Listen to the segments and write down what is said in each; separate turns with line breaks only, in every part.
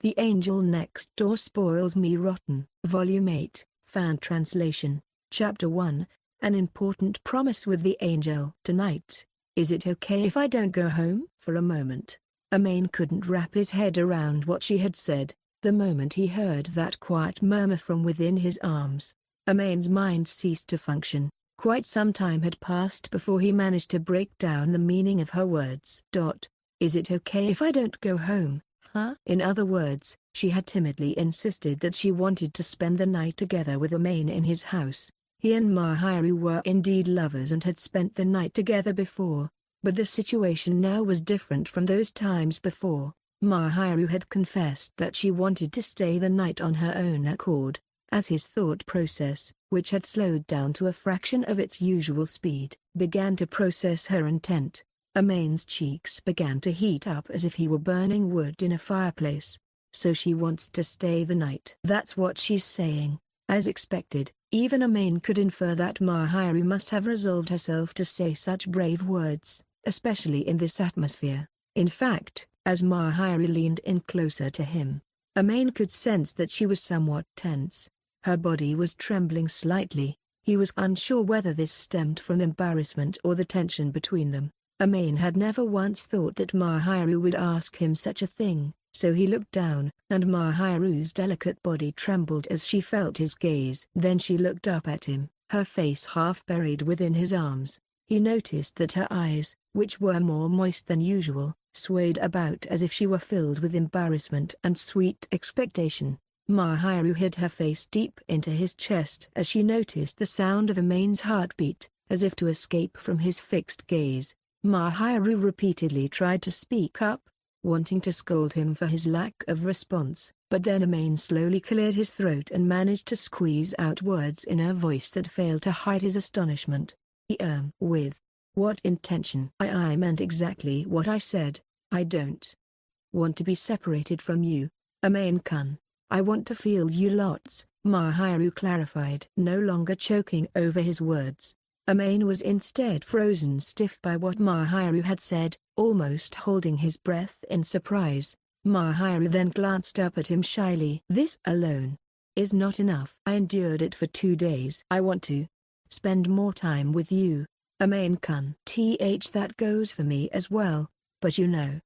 The Angel Next Door Spoils Me Rotten. Volume 8, Fan Translation, Chapter 1, An Important Promise with the Angel. Tonight, is it okay if I don't go home? For a moment, Amane couldn't wrap his head around what she had said. The moment he heard that quiet murmur from within his arms, Amane's mind ceased to function. Quite some time had passed before he managed to break down the meaning of her words. Is it okay if I don't go home? Huh? In other words, she had timidly insisted that she wanted to spend the night together with Amane in his house. He and Mahiru were indeed lovers and had spent the night together before, but the situation now was different from those times before. Mahiru had confessed that she wanted to stay the night on her own accord. As his thought process, which had slowed down to a fraction of its usual speed, began to process her intent, Amane's cheeks began to heat up as if he were burning wood in a fireplace. So she wants to stay the night. That's what she's saying. As expected, even Amane could infer that Mahiru must have resolved herself to say such brave words, especially in this atmosphere. In fact, as Mahiru leaned in closer to him, Amane could sense that she was somewhat tense. Her body was trembling slightly. He was unsure whether this stemmed from embarrassment or the tension between them. Amane had never once thought that Mahiru would ask him such a thing, so he looked down, and Mahiru's delicate body trembled as she felt his gaze. Then she looked up at him, her face half buried within his arms. He noticed that her eyes, which were more moist than usual, swayed about as if she were filled with embarrassment and sweet expectation. Mahiru hid her face deep into his chest as she noticed the sound of Amane's heartbeat, as if to escape from his fixed gaze. Mahiru repeatedly tried to speak up, wanting to scold him for his lack of response, but then Amane slowly cleared his throat and managed to squeeze out words in a voice that failed to hide his astonishment. With what intention? I meant exactly what I said. I don't want to be separated from you, Amane-kun. I want to feel you lots, Mahiru clarified, no longer choking over his words. Amane was instead frozen stiff by what Mahiru had said, almost holding his breath in surprise. Mahiru then glanced up at him shyly. This alone is not enough. I endured it for 2 days. I want to spend more time with you, Amane-kun. That goes for me as well, but you know.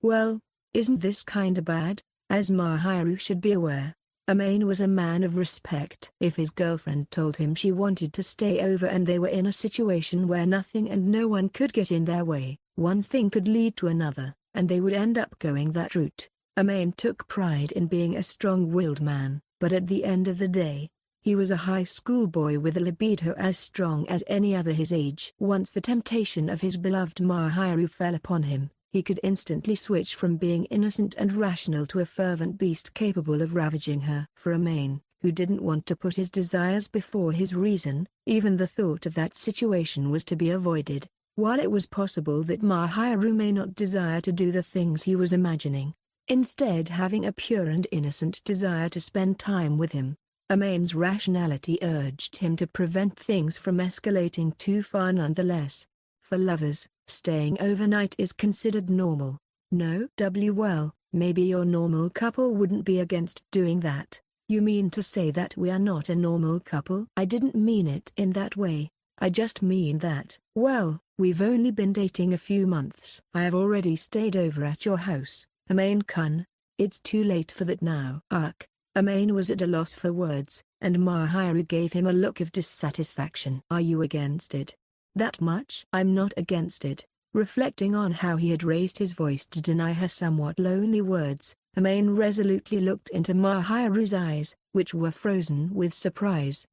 Well, isn't this kinda bad? As Mahiru should be aware, Amane was a man of respect. If his girlfriend told him she wanted to stay over and they were in a situation where nothing and no one could get in their way, one thing could lead to another, and they would end up going that route. Amane took pride in being a strong-willed man, but at the end of the day, he was a high school boy with a libido as strong as any other his age. Once the temptation of his beloved Mahiru fell upon him, he could instantly switch from being innocent and rational to a fervent beast capable of ravaging her. For Amane, who didn't want to put his desires before his reason, even the thought of that situation was to be avoided. While it was possible that Mahiru may not desire to do the things he was imagining, instead having a pure and innocent desire to spend time with him, Amane's rationality urged him to prevent things from escalating too far nonetheless. For lovers, staying overnight is considered normal. No? Well, maybe your normal couple wouldn't be against doing that. You mean to say that we are not a normal couple? I didn't mean it in that way. I just mean that, well, we've only been dating a few months. I have already stayed over at your house, Amane-kun. It's too late for that now. Amane was at a loss for words, and Mahiru gave him a look of dissatisfaction. Are you against it? That much? I'm not against it. Reflecting on how he had raised his voice to deny her somewhat lonely words, Amane resolutely looked into Mahiru's eyes, which were frozen with surprise.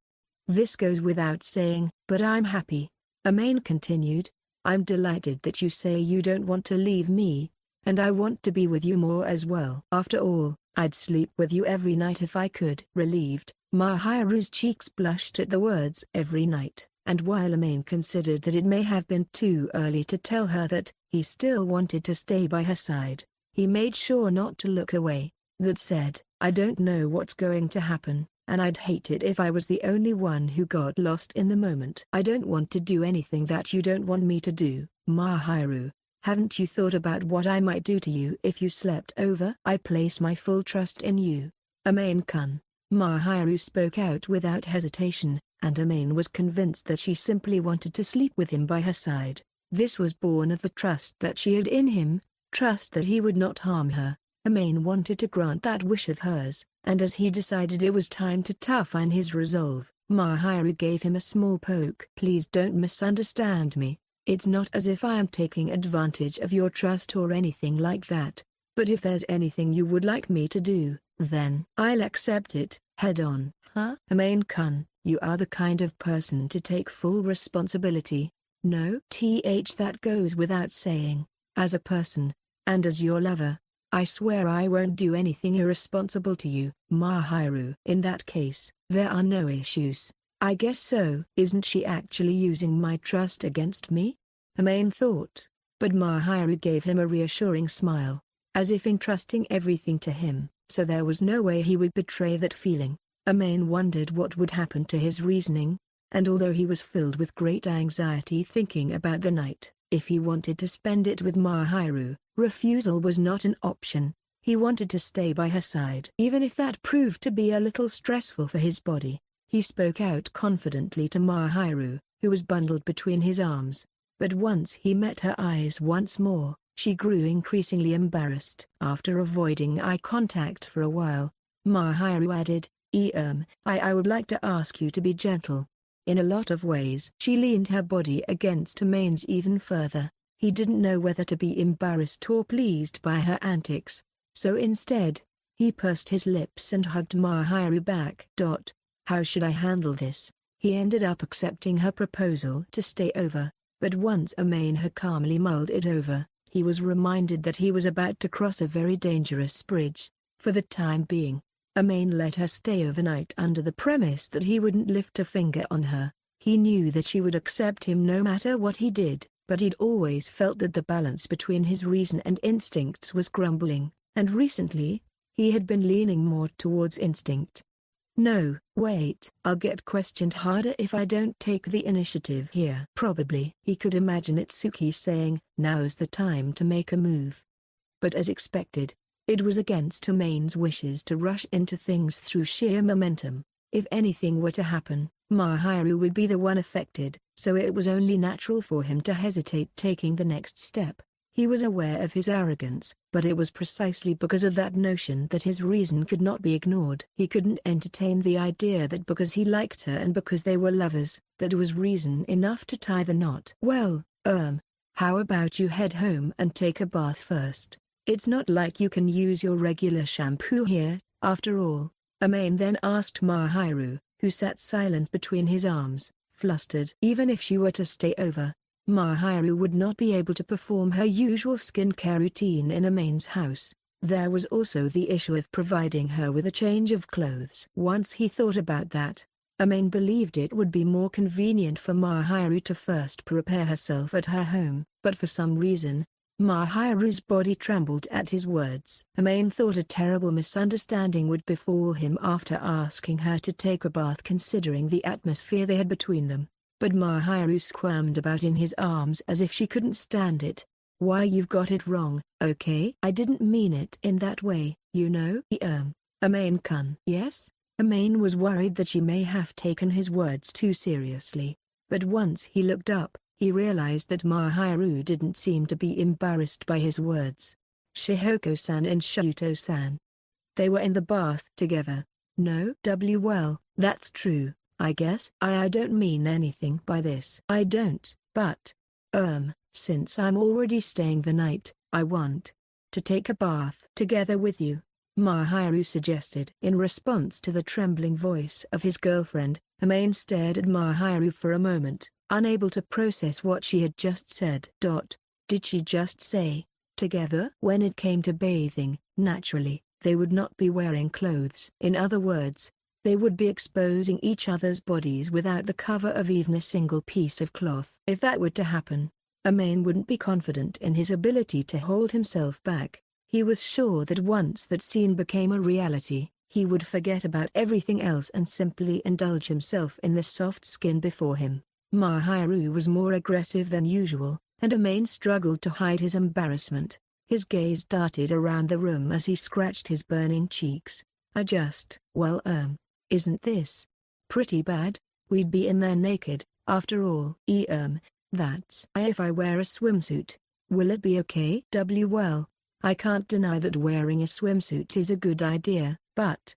This goes without saying, but I'm happy. Amane continued. I'm delighted that you say you don't want to leave me, and I want to be with you more as well. After all, I'd sleep with you every night if I could. Relieved, Mahiru's cheeks blushed at the words every night. And while Amane considered that it may have been too early to tell her that he still wanted to stay by her side, he made sure not to look away. That said, I don't know what's going to happen, and I'd hate it if I was the only one who got lost in the moment. I don't want to do anything that you don't want me to do, Mahiru. Haven't you thought about what I might do to you if you slept over? I place my full trust in you, Amane-kun. Mahiru spoke out without hesitation, and Amane was convinced that she simply wanted to sleep with him by her side. This was born of the trust that she had in him, trust that he would not harm her. Amane wanted to grant that wish of hers, and as he decided it was time to toughen his resolve, Mahiru gave him a small poke. Please don't misunderstand me. It's not as if I am taking advantage of your trust or anything like that. But if there's anything you would like me to do, then I'll accept it, head on. Huh? Amane-kun, you are the kind of person to take full responsibility. No? That goes without saying. As a person, and as your lover, I swear I won't do anything irresponsible to you, Mahiru. In that case, there are no issues. I guess so. Isn't she actually using my trust against me? Amane thought, but Mahiru gave him a reassuring smile, as if entrusting everything to him, so there was no way he would betray that feeling. Amane wondered what would happen to his reasoning, and although he was filled with great anxiety thinking about the night, if he wanted to spend it with Mahiru, refusal was not an option. He wanted to stay by her side. Even if that proved to be a little stressful for his body, he spoke out confidently to Mahiru, who was bundled between his arms. But once he met her eyes once more, she grew increasingly embarrassed. After avoiding eye contact for a while, Mahiru added, I would like to ask you to be gentle. In a lot of ways. She leaned her body against Amane's even further. He didn't know whether to be embarrassed or pleased by her antics, so instead, he pursed his lips and hugged Mahiru back. How should I handle this? He ended up accepting her proposal to stay over, but once Amane had calmly mulled it over, he was reminded that he was about to cross a very dangerous bridge. For the time being, Amane let her stay overnight under the premise that he wouldn't lift a finger on her. He knew that she would accept him no matter what he did, but he'd always felt that the balance between his reason and instincts was crumbling, and recently, he had been leaning more towards instinct. No, wait, I'll get questioned harder if I don't take the initiative here. Probably. He could imagine Itsuki saying, now's the time to make a move. But as expected, it was against Amane's wishes to rush into things through sheer momentum. If anything were to happen, Mahiru would be the one affected, so it was only natural for him to hesitate taking the next step. He was aware of his arrogance, but it was precisely because of that notion that his reason could not be ignored. He couldn't entertain the idea that because he liked her and because they were lovers, that was reason enough to tie the knot. Well, how about you head home and take a bath first? It's not like you can use your regular shampoo here, after all. Amane then asked Mahiru, who sat silent between his arms, flustered. Even if she were to stay over, Mahiru would not be able to perform her usual skincare routine in Amane's house. There was also the issue of providing her with a change of clothes. Once he thought about that, Amane believed it would be more convenient for Mahiru to first prepare herself at her home, but for some reason, Mahiru's body trembled at his words. Amane thought a terrible misunderstanding would befall him after asking her to take a bath considering the atmosphere they had between them, but Mahiru squirmed about in his arms as if she couldn't stand it. Why, you've got it wrong, okay? I didn't mean it in that way, you know. Amane-kun. Yes? Amane was worried that she may have taken his words too seriously, but once he looked up, he realized that Mahiru didn't seem to be embarrassed by his words. Shihoko-san and Shuto-san. They were in the bath together. No? Well, that's true, I guess. I don't mean anything by this. I don't, but, since I'm already staying the night, I want to take a bath together with you, Mahiru suggested. In response to the trembling voice of his girlfriend, Amane stared at Mahiru for a moment, unable to process what she had just said. Did she just say, together? When it came to bathing, naturally, they would not be wearing clothes. In other words, they would be exposing each other's bodies without the cover of even a single piece of cloth. If that were to happen, Amane wouldn't be confident in his ability to hold himself back. He was sure that once that scene became a reality, he would forget about everything else and simply indulge himself in the soft skin before him. Mahiru was more aggressive than usual, and Amane struggled to hide his embarrassment. His gaze darted around the room as he scratched his burning cheeks. Well, isn't this pretty bad? We'd be in there naked, after all. That's if I wear a swimsuit. Will it be okay? Well, I can't deny that wearing a swimsuit is a good idea, but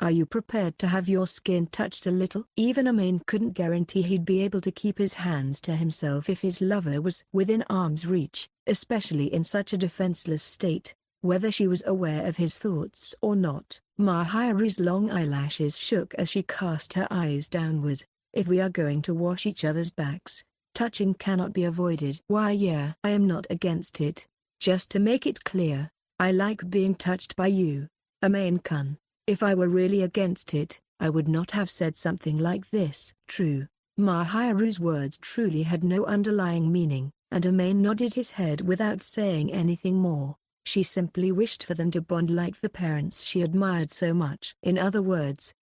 are you prepared to have your skin touched a little? Even Amane couldn't guarantee he'd be able to keep his hands to himself if his lover was within arm's reach, especially in such a defenseless state. Whether she was aware of his thoughts or not, Mahiru's long eyelashes shook as she cast her eyes downward. If we are going to wash each other's backs, touching cannot be avoided. Why, yeah, I am not against it. Just to make it clear, I like being touched by you, Amane-kun. If I were really against it, I would not have said something like this. True, Mahiru's words truly had no underlying meaning, and Amane nodded his head without saying anything more. She simply wished for them to bond like the parents she admired so much. In other words,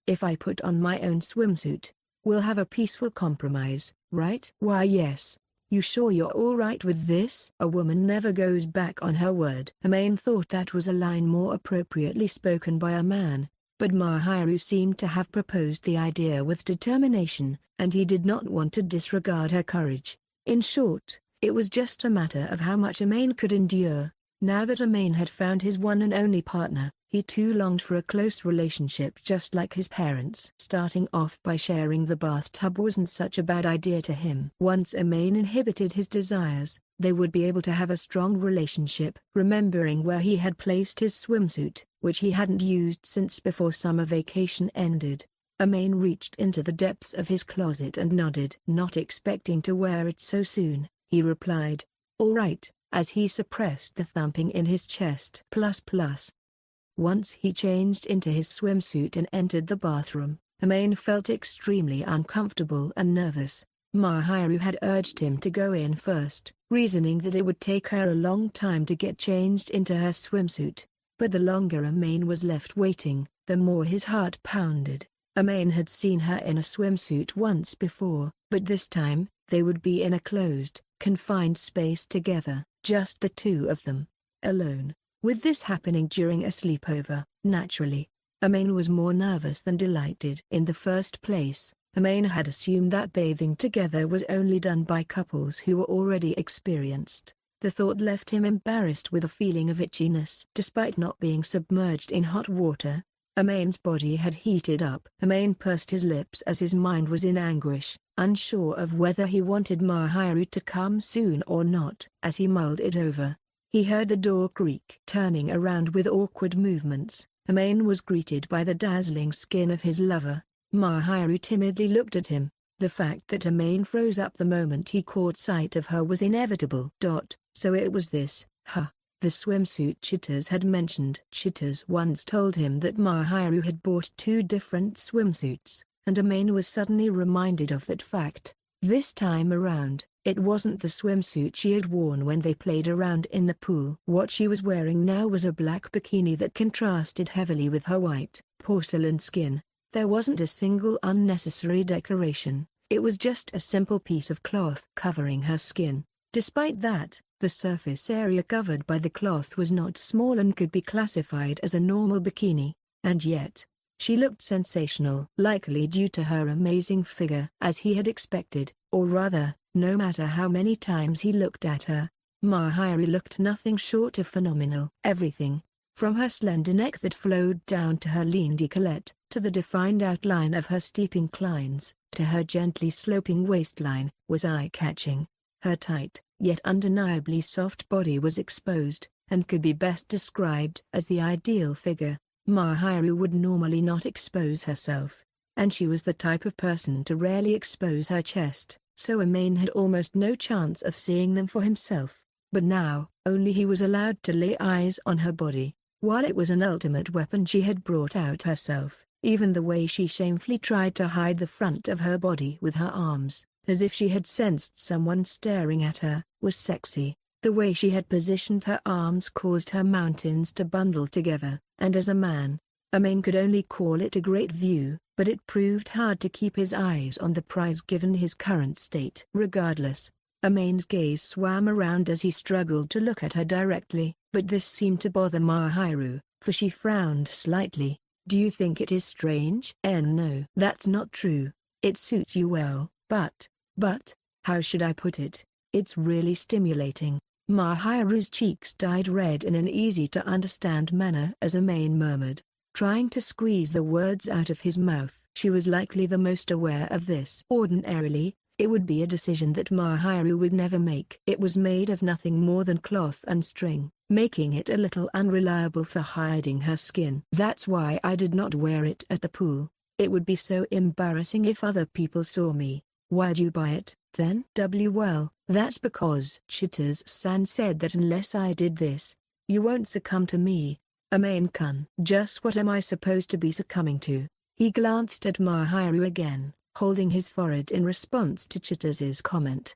if I put on my own swimsuit, we'll have a peaceful compromise, right? Why, yes. You sure you're all right with this? A woman never goes back on her word. Amane thought that was a line more appropriately spoken by a man, but Mahiru seemed to have proposed the idea with determination, and he did not want to disregard her courage. In short, it was just a matter of how much Amane could endure. Now that Amane had found his one and only partner, he too longed for a close relationship just like his parents. Starting off by sharing the bathtub wasn't such a bad idea to him. Once Amane inhibited his desires, they would be able to have a strong relationship. Remembering where he had placed his swimsuit, which he hadn't used since before summer vacation ended, Amane reached into the depths of his closet and nodded. Not expecting to wear it so soon, he replied, "All right," as he suppressed the thumping in his chest. Once he changed into his swimsuit and entered the bathroom, Amane felt extremely uncomfortable and nervous. Mahiru had urged him to go in first, reasoning that it would take her a long time to get changed into her swimsuit. But the longer Amane was left waiting, the more his heart pounded. Amane had seen her in a swimsuit once before, but this time, they would be in a closed, confined space together, just the two of them, alone. With this happening during a sleepover, naturally, Amane was more nervous than delighted. In the first place, Amane had assumed that bathing together was only done by couples who were already experienced. The thought left him embarrassed with a feeling of itchiness. Despite not being submerged in hot water, Amane's body had heated up. Amane pursed his lips as his mind was in anguish, unsure of whether he wanted Mahiru to come soon or not. As he mulled it over, he heard the door creak. Turning around with awkward movements, Amane was greeted by the dazzling skin of his lover. Mahiru timidly looked at him. The fact that Amane froze up the moment he caught sight of her was inevitable. So it was this, huh? The swimsuit Chitters had mentioned. Chitters once told him that Mahiru had bought two different swimsuits, and Amane was suddenly reminded of that fact. This time around, it wasn't the swimsuit she had worn when they played around in the pool. What she was wearing now was a black bikini that contrasted heavily with her white, porcelain skin. There wasn't a single unnecessary decoration, it was just a simple piece of cloth covering her skin. Despite that, the surface area covered by the cloth was not small and could be classified as a normal bikini, and yet, she looked sensational. Likely due to her amazing figure. As he had expected, or rather, no matter how many times he looked at her, Mahiru looked nothing short of phenomenal. Everything, from her slender neck that flowed down to her lean décolleté, to the defined outline of her steep inclines, to her gently sloping waistline, was eye-catching. Her tight, yet undeniably soft body was exposed, and could be best described as the ideal figure. Mahiru would normally not expose herself, and she was the type of person to rarely expose her chest, so Amane had almost no chance of seeing them for himself. But now, only he was allowed to lay eyes on her body. While it was an ultimate weapon she had brought out herself, even the way she shamefully tried to hide the front of her body with her arms, as if she had sensed someone staring at her, was sexy. The way she had positioned her arms caused her mountains to bundle together, and as a man, Amane could only call it a great view, but it proved hard to keep his eyes on the prize given his current state. Regardless, Amane's gaze swam around as he struggled to look at her directly, but this seemed to bother Mahiru, for she frowned slightly. Do you think it is strange? No, that's not true. It suits you well, but, how should I put it? It's really stimulating. Mahiru's cheeks dyed red in an easy-to-understand manner as Amane murmured, trying to squeeze the words out of his mouth. She was likely the most aware of this. Ordinarily, it would be a decision that Mahiru would never make. It was made of nothing more than cloth and string, making it a little unreliable for hiding her skin. That's why I did not wear it at the pool. It would be so embarrassing if other people saw me. Why'd you buy it, then? Well, that's because Chiters-san said that unless I did this, you won't succumb to me. Amane-kun. Just what am I supposed to be succumbing to? He glanced at Mahiru again, holding his forehead in response to Chiters' comment.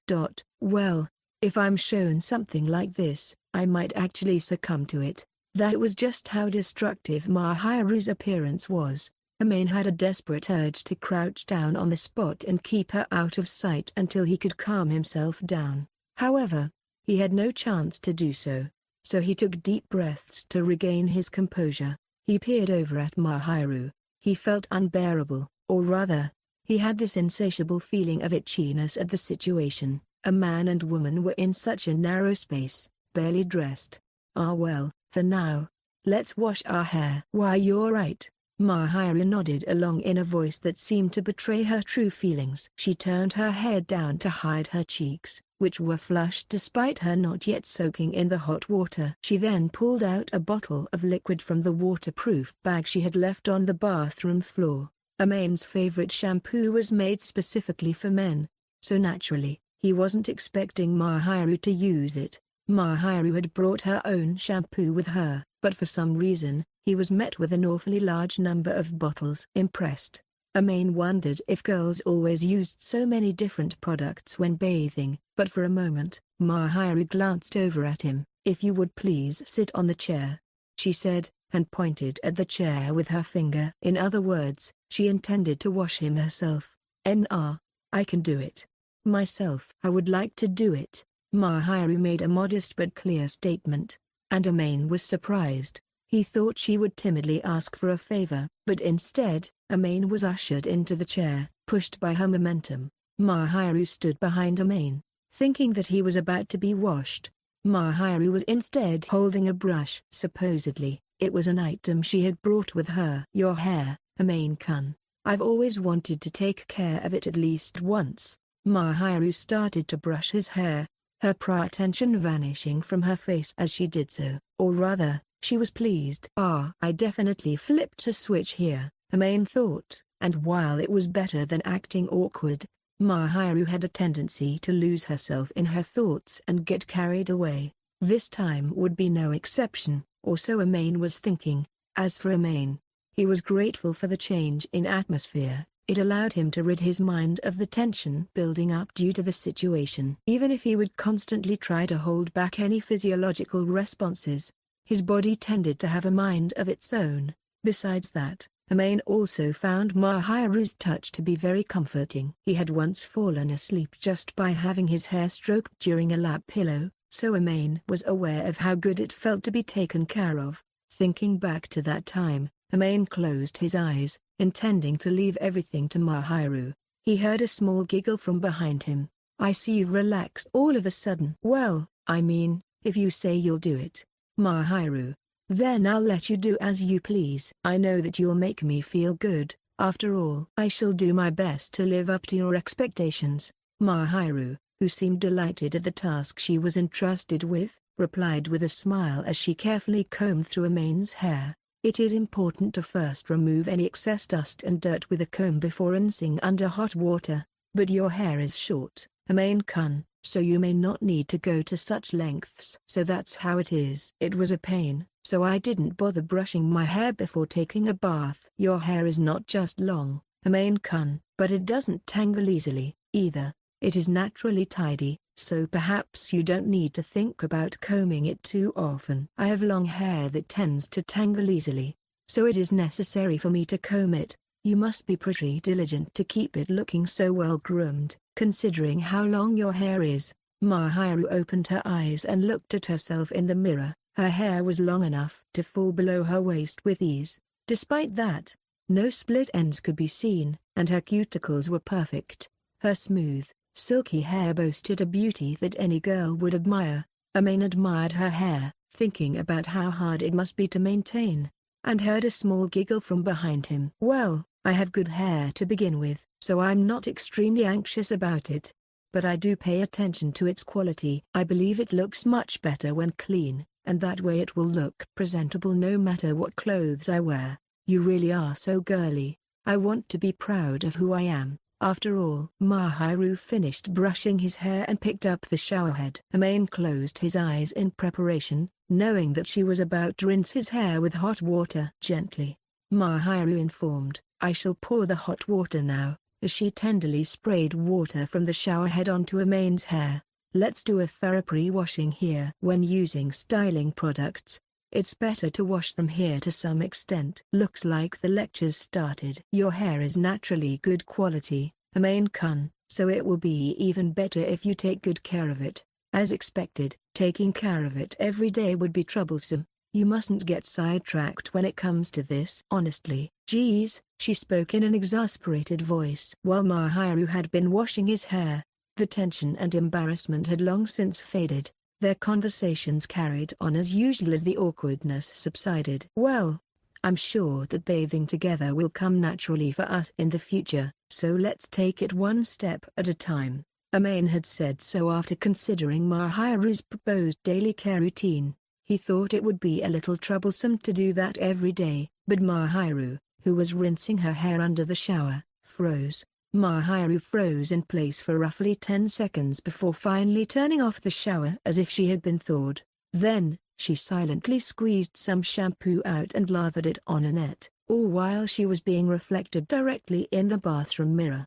Well, if I'm shown something like this, I might actually succumb to it. That was just how destructive Mahiru's appearance was. Amane had a desperate urge to crouch down on the spot and keep her out of sight until he could calm himself down. However, he had no chance to do so, so he took deep breaths to regain his composure. He peered over at Mahiru. He felt unbearable, or rather, he had this insatiable feeling of itchiness at the situation. A man and woman were in such a narrow space, barely dressed. Well, for now, let's wash our hair. Why, you're right. Mahiru nodded along in a voice that seemed to betray her true feelings. She turned her head down to hide her cheeks, which were flushed despite her not yet soaking in the hot water. She then pulled out a bottle of liquid from the waterproof bag she had left on the bathroom floor. Amane's favorite shampoo was made specifically for men, so naturally, he wasn't expecting Mahiru to use it. Mahiru had brought her own shampoo with her, but for some reason, he was met with an awfully large number of bottles. Impressed, Amane wondered if girls always used so many different products when bathing, but for a moment, Mahiru glanced over at him. If you would please sit on the chair, she said, and pointed at the chair with her finger. In other words, she intended to wash him herself. I can do it. Myself. I would like to do it. Mahiru made a modest but clear statement, and Amane was surprised. He thought she would timidly ask for a favor, but instead, Amane was ushered into the chair, pushed by her momentum. Mahiru stood behind Amane, thinking that he was about to be washed. Mahiru was instead holding a brush. Supposedly, it was an item she had brought with her. Your hair, Amane-kun. I've always wanted to take care of it at least once. Mahiru started to brush his hair, her prior tension vanishing from her face as she did so, or rather, she was pleased. I definitely flipped a switch here, Amane thought, and while it was better than acting awkward, Mahiru had a tendency to lose herself in her thoughts and get carried away. This time would be no exception, or so Amane was thinking. As for Amane, he was grateful for the change in atmosphere. It allowed him to rid his mind of the tension building up due to the situation. Even if he would constantly try to hold back any physiological responses, his body tended to have a mind of its own. Besides that, Amane also found Mahiru's touch to be very comforting. He had once fallen asleep just by having his hair stroked during a lap pillow, so Amane was aware of how good it felt to be taken care of. Thinking back to that time, Amane closed his eyes, intending to leave everything to Mahiru. He heard a small giggle from behind him. I see you've relaxed all of a sudden. Well, I mean, if you say you'll do it, Mahiru, then I'll let you do as you please. I know that you'll make me feel good. After all, I shall do my best to live up to your expectations. Mahiru, who seemed delighted at the task she was entrusted with, replied with a smile as she carefully combed through Amane's hair. It is important to first remove any excess dust and dirt with a comb before rinsing under hot water, but your hair is short, Amane-kun, so you may not need to go to such lengths. So that's how it is. It was a pain, so I didn't bother brushing my hair before taking a bath. Your hair is not just long, Amane-kun, but it doesn't tangle easily, either. It is naturally tidy, so perhaps you don't need to think about combing it too often. I have long hair that tends to tangle easily, so it is necessary for me to comb it. You must be pretty diligent to keep it looking so well groomed, considering how long your hair is. Mahiru opened her eyes and looked at herself in the mirror. Her hair was long enough to fall below her waist with ease. Despite that, no split ends could be seen, and her cuticles were perfect. Her smooth, silky hair boasted a beauty that any girl would admire. Amane admired her hair, thinking about how hard it must be to maintain, and heard a small giggle from behind him. "Well, I have good hair to begin with, so I'm not extremely anxious about it. But I do pay attention to its quality. I believe it looks much better when clean, and that way it will look presentable no matter what clothes I wear. You really are so girly. I want to be proud of who I am, after all." Mahiru finished brushing his hair and picked up the showerhead. Amane closed his eyes in preparation, knowing that she was about to rinse his hair with hot water. Gently, Mahiru informed, "I shall pour the hot water now," as she tenderly sprayed water from the showerhead onto Amane's hair. "Let's do a thorough pre-washing here." When using styling products, it's better to wash them here to some extent. Looks like the lecture's started. Your hair is naturally good quality, Amane-kun, so it will be even better if you take good care of it. As expected, taking care of it every day would be troublesome. You mustn't get sidetracked when it comes to this. Honestly, geez, she spoke in an exasperated voice. While Mahiru had been washing his hair, the tension and embarrassment had long since faded. Their conversations carried on as usual as the awkwardness subsided. "Well, I'm sure that bathing together will come naturally for us in the future, so let's take it one step at a time." Amane had said so after considering Mahiru's proposed daily care routine. He thought it would be a little troublesome to do that every day, but Mahiru, who was rinsing her hair under the shower, froze. Mahiru froze in place for roughly 10 seconds before finally turning off the shower as if she had been thawed. Then, she silently squeezed some shampoo out and lathered it on a net, all while she was being reflected directly in the bathroom mirror.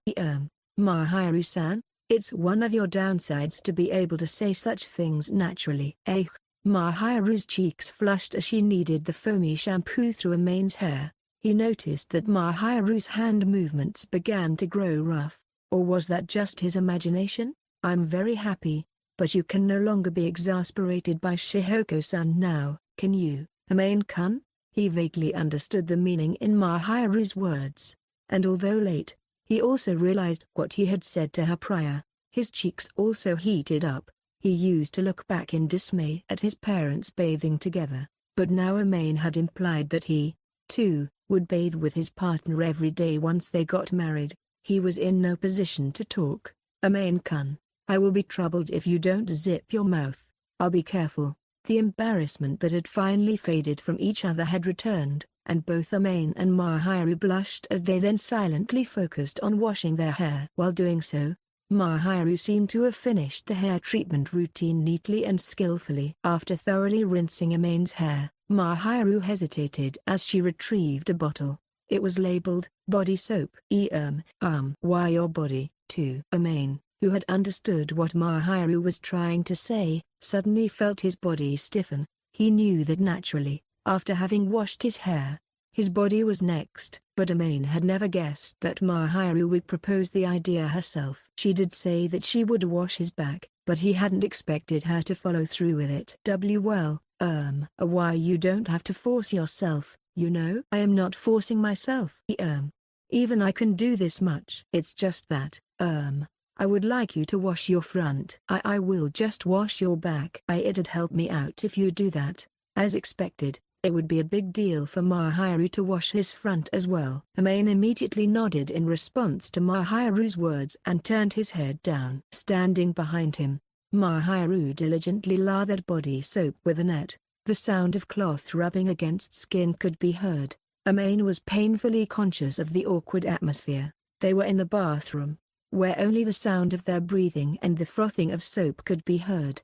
Mahiru-san, it's one of your downsides to be able to say such things naturally." Mahiru's cheeks flushed as she kneaded the foamy shampoo through Amane's hair. He noticed that Mahiru's hand movements began to grow rough. Or was that just his imagination? "I'm very happy, but you can no longer be exasperated by Shihoko-san now, can you, Amane-kun?" He vaguely understood the meaning in Mahiru's words, and although late, he also realized what he had said to her prior. His cheeks also heated up. He used to look back in dismay at his parents bathing together, but now Amane had implied that he, too, would bathe with his partner every day once they got married. He was in no position to talk. "Amane-kun, I will be troubled if you don't zip your mouth." "I'll be careful." The embarrassment that had finally faded from each other had returned, and both Amane and Mahiru blushed as they then silently focused on washing their hair. While doing so, Mahiru seemed to have finished the hair treatment routine neatly and skillfully. After thoroughly rinsing Amane's hair, Mahiru hesitated as she retrieved a bottle. It was labeled, "Body Soap." Why your body, too?" Amane, who had understood what Mahiru was trying to say, suddenly felt his body stiffen. He knew that naturally, after having washed his hair, his body was next. But Amane had never guessed that Mahiru would propose the idea herself. She did say that she would wash his back, but he hadn't expected her to follow through with it. Why you don't have to force yourself, you know?" "I am not forcing myself. Even I can do this much." "It's just that, I would like you to wash your front." I will just wash your back." "It'd help me out if you do that." As expected, it would be a big deal for Mahiru to wash his front as well. Amane immediately nodded in response to Mahiru's words and turned his head down. Standing behind him, Mahiru diligently lathered body soap with a net. The sound of cloth rubbing against skin could be heard. Amane was painfully conscious of the awkward atmosphere. They were in the bathroom, where only the sound of their breathing and the frothing of soap could be heard.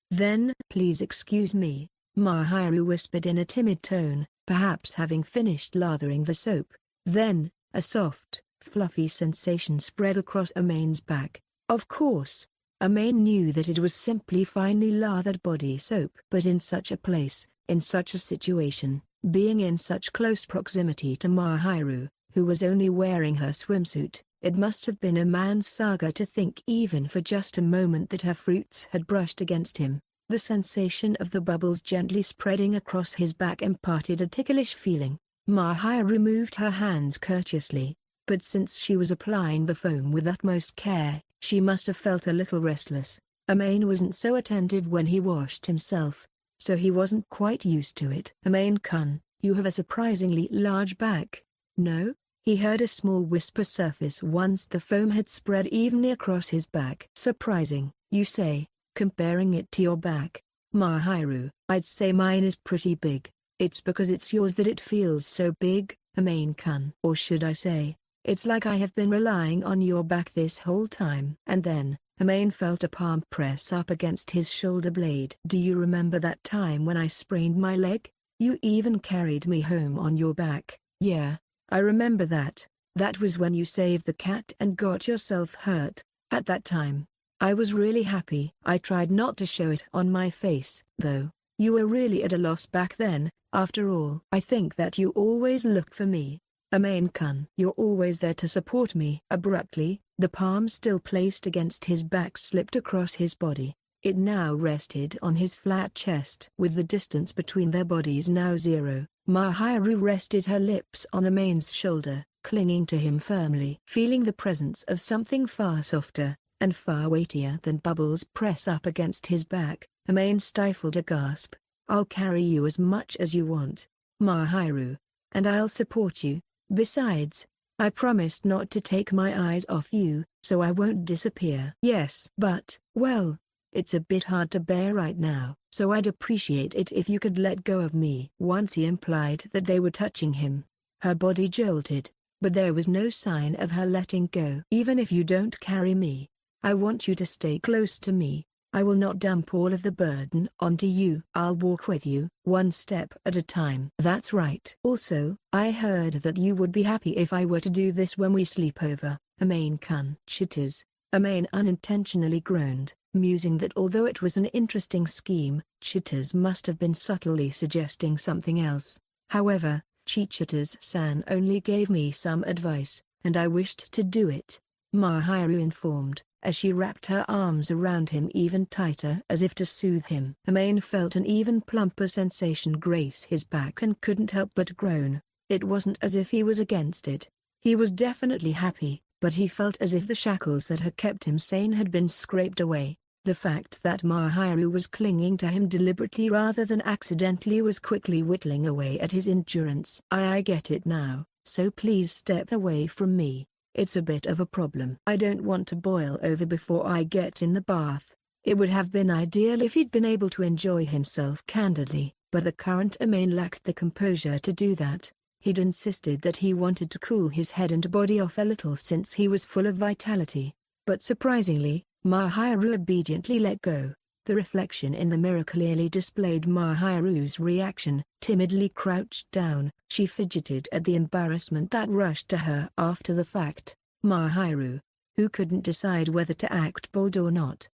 Then, "Please excuse me," Mahiru whispered in a timid tone, perhaps having finished lathering the soap. Then, a soft, fluffy sensation spread across Amane's back. Of course, Amane knew that it was simply finely lathered body soap. But in such a place, in such a situation, being in such close proximity to Mahiru, who was only wearing her swimsuit. It must have been a man's saga to think even for just a moment that her fruits had brushed against him. The sensation of the bubbles gently spreading across his back imparted a ticklish feeling. Mahiru moved her hands courteously, but since she was applying the foam with utmost care, she must have felt a little restless. Amane wasn't so attentive when he washed himself, so he wasn't quite used to it. Amane-kun, you have a surprisingly large back. No? He heard a small whisper surface once the foam had spread evenly across his back. Surprising, you say, comparing it to your back. Mahiru, I'd say mine is pretty big. It's because it's yours that it feels so big, Amane-kun. Or should I say, it's like I have been relying on your back this whole time. And then, Amane felt a palm press up against his shoulder blade. Do you remember that time when I sprained my leg? You even carried me home on your back. Yeah, I remember that. That was when you saved the cat and got yourself hurt. At that time, I was really happy. I tried not to show it on my face, though. You were really at a loss back then. After all, I think that you always look for me. Amane-kun, you're always there to support me. Abruptly, the palm still placed against his back slipped across his body. It now rested on his flat chest. With the distance between their bodies now zero, Mahiru rested her lips on Amane's shoulder, clinging to him firmly. Feeling the presence of something far softer, and far weightier than bubbles press up against his back, Amane stifled a gasp. I'll carry you as much as you want, Mahiru. And I'll support you. Besides, I promised not to take my eyes off you, so I won't disappear. Yes. But, well, it's a bit hard to bear right now, so I'd appreciate it if you could let go of me. Once he implied that they were touching him. Her body jolted, but there was no sign of her letting go. Even if you don't carry me, I want you to stay close to me. I will not dump all of the burden onto you. I'll walk with you, one step at a time. That's right. Also, I heard that you would be happy if I were to do this when we sleep over, Amane-kun. Chitters. Amane unintentionally groaned, musing that although it was an interesting scheme, Chitters must have been subtly suggesting something else. However, Chichitas-san only gave me some advice, and I wished to do it, Mahiru informed, as she wrapped her arms around him even tighter as if to soothe him. Amane felt an even plumper sensation grace his back and couldn't help but groan. It wasn't as if he was against it. He was definitely happy, but he felt as if the shackles that had kept him sane had been scraped away. The fact that Mahiru was clinging to him deliberately rather than accidentally was quickly whittling away at his endurance. I get it now, so please step away from me. It's a bit of a problem. I don't want to boil over before I get in the bath. It would have been ideal if he'd been able to enjoy himself candidly, but the current Amane lacked the composure to do that. He'd insisted that he wanted to cool his head and body off a little since he was full of vitality. But surprisingly, Mahiru obediently let go. The reflection in the mirror clearly displayed Mahiru's reaction. Timidly crouched down, she fidgeted at the embarrassment that rushed to her after the fact. Mahiru, who couldn't decide whether to act bold or not,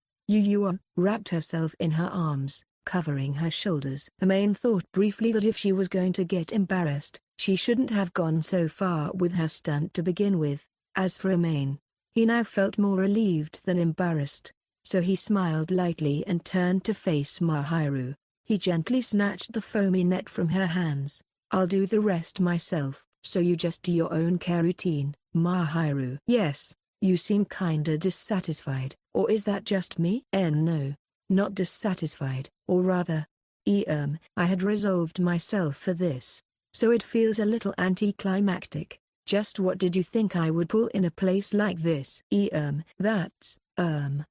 wrapped herself in her arms, covering her shoulders. Amane thought briefly that if she was going to get embarrassed, she shouldn't have gone so far with her stunt to begin with. As for Amane, he now felt more relieved than embarrassed, so he smiled lightly and turned to face Mahiru. He gently snatched the foamy net from her hands. I'll do the rest myself, so you just do your own care routine, Mahiru. Yes, you seem kinda dissatisfied, or is that just me? No, not dissatisfied, or rather, I had resolved myself for this, so it feels a little anticlimactic. Just what did you think I would pull in a place like this? That's,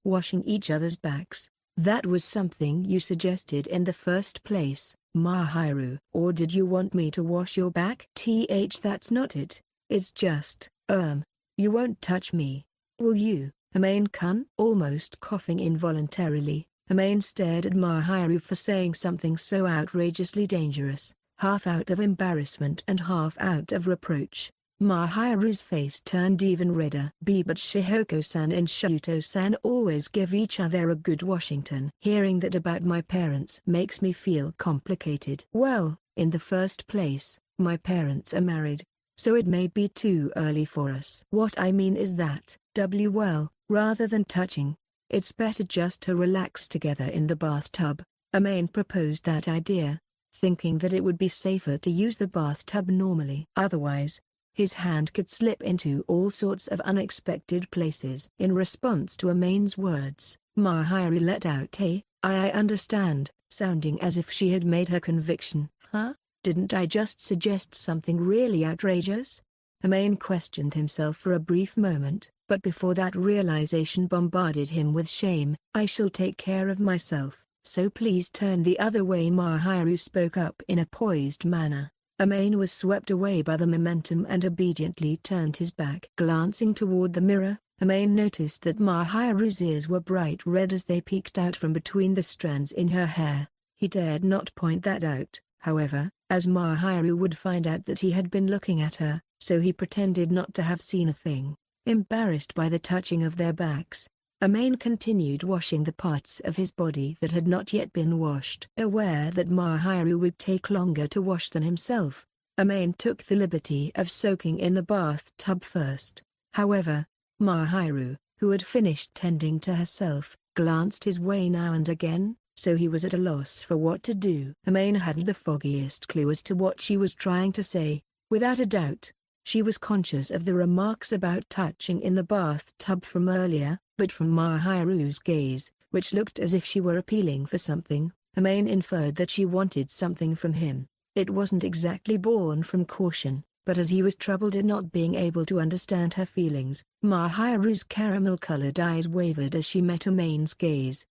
washing each other's backs. That was something you suggested in the first place, Mahiru. Or did you want me to wash your back? That's not it. It's just, you won't touch me, will you, Amane-kun? Almost coughing involuntarily, Amane stared at Mahiru for saying something so outrageously dangerous, half out of embarrassment and half out of reproach. Mahiru's face turned even redder. But Shihoko-san and Shuto-san always give each other a good Washington. Hearing that about my parents makes me feel complicated. Well, in the first place, my parents are married, so it may be too early for us. What I mean is that, well, rather than touching, it's better just to relax together in the bathtub. Amane proposed that idea, thinking that it would be safer to use the bathtub normally. Otherwise, his hand could slip into all sorts of unexpected places. In response to Amane's words, Mahiru let out a, I understand, sounding as if she had made her conviction. Huh? Didn't I just suggest something really outrageous? Amane questioned himself for a brief moment, but before that realization bombarded him with shame. I shall take care of myself, so please turn the other way. Mahiru spoke up in a poised manner. Amane was swept away by the momentum and obediently turned his back. Glancing toward the mirror, Amane noticed that Mahiru's ears were bright red as they peeked out from between the strands in her hair. He dared not point that out, however, as Mahiru would find out that he had been looking at her, so he pretended not to have seen a thing. Embarrassed by the touching of their backs, Amane continued washing the parts of his body that had not yet been washed. Aware that Mahiru would take longer to wash than himself, Amane took the liberty of soaking in the bathtub first. However, Mahiru, who had finished tending to herself, glanced his way now and again, so he was at a loss for what to do. Amane hadn't the foggiest clue as to what she was trying to say. Without a doubt, she was conscious of the remarks about touching in the bathtub from earlier, but from Mahiru's gaze, which looked as if she were appealing for something, Amane inferred that she wanted something from him. It wasn't exactly born from caution, but as he was troubled at not being able to understand her feelings, Mahiru's caramel-colored eyes wavered as she met Amane's gaze.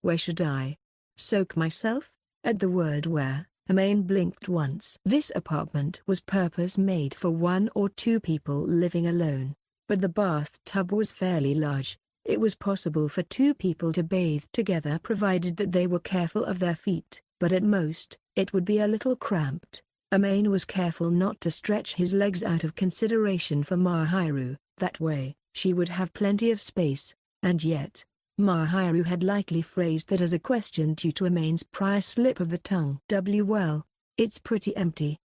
Where should I soak myself? At the word where, Amane blinked once. This apartment was purpose-made for 1 or 2 people living alone, but the bathtub was fairly large. It was possible for 2 people to bathe together provided that they were careful of their feet, but at most, it would be a little cramped. Amane was careful not to stretch his legs out of consideration for Mahiru. That way, she would have plenty of space, and yet, Mahiru had likely phrased that as a question due to Amane's prior slip of the tongue. Well, it's pretty empty.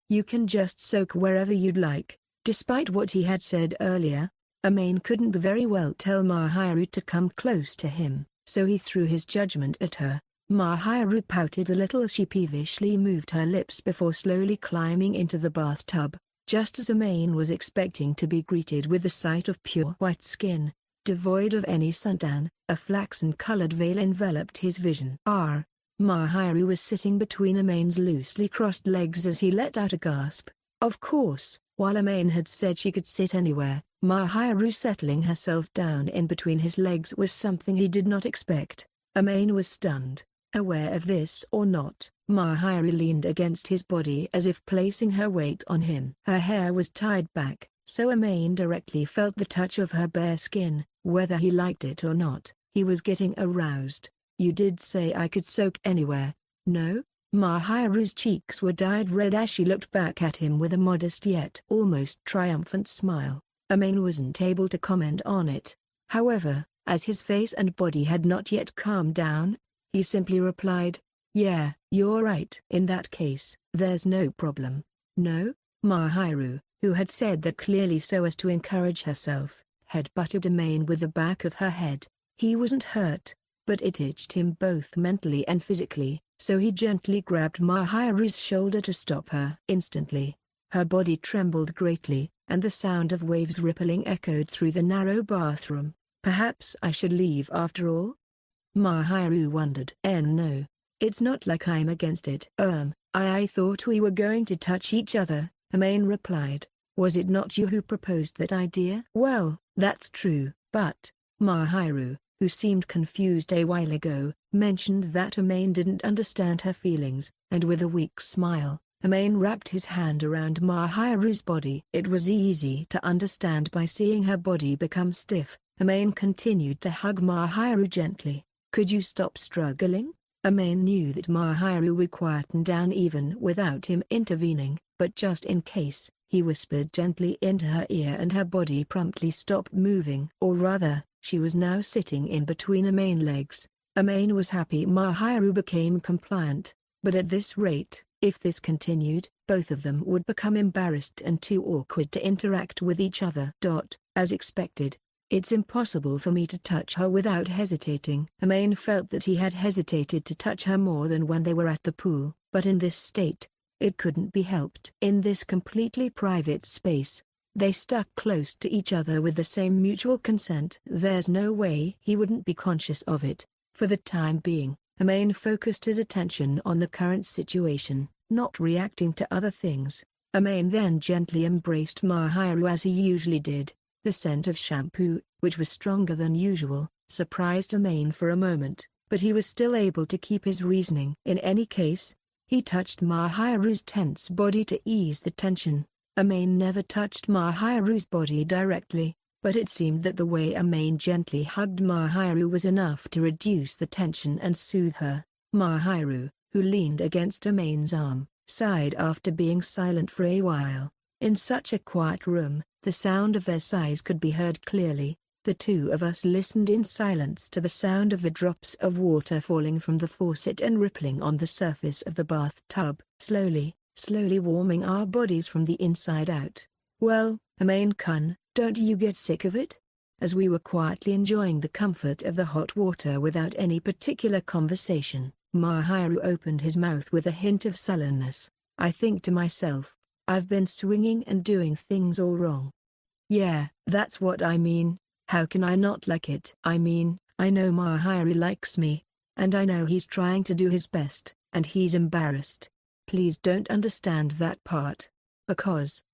You can just soak wherever you'd like. Despite what he had said earlier, Amane couldn't very well tell Mahiru to come close to him, so he threw his judgment at her. Mahiru pouted a little as she peevishly moved her lips before slowly climbing into the bathtub, just as Amane was expecting to be greeted with the sight of pure white skin, devoid of any suntan. A flaxen-colored veil enveloped his vision. Mahiru was sitting between Amane's loosely crossed legs as he let out a gasp. Of course, while Amane had said she could sit anywhere, Mahiru settling herself down in between his legs was something he did not expect. Amane was stunned. Aware of this or not, Mahiru leaned against his body as if placing her weight on him. Her hair was tied back, so Amane directly felt the touch of her bare skin. Whether he liked it or not, he was getting aroused. You did say I could soak anywhere, no? Mahiru's cheeks were dyed red as she looked back at him with a modest yet almost triumphant smile. Amane wasn't able to comment on it. However, as his face and body had not yet calmed down, he simply replied, yeah, you're right. In that case, there's no problem. No? Mahiru, who had said that clearly so as to encourage herself, had butted Amane with the back of her head. He wasn't hurt, but it itched him both mentally and physically, so he gently grabbed Mahiru's shoulder to stop her. Instantly, her body trembled greatly, and the sound of waves rippling echoed through the narrow bathroom. Perhaps I should leave after all? Mahiru wondered. No. It's not like I'm against it. I thought we were going to touch each other, Amane replied. Was it not you who proposed that idea? Well, that's true, but, Mahiru, who seemed confused a while ago, mentioned that Amane didn't understand her feelings, and with a weak smile, Amane wrapped his hand around Mahiru's body. It was easy to understand by seeing her body become stiff. Amane continued to hug Mahiru gently. Could you stop struggling? Amane knew that Mahiru would quieten down even without him intervening, but just in case, he whispered gently into her ear and her body promptly stopped moving. Or rather, she was now sitting in between Amane's legs. Amane was happy Mahiru became compliant, but at this rate, if this continued, both of them would become embarrassed and too awkward to interact with each other. As expected, it's impossible for me to touch her without hesitating. Amane felt that he had hesitated to touch her more than when they were at the pool, but in this state, it couldn't be helped. In this completely private space, they stuck close to each other with the same mutual consent. There's no way he wouldn't be conscious of it. For the time being, Amane focused his attention on the current situation, not reacting to other things. Amane then gently embraced Mahiru as he usually did. The scent of shampoo, which was stronger than usual, surprised Amane for a moment, but he was still able to keep his reasoning. In any case, he touched Mahiru's tense body to ease the tension. Amane never touched Mahiru's body directly, but it seemed that the way Amane gently hugged Mahiru was enough to reduce the tension and soothe her. Mahiru, who leaned against Amane's arm, sighed after being silent for a while. In such a quiet room, the sound of their sighs could be heard clearly. The two of us listened in silence to the sound of the drops of water falling from the faucet and rippling on the surface of the bathtub, slowly warming our bodies from the inside out. "Well, Amane-kun, don't you get sick of it?" As we were quietly enjoying the comfort of the hot water without any particular conversation, Mahiru opened his mouth with a hint of sullenness. I think to myself, I've been swinging and doing things all wrong. Yeah, that's what I mean. How can I not like it? I mean, I know Mahiru likes me, and I know he's trying to do his best, and he's embarrassed. Please don't understand that part. Because,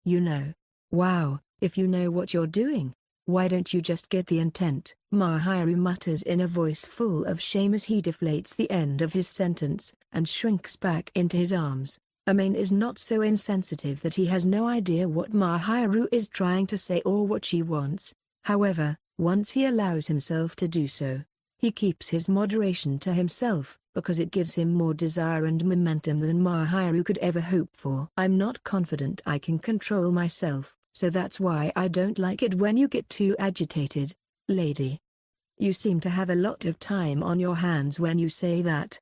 wow, if you know what you're doing, why don't you just get the intent? Mahiru mutters in a voice full of shame as he deflates the end of his sentence, and shrinks back into his arms. Amane is not so insensitive that he has no idea what Mahiru is trying to say or what she wants. However, once he allows himself to do so, he keeps his moderation to himself, because it gives him more desire and momentum than Mahiru could ever hope for. I'm not confident I can control myself, so that's why I don't like it when you get too agitated, lady. You seem to have a lot of time on your hands when you say that.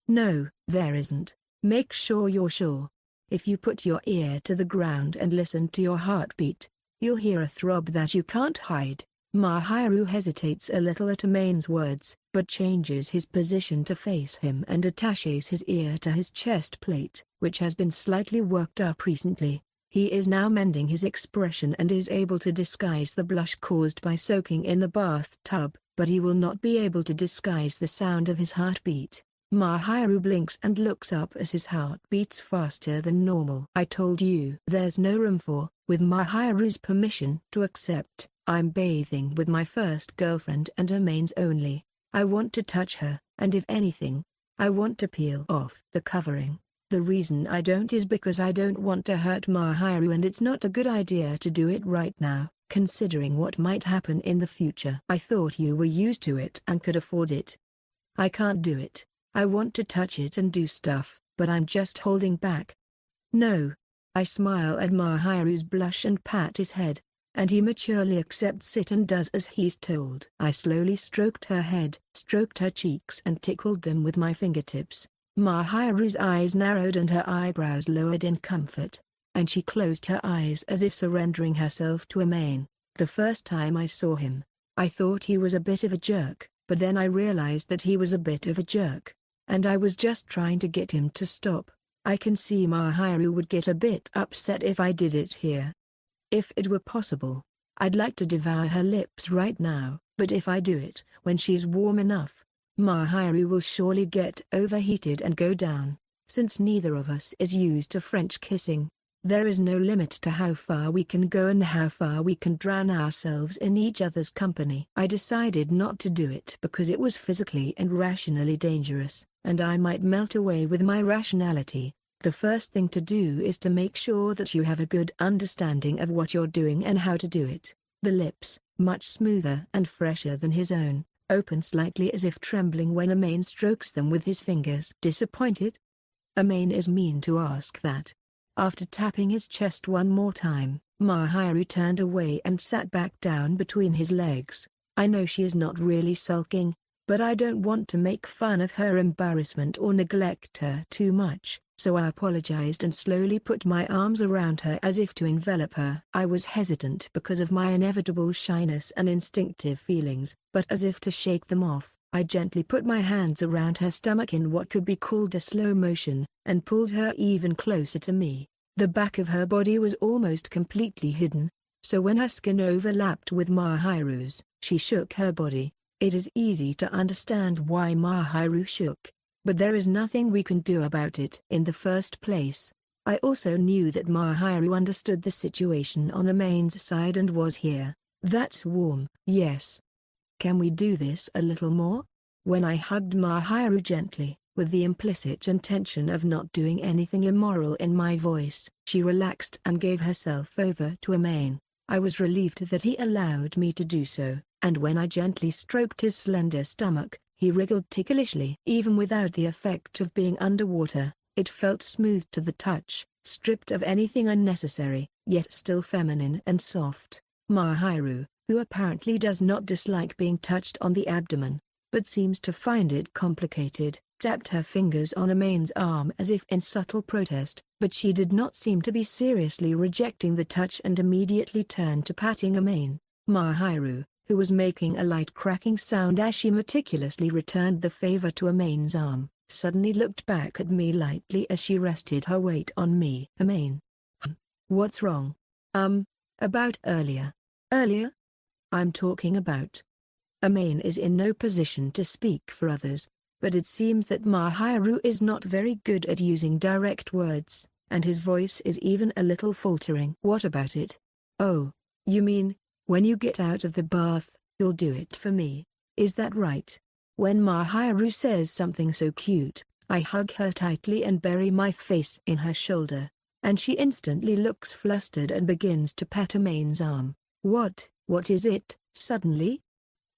No, there isn't. Make sure you're sure. If you put your ear to the ground and listen to your heartbeat, you'll hear a throb that you can't hide. Mahiru hesitates a little at Amane's words, but changes his position to face him and attaches his ear to his chest plate, which has been slightly worked up recently. He is now mending his expression and is able to disguise the blush caused by soaking in the bathtub, but he will not be able to disguise the sound of his heartbeat. Mahiru blinks and looks up as his heart beats faster than normal. I told you there's no room for, with Mahiru's permission to accept, I'm bathing with my first girlfriend and Amane's only. I want to touch her, and if anything, I want to peel off the covering. The reason I don't is because I don't want to hurt Mahiru, and it's not a good idea to do it right now, considering what might happen in the future. I thought you were used to it and could afford it. I can't do it. I want to touch it and do stuff, but I'm just holding back. No. I smile at Mahiru's blush and pat his head, and he maturely accepts it and does as he's told. I slowly stroked her head, stroked her cheeks and tickled them with my fingertips. Mahiru's eyes narrowed and her eyebrows lowered in comfort, and she closed her eyes as if surrendering herself to Amane. The first time I saw him, I thought he was a bit of a jerk, but then I realized that he was a bit of a jerk, and I was just trying to get him to stop. I can see Mahiru would get a bit upset if I did it here. If it were possible, I'd like to devour her lips right now, but if I do it when she's warm enough, Mahiru will surely get overheated and go down. Since neither of us is used to French kissing, there is no limit to how far we can go and how far we can drown ourselves in each other's company. I decided not to do it because it was physically and rationally dangerous, and I might melt away with my rationality. The first thing to do is to make sure that you have a good understanding of what you're doing and how to do it. The lips, much smoother and fresher than his own, open slightly as if trembling when Amane strokes them with his fingers. Disappointed? Amane is mean to ask that. After tapping his chest one more time, Mahiru turned away and sat back down between his legs. I know she is not really sulking, but I don't want to make fun of her embarrassment or neglect her too much. so I apologized and slowly put my arms around her as if to envelop her. I was hesitant because of my inevitable shyness and instinctive feelings, but as if to shake them off, I gently put my hands around her stomach in what could be called a slow motion, and pulled her even closer to me. The back of her body was almost completely hidden, so when her skin overlapped with Mahiru's, she shook her body. It is easy to understand why Mahiru shook, but there is nothing we can do about it in the first place. I also knew that Mahiru understood the situation on Amane's side and was here. That's warm. Yes. Can we do this a little more? When I hugged Mahiru gently, with the implicit intention of not doing anything immoral in my voice, she relaxed and gave herself over to Amane. I was relieved that he allowed me to do so, and when I gently stroked his slender stomach, he wriggled ticklishly. Even without the effect of being underwater, it felt smooth to the touch, stripped of anything unnecessary, yet still feminine and soft. Mahiru, who apparently does not dislike being touched on the abdomen, but seems to find it complicated, tapped her fingers on Amane's arm as if in subtle protest, but she did not seem to be seriously rejecting the touch and immediately turned to patting Amane. Mahiru, who was making a light cracking sound as she meticulously returned the favor to Amane's arm, suddenly looked back at me lightly as she rested her weight on me. Amane. What's wrong? About earlier. Earlier? I'm talking about. Amane is in no position to speak for others, but it seems that Mahiru is not very good at using direct words, and his voice is even a little faltering. What about it? Oh, you mean, when you get out of the bath, you'll do it for me, is that right? When Mahiru says something so cute, I hug her tightly and bury my face in her shoulder, and she instantly looks flustered and begins to pat Amane's arm. What is it, suddenly?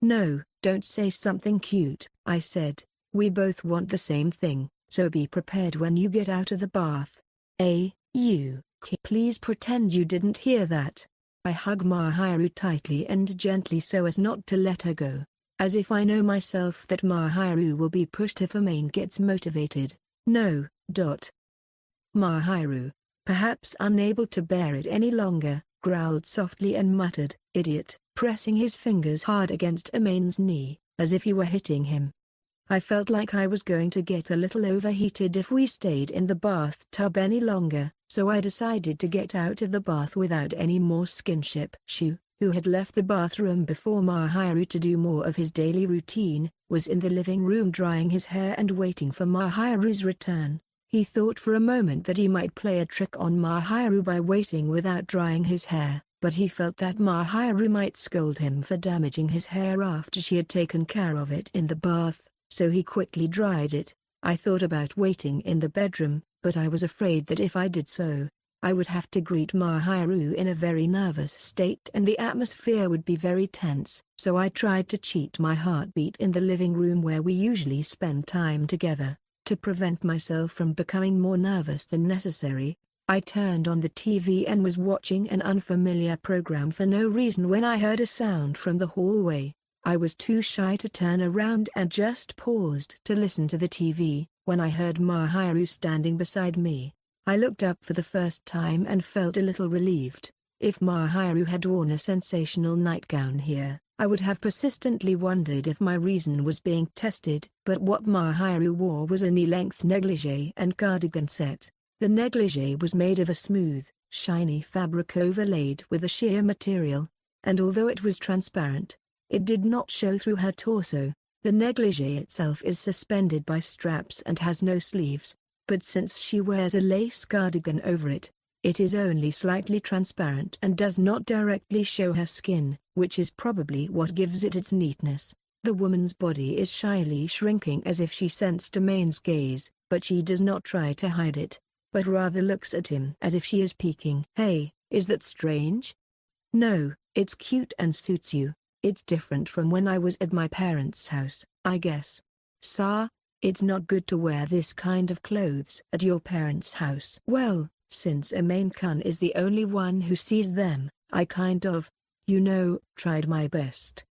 No, don't say something cute, I said. We both want the same thing, so be prepared when you get out of the bath. Please pretend you didn't hear that. I hug Mahiru tightly and gently so as not to let her go, as if I know myself that Mahiru will be pushed if Amane gets motivated. No. Mahiru, perhaps unable to bear it any longer, growled softly and muttered, "Idiot," pressing his fingers hard against Amane's knee, as if he were hitting him. I felt like I was going to get a little overheated if we stayed in the bathtub any longer, so I decided to get out of the bath without any more skinship. Shu, who had left the bathroom before Mahiru to do more of his daily routine, was in the living room drying his hair and waiting for Mahiru's return. He thought for a moment that he might play a trick on Mahiru by waiting without drying his hair, but he felt that Mahiru might scold him for damaging his hair after she had taken care of it in the bath, so he quickly dried it. I thought about waiting in the bedroom, but I was afraid that if I did so, I would have to greet Mahiru in a very nervous state and the atmosphere would be very tense, so I tried to cheat my heartbeat in the living room where we usually spend time together. To prevent myself from becoming more nervous than necessary, I turned on the TV and was watching an unfamiliar program for no reason when I heard a sound from the hallway. I was too shy to turn around and just paused to listen to the TV, when I heard Mahiru standing beside me. I looked up for the first time and felt a little relieved. If Mahiru had worn a sensational nightgown here, I would have persistently wondered if my reason was being tested, but what Mahiru wore was a knee-length negligee and cardigan set. The negligee was made of a smooth, shiny fabric overlaid with a sheer material, and although it was transparent, it did not show through her torso. The negligee itself is suspended by straps and has no sleeves, but since she wears a lace cardigan over it, it is only slightly transparent and does not directly show her skin, which is probably what gives it its neatness. The woman's body is shyly shrinking as if she sensed Amane's gaze, but she does not try to hide it, but rather looks at him as if she is peeking. Hey, is that strange? No, it's cute and suits you. It's different from when I was at my parents' house, I guess. It's not good to wear this kind of clothes at your parents' house. Well, since Amane-kun is the only one who sees them, I kind of, tried my best.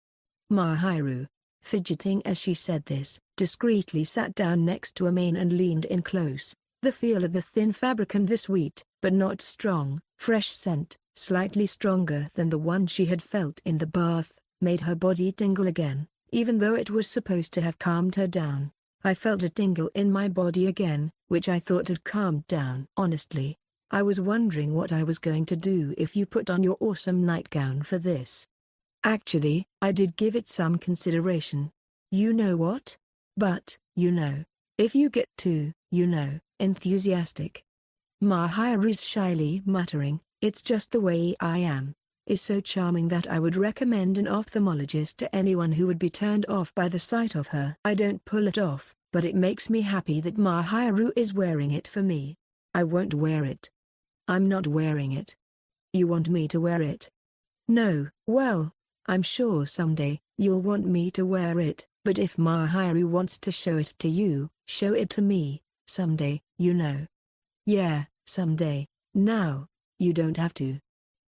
Mahiru, fidgeting as she said this, discreetly sat down next to Amane and leaned in close. The feel of the thin fabric and the sweet, but not strong, fresh scent, slightly stronger than the one she had felt in the bath, made her body tingle again, even though it was supposed to have calmed her down. I felt a tingle in my body again, which I thought had calmed down. Honestly, I was wondering what I was going to do if you put on your awesome nightgown for this. Actually, I did give it some consideration. You know what? But, if you get too, enthusiastic. Mahiru's shyly muttering, "It's just the way I am," is so charming that I would recommend an ophthalmologist to anyone who would be turned off by the sight of her. I don't pull it off, but it makes me happy that Mahiru is wearing it for me. I won't wear it. I'm not wearing it. You want me to wear it? No. Well, I'm sure someday you'll want me to wear it, but if Mahiru wants to show it to you, show it to me, someday, Yeah, someday. Now, you don't have to.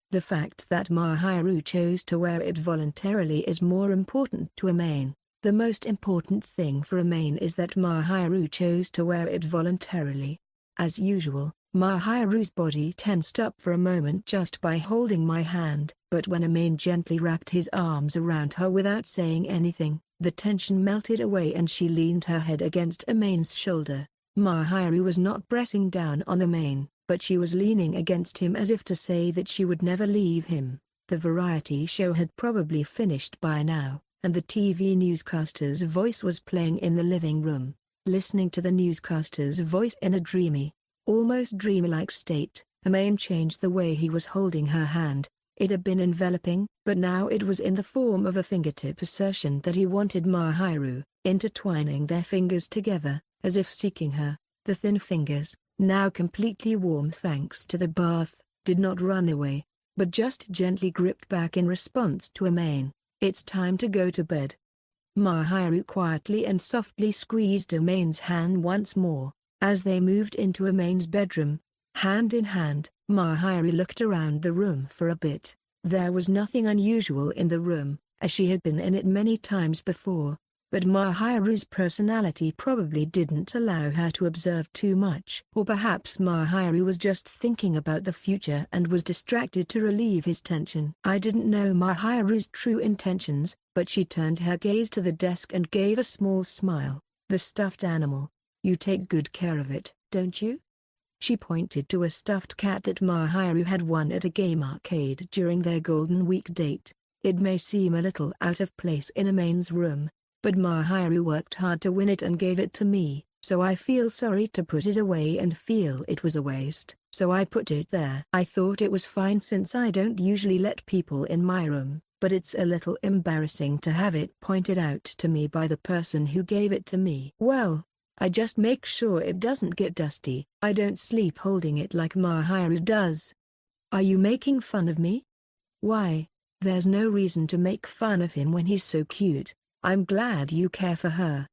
The fact that Mahiru chose to wear it voluntarily is more important to Amane. The most important thing for Amane is that Mahiru chose to wear it voluntarily. As usual, Mahiru's body tensed up for a moment just by holding my hand, but when Amane gently wrapped his arms around her without saying anything, the tension melted away and she leaned her head against Amane's shoulder. Mahiru was not pressing down on Amane, but she was leaning against him as if to say that she would never leave him. The variety show had probably finished by now, and the TV newscaster's voice was playing in the living room. Listening to the newscaster's voice in a dreamy, almost dreamlike state, Amane changed the way he was holding her hand. It had been enveloping, but now it was in the form of a fingertip assertion that he wanted Mahiru, intertwining their fingers together, as if seeking her. The thin fingers, now completely warm thanks to the bath, did not run away, but just gently gripped back in response to Amane. "It's time to go to bed." Mahiru quietly and softly squeezed Amane's hand once more. As they moved into Amane's bedroom, hand in hand, Mahiru looked around the room for a bit. There was nothing unusual in the room, as she had been in it many times before, but Mahiru's personality probably didn't allow her to observe too much. Or perhaps Mahiru was just thinking about the future and was distracted to relieve his tension. I didn't know Mahiru's true intentions, but she turned her gaze to the desk and gave a small smile. "The stuffed animal. You take good care of it, don't you?" She pointed to a stuffed cat that Mahiru had won at a game arcade during their Golden Week date. It may seem a little out of place in Amane's room, but Mahiru worked hard to win it and gave it to me, so I feel sorry to put it away and feel it was a waste, so I put it there. I thought it was fine since I don't usually let people in my room, but it's a little embarrassing to have it pointed out to me by the person who gave it to me. Well, I just make sure it doesn't get dusty. I don't sleep holding it like Mahiru does. Are you making fun of me? Why, there's no reason to make fun of him when he's so cute. I'm glad you care for her.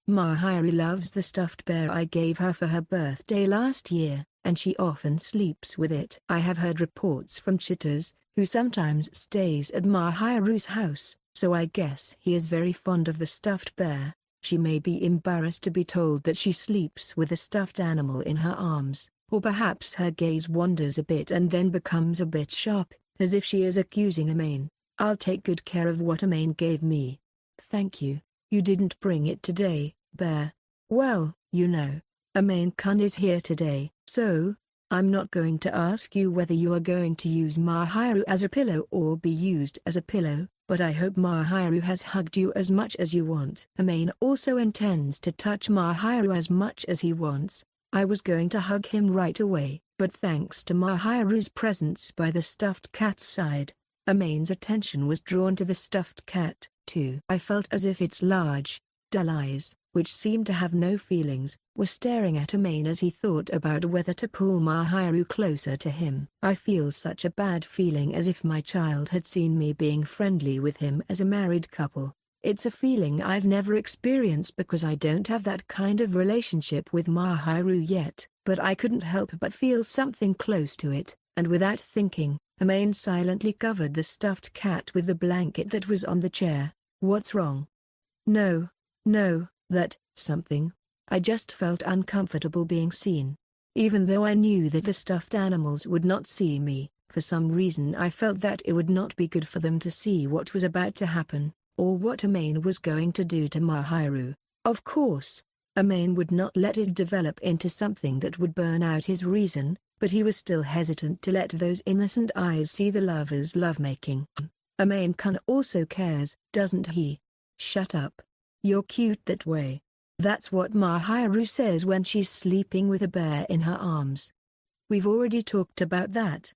Mahiru loves the stuffed bear I gave her for her birthday last year, and she often sleeps with it. I have heard reports from Chitters, who sometimes stays at Mahiru's house, so I guess he is very fond of the stuffed bear. She may be embarrassed to be told that she sleeps with a stuffed animal in her arms, or perhaps her gaze wanders a bit and then becomes a bit sharp, as if she is accusing Amane. I'll take good care of what Amane gave me. Thank you. You didn't bring it today, Bear. Well, Amane-kun is here today, so I'm not going to ask you whether you are going to use Mahiru as a pillow or be used as a pillow, but I hope Mahiru has hugged you as much as you want. Amane also intends to touch Mahiru as much as he wants. I was going to hug him right away, but thanks to Mahiru's presence by the stuffed cat's side, Amane's attention was drawn to the stuffed cat, too. I felt as if its large, dull eyes, which seemed to have no feelings, were staring at Amane as he thought about whether to pull Mahiru closer to him. I feel such a bad feeling as if my child had seen me being friendly with him as a married couple. It's a feeling I've never experienced because I don't have that kind of relationship with Mahiru yet, but I couldn't help but feel something close to it, and without thinking, Amane silently covered the stuffed cat with the blanket that was on the chair. What's wrong? No, that, something. I just felt uncomfortable being seen. Even though I knew that the stuffed animals would not see me, for some reason I felt that it would not be good for them to see what was about to happen, or what Amane was going to do to Mahiru. Of course, Amane would not let it develop into something that would burn out his reason, but he was still hesitant to let those innocent eyes see the lovers' lovemaking. Amane-kun also cares, doesn't he? Shut up. You're cute that way. That's what Mahiru says when she's sleeping with a bear in her arms. We've already talked about that.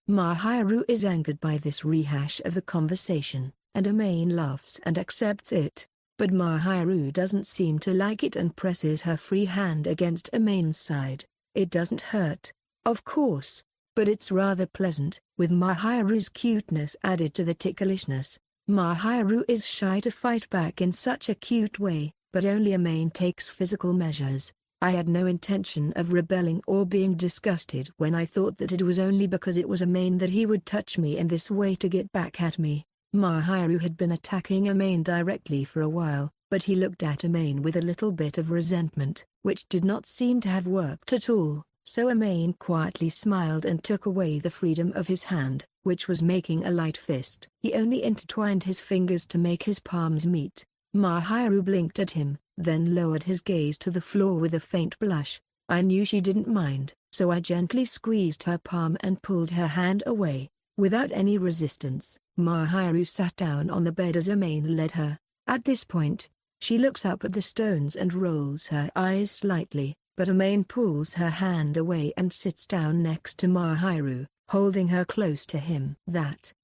Mahiru is angered by this rehash of the conversation, and Amane laughs and accepts it. But Mahiru doesn't seem to like it and presses her free hand against Amane's side. It doesn't hurt, of course, but it's rather pleasant, with Mahiru's cuteness added to the ticklishness. Mahiru is shy to fight back in such a cute way, but only Amane takes physical measures. I had no intention of rebelling or being disgusted when I thought that it was only because it was Amane that he would touch me in this way to get back at me. Mahiru had been attacking Amane directly for a while, but he looked at Amane with a little bit of resentment, which did not seem to have worked at all, so Amane quietly smiled and took away the freedom of his hand, which was making a light fist. He only intertwined his fingers to make his palms meet. Mahiru blinked at him, then lowered his gaze to the floor with a faint blush. I knew she didn't mind, so I gently squeezed her palm and pulled her hand away. Without any resistance, Mahiru sat down on the bed as Amane led her. At this point, she looks up at the stones and rolls her eyes slightly, but Amane pulls her hand away and sits down next to Mahiru, holding her close to him.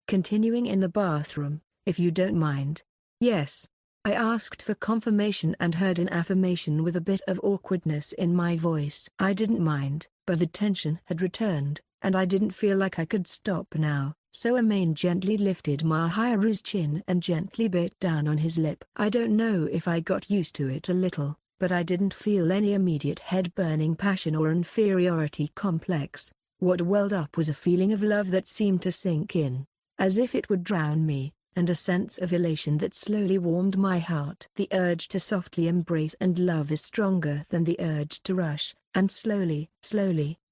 Continuing in the bathroom, if you don't mind. Yes. I asked for confirmation and heard an affirmation with a bit of awkwardness in my voice. I didn't mind, but the tension had returned, and I didn't feel like I could stop now, so Amane gently lifted Mahiru's chin and gently bit down on his lip. I don't know if I got used to it a little, but I didn't feel any immediate head-burning passion or inferiority complex. What welled up was a feeling of love that seemed to sink in, as if it would drown me, and a sense of elation that slowly warmed my heart. The urge to softly embrace and love is stronger than the urge to rush, and slowly,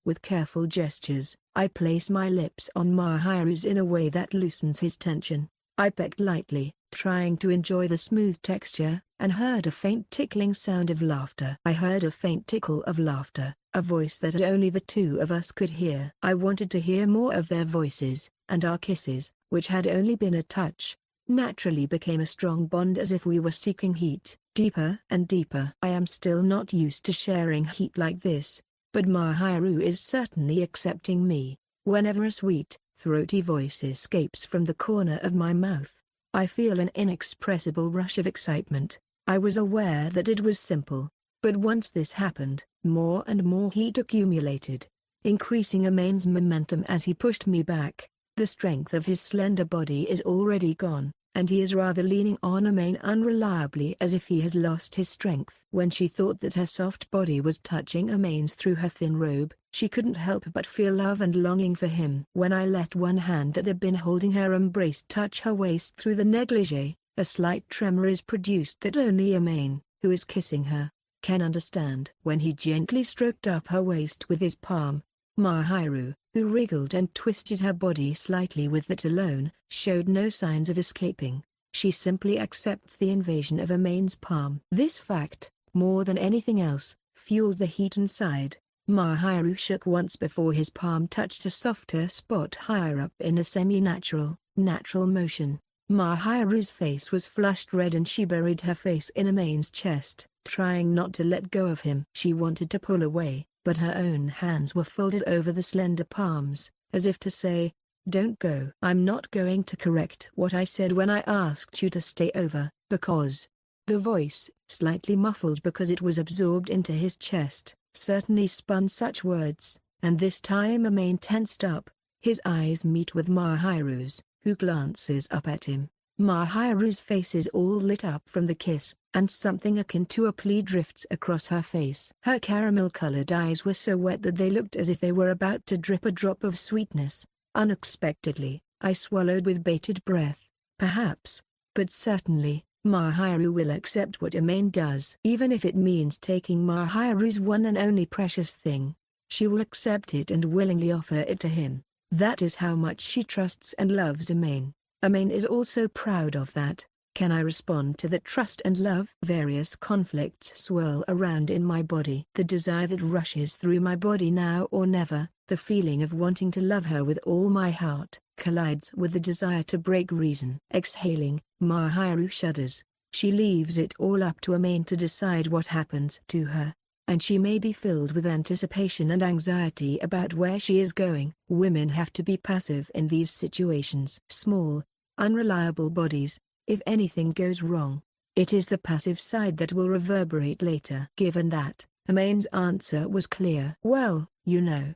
with careful gestures, I place my lips on Mahiru's in a way that loosens his tension. I pecked lightly, trying to enjoy the smooth texture, and heard a faint tickling sound of laughter. I heard a faint tickle of laughter, a voice that only the two of us could hear. I wanted to hear more of their voices, and our kisses, which had only been a touch, naturally became a strong bond as if we were seeking heat, deeper and deeper. I am still not used to sharing heat like this, but Mahiru is certainly accepting me. Whenever a sweet, throaty voice escapes from the corner of my mouth, I feel an inexpressible rush of excitement. I was aware that it was simple, but once this happened, more and more heat accumulated, increasing Amane's momentum as he pushed me back. The strength of his slender body is already gone, and he is rather leaning on Amane unreliably as if he has lost his strength. When she thought that her soft body was touching Amane's through her thin robe, she couldn't help but feel love and longing for him. When I let one hand that had been holding her embrace touch her waist through the negligee, a slight tremor is produced that only Amane, who is kissing her, can understand. When he gently stroked up her waist with his palm, Mahiru, who wriggled and twisted her body slightly with that alone, showed no signs of escaping. She simply accepts the invasion of Amane's palm. This fact, more than anything else, fueled the heat inside. Mahiru shook once before his palm touched a softer spot higher up in a semi-natural, natural motion. Mahiru's face was flushed red and she buried her face in Amane's chest, trying not to let go of him. She wanted to pull away, but her own hands were folded over the slender palms, as if to say, "Don't go." "I'm not going to correct what I said when I asked you to stay over, because..." The voice, slightly muffled because it was absorbed into his chest, certainly spun such words, and this time Amane tensed up. His eyes meet with Mahiru's, who glances up at him. Mahiru's face is all lit up from the kiss, and something akin to a plea drifts across her face. Her caramel-colored eyes were so wet that they looked as if they were about to drip a drop of sweetness. Unexpectedly, I swallowed with bated breath. Perhaps, but certainly, Mahiru will accept what Amane does. Even if it means taking Mahiru's one and only precious thing. she will accept it and willingly offer it to him. That is how much she trusts and loves Amane. Amane is also proud of that. Can I respond to that trust and love? Various conflicts swirl around in my body. The desire that rushes through my body now or never, the feeling of wanting to love her with all my heart, collides with the desire to break reason. Exhaling, Mahiru shudders. She leaves it all up to Amane to decide what happens to her. And she may be filled with anticipation and anxiety about where she is going. Women have to be passive in these situations. Small, unreliable bodies. If anything goes wrong, it is the passive side that will reverberate later. Given that, Amane's answer was clear. Well, you know.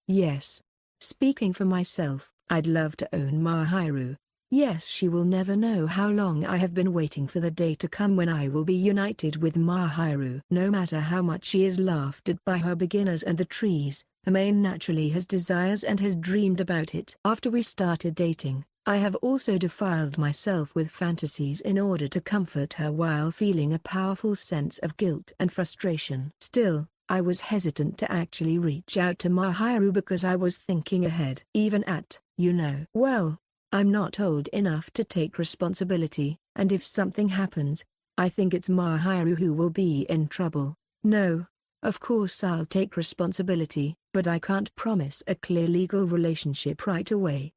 Yes. Speaking for myself, I'd love to own Mahiru. Yes, she will never know how long I have been waiting for the day to come when I will be united with Mahiru. No matter how much she is laughed at by her beginners and the trees, Amane naturally has desires and has dreamed about it. After we started dating, I have also defiled myself with fantasies in order to comfort her while feeling a powerful sense of guilt and frustration. Still, I was hesitant to actually reach out to Mahiru because I was thinking ahead. Even at, well, I'm not old enough to take responsibility, and if something happens, I think it's Mahiru who will be in trouble. No, of course I'll take responsibility, but I can't promise a clear legal relationship right away.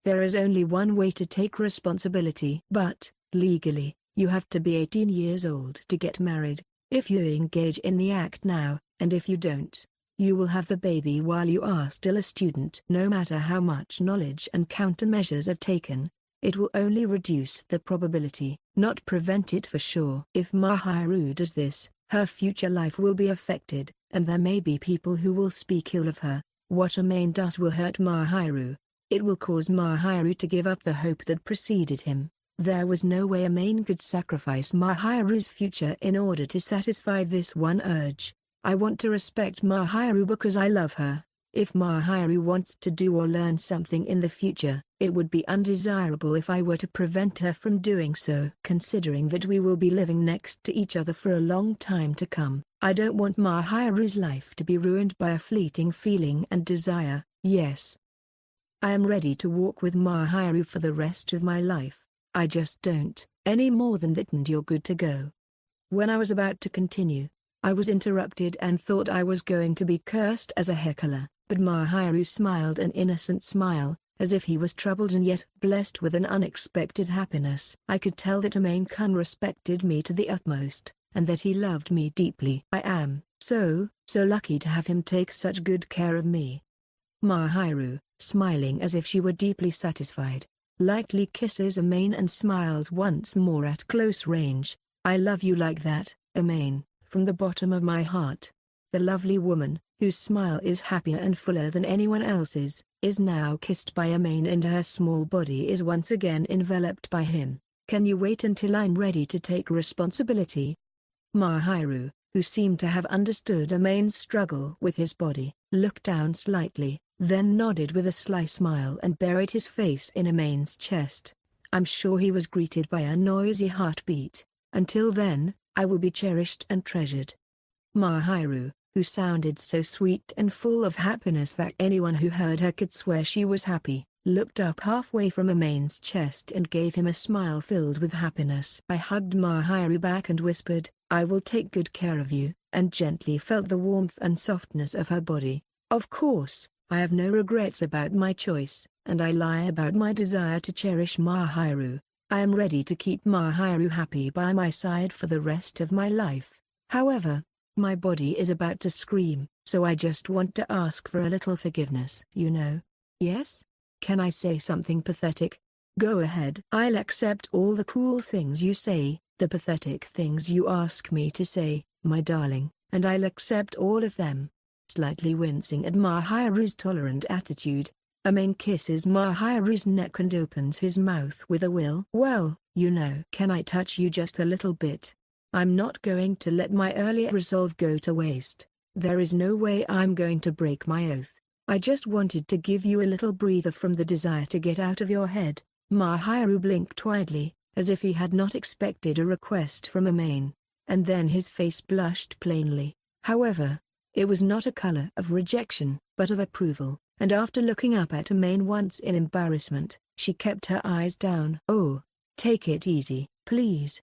There is only one way to take responsibility. But, legally, you have to be 18 years old to get married. If you engage in the act now, and if you don't, you will have the baby while you are still a student. No matter how much knowledge and countermeasures are taken, it will only reduce the probability, not prevent it for sure. If Mahiru does this, her future life will be affected, and there may be people who will speak ill of her. What Amane does will hurt Mahiru. It will cause Mahiru to give up the hope that preceded him. There was no way Amane could sacrifice Mahiru's future in order to satisfy this one urge. I want to respect Mahiru because I love her. If Mahiru wants to do or learn something in the future, it would be undesirable if I were to prevent her from doing so. Considering that we will be living next to each other for a long time to come, I don't want Mahiru's life to be ruined by a fleeting feeling and desire. Yes, I am ready to walk with Mahiru for the rest of my life. I just don't, any more than that, and you're good to go. When I was about to continue, I was interrupted and thought I was going to be cursed as a heckler, but Mahiru smiled an innocent smile, as if he was troubled and yet blessed with an unexpected happiness. I could tell that Amane-kun respected me to the utmost, and that he loved me deeply. I am so lucky to have him take such good care of me. Mahiru, smiling as if she were deeply satisfied, lightly kisses Amane and smiles once more at close range. I love you like that, Amane, from the bottom of my heart. The lovely woman, whose smile is happier and fuller than anyone else's, is now kissed by Amane and her small body is once again enveloped by him. Can you wait until I'm ready to take responsibility? Mahiru, who seemed to have understood Amane's struggle with his body, looked down slightly, then nodded with a sly smile and buried his face in Amane's chest. I'm sure he was greeted by a noisy heartbeat. Until then, I will be cherished and treasured. Mahiru, who sounded so sweet and full of happiness that anyone who heard her could swear she was happy, looked up halfway from Amane's chest and gave him a smile filled with happiness. I hugged Mahiru back and whispered, I will take good care of you, and gently felt the warmth and softness of her body. Of course, I have no regrets about my choice, and I lie about my desire to cherish Mahiru. I am ready to keep Mahiru happy by my side for the rest of my life. However, my body is about to scream, so I just want to ask for a little forgiveness. Yes? Can I say something pathetic? Go ahead. I'll accept all the cool things you say, the pathetic things you ask me to say, my darling, and I'll accept all of them. Slightly wincing at Mahiru's tolerant attitude, Amane kisses Mahiru's neck and opens his mouth with a will. Well, can I touch you just a little bit? I'm not going to let my earlier resolve go to waste. There is no way I'm going to break my oath. I just wanted to give you a little breather from the desire to get out of your head. Mahiru blinked widely, as if he had not expected a request from Amane, and then his face blushed plainly. However, It was not a color of rejection, but of approval, and after looking up at Amane once in embarrassment, she kept her eyes down. "Oh, take it easy, please.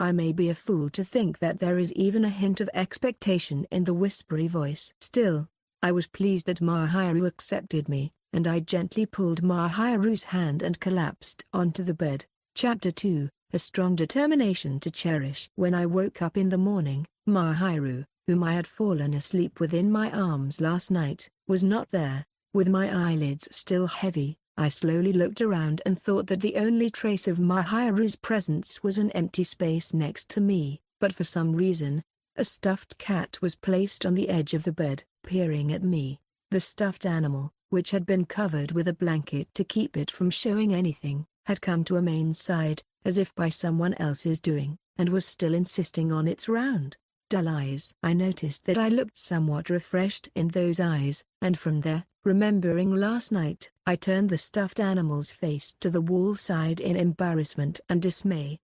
I may be a fool to think that there is even a hint of expectation in the whispery voice. Still, I was pleased that Mahiru accepted me, and I gently pulled Mahiru's hand and collapsed onto the bed." Chapter 2, A Strong Determination to Cherish. When I woke up in the morning, Mahiru, whom I had fallen asleep within my arms last night, was not there. With my eyelids still heavy, I slowly looked around and thought that the only trace of Mahiru's presence was an empty space next to me, but for some reason, a stuffed cat was placed on the edge of the bed, peering at me. The stuffed animal, which had been covered with a blanket to keep it from showing anything, had come to Amane's side, as if by someone else's doing, and was still insisting on its round, dull eyes. I noticed that I looked somewhat refreshed in those eyes, and from there, remembering last night, I turned the stuffed animal's face to the wall side in embarrassment and dismay.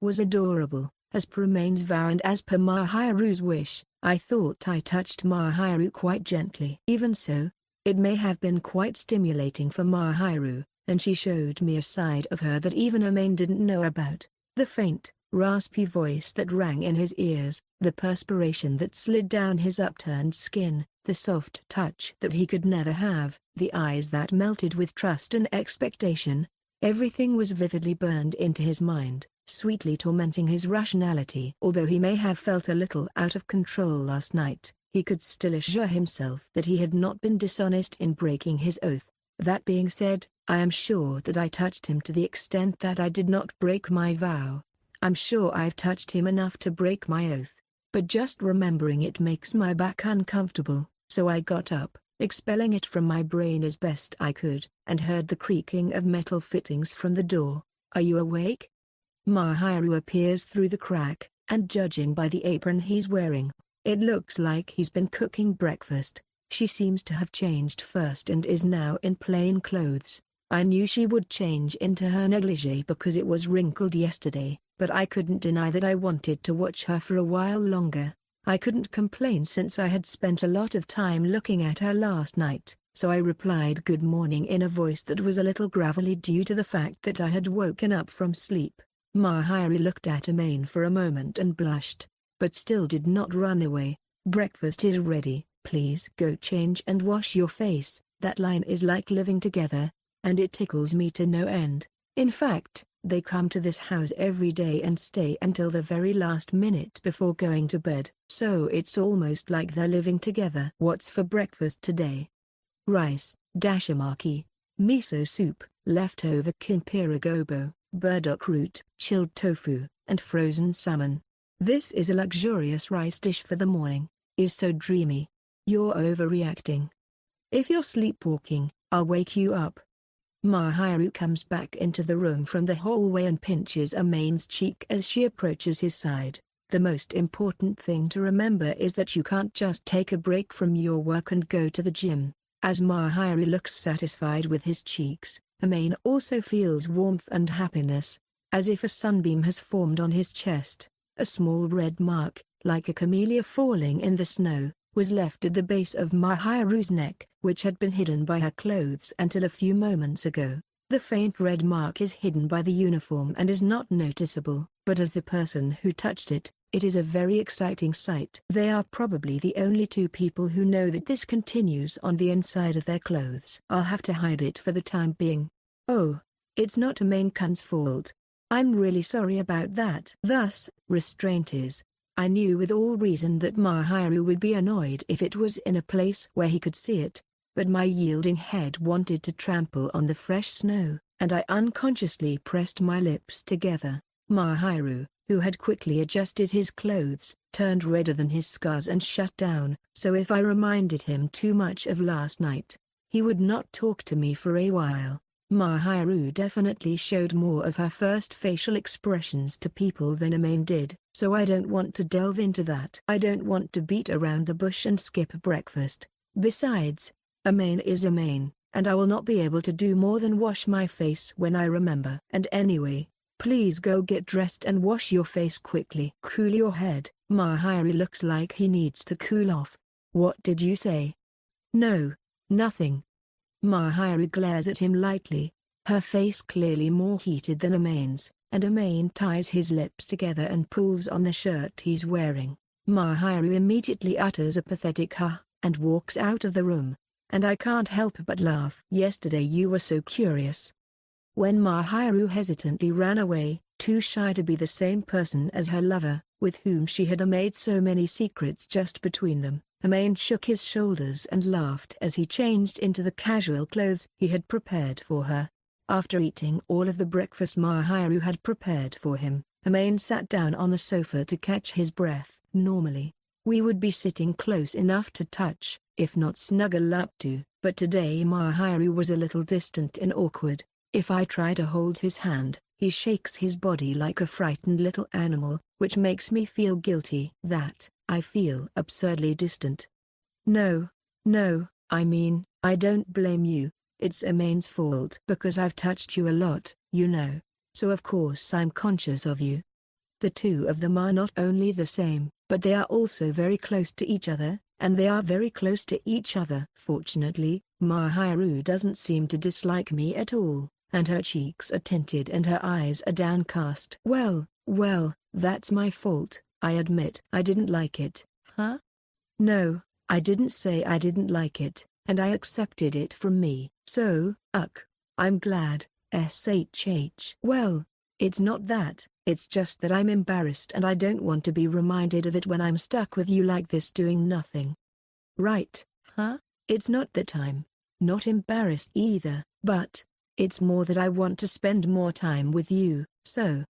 Was adorable, as per Amane's vow and as per Mahiru's wish. I thought I touched Mahiru quite gently. Even so, it may have been quite stimulating for Mahiru, and she showed me a side of her that even Amane didn't know about. The faint, raspy voice that rang in his ears, the perspiration that slid down his upturned skin, the soft touch that he could never have, the eyes that melted with trust and expectation, everything was vividly burned into his mind, sweetly tormenting his rationality. Although he may have felt a little out of control last night, he could still assure himself that he had not been dishonest in breaking his oath. That being said, I am sure that I touched him to the extent that I did not break my vow. I'm sure I've touched him enough to break my oath, but just remembering it makes my back uncomfortable, so I got up, expelling it from my brain as best I could, and heard the creaking of metal fittings from the door. "Are you awake?" Mahiru appears through the crack, and judging by the apron he's wearing, it looks like he's been cooking breakfast. She seems to have changed first and is now in plain clothes. I knew she would change into her negligee because it was wrinkled yesterday, but I couldn't deny that I wanted to watch her for a while longer. I couldn't complain since I had spent a lot of time looking at her last night, so I replied good morning in a voice that was a little gravelly due to the fact that I had woken up from sleep. Mahiru looked at Amane for a moment and blushed, but still did not run away. "Breakfast is ready, please go change and wash your face." That line is like living together, and it tickles me to no end. In fact, they come to this house every day and stay until the very last minute before going to bed. So it's almost like they're living together. "What's for breakfast today?" "Rice, dashimaki, miso soup, leftover kimpira gobo, burdock root, chilled tofu, and frozen salmon. This is a luxurious rice dish for the morning. Is so dreamy. You're overreacting. If you're sleepwalking, I'll wake you up." Mahiru comes back into the room from the hallway and pinches Amane's cheek as she approaches his side. The most important thing to remember is that you can't just take a break from your work and go to the gym. As Mahiru looks satisfied with his cheeks, Amane also feels warmth and happiness, as if a sunbeam has formed on his chest. A small red mark, like a camellia falling in the snow, was left at the base of Mahiru's neck, which had been hidden by her clothes until a few moments ago. The faint red mark is hidden by the uniform and is not noticeable, but as the person who touched it, it is a very exciting sight. They are probably the only two people who know that this continues on the inside of their clothes. I'll have to hide it for the time being. "Oh, it's not Amane-kun's fault. I'm really sorry about that." Thus, restraint is. I knew with all reason that Mahiru would be annoyed if it was in a place where he could see it, but my yielding head wanted to trample on the fresh snow, and I unconsciously pressed my lips together. Mahiru, who had quickly adjusted his clothes, turned redder than his scars and shut down, so if I reminded him too much of last night, he would not talk to me for a while. Mahiru definitely showed more of her first facial expressions to people than Amane did, so I don't want to delve into that. I don't want to beat around the bush and skip breakfast. Besides, Amane is Amane, and I will not be able to do more than wash my face when I remember. And anyway, please go get dressed and wash your face quickly. Cool your head. Mahiru looks like he needs to cool off. What did you say? No, nothing. Mahiru glares at him lightly, her face clearly more heated than Amane's, and Amane ties his lips together and pulls on the shirt he's wearing. Mahiru immediately utters a pathetic "ha," and walks out of the room, and I can't help but laugh. Yesterday you were so curious. When Mahiru hesitantly ran away, too shy to be the same person as her lover, with whom she had made so many secrets just between them, Amane shook his shoulders and laughed as he changed into the casual clothes he had prepared for her. After eating all of the breakfast Mahiru had prepared for him, Amane sat down on the sofa to catch his breath. Normally, we would be sitting close enough to touch, if not snuggle up to, but today Mahiru was a little distant and awkward. If I try to hold his hand, he shakes his body like a frightened little animal, which makes me feel guilty that I feel absurdly distant. No, I mean, I don't blame you. It's Amane's fault because I've touched you a lot, you know, so of course I'm conscious of you. The two of them are not only the same, but they are also very close to each other, and they are very close to each other. Fortunately, Mahiru doesn't seem to dislike me at all, and her cheeks are tinted and her eyes are downcast. Well, that's my fault, I admit. I didn't like it. Huh? No, I didn't say I didn't like it, and I accepted it from me. So, I'm glad, shh. Well, it's not that, it's just that I'm embarrassed and I don't want to be reminded of it when I'm stuck with you like this doing nothing. Right, huh? It's not that I'm not embarrassed either, but it's more that I want to spend more time with you, so.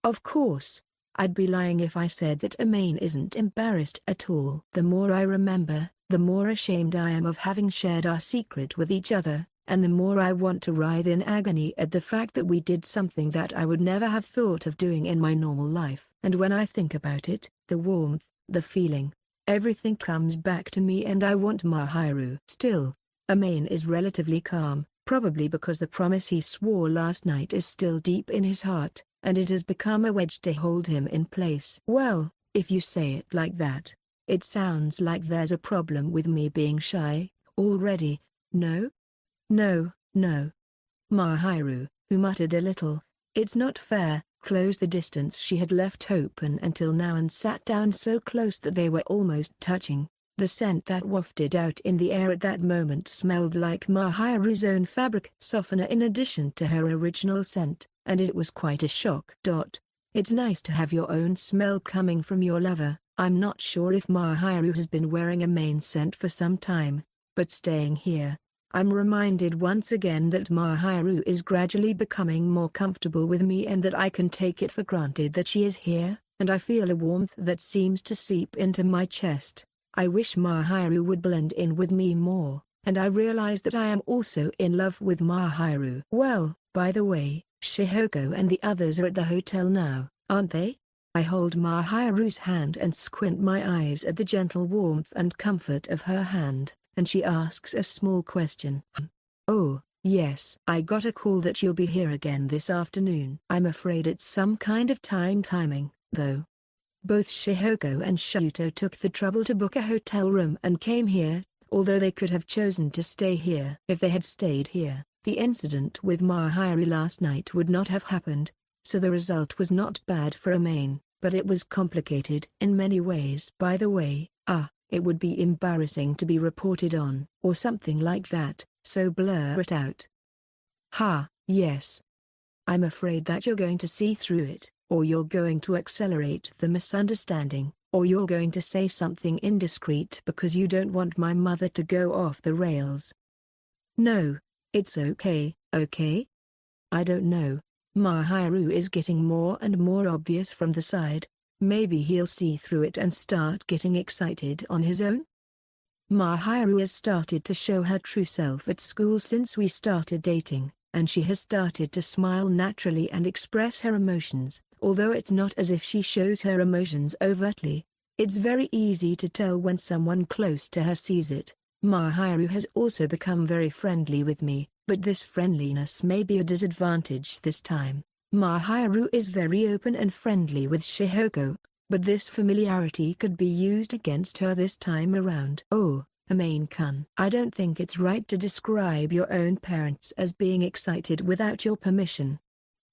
Of course, I'd be lying if I said that Amane isn't embarrassed at all. The more I remember, the more ashamed I am of having shared our secret with each other, and the more I want to writhe in agony at the fact that we did something that I would never have thought of doing in my normal life. And when I think about it, the warmth, the feeling, everything comes back to me and I want Mahiru. Still, Amane is relatively calm, probably because the promise he swore last night is still deep in his heart, and it has become a wedge to hold him in place. Well, if you say it like that, it sounds like there's a problem with me being shy, already, no? No. Mahiru, who muttered a little, "It's not fair," closed the distance she had left open until now and sat down so close that they were almost touching. The scent that wafted out in the air at that moment smelled like Mahiru's own fabric softener in addition to her original scent, and it was quite a shock. It's nice to have your own smell coming from your lover. I'm not sure if Mahiru has been wearing Amane's scent for some time, but staying here, I'm reminded once again that Mahiru is gradually becoming more comfortable with me and that I can take it for granted that she is here, and I feel a warmth that seems to seep into my chest. I wish Mahiru would blend in with me more, and I realize that I am also in love with Mahiru. Well, by the way, Shihoko and the others are at the hotel now, aren't they? I hold Mahiru's hand and squint my eyes at the gentle warmth and comfort of her hand, and she asks a small question. Oh, yes. I got a call that you'll be here again this afternoon. I'm afraid it's some kind of timing, though. Both Shihoko and Shuto took the trouble to book a hotel room and came here, although they could have chosen to stay here. If they had stayed here, the incident with Mahiru last night would not have happened, so the result was not bad for Amane, but it was complicated in many ways. By the way, it would be embarrassing to be reported on, or something like that, so blur it out. Yes. I'm afraid that you're going to see through it, or you're going to accelerate the misunderstanding, or you're going to say something indiscreet because you don't want my mother to go off the rails. No, it's okay, okay? I don't know. Mahiru is getting more and more obvious from the side. Maybe he'll see through it and start getting excited on his own? Mahiru has started to show her true self at school since we started dating, and she has started to smile naturally and express her emotions, although it's not as if she shows her emotions overtly. It's very easy to tell when someone close to her sees it. Mahiru has also become very friendly with me, but this friendliness may be a disadvantage this time. Mahiru is very open and friendly with Shihoko, but this familiarity could be used against her this time around. Oh, Amane-kun, I don't think it's right to describe your own parents as being excited without your permission.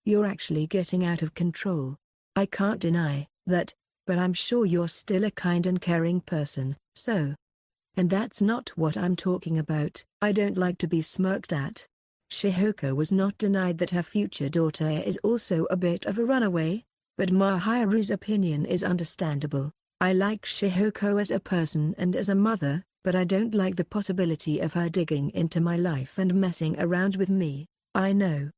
You're actually getting out of control. I can't deny that, but I'm sure you're still a kind and caring person, so. And that's not what I'm talking about. I don't like to be smirked at. Shihoko was not denied that her future daughter is also a bit of a runaway, but Mahiru's opinion is understandable. I like Shihoko as a person and as a mother, but I don't like the possibility of her digging into my life and messing around with me. I know.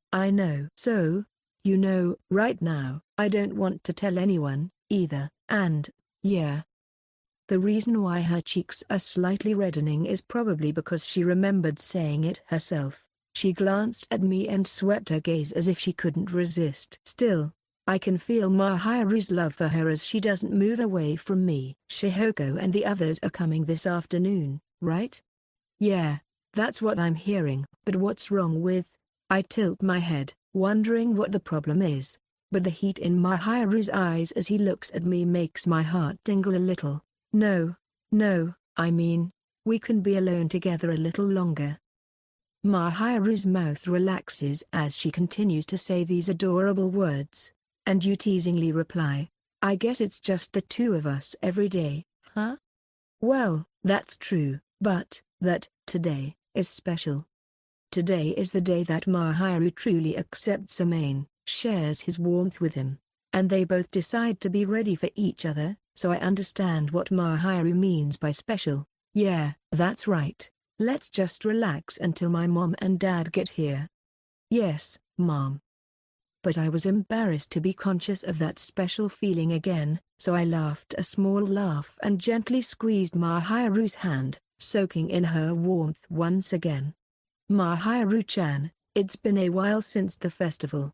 So, you know, right now, I don't want to tell anyone, either, and, yeah. The reason why her cheeks are slightly reddening is probably because she remembered saying it herself. She glanced at me and swept her gaze as if she couldn't resist. Still, I can feel Mahiru's love for her as she doesn't move away from me. Shihoko and the others are coming this afternoon, right? Yeah, that's what I'm hearing. But what's wrong with? I tilt my head, wondering what the problem is. But the heat in Mahiru's eyes as he looks at me makes my heart tingle a little. No, I mean, we can be alone together a little longer. Mahiru's mouth relaxes as she continues to say these adorable words, and you teasingly reply, I guess it's just the two of us every day, huh? Well, that's true, but that today is special. Today is the day that Mahiru truly accepts Amane, shares his warmth with him, and they both decide to be ready for each other, so I understand what Mahiru means by special. Yeah, that's right. Let's just relax until my mom and dad get here. Yes, Mom. But I was embarrassed to be conscious of that special feeling again, so I laughed a small laugh and gently squeezed Mahiru's hand, soaking in her warmth once again. Mahiru-chan, it's been a while since the festival.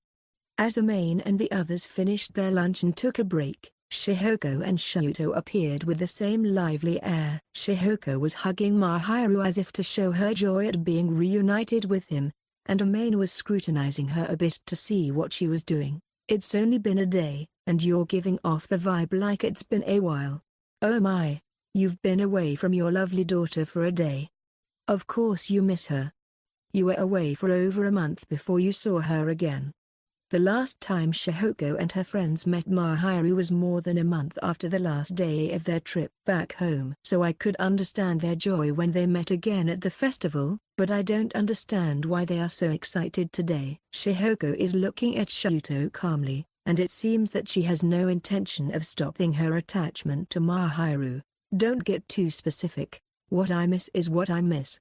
As Amane and the others finished their lunch and took a break, Shihoko and Shuto appeared with the same lively air. Shihoko was hugging Mahiru as if to show her joy at being reunited with him, and Amane was scrutinizing her a bit to see what she was doing. It's only been a day, and you're giving off the vibe like it's been a while. Oh my, you've been away from your lovely daughter for a day. Of course you miss her. You were away for over a month before you saw her again. The last time Shihoko and her friends met Mahiru was more than a month after the last day of their trip back home. So I could understand their joy when they met again at the festival, but I don't understand why they are so excited today. Shihoko is looking at Shuto calmly, and it seems that she has no intention of stopping her attachment to Mahiru. Don't get too specific. What I miss is what I miss.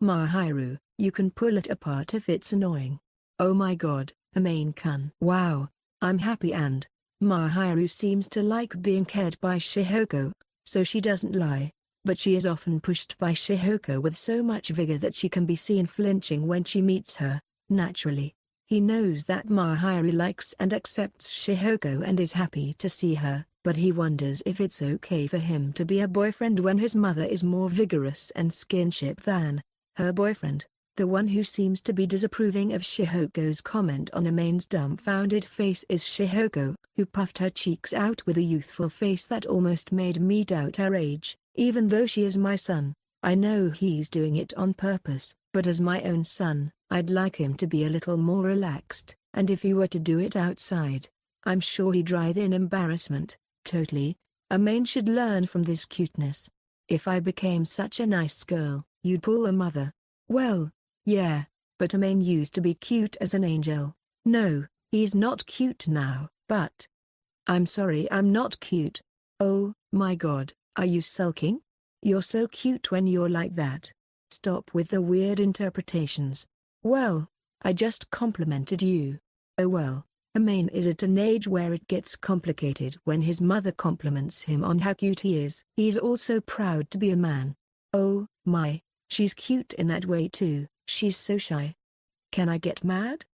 Mahiru, you can pull it apart if it's annoying. Oh my god. Amane-kun. Wow, I'm happy and Mahiru seems to like being cared by Shihoko, so she doesn't lie, but she is often pushed by Shihoko with so much vigor that she can be seen flinching when she meets her. Naturally, he knows that Mahiru likes and accepts Shihoko and is happy to see her, but he wonders if it's okay for him to be a boyfriend when his mother is more vigorous and skinship than her boyfriend. The one who seems to be disapproving of Shihoko's comment on Amane's dumbfounded face is Shihoko, who puffed her cheeks out with a youthful face that almost made me doubt her age. Even though she is my son, I know he's doing it on purpose, but as my own son, I'd like him to be a little more relaxed, and if he were to do it outside, I'm sure he'd writhe in embarrassment. Totally, Amane should learn from this cuteness. If I became such a nice girl, you'd pull a mother. Well, yeah, but Amane used to be cute as an angel. No, he's not cute now, but... I'm sorry, I'm not cute. Oh, my god, are you sulking? You're so cute when you're like that. Stop with the weird interpretations. Well, I just complimented you. Oh well, Amane is at an age where it gets complicated when his mother compliments him on how cute he is. He's also proud to be a man. Oh, my, she's cute in that way too. She's so shy. Can I get mad?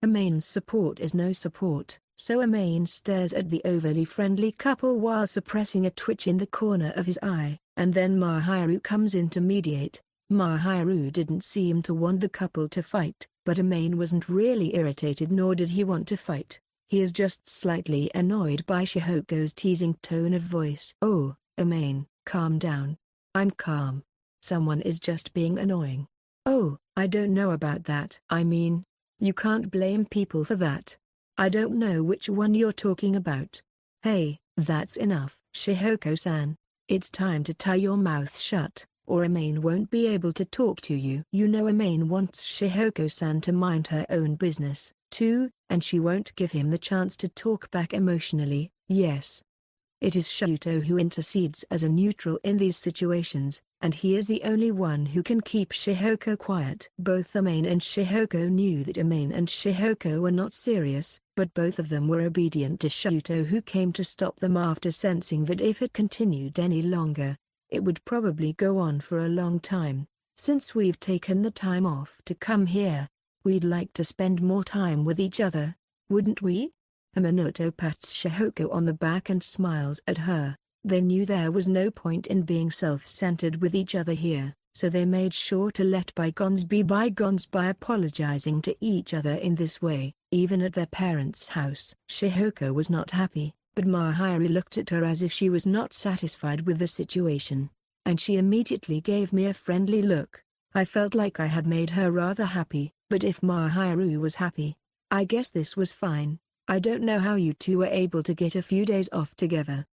Amane's support is no support, so Amane stares at the overly friendly couple while suppressing a twitch in the corner of his eye, and then Mahiru comes in to mediate. Mahiru didn't seem to want the couple to fight, but Amane wasn't really irritated nor did he want to fight. He is just slightly annoyed by Shihoko's teasing tone of voice. "Oh, Amane, calm down." "I'm calm. Someone is just being annoying." "Oh, I don't know about that." "I mean, you can't blame people for that." "I don't know which one you're talking about." "Hey, that's enough." "Shihoko-san, it's time to tie your mouth shut, or Amane won't be able to talk to you." You know Amane wants Shihoko-san to mind her own business, too, and she won't give him the chance to talk back emotionally. Yes. It is Shuto who intercedes as a neutral in these situations, and he is the only one who can keep Shihoko quiet. Both Amane and Shihoko knew that Amane and Shihoko were not serious, but both of them were obedient to Shuto, who came to stop them after sensing that if it continued any longer, it would probably go on for a long time. "Since we've taken the time off to come here, we'd like to spend more time with each other, wouldn't we?" Minato pats Shihoko on the back and smiles at her. They knew there was no point in being self-centered with each other here, so they made sure to let bygones be bygones by apologizing to each other in this way. Even at their parents' house, Shihoko was not happy, but Mahiru looked at her as if she was not satisfied with the situation, and she immediately gave me a friendly look. I felt like I had made her rather happy, but if Mahiru was happy, I guess this was fine. I don't know how you two were able to get a few days off together.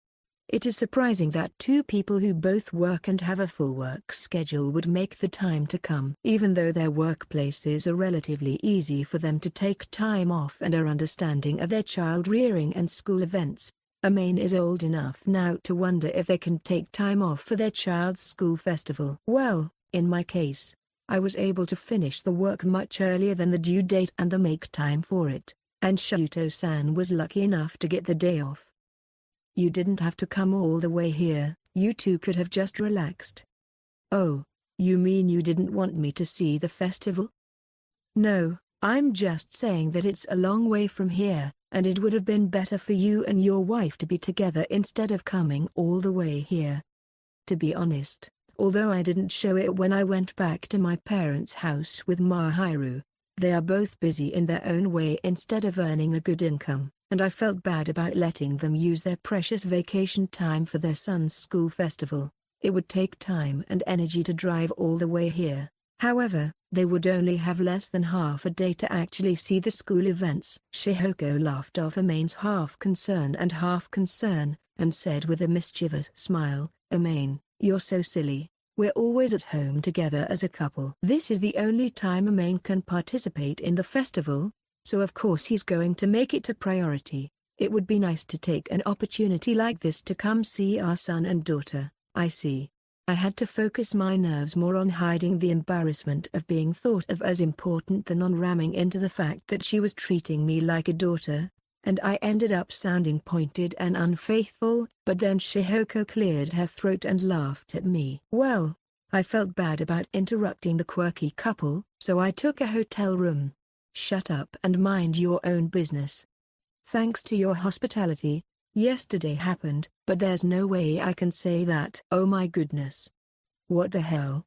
It is surprising that two people who both work and have a full work schedule would make the time to come. Even though their workplaces are relatively easy for them to take time off and are understanding of their child rearing and school events, Amane is old enough now to wonder if they can take time off for their child's school festival. Well, in my case, I was able to finish the work much earlier than the due date and make time for it, and Shuto-san was lucky enough to get the day off. You didn't have to come all the way here, you two could have just relaxed. Oh, you mean you didn't want me to see the festival? No, I'm just saying that it's a long way from here, and it would have been better for you and your wife to be together instead of coming all the way here. To be honest, although I didn't show it when I went back to my parents' house with Mahiru, they are both busy in their own way instead of earning a good income, and I felt bad about letting them use their precious vacation time for their son's school festival. It would take time and energy to drive all the way here. However, they would only have less than half a day to actually see the school events. Shihoko laughed off Amane's half concern and said with a mischievous smile, "Amane, you're so silly. We're always at home together as a couple. This is the only time Amane can participate in the festival, so of course he's going to make it a priority. It would be nice to take an opportunity like this to come see our son and daughter." I see. I had to focus my nerves more on hiding the embarrassment of being thought of as important than on ramming into the fact that she was treating me like a daughter, and I ended up sounding pointed and unfaithful. But then Shihoko cleared her throat and laughed at me. Well, I felt bad about interrupting the quirky couple, so I took a hotel room. Shut up and mind your own business. Thanks to your hospitality, yesterday happened, but there's no way I can say that. Oh my goodness. What the hell?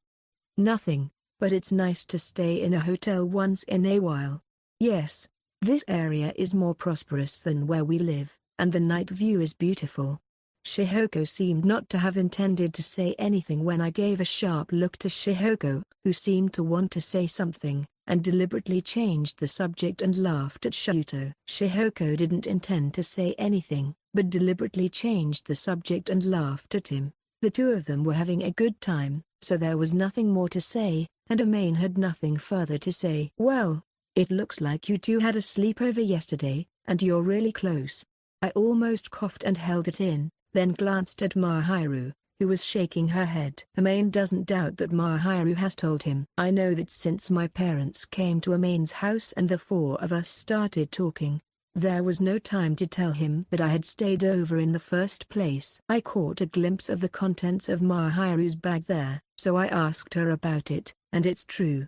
Nothing, but it's nice to stay in a hotel once in a while. Yes. This area is more prosperous than where we live, and the night view is beautiful. Shihoko seemed not to have intended to say anything when I gave a sharp look to Shihoko, who seemed to want to say something, and deliberately changed the subject and laughed at Shuto. Shihoko didn't intend to say anything, but deliberately changed the subject and laughed at him. The two of them were having a good time, so there was nothing more to say, and Amane had nothing further to say. Well, it looks like you two had a sleepover yesterday, and you're really close. I almost coughed and held it in, then glanced at Mahiru, who was shaking her head. Amane doesn't doubt that Mahiru has told him. I know that since my parents came to Amane's house and the four of us started talking, there was no time to tell him that I had stayed over in the first place. I caught a glimpse of the contents of Mahiru's bag there, so I asked her about it, and it's true.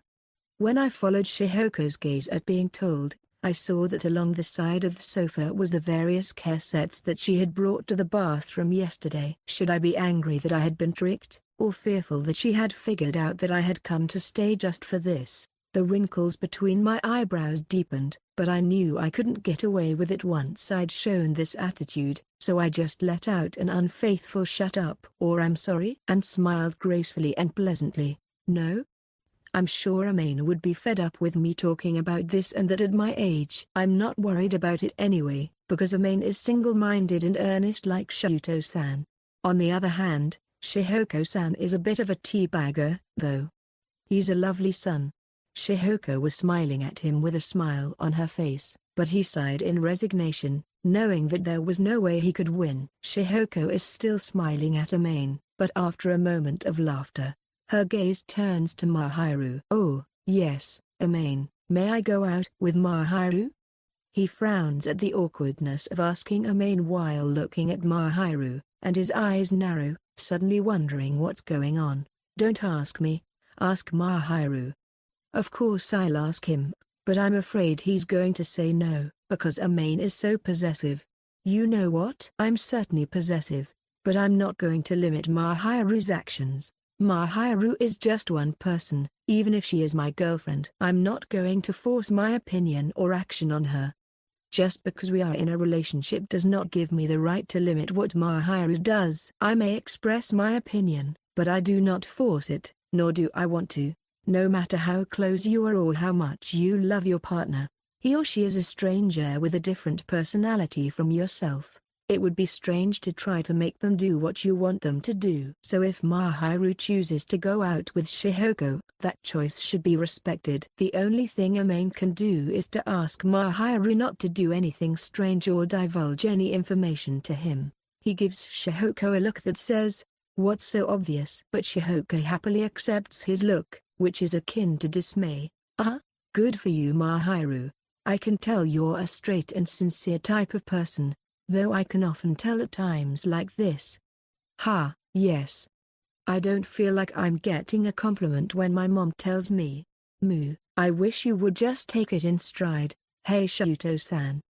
When I followed Shihoko's gaze at being told, I saw that along the side of the sofa was the various care sets that she had brought to the bathroom yesterday. Should I be angry that I had been tricked, or fearful that she had figured out that I had come to stay just for this? The wrinkles between my eyebrows deepened, but I knew I couldn't get away with it once I'd shown this attitude, so I just let out an unfaithful "shut up" or "I'm sorry" and smiled gracefully and pleasantly. No? I'm sure Amane would be fed up with me talking about this, and that at my age I'm not worried about it anyway, because Amane is single-minded and earnest like Shuto-san. On the other hand, Shihoko-san is a bit of a teabagger, though. He's a lovely son. Shihoko was smiling at him with a smile on her face, but he sighed in resignation, knowing that there was no way he could win. Shihoko is still smiling at Amane, but after a moment of laughter, her gaze turns to Mahiru. "Oh, yes, Amane, may I go out with Mahiru?" He frowns at the awkwardness of asking Amane while looking at Mahiru, and his eyes narrow, suddenly wondering what's going on. "Don't ask me, ask Mahiru." Of course I'll ask him, but I'm afraid he's going to say no, because Amane is so possessive. You know what? I'm certainly possessive, but I'm not going to limit Mahiru's actions. Mahiru is just one person, even if she is my girlfriend. I'm not going to force my opinion or action on her. Just because we are in a relationship does not give me the right to limit what Mahiru does. I may express my opinion, but I do not force it, nor do I want to. No matter how close you are or how much you love your partner, he or she is a stranger with a different personality from yourself. It would be strange to try to make them do what you want them to do. So if Mahiru chooses to go out with Shihoko, that choice should be respected. The only thing Amane can do is to ask Mahiru not to do anything strange or divulge any information to him. He gives Shihoko a look that says, "What's so obvious?" But Shihoko happily accepts his look, which is akin to dismay. Good for you, Mahiru. I can tell you're a straight and sincere type of person, though I can often tell at times like this." Yes. I don't feel like I'm getting a compliment when my mom tells me. I wish you would just take it in stride, hey Shuto-san.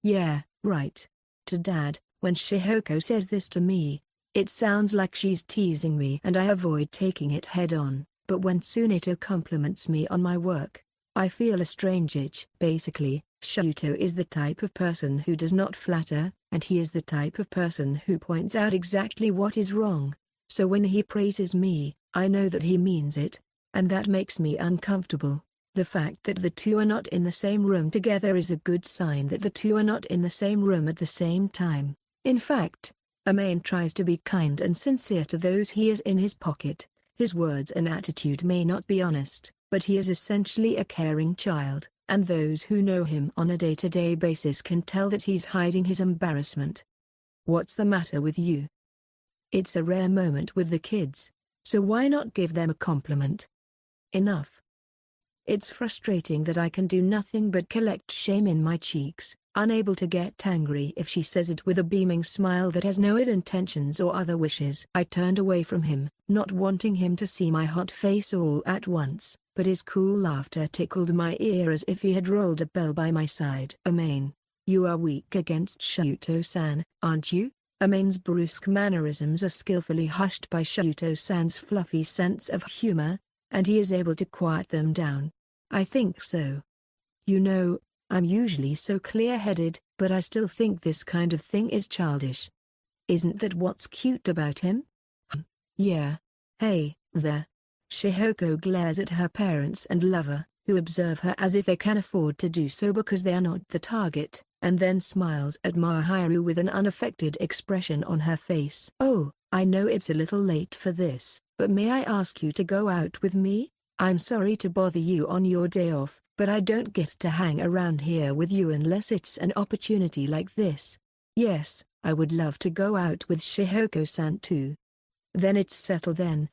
Yeah, right. To Dad, when Shihoko says this to me, it sounds like she's teasing me and I avoid taking it head on. But when Tsunetomo compliments me on my work, I feel a strange itch. Basically, Shuto is the type of person who does not flatter, and he is the type of person who points out exactly what is wrong. So when he praises me, I know that he means it, and that makes me uncomfortable. The fact that the two are not in the same room together is a good sign that the two are not in the same room at the same time. In fact, Amane tries to be kind and sincere to those he is in his pocket. His words and attitude may not be honest, but he is essentially a caring child, and those who know him on a day-to-day basis can tell that he's hiding his embarrassment. "What's the matter with you?" It's a rare moment with the kids, so why not give them a compliment? Enough. It's frustrating that I can do nothing but collect shame in my cheeks, unable to get angry if she says it with a beaming smile that has no ill intentions or other wishes. I turned away from him, not wanting him to see my hot face all at once, but his cool laughter tickled my ear as if he had rolled a bell by my side. "Amane, you are weak against Shuto-san, aren't you?" Amane's brusque mannerisms are skillfully hushed by Shuto-san's fluffy sense of humor, and he is able to quiet them down. "I think so. You know, I'm usually so clear-headed, but I still think this kind of thing is childish. Isn't that what's cute about him?" Yeah. Hey, there. Shihoko glares at her parents and lover, who observe her as if they can afford to do so because they are not the target, and then smiles at Mahiru with an unaffected expression on her face. "Oh, I know it's a little late for this, but may I ask you to go out with me? I'm sorry to bother you on your day off, but I don't get to hang around here with you unless it's an opportunity like this." "Yes, I would love to go out with Shihoko-san too." "Then it's settled then."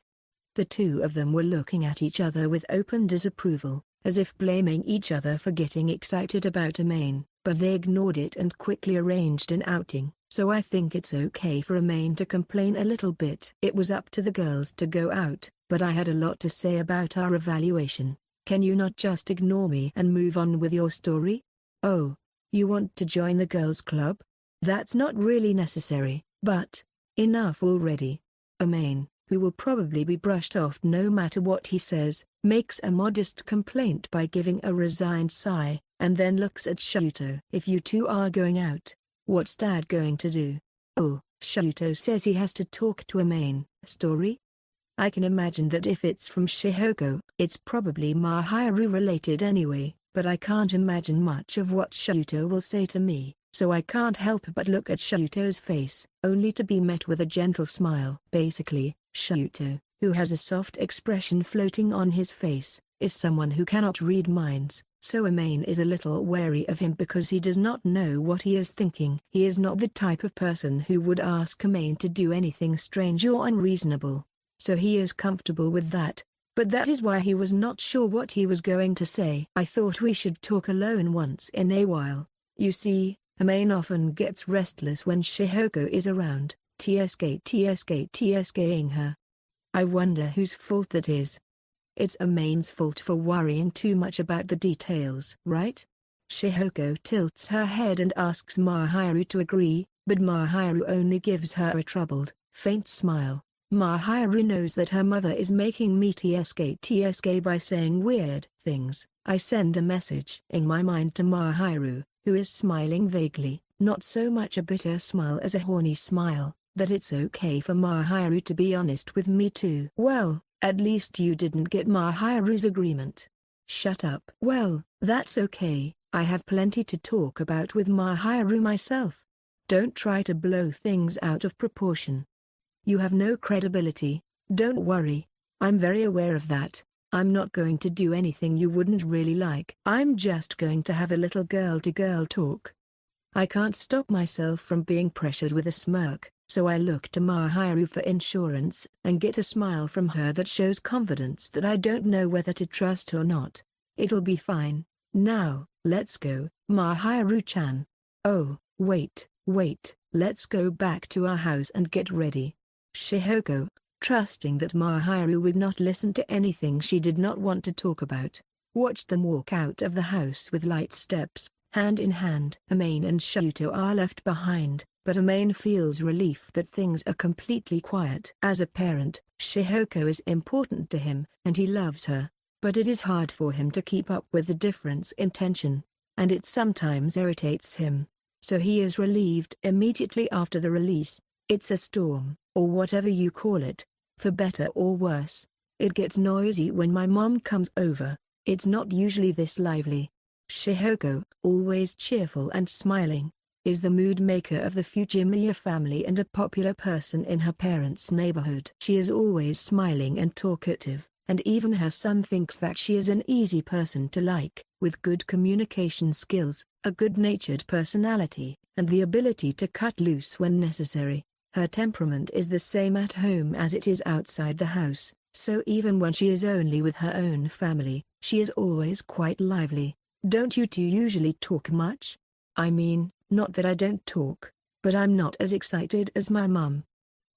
The two of them were looking at each other with open disapproval, as if blaming each other for getting excited about Amane, but they ignored it and quickly arranged an outing. So I think it's okay for Amane to complain a little bit. It was up to the girls to go out, but I had a lot to say about our evaluation. Can you not just ignore me and move on with your story? Oh, you want to join the girls' club? That's not really necessary, but enough already. Amane, who will probably be brushed off no matter what he says, makes a modest complaint by giving a resigned sigh, and then looks at Shuto. If you two are going out, what's Dad going to do? Oh, Shuto says he has to talk to Amane. Story? I can imagine that if it's from Shihoko, it's probably Mahiru related anyway, but I can't imagine much of what Shuto will say to me, so I can't help but look at Shuto's face, only to be met with a gentle smile. Basically, Shuto, who has a soft expression floating on his face, is someone who cannot read minds, so Amane is a little wary of him because he does not know what he is thinking. He is not the type of person who would ask Amane to do anything strange or unreasonable, so he is comfortable with that, but that is why he was not sure what he was going to say. I thought we should talk alone once in a while. You see, Amane often gets restless when Shihoko is around, TSKing her. I wonder whose fault that is. It's Amane's fault for worrying too much about the details, right? Shihoko tilts her head and asks Mahiru to agree, but Mahiru only gives her a troubled, faint smile. Mahiru knows that her mother is making me TSK by saying weird things. I send a message in my mind to Mahiru, who is smiling vaguely, not so much a bitter smile as a horny smile, that it's okay for Mahiru to be honest with me too. Well, at least you didn't get Mahiru's agreement. Shut up. Well, that's okay, I have plenty to talk about with Mahiru myself. Don't try to blow things out of proportion. You have no credibility. Don't worry, I'm very aware of that. I'm not going to do anything you wouldn't really like. I'm just going to have a little girl-to-girl talk. I can't stop myself from being pressured with a smirk, so I look to Mahiru for insurance, and get a smile from her that shows confidence that I don't know whether to trust or not. It'll be fine. Now, let's go, Mahiru-chan. Oh, wait, let's go back to our house and get ready. Shihoko, trusting that Mahiru would not listen to anything she did not want to talk about, watched them walk out of the house with light steps, hand in hand. Amane and Shuto are left behind, but Amane feels relief that things are completely quiet. As a parent, Shihoko is important to him, and he loves her, but it is hard for him to keep up with the difference in tension, and it sometimes irritates him, so he is relieved immediately after the release. It's a storm, or whatever you call it, for better or worse. It gets noisy when my mom comes over. It's not usually this lively. Shihoko, always cheerful and smiling, is the mood maker of the Fujimiya family and a popular person in her parents' neighborhood. She is always smiling and talkative, and even her son thinks that she is an easy person to like, with good communication skills, a good-natured personality, and the ability to cut loose when necessary. Her temperament is the same at home as it is outside the house, so even when she is only with her own family, she is always quite lively. Don't you two usually talk much? I mean, not that I don't talk, but I'm not as excited as my mum.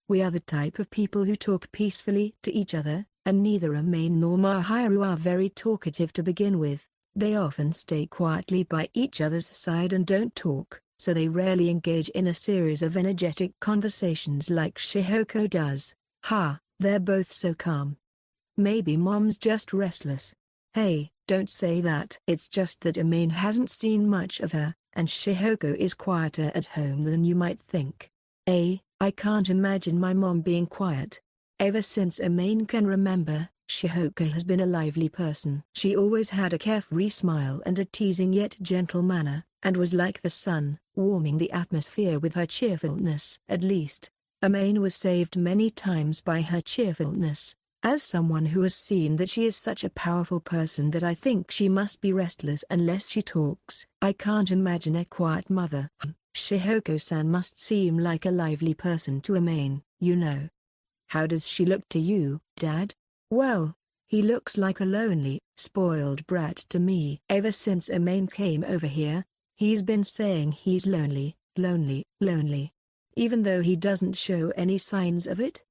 We are the type of people who talk peacefully to each other, and neither Amane nor Mahiru are very talkative to begin with. They often stay quietly by each other's side and don't talk, so they rarely engage in a series of energetic conversations like Shihoko does. They're both so calm. Maybe Mom's just restless. Hey, don't say that. It's just that Amane hasn't seen much of her, and Shihoko is quieter at home than you might think. I can't imagine my mom being quiet. Ever since Amane can remember, Shihoko has been a lively person. She always had a carefree smile and a teasing yet gentle manner, and was like the sun, warming the atmosphere with her cheerfulness. At least, Amane was saved many times by her cheerfulness. As someone who has seen that she is such a powerful person that I think she must be restless unless she talks. I can't imagine a quiet mother. Shihoko-san must seem like a lively person to Amane, you know. How does she look to you, Dad? Well, he looks like a lonely, spoiled brat to me. Ever since Amane came over here, he's been saying he's lonely, even though he doesn't show any signs of it.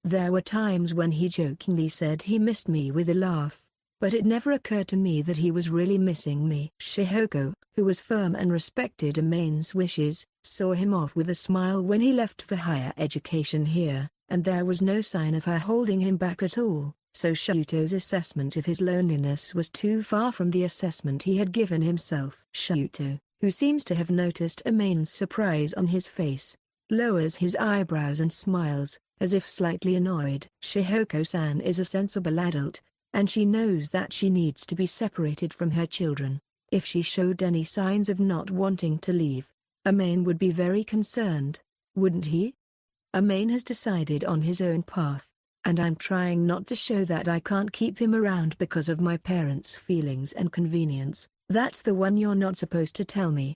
There were times when he jokingly said he missed me with a laugh, but it never occurred to me that he was really missing me. Shihoko, who was firm and respected Amane's wishes, saw him off with a smile when he left for higher education here, and there was no sign of her holding him back at all, so Shuto's assessment of his loneliness was too far from the assessment he had given himself. Shuto, who seems to have noticed Amane's surprise on his face, lowers his eyebrows and smiles, as if slightly annoyed. Shihoko-san is a sensible adult, and she knows that she needs to be separated from her children. If she showed any signs of not wanting to leave, Amane would be very concerned, wouldn't he? Amane has decided on his own path, and I'm trying not to show that I can't keep him around because of my parents' feelings and convenience. That's the one you're not supposed to tell me.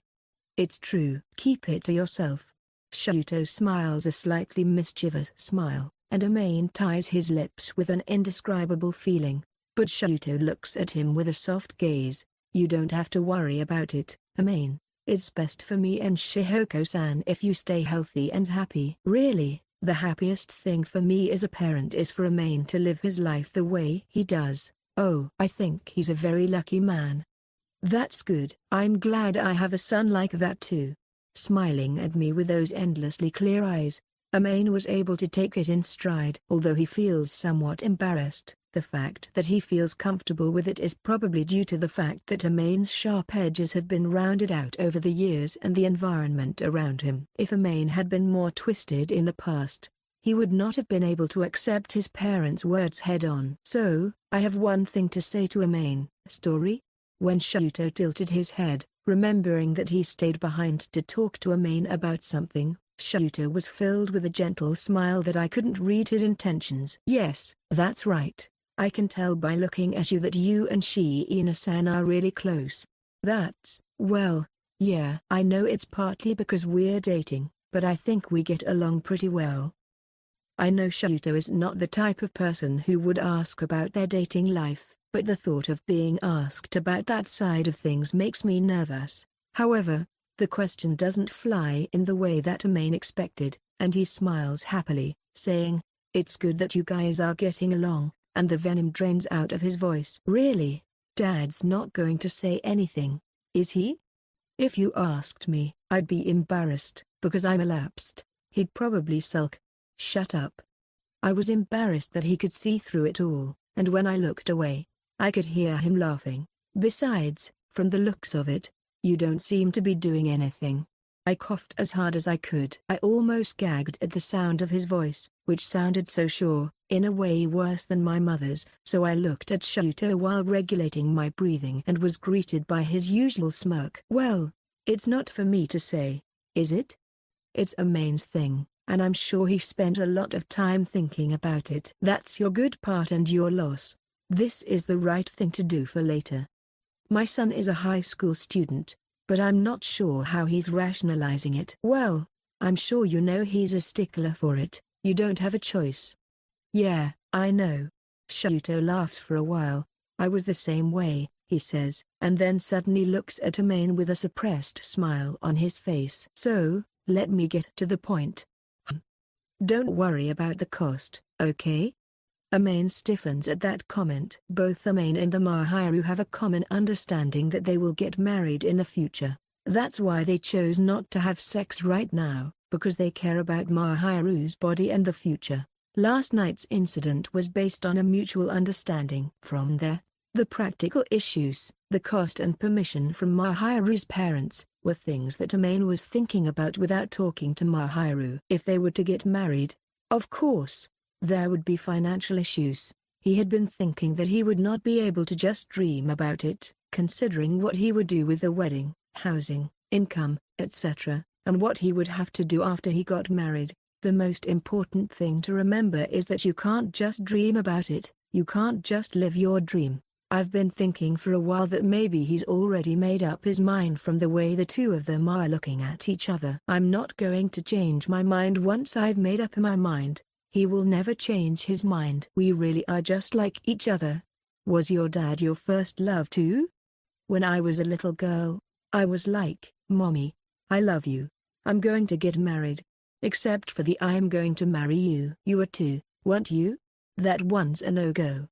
It's true. Keep it to yourself. Shuto smiles a slightly mischievous smile, and Amane ties his lips with an indescribable feeling, but Shuto looks at him with a soft gaze. You don't have to worry about it, Amane. It's best for me and Shihoko-san if you stay healthy and happy. Really, the happiest thing for me as a parent is for Amane to live his life the way he does. Oh, I think he's a very lucky man. That's good. I'm glad I have a son like that too. Smiling at me with those endlessly clear eyes, Amane was able to take it in stride. Although he feels somewhat embarrassed, the fact that he feels comfortable with it is probably due to the fact that Amane's sharp edges have been rounded out over the years and the environment around him. If Amane had been more twisted in the past, he would not have been able to accept his parents' words head-on. So, I have one thing to say to Amane. Story? When Shuto tilted his head, remembering that he stayed behind to talk to Amane about something, Shuto was filled with a gentle smile that I couldn't read his intentions. Yes, that's right. I can tell by looking at you that you and Shiina-san are really close. That's, well, yeah. I know it's partly because we're dating, but I think we get along pretty well. I know Shuto is not the type of person who would ask about their dating life, but the thought of being asked about that side of things makes me nervous. However, the question doesn't fly in the way that Amane expected, and he smiles happily, saying, "It's good that you guys are getting along," and the venom drains out of his voice. Really? Dad's not going to say anything, is he? If you asked me, I'd be embarrassed, because I'm elapsed. He'd probably sulk. Shut up. I was embarrassed that he could see through it all, and when I looked away, I could hear him laughing. Besides, from the looks of it, you don't seem to be doing anything. I coughed as hard as I could. I almost gagged at the sound of his voice, which sounded so sure, in a way worse than my mother's, so I looked at Shuto while regulating my breathing and was greeted by his usual smirk. Well, it's not for me to say, is it? It's Amane's thing, and I'm sure he spent a lot of time thinking about it. That's your good part and your loss. This is the right thing to do for later. My son is a high school student, but I'm not sure how he's rationalizing it. Well, I'm sure you know he's a stickler for it. You don't have a choice. Yeah, I know. Shuto laughs for a while. I was the same way, he says, and then suddenly looks at Amane with a suppressed smile on his face. So, let me get to the point. Don't worry about the cost, okay? Amane stiffens at that comment. Both Amane and the Mahiru have a common understanding that they will get married in the future. That's why they chose not to have sex right now, because they care about Mahiru's body and the future. Last night's incident was based on a mutual understanding. From there, the practical issues, the cost and permission from Mahiru's parents, were things that Amane was thinking about without talking to Mahiru. If they were to get married, of course, there would be financial issues. He had been thinking that he would not be able to just dream about it, considering what he would do with the wedding, housing, income, etc., and what he would have to do after he got married. The most important thing to remember is that you can't just dream about it, you can't just live your dream. I've been thinking for a while that maybe he's already made up his mind from the way the two of them are looking at each other. I'm not going to change my mind once I've made up my mind. He will never change his mind. We really are just like each other. Was your dad your first love too? When I was a little girl, I was like, "Mommy, I love you. I'm going to get married. Except for the I'm going to marry you." You were too, weren't you? That one's a no-go.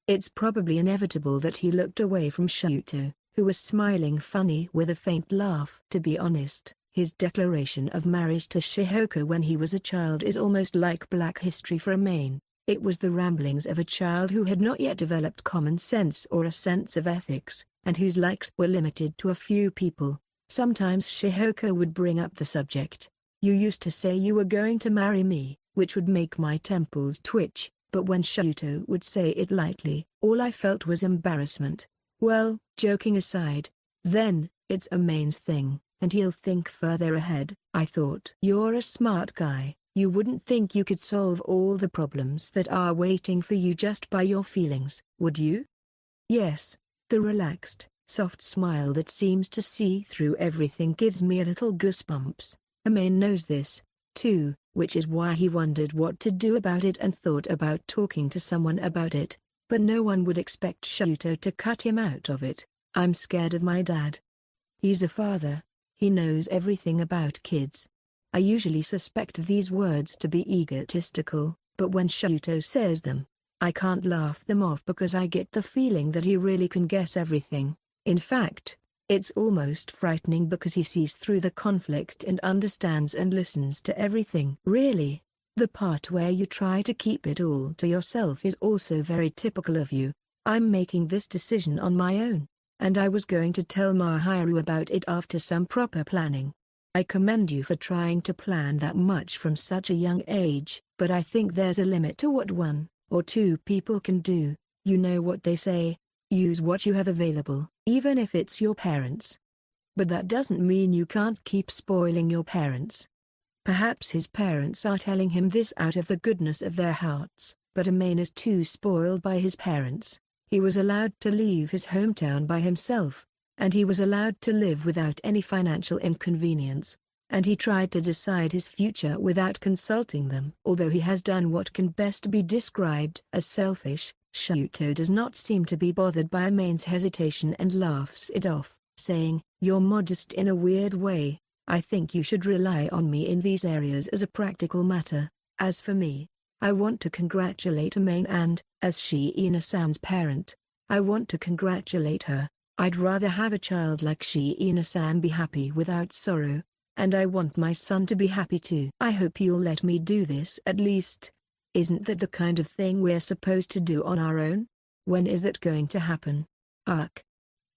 It's probably inevitable that he looked away from Shuto, who was smiling funny with a faint laugh. To be honest, His declaration of marriage to Shihoko when he was a child is almost like black history for Amane. It was the ramblings of a child who had not yet developed common sense or a sense of ethics, and whose likes were limited to a few people. Sometimes Shihoko would bring up the subject. "You used to say you were going to marry me," which would make my temples twitch, but when Shuto would say it lightly, all I felt was embarrassment. Well, joking aside, then, it's Amane's thing, and he'll think further ahead, I thought. "You're a smart guy. You wouldn't think you could solve all the problems that are waiting for you just by your feelings, would you?" Yes. The relaxed, soft smile that seems to see through everything gives me a little goosebumps. Amane knows this, too, which is why he wondered what to do about it and thought about talking to someone about it, but no one would expect Shuto to cut him out of it. "I'm scared of my dad. He's a father. He knows everything about kids." I usually suspect these words to be egotistical, but when Shuto says them, I can't laugh them off because I get the feeling that he really can guess everything. In fact, it's almost frightening because he sees through the conflict and understands and listens to everything. Really, the part where you try to keep it all to yourself is also very typical of you. I'm making this decision on my own, and I was going to tell Mahiru about it after some proper planning. I commend you for trying to plan that much from such a young age, but I think there's a limit to what one or two people can do. You know what they say, use what you have available, even if it's your parents. But that doesn't mean you can't keep spoiling your parents. Perhaps his parents are telling him this out of the goodness of their hearts, but Amane is too spoiled by his parents. He was allowed to leave his hometown by himself, and he was allowed to live without any financial inconvenience, and he tried to decide his future without consulting them. Although he has done what can best be described as selfish, Shuto does not seem to be bothered by Amane's hesitation and laughs it off, saying, "You're modest in a weird way. I think you should rely on me in these areas as a practical matter. As for me, I want to congratulate Amane and, as Shiina-san's parent, I want to congratulate her. I'd rather have a child like Shiina-san be happy without sorrow, and I want my son to be happy too. I hope you'll let me do this at least. Isn't that the kind of thing we're supposed to do on our own? When is that going to happen?" Ugh.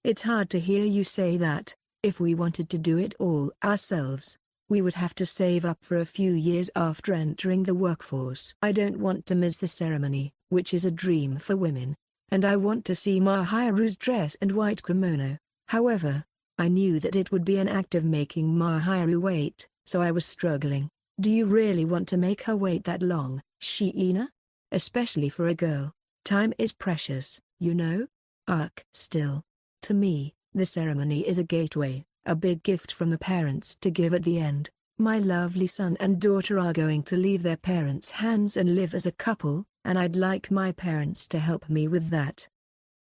It's hard to hear you say that. If we wanted to do it all ourselves, we would have to save up for a few years after entering the workforce. I don't want to miss the ceremony, which is a dream for women, and I want to see Mahiru's dress and white kimono. However, I knew that it would be an act of making Mahiru wait, so I was struggling. "Do you really want to make her wait that long, Shiina? Especially for a girl. Time is precious, you know?" Ugh. Still, to me, the ceremony is a gateway, a big gift from the parents to give at the end. My lovely son and daughter are going to leave their parents' hands and live as a couple, and I'd like my parents to help me with that.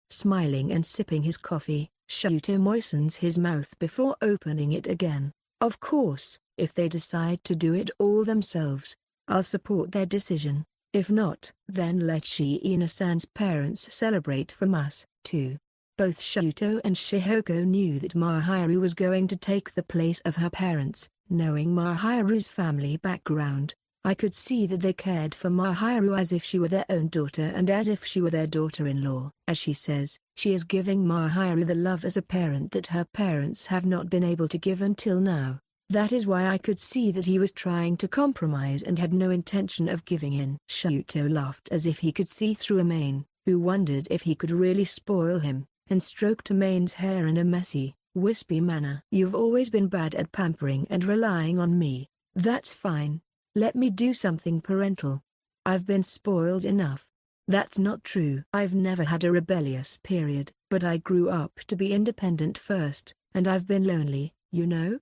Smiling and sipping his coffee, Shuto moistens his mouth before opening it again. Of course, if they decide to do it all themselves, I'll support their decision. If not, then let Shiina-san's parents celebrate from us, too. Both Shuto and Shihoko knew that Mahiru was going to take the place of her parents. Knowing Mahiru's family background, I could see that they cared for Mahiru as if she were their own daughter and as if she were their daughter-in-law. As she says, she is giving Mahiru the love as a parent that her parents have not been able to give until now. That is why I could see that he was trying to compromise and had no intention of giving in. Shuto laughed as if he could see through Amane, who wondered if he could really spoil him, and stroked Amane's hair in a messy, wispy manner. "You've always been bad at pampering and relying on me. That's fine. Let me do something parental. I've been spoiled enough." That's not true. I've never had a rebellious period, but I grew up to be independent first, and I've been lonely, you know?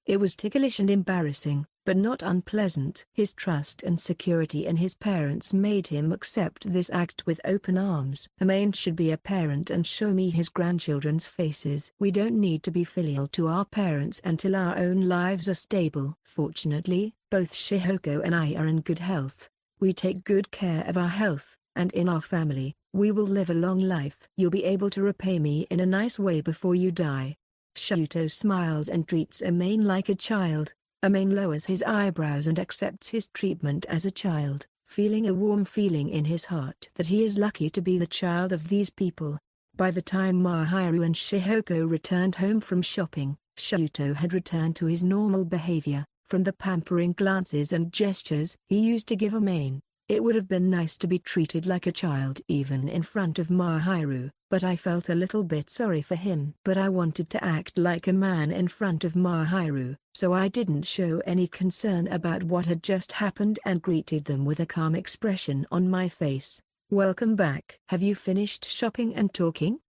It was ticklish and embarrassing, but not unpleasant. His trust and security in his parents made him accept this act with open arms. Amane should be a parent and show me his grandchildren's faces. We don't need to be filial to our parents until our own lives are stable. Fortunately, both Shihoko and I are in good health. We take good care of our health, and in our family, we will live a long life. You'll be able to repay me in a nice way before you die. Shuto smiles and treats Amane like a child. Amane lowers his eyebrows and accepts his treatment as a child, feeling a warm feeling in his heart that he is lucky to be the child of these people. By the time Mahiru and Shihoko returned home from shopping, Shuto had returned to his normal behavior. From the pampering glances and gestures he used to give Amane, it would have been nice to be treated like a child even in front of Mahiru, but I felt a little bit sorry for him. But I wanted to act like a man in front of Mahiru, so I didn't show any concern about what had just happened and greeted them with a calm expression on my face. "Welcome back. Have you finished shopping and talking?"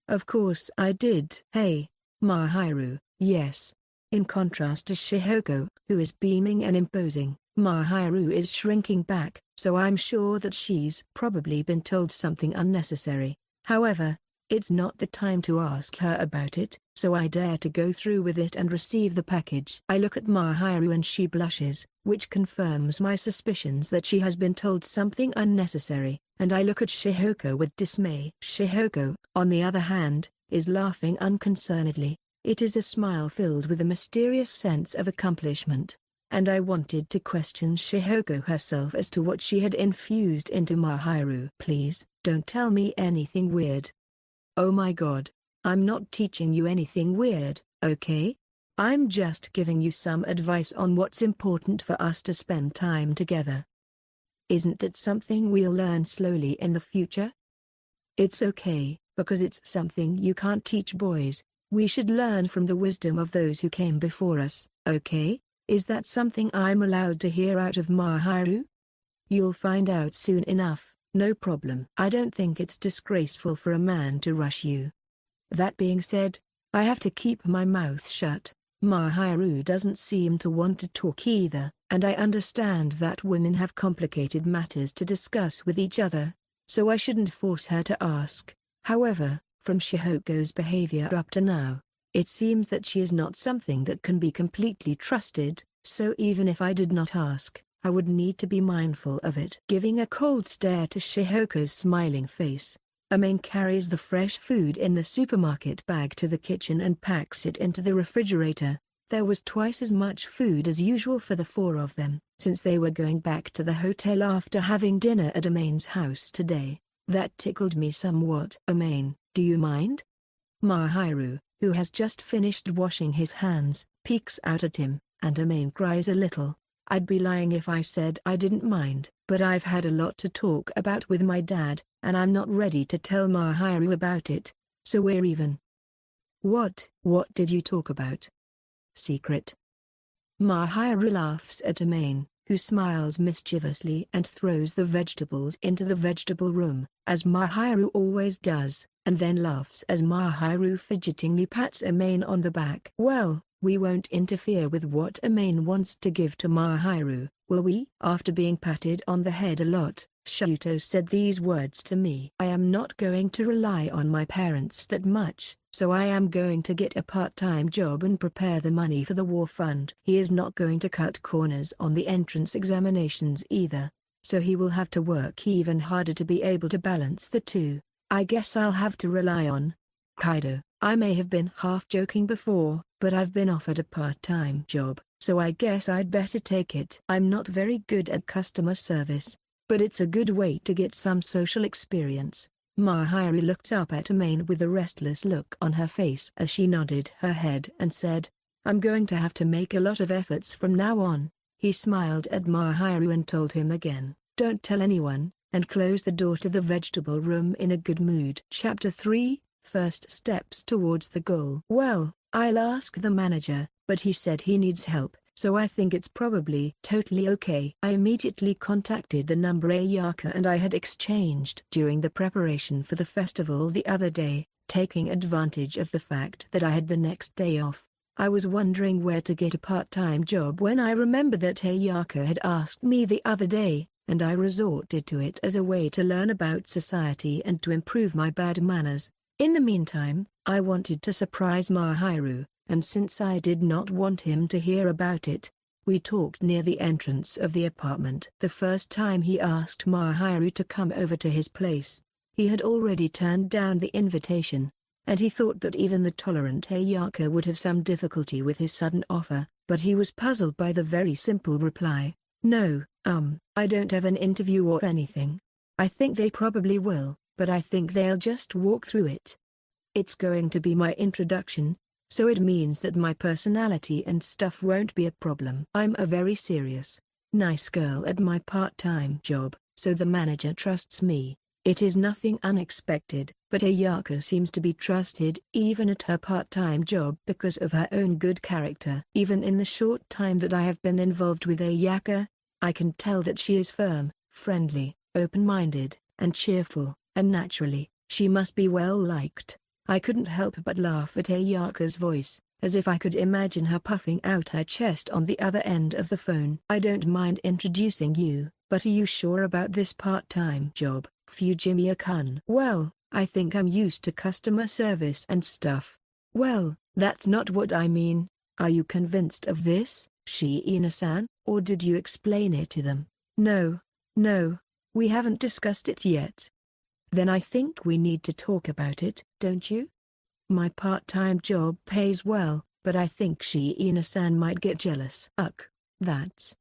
"Of course I did." "Hey, Mahiru." "Yes." In contrast to Shihoko, who is beaming and imposing, Mahiru is shrinking back, so I'm sure that she's probably been told something unnecessary. However, it's not the time to ask her about it, so I dare to go through with it and receive the package. I look at Mahiru and she blushes, which confirms my suspicions that she has been told something unnecessary, and I look at Shihoko with dismay. Shihoko, on the other hand, is laughing unconcernedly. It is a smile filled with a mysterious sense of accomplishment. And I wanted to question Shihoko herself as to what she had infused into Mahiru. "Please, don't tell me anything weird." "Oh my god. I'm not teaching you anything weird, okay? I'm just giving you some advice on what's important for us to spend time together. Isn't that something we'll learn slowly in the future?" "It's okay, because it's something you can't teach boys. We should learn from the wisdom of those who came before us, okay? Is that something I'm allowed to hear out of Mahiru?" "You'll find out soon enough, no problem." "I don't think it's disgraceful for a man to rush you. That being said, I have to keep my mouth shut. Mahiru doesn't seem to want to talk either, and I understand that women have complicated matters to discuss with each other, so I shouldn't force her to ask. However, from Shihoko's behavior up to now, it seems that she is not something that can be completely trusted, so even if I did not ask, I would need to be mindful of it." Giving a cold stare to Shihoko's smiling face, Amane carries the fresh food in the supermarket bag to the kitchen and packs it into the refrigerator. There was twice as much food as usual for the four of them, since they were going back to the hotel after having dinner at Amane's house today. That tickled me somewhat. "Amane, do you mind?" Mahiru, who has just finished washing his hands, peeks out at him, and Amane cries a little. "I'd be lying if I said I didn't mind, but I've had a lot to talk about with my dad, and I'm not ready to tell Mahiru about it, so we're even." What did you talk about?" "Secret." Mahiru laughs at Amane, who smiles mischievously and throws the vegetables into the vegetable room, as Mahiru always does, and then laughs as Mahiru fidgetingly pats Amane on the back. "Well, we won't interfere with what Amane wants to give to Mahiru, will we?" After being patted on the head a lot, Shuto said these words to me. "I am not going to rely on my parents that much, so I am going to get a part-time job and prepare the money for the war fund." He is not going to cut corners on the entrance examinations either, so he will have to work even harder to be able to balance the two. "I guess I'll have to rely on Kaido." I may have been half joking before, but I've been offered a part-time job, so I guess I'd better take it. I'm not very good at customer service, but it's a good way to get some social experience. Mahiru looked up at Amane with a restless look on her face as she nodded her head and said, "I'm going to have to make a lot of efforts from now on." He smiled at Mahiru and told him again, "Don't tell anyone," and closed the door to the vegetable room in a good mood. Chapter 3, First Steps Towards the Goal. "Well, I'll ask the manager, but he said he needs help, so I think it's probably totally okay." I immediately contacted the number Ayaka and I had exchanged during the preparation for the festival the other day, taking advantage of the fact that I had the next day off. I was wondering where to get a part-time job when I remembered that Ayaka had asked me the other day, and I resorted to it as a way to learn about society and to improve my bad manners. In the meantime, I wanted to surprise Mahiru, and since I did not want him to hear about it, we talked near the entrance of the apartment. The first time he asked Mahiru to come over to his place, he had already turned down the invitation, and he thought that even the tolerant Ayaka would have some difficulty with his sudden offer, but he was puzzled by the very simple reply. No, I don't have an interview or anything. I think they probably will, but I think they'll just walk through it. It's going to be my introduction, so it means that my personality and stuff won't be a problem. I'm a very serious, nice girl at my part-time job, so the manager trusts me. It is nothing unexpected, but Ayaka seems to be trusted even at her part-time job because of her own good character. Even in the short time that I have been involved with Ayaka, I can tell that she is firm, friendly, open-minded, and cheerful, and naturally, she must be well liked. I couldn't help but laugh at Ayaka's voice, as if I could imagine her puffing out her chest on the other end of the phone. I don't mind introducing you, but are you sure about this part-time job, Fujimiya-kun? Well, I think I'm used to customer service and stuff. Well, that's not what I mean. Are you convinced of this, Shiina-san, or did you explain it to them? No, we haven't discussed it yet. Then I think we need to talk about it, don't you? My part-time job pays well, but I think Shiina-san might get jealous. That's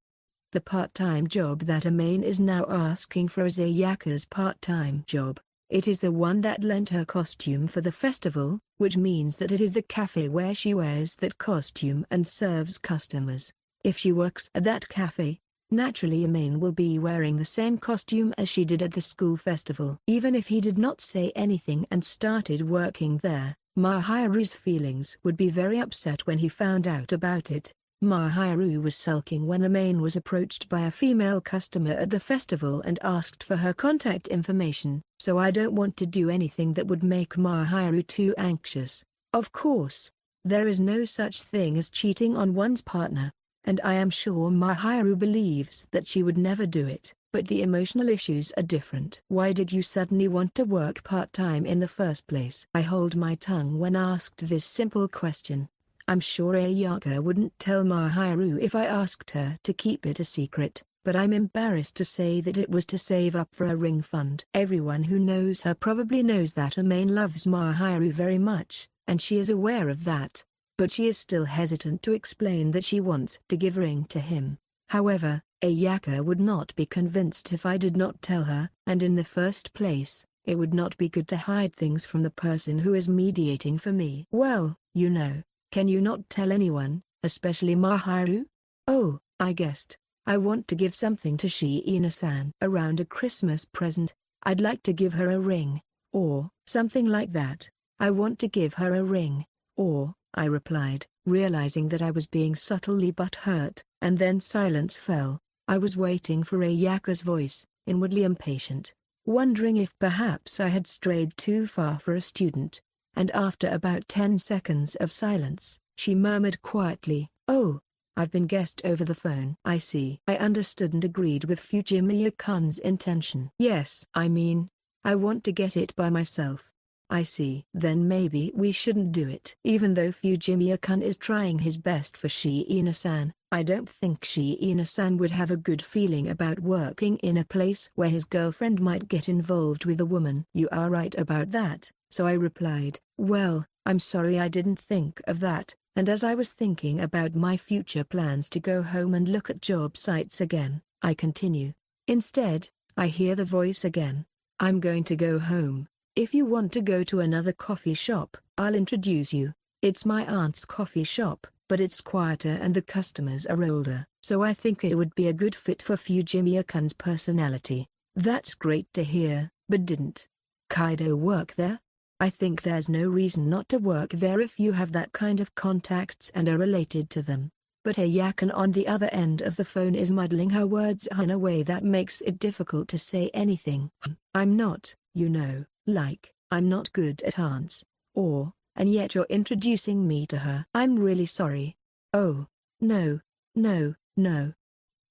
the part-time job that Amane is now asking for is Ayaka's part-time job. It is the one that lent her costume for the festival, which means that it is the cafe where she wears that costume and serves customers. If she works at that cafe, naturally Amane will be wearing the same costume as she did at the school festival. Even if he did not say anything and started working there, Mahiru's feelings would be very upset when he found out about it. Mahiru was sulking when Amane was approached by a female customer at the festival and asked for her contact information, so I don't want to do anything that would make Mahiru too anxious. Of course, there is no such thing as cheating on one's partner, and I am sure Mahiru believes that she would never do it, but the emotional issues are different. Why did you suddenly want to work part-time in the first place? I hold my tongue when asked this simple question. I'm sure Ayaka wouldn't tell Mahiru if I asked her to keep it a secret, but I'm embarrassed to say that it was to save up for a ring fund. Everyone who knows her probably knows that Amane loves Mahiru very much, and she is aware of that, but she is still hesitant to explain that she wants to give ring to him. However, Ayaka would not be convinced if I did not tell her, and in the first place, it would not be good to hide things from the person who is mediating for me. Well, you know. Can you not tell anyone, especially Mahiru? Oh, I guessed. I want to give something to Shiina-san. Around a Christmas present, I'd like to give her a ring, or something like that. I want to give her a ring, or, I replied, realizing that I was being subtly but hurt, and then silence fell. I was waiting for Ayaka's voice, inwardly impatient, wondering if perhaps I had strayed too far for a student. And after about 10 seconds of silence, she murmured quietly, "Oh, I've been guessed over the phone." I see. I understood and agreed with Fujimiya-kun's intention. Yes, I mean, I want to get it by myself. I see. Then maybe we shouldn't do it. Even though Fujimiya-kun is trying his best for Shiina-san, I don't think Shiina-san would have a good feeling about working in a place where his girlfriend might get involved with a woman. You are right about that. So I replied, "Well, I'm sorry I didn't think of that," and as I was thinking about my future plans to go home and look at job sites again, I continue. Instead, I hear the voice again. "I'm going to go home. If you want to go to another coffee shop, I'll introduce you. It's my aunt's coffee shop, but it's quieter and the customers are older, so I think it would be a good fit for Fujimiya-kun's personality." That's great to hear, but didn't Kaido work there? I think there's no reason not to work there if you have that kind of contacts and are related to them. But Ayaka on the other end of the phone is muddling her words in a way that makes it difficult to say anything. I'm not, I'm not good at aunts, and yet you're introducing me to her. I'm really sorry. Oh, no.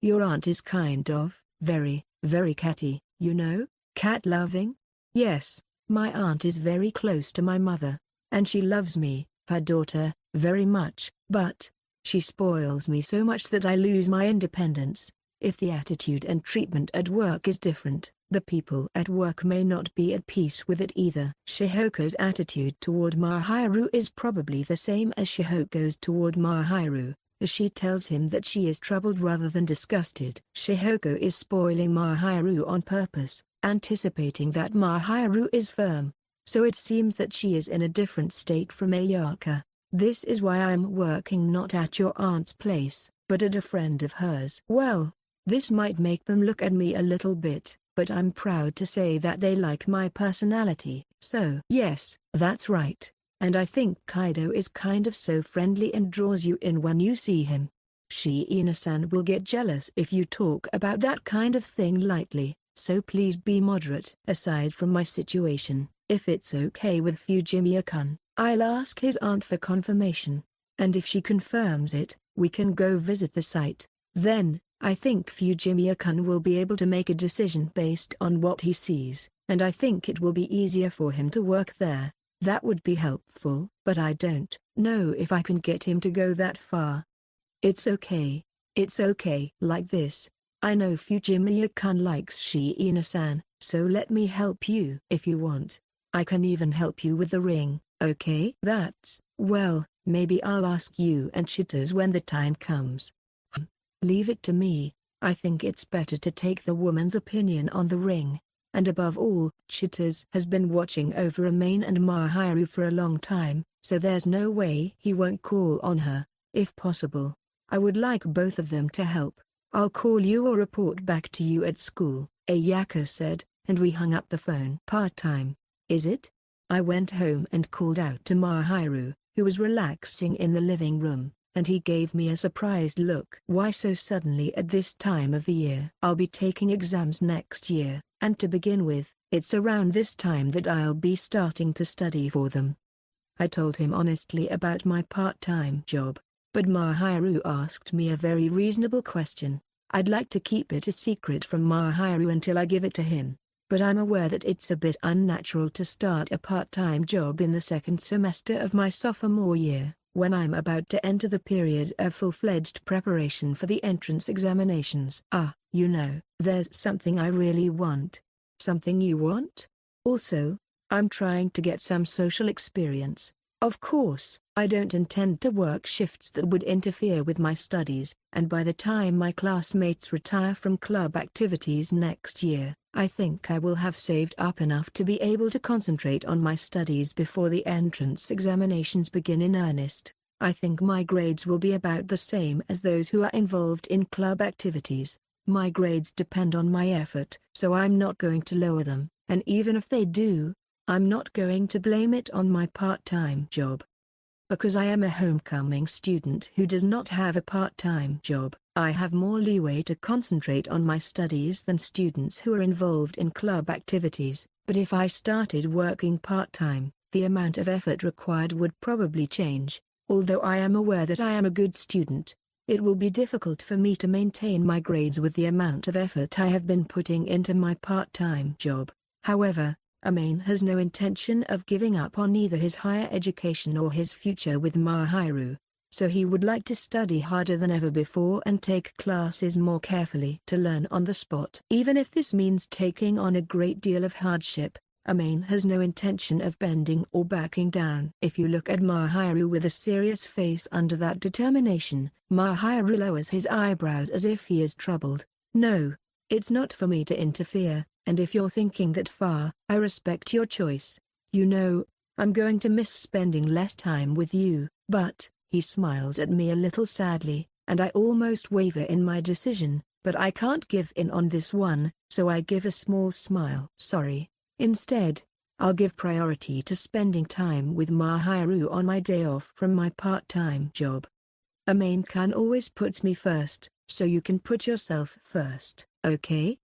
Your aunt is kind of, very, very catty, cat-loving? Yes. My aunt is very close to my mother, and she loves me, her daughter, very much, but she spoils me so much that I lose my independence. If the attitude and treatment at work is different, The people at work may not be at peace with it either. Shihoko's attitude toward Mahiru is probably the same as Shihoko's toward Mahiru, as she tells him that she is troubled rather than disgusted. Shihoko is spoiling Mahiru on purpose, anticipating that Mahiru is firm. So it seems that she is in a different state from Ayaka. This is why I am working not at your aunt's place, but at a friend of hers. Well, this might make them look at me a little bit, but I'm proud to say that they like my personality. So yes, that's right. And I think Kaido is kind of so friendly and draws you in when you see him. Shiina-san will get jealous if you talk about that kind of thing lightly, so please be moderate. Aside from my situation, if it's okay with Fujimiya-kun, I'll ask his aunt for confirmation. And if she confirms it, we can go visit the site. Then, I think Fujimiya-kun will be able to make a decision based on what he sees, and I think it will be easier for him to work there. That would be helpful, but I don't know if I can get him to go that far. It's okay. It's okay. Like this. I know Fujimiya-kun likes Shiina-san, so let me help you. If you want, I can even help you with the ring, okay? Well, maybe I'll ask you and Chitaz when the time comes. Leave it to me. I think it's better to take the woman's opinion on the ring. And above all, Chitaz has been watching over Amane and Mahiru for a long time, so there's no way he won't call on her. If possible, I would like both of them to help. I'll call you or report back to you at school, Ayaka said, and we hung up the phone. Part-time, is it? I went home and called out to Mahiru, who was relaxing in the living room, and he gave me a surprised look. Why so suddenly at this time of the year? I'll be taking exams next year, and to begin with, it's around this time that I'll be starting to study for them. I told him honestly about my part-time job, but Mahiru asked me a very reasonable question. I'd like to keep it a secret from Mahiru until I give it to him, but I'm aware that it's a bit unnatural to start a part-time job in the second semester of my sophomore year, when I'm about to enter the period of full-fledged preparation for the entrance examinations. There's something I really want. Something you want? Also, I'm trying to get some social experience. Of course, I don't intend to work shifts that would interfere with my studies, and by the time my classmates retire from club activities next year, I think I will have saved up enough to be able to concentrate on my studies before the entrance examinations begin in earnest. I think my grades will be about the same as those who are involved in club activities. My grades depend on my effort, so I'm not going to lower them, and even if they do, I'm not going to blame it on my part-time job. Because I am a homecoming student who does not have a part-time job, I have more leeway to concentrate on my studies than students who are involved in club activities. But if I started working part-time, the amount of effort required would probably change. Although I am aware that I am a good student, it will be difficult for me to maintain my grades with the amount of effort I have been putting into my part-time job. However, Amane has no intention of giving up on either his higher education or his future with Mahiru, so he would like to study harder than ever before and take classes more carefully to learn on the spot. Even if this means taking on a great deal of hardship, Amane has no intention of bending or backing down. If you look at Mahiru with a serious face under that determination, Mahiru lowers his eyebrows as if he is troubled. No, it's not for me to interfere. And if you're thinking that far, I respect your choice. I'm going to miss spending less time with you, but, he smiles at me a little sadly, and I almost waver in my decision, but I can't give in on this one, so I give a small smile. Sorry. Instead, I'll give priority to spending time with Mahiru on my day off from my part-time job. Amane-kun always puts me first, so you can put yourself first, okay?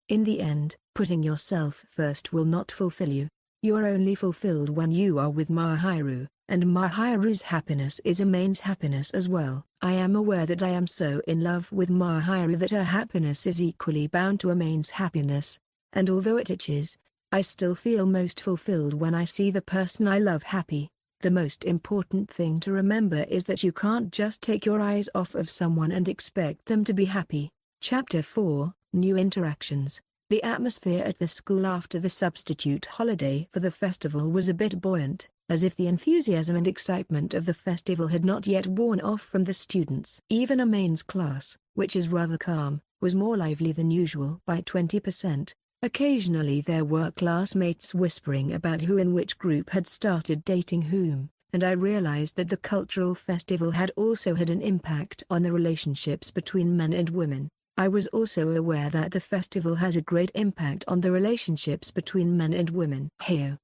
In the end, putting yourself first will not fulfill you. You are only fulfilled when you are with Mahiru, and Mahiru's happiness is Amane's happiness as well. I am aware that I am so in love with Mahiru that her happiness is equally bound to Amane's happiness, and although it itches, I still feel most fulfilled when I see the person I love happy. The most important thing to remember is that you can't just take your eyes off of someone and expect them to be happy. Chapter 4, New Interactions. The atmosphere at the school after the substitute holiday for the festival was a bit buoyant, as if the enthusiasm and excitement of the festival had not yet worn off from the students. Even Amane's class, which is rather calm, was more lively than usual by 20%. Occasionally there were classmates whispering about who in which group had started dating whom, and I realized that the cultural festival had also had an impact on the relationships between men and women. I was also aware that the festival has a great impact on the relationships between men and women. Heyo.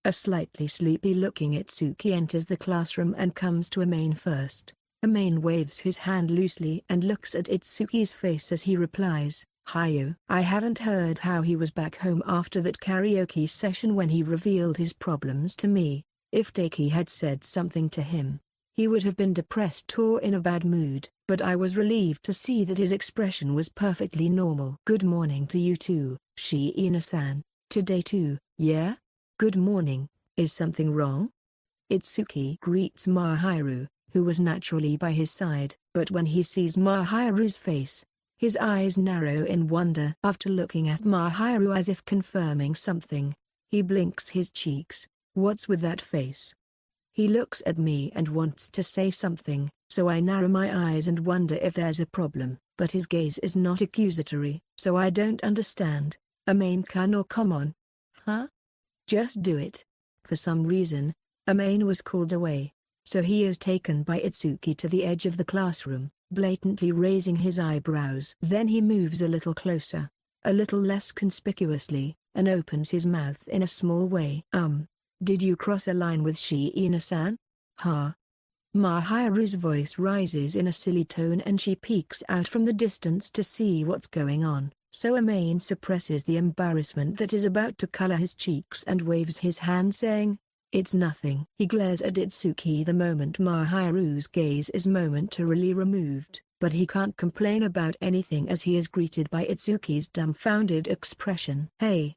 A slightly sleepy-looking Itsuki enters the classroom and comes to Amane first. Amane waves his hand loosely and looks at Itsuki's face as he replies, "Hayo." I haven't heard how he was back home after that karaoke session when he revealed his problems to me. If Daiki had said something to him, he would have been depressed or in a bad mood, but I was relieved to see that his expression was perfectly normal. "Good morning to you too, Shiina-san. Today too, yeah? Good morning. Is something wrong?" Itsuki greets Mahiru, who was naturally by his side, but when he sees Mahiru's face, his eyes narrow in wonder. After looking at Mahiru as if confirming something, he blinks his cheeks. "What's with that face?" He looks at me and wants to say something, so I narrow my eyes and wonder if there's a problem, but his gaze is not accusatory, so I don't understand. "Amane-kun or come on? Huh? Just do it." For some reason, Amane was called away, so he is taken by Itsuki to the edge of the classroom, blatantly raising his eyebrows. Then he moves a little closer, a little less conspicuously, and opens his mouth in a small way. Did you cross a line with Shiina-san? Huh? Mahiru's voice rises in a silly tone and she peeks out from the distance to see what's going on, so Amane suppresses the embarrassment that is about to color his cheeks and waves his hand saying, "It's nothing." He glares at Itsuki the moment Mahiru's gaze is momentarily removed, but he can't complain about anything as he is greeted by Itsuki's dumbfounded expression. Hey,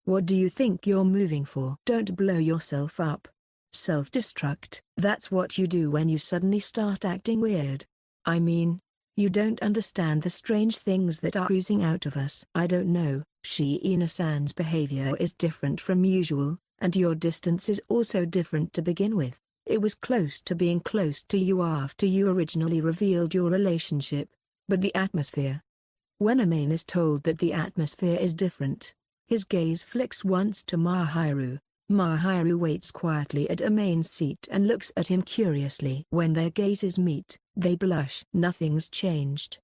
what do you think you're moving for? Don't blow yourself up. Self-destruct. That's what you do when you suddenly start acting weird. I mean, you don't understand the strange things that are oozing out of us. I don't know, Shiina-san's behavior is different from usual, and your distance is also different to begin with. It was close to being close to you after you originally revealed your relationship, but the atmosphere. When Amane is told that the atmosphere is different, his gaze flicks once to Mahiru. Mahiru waits quietly at Amane's seat and looks at him curiously. When their gazes meet, they blush. Nothing's changed.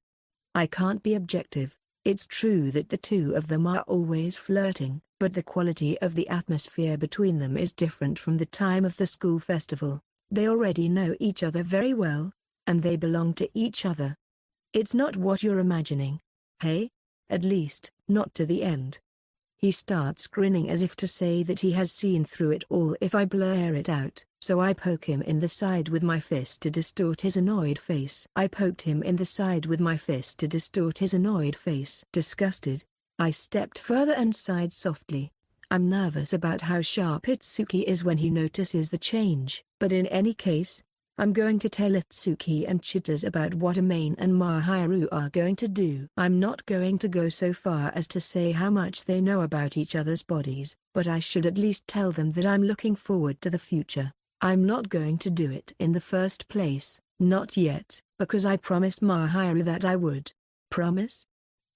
I can't be objective. It's true that the two of them are always flirting, but the quality of the atmosphere between them is different from the time of the school festival. They already know each other very well, and they belong to each other. It's not what you're imagining. Hey? At least, not to the end. He starts grinning as if to say that he has seen through it all if I blare it out, so I poke him in the side with my fist to distort his annoyed face. Disgusted, I stepped further and sighed softly. I'm nervous about how sharp Itsuki is when he notices the change, but in any case, I'm going to tell Itsuki and Chitters about what Amane and Mahiru are going to do. I'm not going to go so far as to say how much they know about each other's bodies, but I should at least tell them that I'm looking forward to the future. I'm not going to do it in the first place, not yet, because I promised Mahiru that I would. Promise?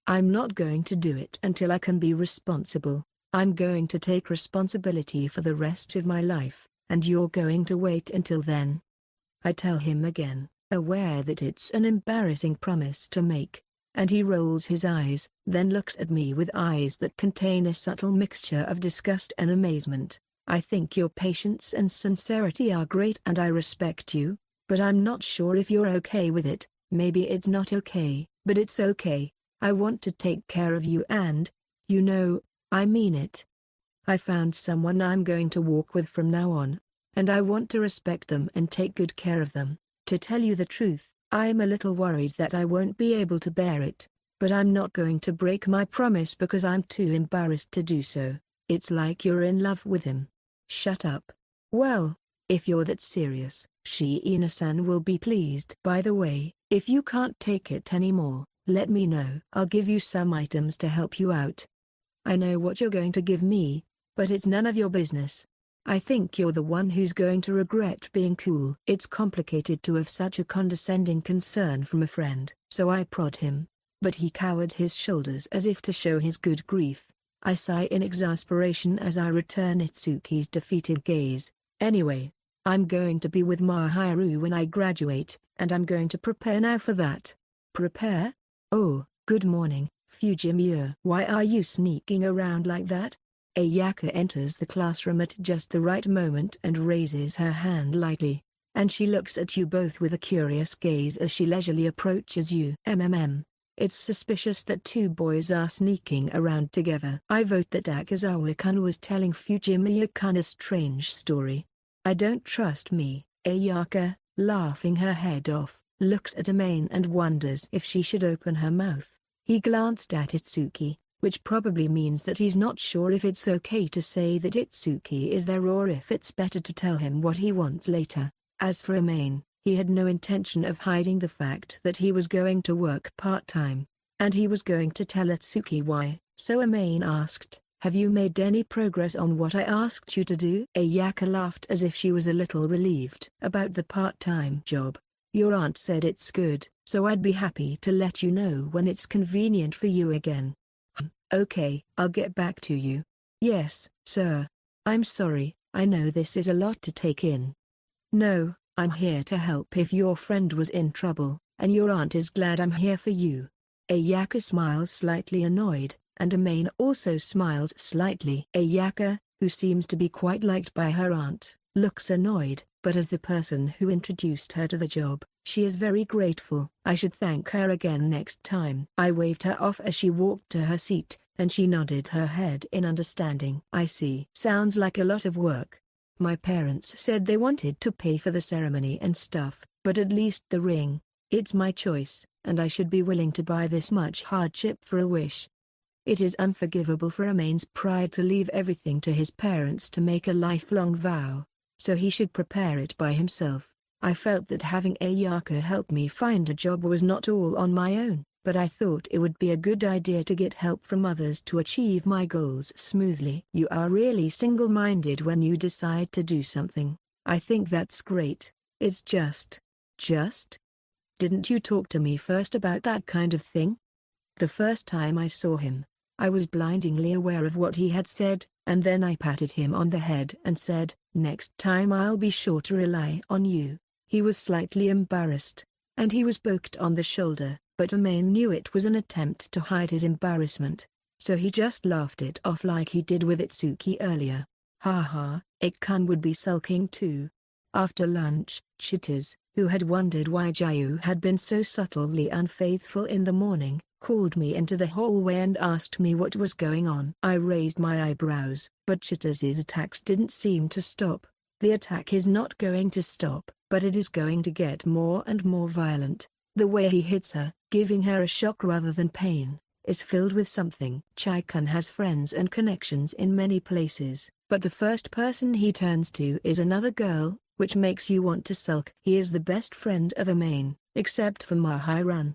I'm not going to do it until I can be responsible. I'm going to take responsibility for the rest of my life, and you're going to wait until then. I tell him again, aware that it's an embarrassing promise to make, and he rolls his eyes, then looks at me with eyes that contain a subtle mixture of disgust and amazement. I think your patience and sincerity are great and I respect you, but I'm not sure if you're okay with it. Maybe it's not okay, but it's okay. I want to take care of you and, you know, I mean it. I found someone I'm going to walk with from now on, and I want to respect them and take good care of them. To tell you the truth, I'm a little worried that I won't be able to bear it, but I'm not going to break my promise because I'm too embarrassed to do so. It's like you're in love with him. Shut up. Well, if you're that serious, Shiina-san will be pleased. By the way, if you can't take it anymore, let me know. I'll give you some items to help you out. I know what you're going to give me, but it's none of your business. I think you're the one who's going to regret being cool. It's complicated to have such a condescending concern from a friend. So I prod him, but he cowered his shoulders as if to show his good grief. I sigh in exasperation as I return Itsuki's defeated gaze. Anyway, I'm going to be with Mahiru when I graduate, and I'm going to prepare now for that. Prepare? Oh, good morning, Fujimiya. Why are you sneaking around like that? Ayaka enters the classroom at just the right moment and raises her hand lightly, and she looks at you both with a curious gaze as she leisurely approaches you. It's suspicious that two boys are sneaking around together. I vote that Akazawa-kun was telling Fujimiya-kun a strange story. I don't trust me. Ayaka, laughing her head off, looks at Amane and wonders if she should open her mouth. He glanced at Itsuki, which probably means that he's not sure if it's okay to say that Itsuki is there or if it's better to tell him what he wants later. As for Amane, he had no intention of hiding the fact that he was going to work part-time, and he was going to tell Itsuki why. So Amane asked, "Have you made any progress on what I asked you to do?" Ayaka laughed as if she was a little relieved. "About the part-time job. Your aunt said it's good, so I'd be happy to let you know when it's convenient for you again." "Okay, I'll get back to you." "Yes, sir. I'm sorry, I know this is a lot to take in." "No, I'm here to help if your friend was in trouble, and your aunt is glad I'm here for you." Ayaka smiles slightly annoyed, and Amane also smiles slightly. Ayaka, who seems to be quite liked by her aunt, looks annoyed, but as the person who introduced her to the job, she is very grateful. I should thank her again next time. I waved her off as she walked to her seat, and she nodded her head in understanding. "I see. Sounds like a lot of work. My parents said they wanted to pay for the ceremony and stuff, but at least the ring. It's my choice, and I should be willing to buy this much hardship for a wish." It is unforgivable for Amane's pride to leave everything to his parents to make a lifelong vow, so he should prepare it by himself. I felt that having Ayaka help me find a job was not all on my own, but I thought it would be a good idea to get help from others to achieve my goals smoothly. "You are really single-minded when you decide to do something. I think that's great. It's just... Didn't you talk to me first about that kind of thing?" The first time I saw him, I was blindingly aware of what he had said, and then I patted him on the head and said, "Next time I'll be sure to rely on you." He was slightly embarrassed, and he was poked on the shoulder, but Amane knew it was an attempt to hide his embarrassment, so he just laughed it off like he did with Itsuki earlier. "Ha ha, Ik-kun would be sulking too." After lunch, Chitters, who had wondered why Jayu had been so subtly unfaithful in the morning, called me into the hallway and asked me what was going on. I raised my eyebrows, but Chitters's attacks didn't seem to stop. The attack is not going to stop, but it is going to get more and more violent. The way he hits her, giving her a shock rather than pain, is filled with something. Chai-kun has friends and connections in many places, but the first person he turns to is another girl, which makes you want to sulk. He is the best friend of Amane, except for Mahiru.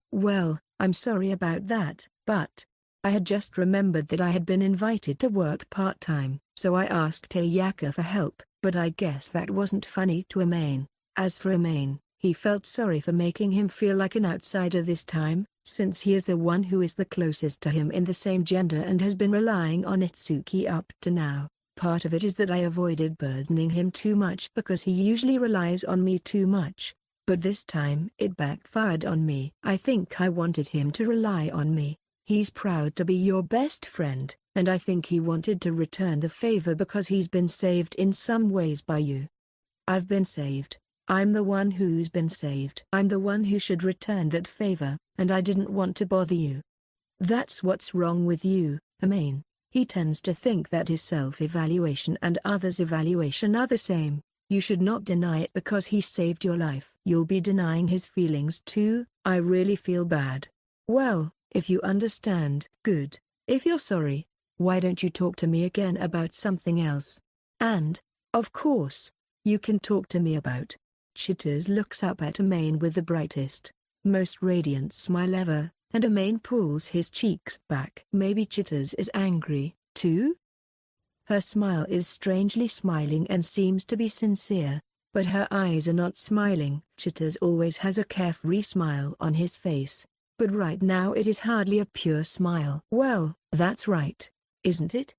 Well, I'm sorry about that, but I had just remembered that I had been invited to work part-time, so I asked Ayaka for help, but I guess that wasn't funny to Amane. As for Amane, he felt sorry for making him feel like an outsider this time, since he is the one who is the closest to him in the same gender and has been relying on Itsuki up to now. Part of it is that I avoided burdening him too much because he usually relies on me too much, but this time it backfired on me. I think I wanted him to rely on me. He's proud to be your best friend, and I think he wanted to return the favor because he's been saved in some ways by you. I've been saved. I'm the one who's been saved. I'm the one who should return that favor, and I didn't want to bother you. That's what's wrong with you, Amane. He tends to think that his self-evaluation and others' evaluation are the same. You should not deny it because he saved your life. You'll be denying his feelings too. I really feel bad. Well, if you understand, good. If you're sorry, why don't you talk to me again about something else? And, of course, you can talk to me about... Chitters looks up at Amane with the brightest, most radiant smile ever, and Amane pulls his cheeks back. Maybe Chitters is angry, too? Her smile is strangely smiling and seems to be sincere, but her eyes are not smiling. Chitters always has a carefree smile on his face, but right now it is hardly a pure smile. Well, that's right, isn't it?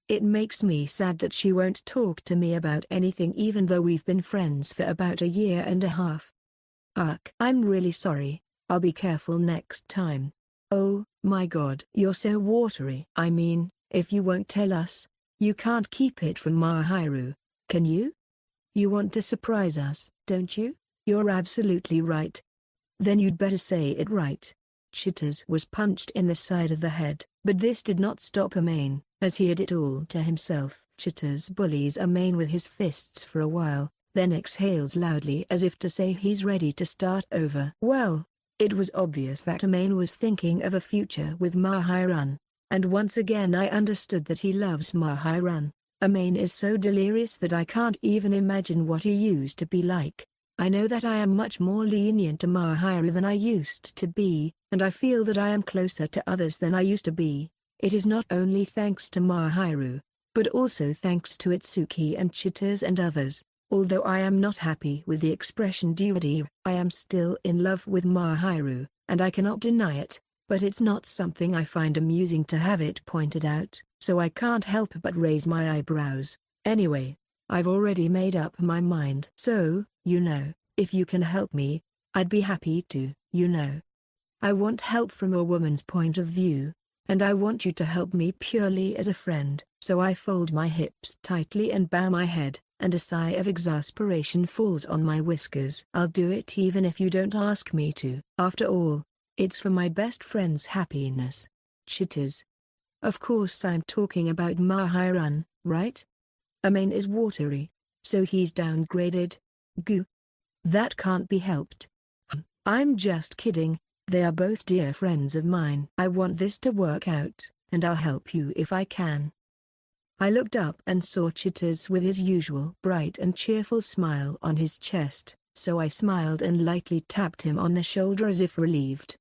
It makes me sad that she won't talk to me about anything even though we've been friends for about a year and a half. I'm really sorry, I'll be careful next time. Oh, my God. You're so watery. I mean, if you won't tell us, you can't keep it from Mahiru, can you? You want to surprise us, don't you? You're absolutely right. Then you'd better say it right. Chitters was punched in the side of the head, but this did not stop Amane, as he had it all to himself. Chitters bullies Amane with his fists for a while, then exhales loudly as if to say he's ready to start over. Well, it was obvious that Amane was thinking of a future with Mahiru, and once again I understood that he loves Mahiru. Amane is so delirious that I can't even imagine what he used to be like. I know that I am much more lenient to Mahiru than I used to be, and I feel that I am closer to others than I used to be. It is not only thanks to Mahiru, but also thanks to Itsuki and Chitters and others. Although I am not happy with the expression dear, I am still in love with Mahiru, and I cannot deny it, but it's not something I find amusing to have it pointed out, so I can't help but raise my eyebrows. Anyway, I've already made up my mind. So, if you can help me, I'd be happy to. I want help from a woman's point of view, and I want you to help me purely as a friend. So I fold my hips tightly and bow my head, and a sigh of exasperation falls on my whiskers. I'll do it even if you don't ask me to. After all, it's for my best friend's happiness. Chitters. Of course I'm talking about Mahiru, right? Amane is watery, so he's downgraded. Goo. That can't be helped. I'm just kidding, they are both dear friends of mine. I want this to work out, and I'll help you if I can. I looked up and saw Chitters with his usual bright and cheerful smile on his chest, so I smiled and lightly tapped him on the shoulder as if relieved.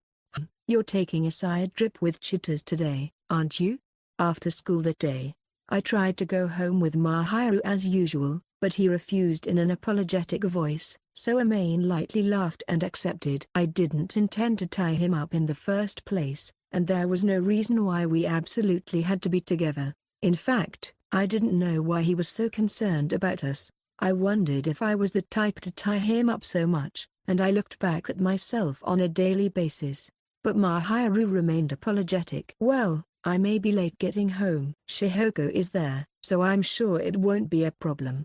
You're taking a side trip with Chitters today, aren't you? After school that day, I tried to go home with Mahiru as usual, but he refused in an apologetic voice, so Amane lightly laughed and accepted. I didn't intend to tie him up in the first place, and there was no reason why we absolutely had to be together. In fact, I didn't know why he was so concerned about us. I wondered if I was the type to tie him up so much, and I looked back at myself on a daily basis. But Mahiru remained apologetic. Well, I may be late getting home. Shihoko is there, so I'm sure it won't be a problem.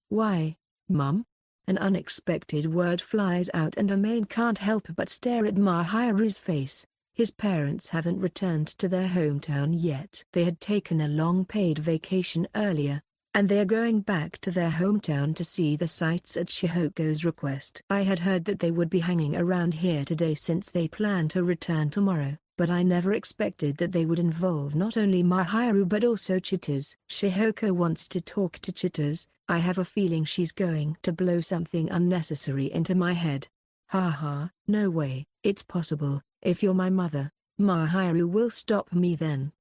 Why, Mum? An unexpected word flies out and Amane can't help but stare at Mahiru's face. His parents haven't returned to their hometown yet. They had taken a long paid vacation earlier, and they are going back to their hometown to see the sights at Shihoko's request. I had heard that they would be hanging around here today since they plan to return tomorrow, but I never expected that they would involve not only Mahiru but also Chitters. Shihoko wants to talk to Chitters. I have a feeling she's going to blow something unnecessary into my head. Haha, no way, it's possible. If you're my mother, Mahiru will stop me then.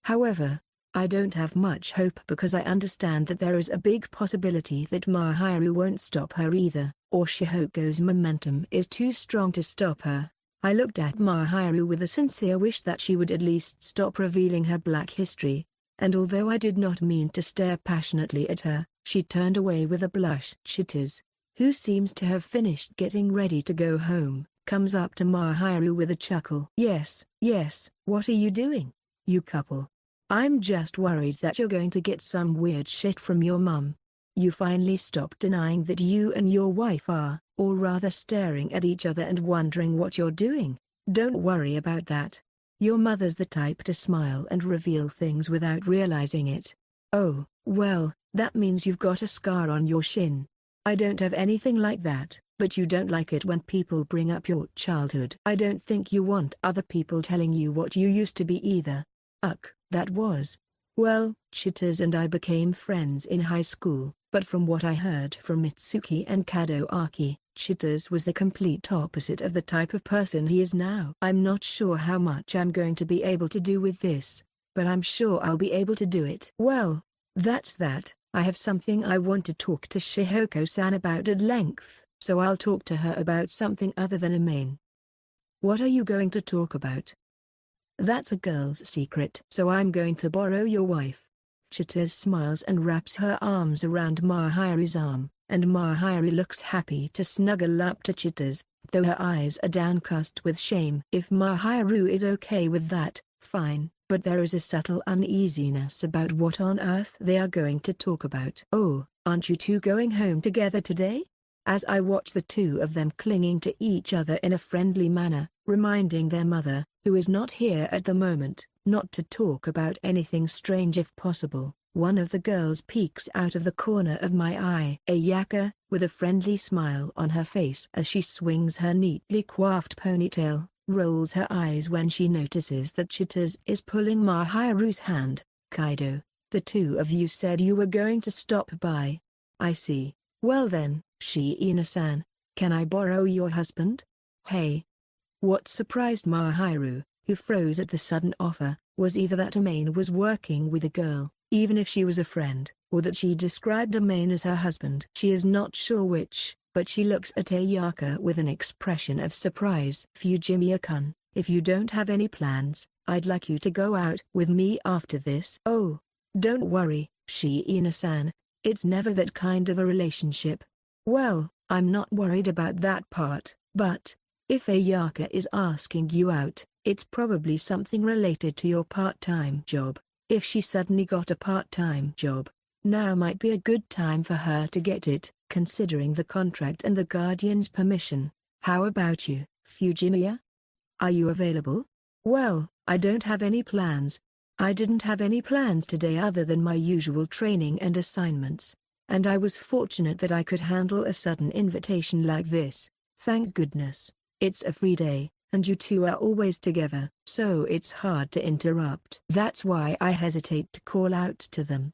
However, I don't have much hope because I understand that there is a big possibility that Mahiru won't stop her either, or Shihoko's momentum is too strong to stop her. I looked at Mahiru with a sincere wish that she would at least stop revealing her black history, and although I did not mean to stare passionately at her, she turned away with a blush. Chitters, who seems to have finished getting ready to go home, comes up to Mahiru with a chuckle. Yes, what are you doing, you couple? I'm just worried that you're going to get some weird shit from your mum. You finally stop denying that you and your wife are, or rather staring at each other and wondering what you're doing. Don't worry about that. Your mother's the type to smile and reveal things without realizing it. Oh, well, that means you've got a scar on your shin. I don't have anything like that, but you don't like it when people bring up your childhood. I don't think you want other people telling you what you used to be either. That was. Well, Chitters and I became friends in high school, but from what I heard from Mitsuki and Kadoaki, Chitters was the complete opposite of the type of person he is now. I'm not sure how much I'm going to be able to do with this, but I'm sure I'll be able to do it. Well, that's that. I have something I want to talk to Shihoko-san about at length, so I'll talk to her about something other than Amane. What are you going to talk about? That's a girl's secret. So I'm going to borrow your wife. Chitters smiles and wraps her arms around Mahiru's arm, and Mahiru looks happy to snuggle up to Chitters, though her eyes are downcast with shame. If Mahiru is okay with that, fine, but there is a subtle uneasiness about what on earth they are going to talk about. Oh, aren't you two going home together today? As I watch the two of them clinging to each other in a friendly manner, reminding their mother, who is not here at the moment, not to talk about anything strange if possible, one of the girls peeks out of the corner of my eye. Ayaka, with a friendly smile on her face as she swings her neatly coiffed ponytail, rolls her eyes when she notices that Chitters is pulling Mahiru's hand. Kaido, the two of you said you were going to stop by. I see. Well then, Shiina-san, can I borrow your husband? Hey. What surprised Mahiru, who froze at the sudden offer, was either that Amane was working with a girl, even if she was a friend, or that she described Amane as her husband. She is not sure which, but she looks at Ayaka with an expression of surprise. Fujimiya-kun, if you don't have any plans, I'd like you to go out with me after this. Oh, don't worry, Shiina-san, it's never that kind of a relationship. Well, I'm not worried about that part, but if Ayaka is asking you out, it's probably something related to your part-time job. If she suddenly got a part-time job, now might be a good time for her to get it, considering the contract and the guardian's permission. How about you, Fujimiya? Are you available? Well, I don't have any plans. I didn't have any plans today other than my usual training and assignments, and I was fortunate that I could handle a sudden invitation like this. Thank goodness. It's a free day, and you two are always together, so it's hard to interrupt. That's why I hesitate to call out to them.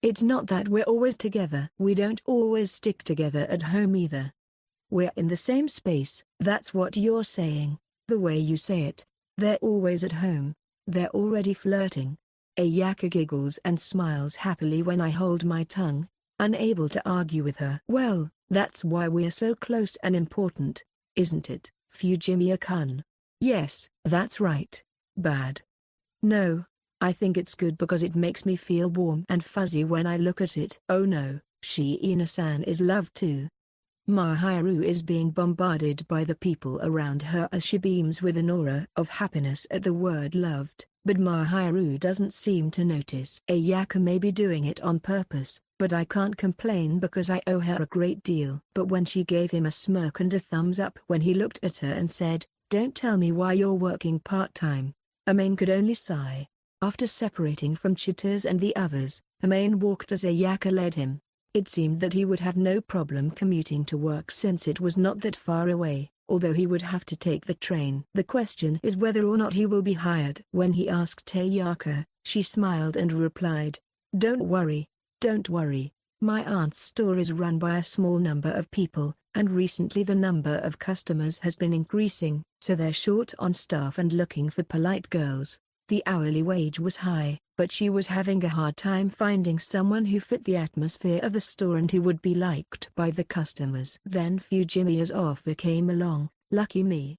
It's not that we're always together. We don't always stick together at home either. We're in the same space. That's what you're saying, the way you say it. They're always at home. They're already flirting. Ayaka giggles and smiles happily when I hold my tongue, unable to argue with her. Well, that's why we're so close and important, isn't it, Fujimiya-kun? Yes, that's right. Bad? No, I think it's good because it makes me feel warm and fuzzy when I look at it. Oh no, Shiina-san is loved too. Mahiru is being bombarded by the people around her as she beams with an aura of happiness at the word loved, but Mahiru doesn't seem to notice. Ayaka may be doing it on purpose, but I can't complain because I owe her a great deal. But when she gave him a smirk and a thumbs up when he looked at her and said, "Don't tell me why you're working part-time," Amane could only sigh. After separating from Chitters and the others, Amane walked as Ayaka led him. It seemed that he would have no problem commuting to work since it was not that far away, although he would have to take the train. The question is whether or not he will be hired. When he asked Ayaka, she smiled and replied, "Don't worry, don't worry. My aunt's store is run by a small number of people, and recently the number of customers has been increasing, so they're short on staff and looking for polite girls." The hourly wage was high, but she was having a hard time finding someone who fit the atmosphere of the store and who would be liked by the customers. Then Fujimiya's offer came along. Lucky me.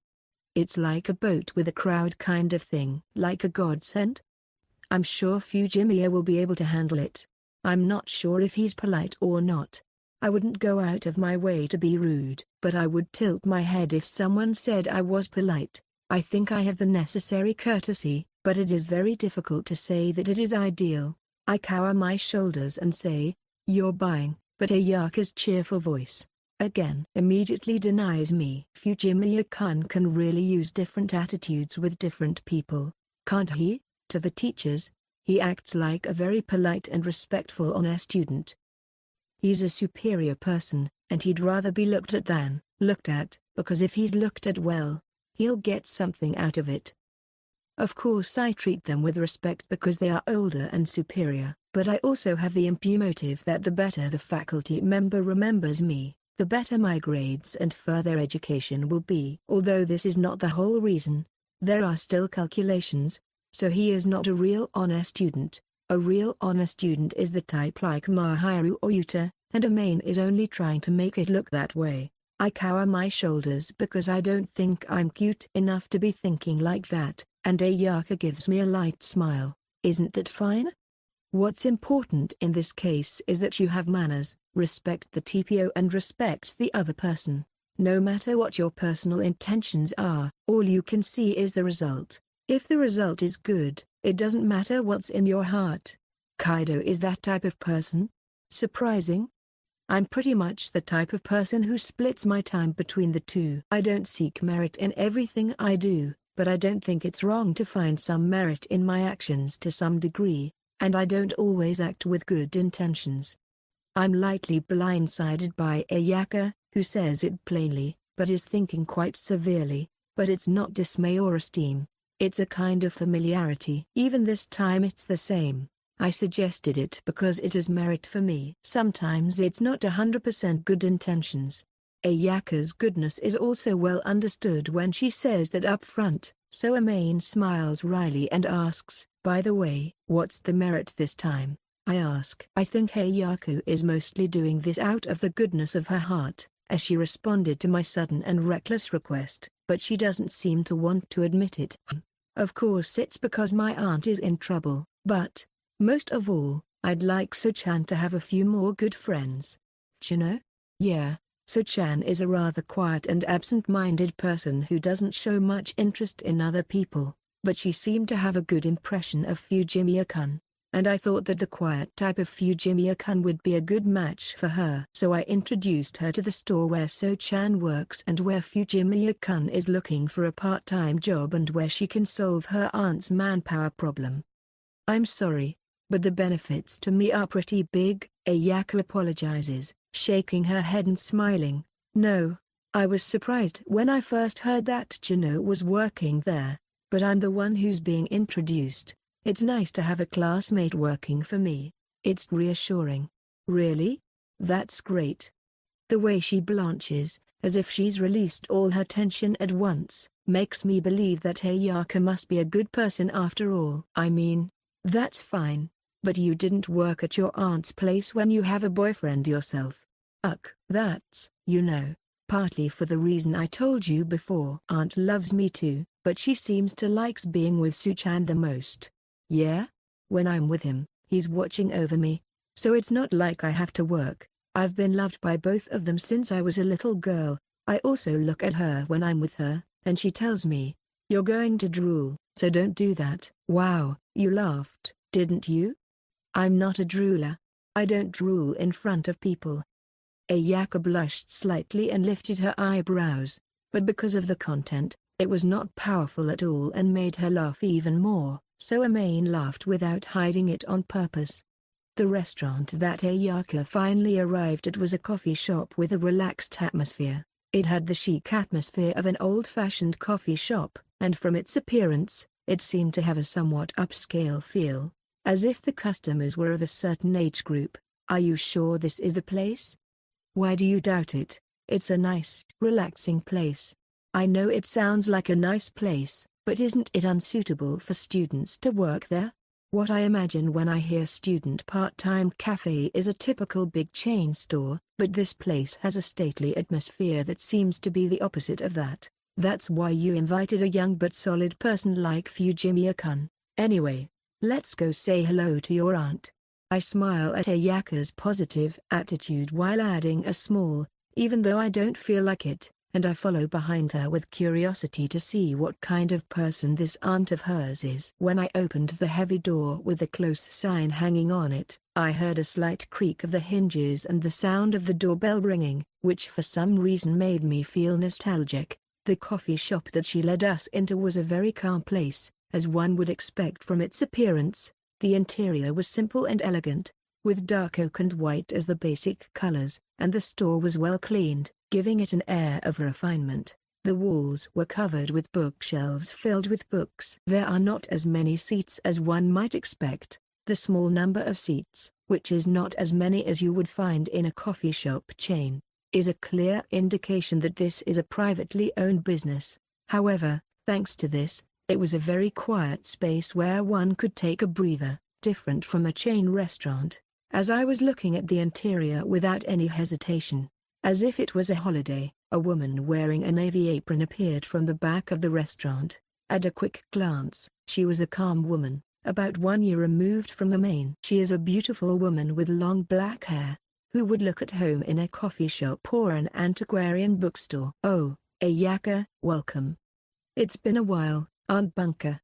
It's like a boat with a crowd kind of thing. Like a godsend? I'm sure Fujimiya will be able to handle it. I'm not sure if he's polite or not. I wouldn't go out of my way to be rude, but I would tilt my head if someone said I was polite. I think I have the necessary courtesy, but it is very difficult to say that it is ideal. I cower my shoulders and say, "You're buying," but Ayaka's cheerful voice, again, immediately denies me. Fujimiya-kun can really use different attitudes with different people, can't he? To the teachers, he acts like a very polite and respectful honor student. He's a superior person, and he'd rather be looked at than looked at, because if he's looked at well, he'll get something out of it. Of course I treat them with respect because they are older and superior, but I also have the impu motive that the better the faculty member remembers me, the better my grades and further education will be. Although this is not the whole reason, there are still calculations, so he is not a real honor student. A real honor student is the type like Mahiru or Yuta, and Amane is only trying to make it look that way. I cower my shoulders because I don't think I'm cute enough to be thinking like that, and Ayaka gives me a light smile. Isn't that fine? What's important in this case is that you have manners, respect the TPO and respect the other person. No matter what your personal intentions are, all you can see is the result. If the result is good, it doesn't matter what's in your heart. Kaido is that type of person? Surprising? I'm pretty much the type of person who splits my time between the two. I don't seek merit in everything I do, but I don't think it's wrong to find some merit in my actions to some degree, and I don't always act with good intentions. I'm lightly blindsided by Ayaka, who says it plainly, but is thinking quite severely, but it's not dismay or esteem, it's a kind of familiarity. Even this time it's the same. I suggested it because it is merit for me. Sometimes it's not 100% good intentions. Ayaka's goodness is also well understood when she says that up front, so Amane smiles wryly and asks, by the way, what's the merit this time? I ask. I think Ayaka is mostly doing this out of the goodness of her heart, as she responded to my sudden and reckless request, but she doesn't seem to want to admit it. Of course it's because my aunt is in trouble, but, most of all, I'd like So-chan to have a few more good friends. Chino? Yeah, So-chan is a rather quiet and absent-minded person who doesn't show much interest in other people, but she seemed to have a good impression of Fujimiya-kun, and I thought that the quiet type of Fujimiya-kun would be a good match for her. So I introduced her to the store where So-chan works and where Fujimiya-kun is looking for a part-time job and where she can solve her aunt's manpower problem. I'm sorry, but the benefits to me are pretty big, Ayaka apologizes, shaking her head and smiling. No, I was surprised when I first heard that Chino was working there, but I'm the one who's being introduced. It's nice to have a classmate working for me. It's reassuring. Really? That's great. The way she blanches, as if she's released all her tension at once, makes me believe that Ayaka must be a good person after all. I mean, that's fine. But you didn't work at your aunt's place when you have a boyfriend yourself. That's, partly for the reason I told you before. Aunt loves me too, but she seems to likes being with So-chan the most. Yeah? When I'm with him, he's watching over me, so it's not like I have to work. I've been loved by both of them since I was a little girl. I also look at her when I'm with her, and she tells me, "You're going to drool, so don't do that." Wow, you laughed, didn't you? I'm not a drooler. I don't drool in front of people. Ayaka blushed slightly and lifted her eyebrows, but because of the content, it was not powerful at all and made her laugh even more, so Amane laughed without hiding it on purpose. The restaurant that Ayaka finally arrived at was a coffee shop with a relaxed atmosphere. It had the chic atmosphere of an old-fashioned coffee shop, and from its appearance, it seemed to have a somewhat upscale feel, as if the customers were of a certain age group. Are you sure this is the place? Why do you doubt it? It's a nice, relaxing place. I know it sounds like a nice place, but isn't it unsuitable for students to work there? What I imagine when I hear student part-time cafe is a typical big chain store, but this place has a stately atmosphere that seems to be the opposite of that. That's why you invited a young but solid person like Fujimiya-kun. Anyway, let's go say hello to your aunt. I smile at Ayaka's positive attitude while adding a small, even though I don't feel like it, and I follow behind her with curiosity to see what kind of person this aunt of hers is. When I opened the heavy door with the close sign hanging on it, I heard a slight creak of the hinges and the sound of the doorbell ringing, which for some reason made me feel nostalgic. The coffee shop that she led us into was a very calm place, as one would expect from its appearance. The interior was simple and elegant, with dark oak and white as the basic colors, and the store was well cleaned, giving it an air of refinement. The walls were covered with bookshelves filled with books. There are not as many seats as one might expect. The small number of seats, which is not as many as you would find in a coffee shop chain, is a clear indication that this is a privately owned business. However, thanks to this, it was a very quiet space where one could take a breather, different from a chain restaurant. As I was looking at the interior without any hesitation, as if it was a holiday, a woman wearing a navy apron appeared from the back of the restaurant. At a quick glance, she was a calm woman, about 1 year removed from Amane. She is a beautiful woman with long black hair, who would look at home in a coffee shop or an antiquarian bookstore. "Oh, Ayaka, welcome. It's been a while, Aunt Bunker."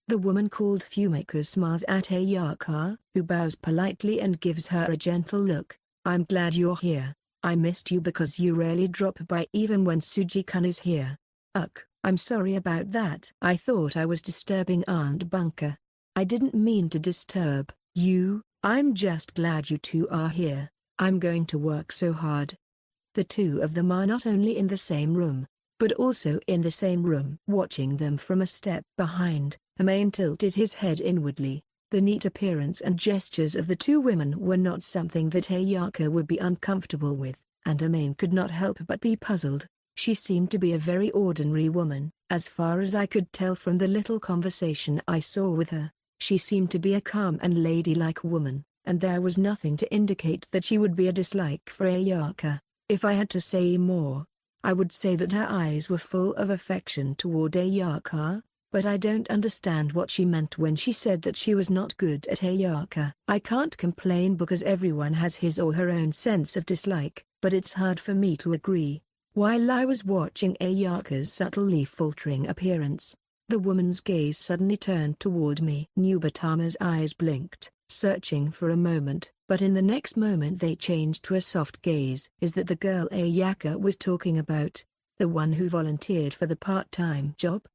The woman called Fumiko smiles at Ayaka, who bows politely and gives her a gentle look. "I'm glad you're here. I missed you because you rarely drop by even when Suji-kun is here." "Ugh, I'm sorry about that. I thought I was disturbing Aunt Bunker." "I didn't mean to disturb you. I'm just glad you two are here. I'm going to work so hard." The two of them are not only in the same room, but also in the same room. Watching them from a step behind, Amane tilted his head inwardly. The neat appearance and gestures of the two women were not something that Ayaka would be uncomfortable with, and Amane could not help but be puzzled. She seemed to be a very ordinary woman, as far as I could tell from the little conversation I saw with her. She seemed to be a calm and ladylike woman, and there was nothing to indicate that she would be a dislike for Ayaka. If I had to say more, I would say that her eyes were full of affection toward Ayaka, but I don't understand what she meant when she said that she was not good at Ayaka. I can't complain because everyone has his or her own sense of dislike, but it's hard for me to agree. While I was watching Ayaka's subtly faltering appearance, the woman's gaze suddenly turned toward me. Nubatama's eyes blinked, searching for a moment, but in the next moment they changed to a soft gaze. "Is that the girl Ayaka was talking about? The one who volunteered for the part-time job?"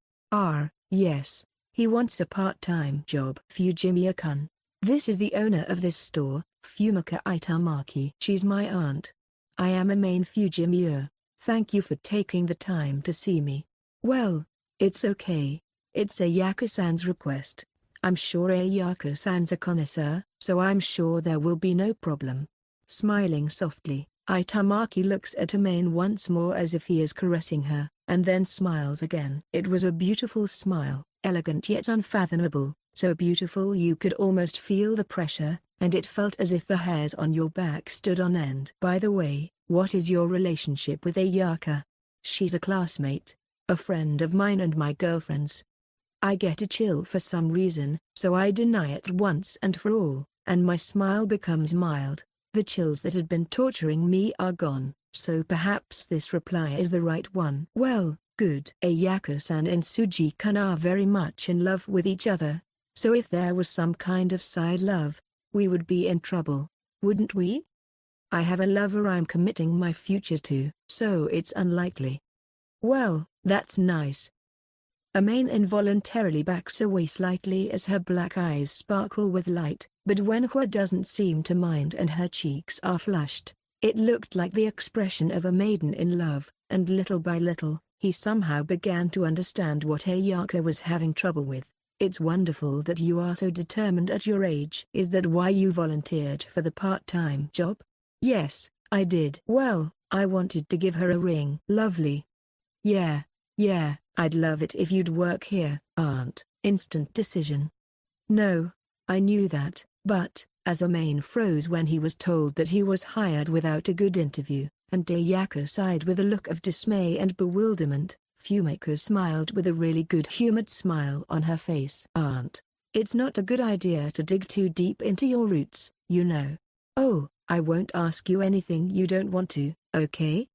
Yes. He wants a part-time job." "Fujimiya-kun. This is the owner of this store, Fumika Itamaki. She's my aunt. I am Amane Fujimiya. Thank you for taking the time to see me." "Well, it's okay. It's Ayaka-san's request. I'm sure Ayaka-san's a connoisseur, so I'm sure there will be no problem." Smiling softly, Itamaki looks at Amane once more as if he is caressing her, and then smiles again. It was a beautiful smile, elegant yet unfathomable, so beautiful you could almost feel the pressure, and it felt as if the hairs on your back stood on end. "By the way, what is your relationship with Ayaka?" "She's a classmate, a friend of mine and my girlfriend's." I get a chill for some reason, so I deny it once and for all, and my smile becomes mild. The chills that had been torturing me are gone, so perhaps this reply is the right one. "Well, good." Ayaka-san and Suji-kun are very much in love with each other, so if there was some kind of side love, we would be in trouble, wouldn't we? I have a lover I'm committing my future to, so it's unlikely. "Well, that's nice." Amane involuntarily backs away slightly as her black eyes sparkle with light, but when Hua doesn't seem to mind and her cheeks are flushed, it looked like the expression of a maiden in love, and little by little, he somehow began to understand what Ayaka was having trouble with. "It's wonderful that you are so determined at your age." "Is that why you volunteered for the part-time job?" "Yes, I did." "Well, I wanted to give her a ring." "Lovely. Yeah, I'd love it if you'd work here." "Aunt." Instant decision. "No, I knew that, but," as Amane froze when he was told that he was hired without a good interview, and Ayaka sighed with a look of dismay and bewilderment, Fumiko smiled with a really good-humored smile on her face. "Aunt, it's not a good idea to dig too deep into your roots, you know." "Oh, I won't ask you anything you don't want to, okay?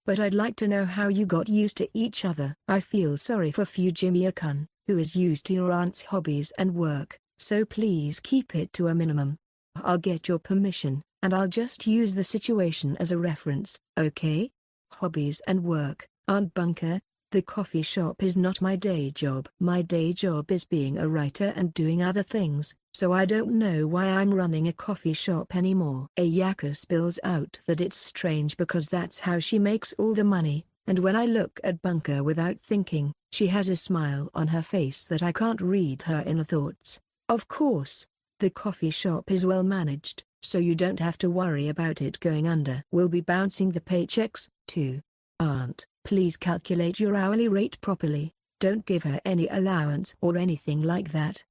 But I'd like to know how you got used to each other." "I feel sorry for Fujimiya-kun, who is used to your aunt's hobbies and work, so please keep it to a minimum. I'll get your permission, and I'll just use the situation as a reference, okay? Hobbies and work, Aunt Bunker. The coffee shop is not my day job. My day job is being a writer and doing other things, so I don't know why I'm running a coffee shop anymore." Ayaka spills out that it's strange because that's how she makes all the money, and when I look at Bunker without thinking, she has a smile on her face that I can't read her inner thoughts. "Of course, the coffee shop is well managed, so you don't have to worry about it going under. We'll be bouncing the paychecks, too. Aunt, please calculate your hourly rate properly. Don't give her any allowance or anything like that.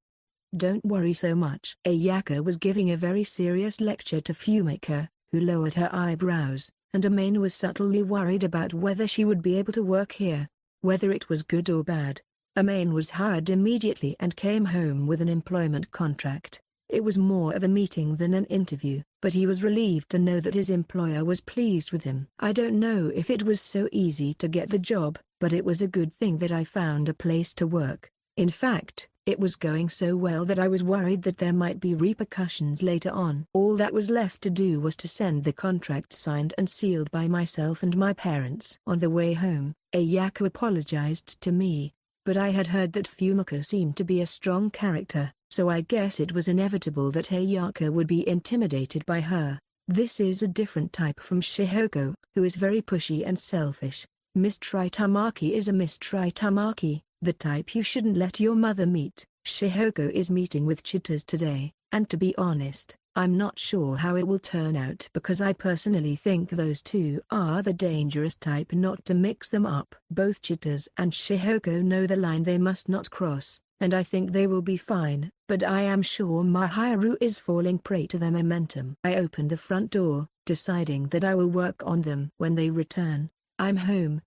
Don't worry so much. Ayaka was giving a very serious lecture to Fumika, who lowered her eyebrows, and Amane was subtly worried about whether she would be able to work here. Whether it was good or bad, Amane was hired immediately and came home with an employment contract. It was more of a meeting than an interview, but he was relieved to know that his employer was pleased with him. I don't know if it was so easy to get the job, but it was a good thing that I found a place to work. In fact, it was going so well that I was worried that there might be repercussions later on. All that was left to do was to send the contract signed and sealed by myself and my parents. On the way home, Ayaka apologized to me, but I had heard that Fumika seemed to be a strong character, so I guess it was inevitable that Ayaka would be intimidated by her. This is a different type from Shihoko, who is very pushy and selfish. Miss Tritamaki is a Miss Tritamaki, the type you shouldn't let your mother meet. Shihoko is meeting with cheaters today, and to be honest, I'm not sure how it will turn out because I personally think those two are the dangerous type not to mix them up. Both cheaters and Shihoko know the line they must not cross, and I think they will be fine, but I am sure Mahiru is falling prey to their momentum. I opened the front door, deciding that I will work on them when they return. I'm home.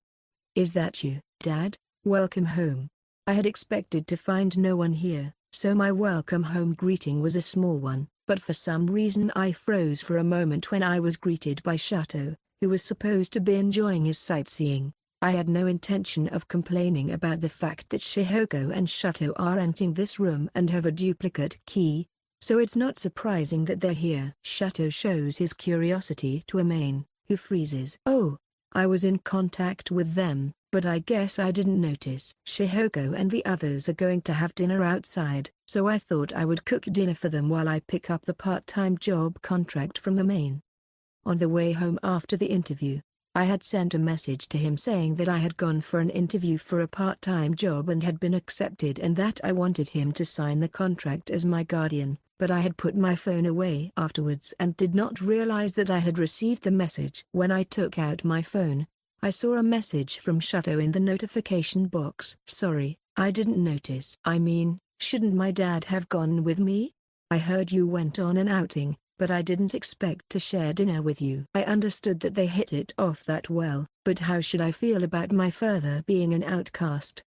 Is that you, Dad? Welcome home. I had expected to find no one here, so my welcome home greeting was a small one, but for some reason I froze for a moment when I was greeted by Shato, who was supposed to be enjoying his sightseeing. I had no intention of complaining about the fact that Shihoko and Shato are renting this room and have a duplicate key, so it's not surprising that they're here. Shato shows his curiosity to Amane, who freezes. Oh, I was in contact with them, but I guess I didn't notice. Shihoko and the others are going to have dinner outside, so I thought I would cook dinner for them while I pick up the part-time job contract from Amane. On the way home after the interview, I had sent a message to him saying that I had gone for an interview for a part-time job and had been accepted and that I wanted him to sign the contract as my guardian, but I had put my phone away afterwards and did not realize that I had received the message. When I took out my phone, I saw a message from Shato in the notification box. Sorry, I didn't notice. I mean, shouldn't my dad have gone with me? I heard you went on an outing, but I didn't expect to share dinner with you. I understood that they hit it off that well, but how should I feel about my father being an outcast?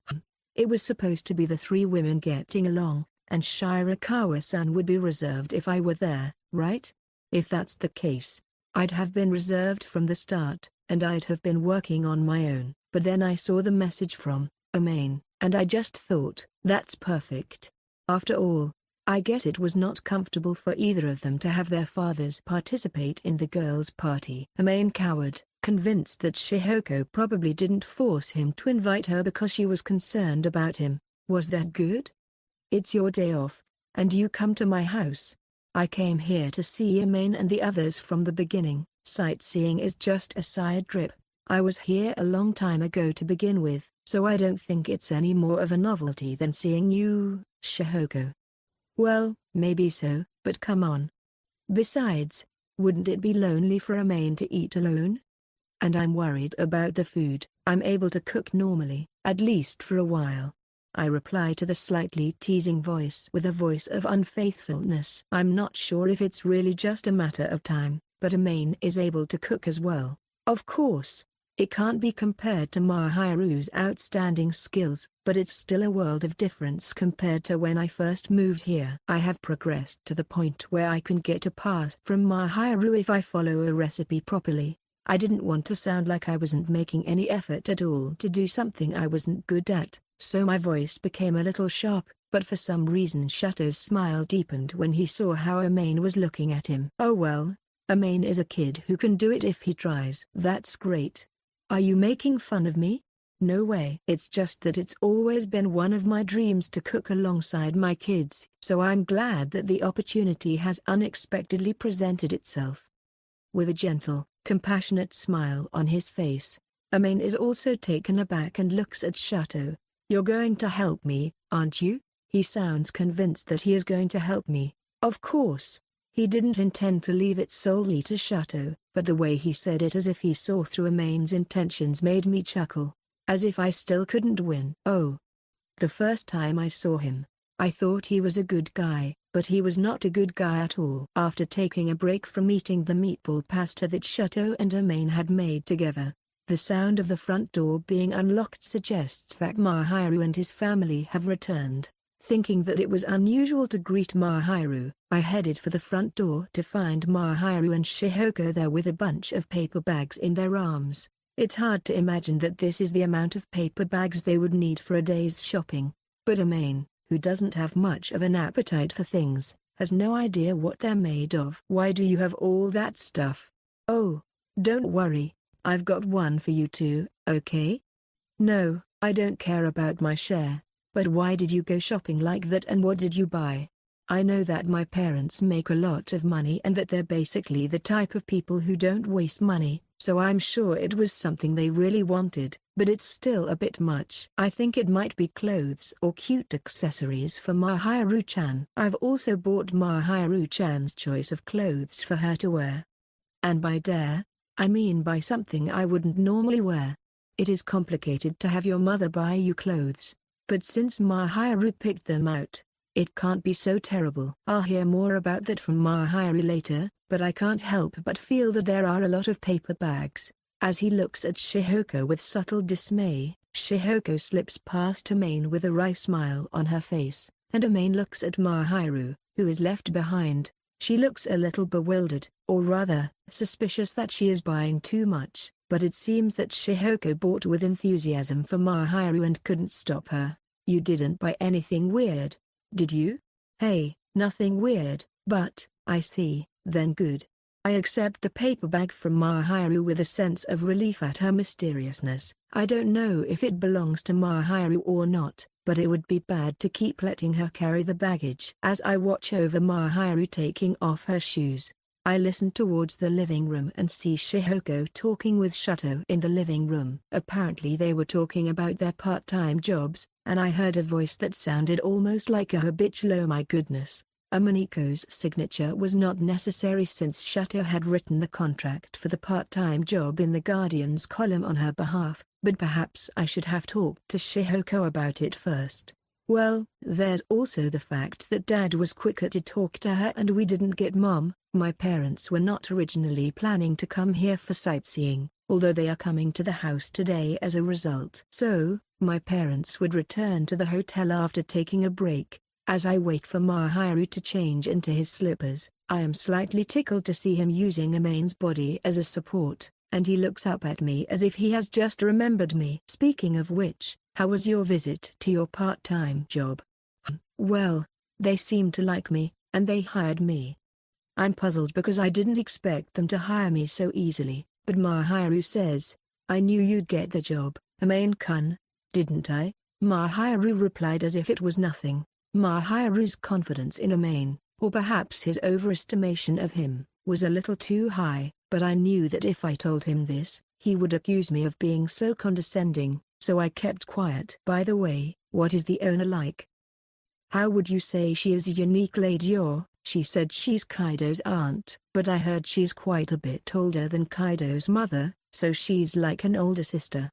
It was supposed to be the three women getting along, and Shirakawa-san would be reserved if I were there, right? If that's the case, I'd have been reserved from the start, and I'd have been working on my own. But then I saw the message from Amane, and I just thought, that's perfect. After all, I guess it was not comfortable for either of them to have their fathers participate in the girls' party. Amane cowered, convinced that Shihoko probably didn't force him to invite her because she was concerned about him. Was that good? It's your day off, and you come to my house. I came here to see Amane and the others from the beginning. Sightseeing is just a side trip. I was here a long time ago to begin with, so I don't think it's any more of a novelty than seeing you, Shihoko. Well, maybe so, but come on. Besides, wouldn't it be lonely for Amane to eat alone? And I'm worried about the food. I'm able to cook normally, at least for a while. I reply to the slightly teasing voice with a voice of unfaithfulness. I'm not sure if it's really just a matter of time, but Amane is able to cook as well. Of course, it can't be compared to Mahiru's outstanding skills, but it's still a world of difference compared to when I first moved here. I have progressed to the point where I can get a pass from Mahiru if I follow a recipe properly. I didn't want to sound like I wasn't making any effort at all to do something I wasn't good at, so my voice became a little sharp, but for some reason Shato's smile deepened when he saw how Amane was looking at him. Oh well, Amane is a kid who can do it if he tries. That's great. Are you making fun of me? No way. It's just that it's always been one of my dreams to cook alongside my kids, so I'm glad that the opportunity has unexpectedly presented itself. With a gentle, compassionate smile on his face, Amane is also taken aback and looks at Shato. You're going to help me, aren't you? He sounds convinced that he is going to help me. Of course. He didn't intend to leave it solely to Shato, but the way he said it as if he saw through Amane's intentions made me chuckle. As if I still couldn't win. Oh. The first time I saw him, I thought he was a good guy, but he was not a good guy at all. After taking a break from eating the meatball pasta that Shato and Amane had made together, the sound of the front door being unlocked suggests that Mahiru and his family have returned. Thinking that it was unusual to greet Mahiru, I headed for the front door to find Mahiru and Shihoko there with a bunch of paper bags in their arms. It's hard to imagine that this is the amount of paper bags they would need for a day's shopping. But Amane, who doesn't have much of an appetite for things, has no idea what they're made of. "Why do you have all that stuff?" "Oh, don't worry, I've got one for you too, okay?" "No, I don't care about my share. But why did you go shopping like that and what did you buy?" "I know that my parents make a lot of money and that they're basically the type of people who don't waste money, so I'm sure it was something they really wanted, but it's still a bit much. I think it might be clothes or cute accessories for Mahiru-chan. I've also bought Mahiru-chan's choice of clothes for her to wear. And by dare, I mean buy something I wouldn't normally wear. It is complicated to have your mother buy you clothes. But since Mahiru picked them out, it can't be so terrible." I'll hear more about that from Mahiru later, but I can't help but feel that there are a lot of paper bags. As he looks at Shihoko with subtle dismay, Shihoko slips past Amane with a wry smile on her face, and Amane looks at Mahiru, who is left behind. She looks a little bewildered, or rather, suspicious that she is buying too much. But it seems that Shihoko bought with enthusiasm for Mahiru and couldn't stop her. "You didn't buy anything weird, did you?" "Hey, nothing weird, but, I see, then good." I accept the paper bag from Mahiru with a sense of relief at her mysteriousness. I don't know if it belongs to Mahiru or not, but it would be bad to keep letting her carry the baggage. As I watch over Mahiru taking off her shoes, I listen towards the living room and see Shihoko talking with Shato in the living room. Apparently they were talking about their part-time jobs, and I heard a voice that sounded almost like a habitual. "Oh my goodness." Amaniko's signature was not necessary since Shato had written the contract for the part-time job in the Guardian's column on her behalf, but perhaps I should have talked to Shihoko about it first. Well, there's also the fact that Dad was quicker to talk to her and we didn't get Mom. My parents were not originally planning to come here for sightseeing, although they are coming to the house today as a result. So, my parents would return to the hotel after taking a break. As I wait for Mahiru to change into his slippers, I am slightly tickled to see him using Amane's body as a support, and he looks up at me as if he has just remembered me. "Speaking of which, how was your visit to your part-time job?" "Well, they seemed to like me, and they hired me." I'm puzzled because I didn't expect them to hire me so easily, but Mahiru says, "I knew you'd get the job, Amane-kun, didn't I?" Mahiru replied as if it was nothing. Mahiru's confidence in Amane, or perhaps his overestimation of him, was a little too high, but I knew that if I told him this, he would accuse me of being so condescending, so I kept quiet. "By the way, what is the owner like?" "How would you say she is a unique lady? Or, she said she's Kaido's aunt, but I heard she's quite a bit older than Kaido's mother, so she's like an older sister."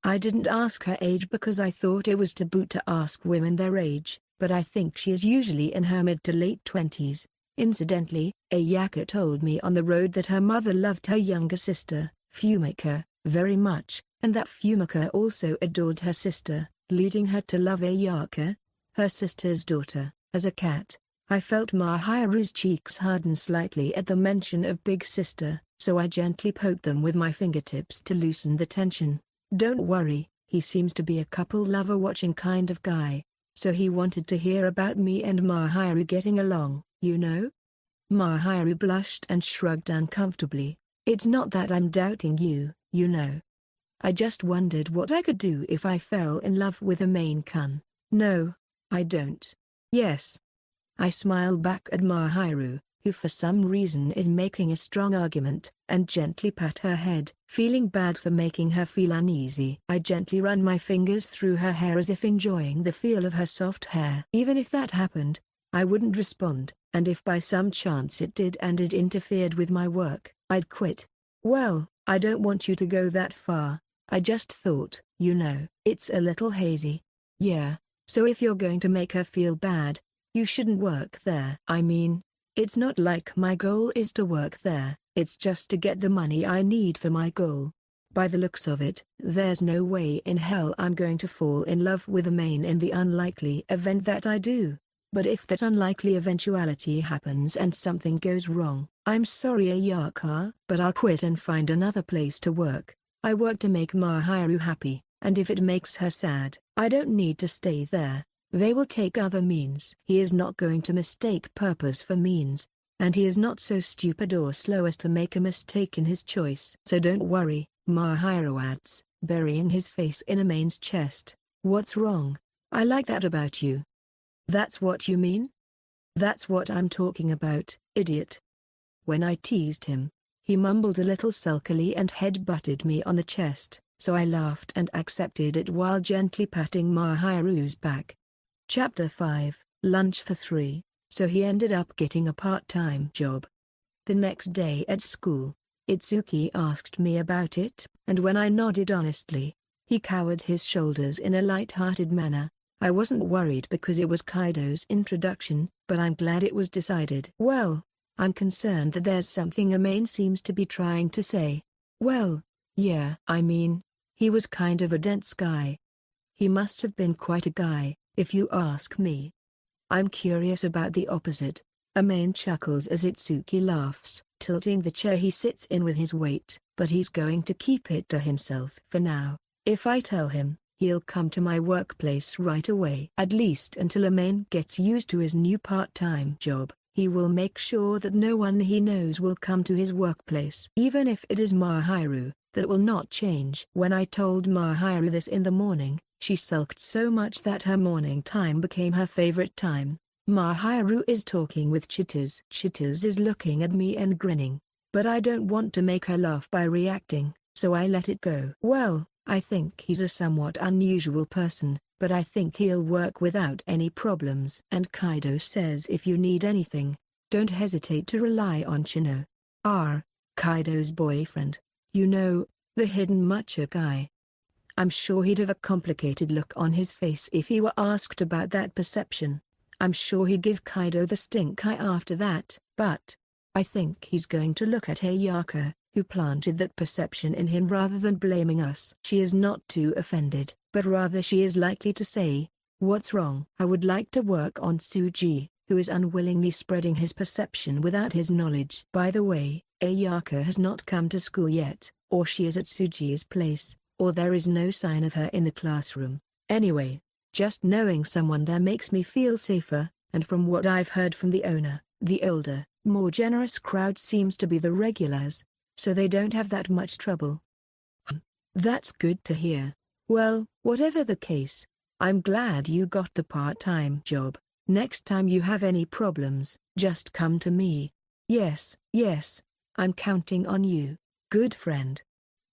I didn't ask her age because I thought it was taboo to ask women their age, but I think she is usually in her mid to late 20s. Incidentally, Ayaka told me on the road that her mother loved her younger sister, Fumika, very much, and that Fumika also adored her sister, leading her to love Ayaka, her sister's daughter, as a cat. I felt Mahiru's cheeks harden slightly at the mention of big sister, so I gently poked them with my fingertips to loosen the tension. "Don't worry, he seems to be a couple lover watching kind of guy, so he wanted to hear about me and Mahiru getting along, you know?" Mahiru blushed and shrugged uncomfortably. "It's not that I'm doubting you, you know. I just wondered what I could do if I fell in love with Amane-kun." "No, I don't." "Yes." I smile back at Mahiru, who for some reason is making a strong argument, and gently pat her head. Feeling bad for making her feel uneasy, I gently run my fingers through her hair as if enjoying the feel of her soft hair. Even if that happened, I wouldn't respond, and if by some chance it did and it interfered with my work, I'd quit. Well, I don't want you to go that far. I just thought, it's a little hazy. Yeah, so if you're going to make her feel bad, you shouldn't work there. I mean, it's not like my goal is to work there, it's just to get the money I need for my goal. By the looks of it, there's no way in hell I'm going to fall in love with Amane in the unlikely event that I do. But if that unlikely eventuality happens and something goes wrong, I'm sorry Ayaka, but I'll quit and find another place to work. I work to make Mahiru happy, and if it makes her sad, I don't need to stay there. They will take other means. He is not going to mistake purpose for means, and he is not so stupid or slow as to make a mistake in his choice. So don't worry, Mahiru adds, burying his face in Amane's chest. What's wrong? I like that about you. That's what you mean? That's what I'm talking about, idiot. When I teased him, he mumbled a little sulkily and head-butted me on the chest, so I laughed and accepted it while gently patting Mahiru's back. Chapter 5, Lunch for 3, so he ended up getting a part-time job. The next day at school, Itsuki asked me about it, and when I nodded honestly, he cowered his shoulders in a light-hearted manner. I wasn't worried because it was Kaido's introduction, but I'm glad it was decided. Well, I'm concerned that there's something Amane seems to be trying to say. Well, yeah, I mean, he was kind of a dense guy. He must have been quite a guy, if you ask me. I'm curious about the opposite. Amane chuckles as Itsuki laughs, tilting the chair he sits in with his weight, but he's going to keep it to himself for now. If I tell him, he'll come to my workplace right away. At least until Amane gets used to his new part-time job, he will make sure that no one he knows will come to his workplace. Even if it is Mahiru, that will not change. When I told Mahiru this in the morning, she sulked so much that her morning time became her favorite time. Mahiru is talking with Chitters. Chitters is looking at me and grinning, but I don't want to make her laugh by reacting, so I let it go. Well, I think he's a somewhat unusual person, but I think he'll work without any problems. And Kaido says if you need anything, don't hesitate to rely on Chino. Kaido's boyfriend. The hidden matcha guy. I'm sure he'd have a complicated look on his face if he were asked about that perception. I'm sure he'd give Kaido the stink eye after that, but I think he's going to look at Ayaka, who planted that perception in him rather than blaming us. She is not too offended, but rather she is likely to say, "What's wrong?" I would like to work on Tsuji, who is unwillingly spreading his perception without his knowledge. By the way, Ayaka has not come to school yet, or she is at Tsuji's place, or there is no sign of her in the classroom. Anyway, just knowing someone there makes me feel safer, and from what I've heard from the owner, the older, more generous crowd seems to be the regulars, so they don't have that much trouble. That's good to hear. Well, whatever the case, I'm glad you got the part-time job. Next time you have any problems, just come to me. Yes, I'm counting on you, good friend.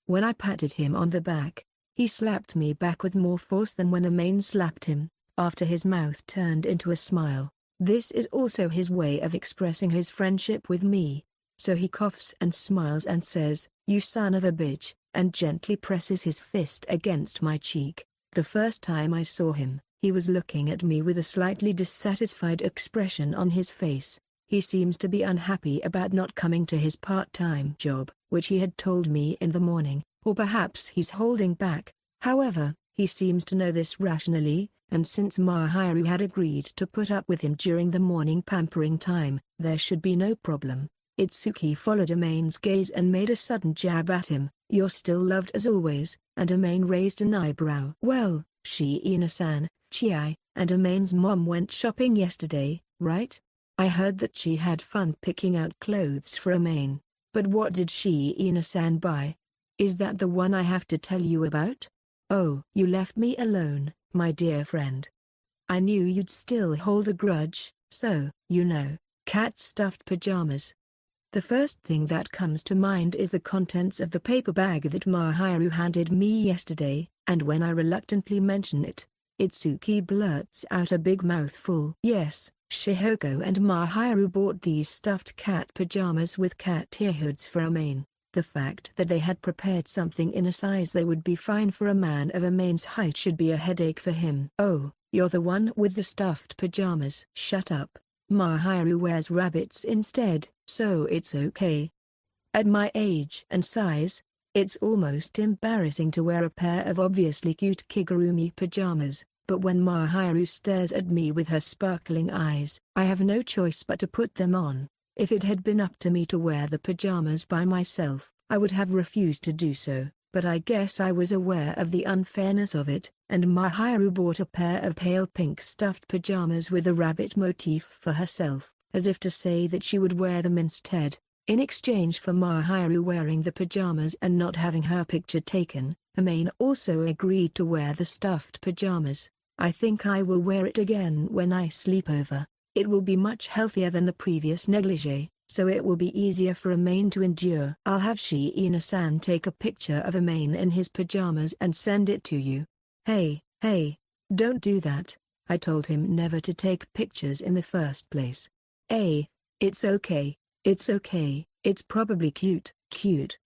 When I patted him on the back, he slapped me back with more force than when Amane slapped him, after his mouth turned into a smile. This is also his way of expressing his friendship with me. So he coughs and smiles and says, "You son of a bitch," and gently presses his fist against my cheek. The first time I saw him, he was looking at me with a slightly dissatisfied expression on his face. He seems to be unhappy about not coming to his part-time job, which he had told me in the morning, or perhaps he's holding back. However, he seems to know this rationally, and since Mahiru had agreed to put up with him during the morning pampering time, there should be no problem. Itsuki followed Amane's gaze and made a sudden jab at him. "You're still loved as always," and Amane raised an eyebrow. "Well, Shiina-san, Chi, and Amane's mom went shopping yesterday, right? I heard that she had fun picking out clothes for Amane, but what did Shiina-san buy? Is that the one I have to tell you about? Oh, you left me alone, my dear friend. I knew you'd still hold a grudge, so, cat-stuffed pajamas." The first thing that comes to mind is the contents of the paper bag that Mahiru handed me yesterday, and when I reluctantly mention it, Itsuki blurts out a big mouthful. "Yes, Shihoko and Mahiru bought these stuffed cat pajamas with cat ear hoods for Amane. The fact that they had prepared something in a size that would be fine for a man of Amane's height should be a headache for him. "Oh, you're the one with the stuffed pajamas." "Shut up. Mahiru wears rabbits instead, so it's okay. At my age and size, it's almost embarrassing to wear a pair of obviously cute kigurumi pajamas." But when Mahiru stares at me with her sparkling eyes, I have no choice but to put them on. If it had been up to me to wear the pajamas by myself, I would have refused to do so, but I guess I was aware of the unfairness of it, and Mahiru bought a pair of pale pink stuffed pajamas with a rabbit motif for herself, as if to say that she would wear them instead. In exchange for Mahiru wearing the pajamas and not having her picture taken, Amane also agreed to wear the stuffed pajamas. "I think I will wear it again when I sleep over. It will be much healthier than the previous negligee, so it will be easier for Amane to endure. I'll have Shiina-san take a picture of Amane in his pajamas and send it to you." Hey, don't do that. I told him never to take pictures in the first place. It's okay, it's probably cute.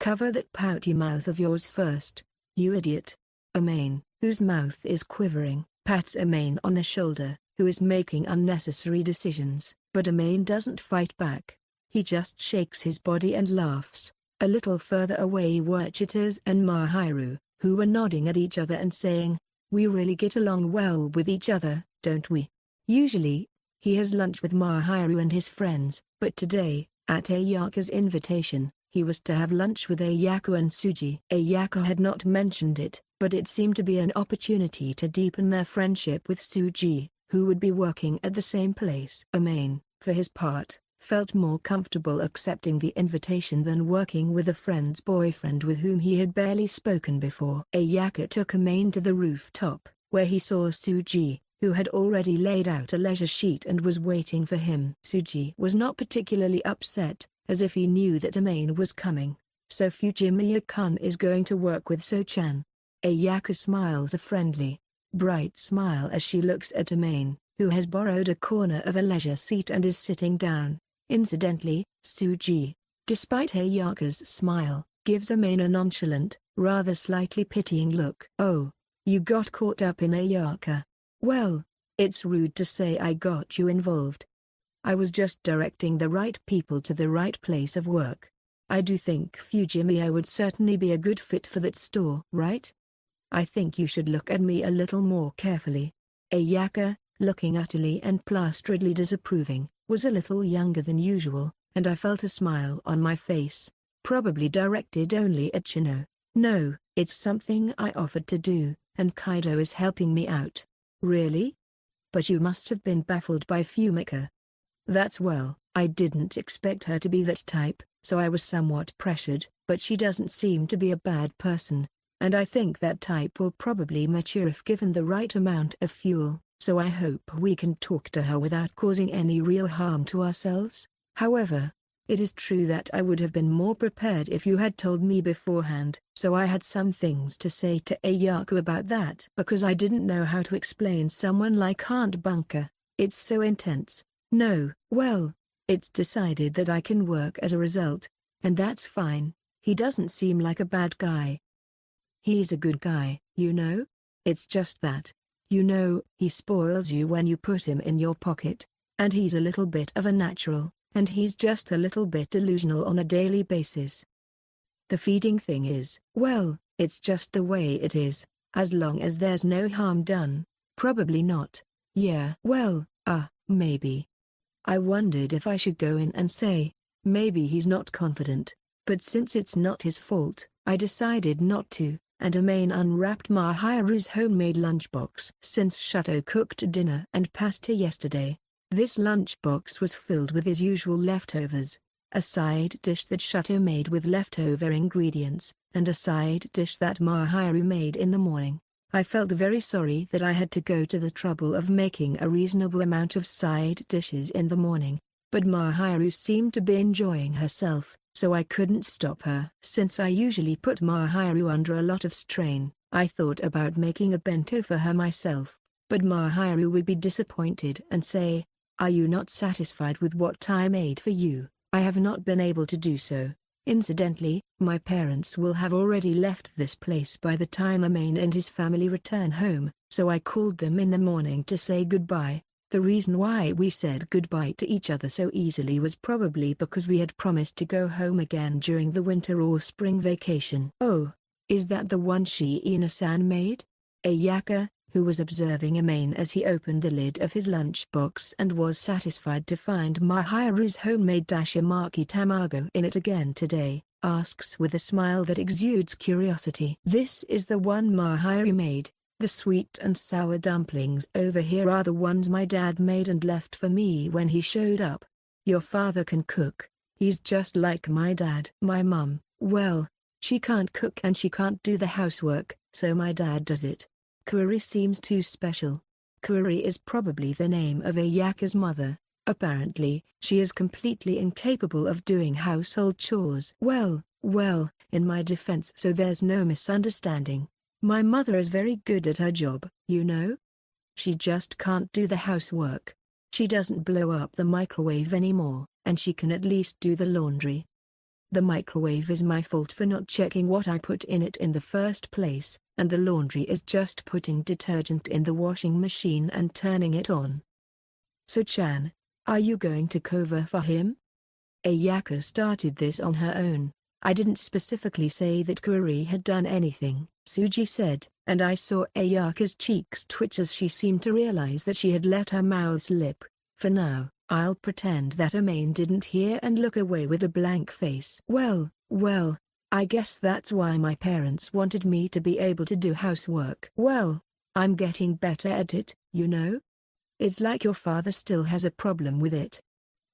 Cover that pouty mouth of yours first, you idiot. Amane, whose mouth is quivering, pats Amane on the shoulder, who is making unnecessary decisions, but Amane doesn't fight back. He just shakes his body and laughs. A little further away were Chitaz and Mahiru, who were nodding at each other and saying, "We really get along well with each other, don't we?" Usually, he has lunch with Mahiru and his friends, but today, at Ayaka's invitation, he was to have lunch with Ayaka and Tsuji. Ayaka had not mentioned it, but it seemed to be an opportunity to deepen their friendship with Tsuji, who would be working at the same place. Amane, for his part, felt more comfortable accepting the invitation than working with a friend's boyfriend with whom he had barely spoken before. Ayaka took Amane to the rooftop, where he saw Tsuji, who had already laid out a leisure sheet and was waiting for him. Tsuji was not particularly upset, as if he knew that Amane was coming. "So Fujimiya-kun is going to work with So-chan." Ayaka smiles a friendly, bright smile as she looks at Amane, who has borrowed a corner of a leisure seat and is sitting down. Incidentally, Tsuji, despite Ayaka's smile, gives Amane a nonchalant, rather slightly pitying look. "Oh, you got caught up in Ayaka. Well, it's rude to say I got you involved. I was just directing the right people to the right place of work. I do think Fujimiya would certainly be a good fit for that store, right? I think you should look at me a little more carefully." Ayaka, looking utterly and plasteredly disapproving, was a little younger than usual, and I felt a smile on my face, probably directed only at Chino. "No, it's something I offered to do, and Kaido is helping me out." "Really? But you must have been baffled by Fumika." Well, I didn't expect her to be that type, so I was somewhat pressured, but she doesn't seem to be a bad person, and I think that type will probably mature if given the right amount of fuel, so I hope we can talk to her without causing any real harm to ourselves. However, it is true that I would have been more prepared if you had told me beforehand, so I had some things to say to Ayaka about that because I didn't know how to explain someone like Aunt Bunker. It's so intense. No, well, it's decided that I can work as a result, and that's fine. He doesn't seem like a bad guy. He's a good guy, you know? It's just that, you know, he spoils you when you put him in your pocket, and he's a little bit of a natural, and he's just a little bit delusional on a daily basis. The feeding thing is, well, it's just the way it is, as long as there's no harm done. Probably not. Yeah, well, maybe. I wondered if I should go in and say, maybe he's not confident, but since it's not his fault, I decided not to, and Amane unwrapped Mahiru's homemade lunchbox. Since Shato cooked dinner and pasta yesterday, this lunchbox was filled with his usual leftovers, a side dish that Shato made with leftover ingredients, and a side dish that Mahiru made in the morning. I felt very sorry that I had to go to the trouble of making a reasonable amount of side dishes in the morning, but Mahiru seemed to be enjoying herself, so I couldn't stop her. Since I usually put Mahiru under a lot of strain, I thought about making a bento for her myself, but Mahiru would be disappointed and say, Are you not satisfied with what I made for you? I have not been able to do so. Incidentally, my parents will have already left this place by the time Amane and his family return home, so I called them in the morning to say goodbye. The reason why we said goodbye to each other so easily was probably because we had promised to go home again during the winter or spring vacation. Oh, is that the one Shiina-san made? Ayaka, who was observing Amane as he opened the lid of his lunchbox and was satisfied to find Mahiru's homemade dashimaki tamago in it again today, asks with a smile that exudes curiosity. This is the one Mahiru made. The sweet and sour dumplings over here are the ones my dad made and left for me when he showed up. Your father can cook. He's just like my dad. My mum, well, she can't cook and she can't do the housework, so my dad does it. Kuri seems too special. Kuri is probably the name of Ayaka's mother. Apparently, she is completely incapable of doing household chores. Well, in my defense, so there's no misunderstanding. My mother is very good at her job, you know? She just can't do the housework. She doesn't blow up the microwave anymore, and she can at least do the laundry. The microwave is my fault for not checking what I put in it in the first place, and the laundry is just putting detergent in the washing machine and turning it on. So Chan, are you going to cover for him? Ayaka started this on her own. I didn't specifically say that Kuri had done anything, Suji said, and I saw Ayaka's cheeks twitch as she seemed to realize that she had let her mouth slip. For now, I'll pretend that Amane didn't hear and look away with a blank face. Well, I guess that's why my parents wanted me to be able to do housework. Well, I'm getting better at it, you know? It's like your father still has a problem with it.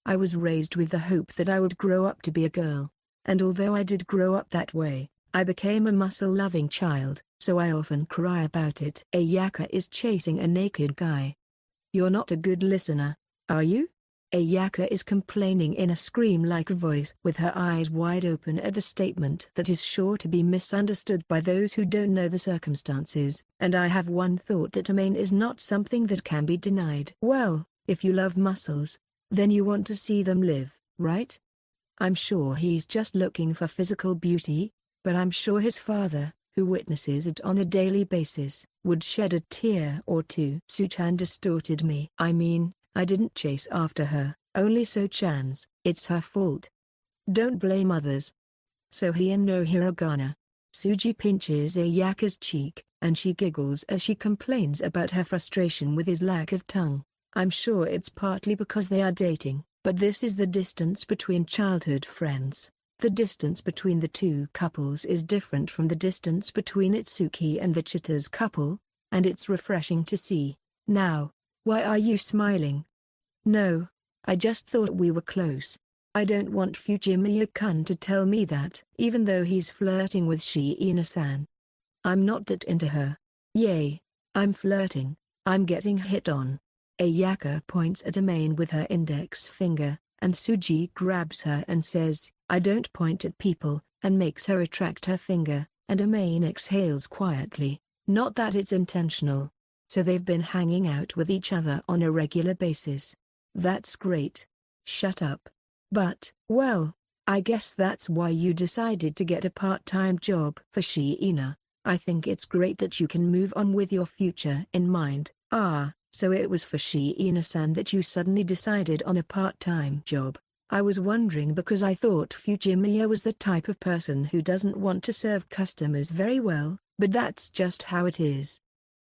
I was raised with the hope that I would grow up to be a girl. And although I did grow up that way, I became a muscle-loving child, so I often cry about it. Ayaka is chasing a naked guy. You're not a good listener, are you? Ayaka is complaining in a scream-like voice with her eyes wide open at the statement that is sure to be misunderstood by those who don't know the circumstances, and I have one thought that Amane is not something that can be denied. Well, if you love muscles, then you want to see them live, right? I'm sure he's just looking for physical beauty, but I'm sure his father, who witnesses it on a daily basis, would shed a tear or two. Su-chan distorted me. I mean, I didn't chase after her, only So-chan's. It's her fault. Don't blame others. So he and no hiragana. Suji pinches Ayaka's cheek, and she giggles as she complains about her frustration with his lack of tongue. I'm sure it's partly because they are dating, but this is the distance between childhood friends. The distance between the two couples is different from the distance between Itsuki and the Chita's couple, and it's refreshing to see. Now, why are you smiling? No, I just thought we were close. I don't want Fujimiya-kun to tell me that, even though he's flirting with Shiina-san. I'm not that into her. Yay, I'm flirting, I'm getting hit on. Ayaka points at Amane with her index finger, and Suji grabs her and says, I don't point at people, and makes her retract her finger, and Amane exhales quietly, not that it's intentional. So they've been hanging out with each other on a regular basis. That's great. Shut up. But, well, I guess that's why you decided to get a part-time job for Shiina. I think it's great that you can move on with your future in mind. So it was for Shiina-san that you suddenly decided on a part-time job. I was wondering because I thought Fujimiya was the type of person who doesn't want to serve customers very well, but that's just how it is.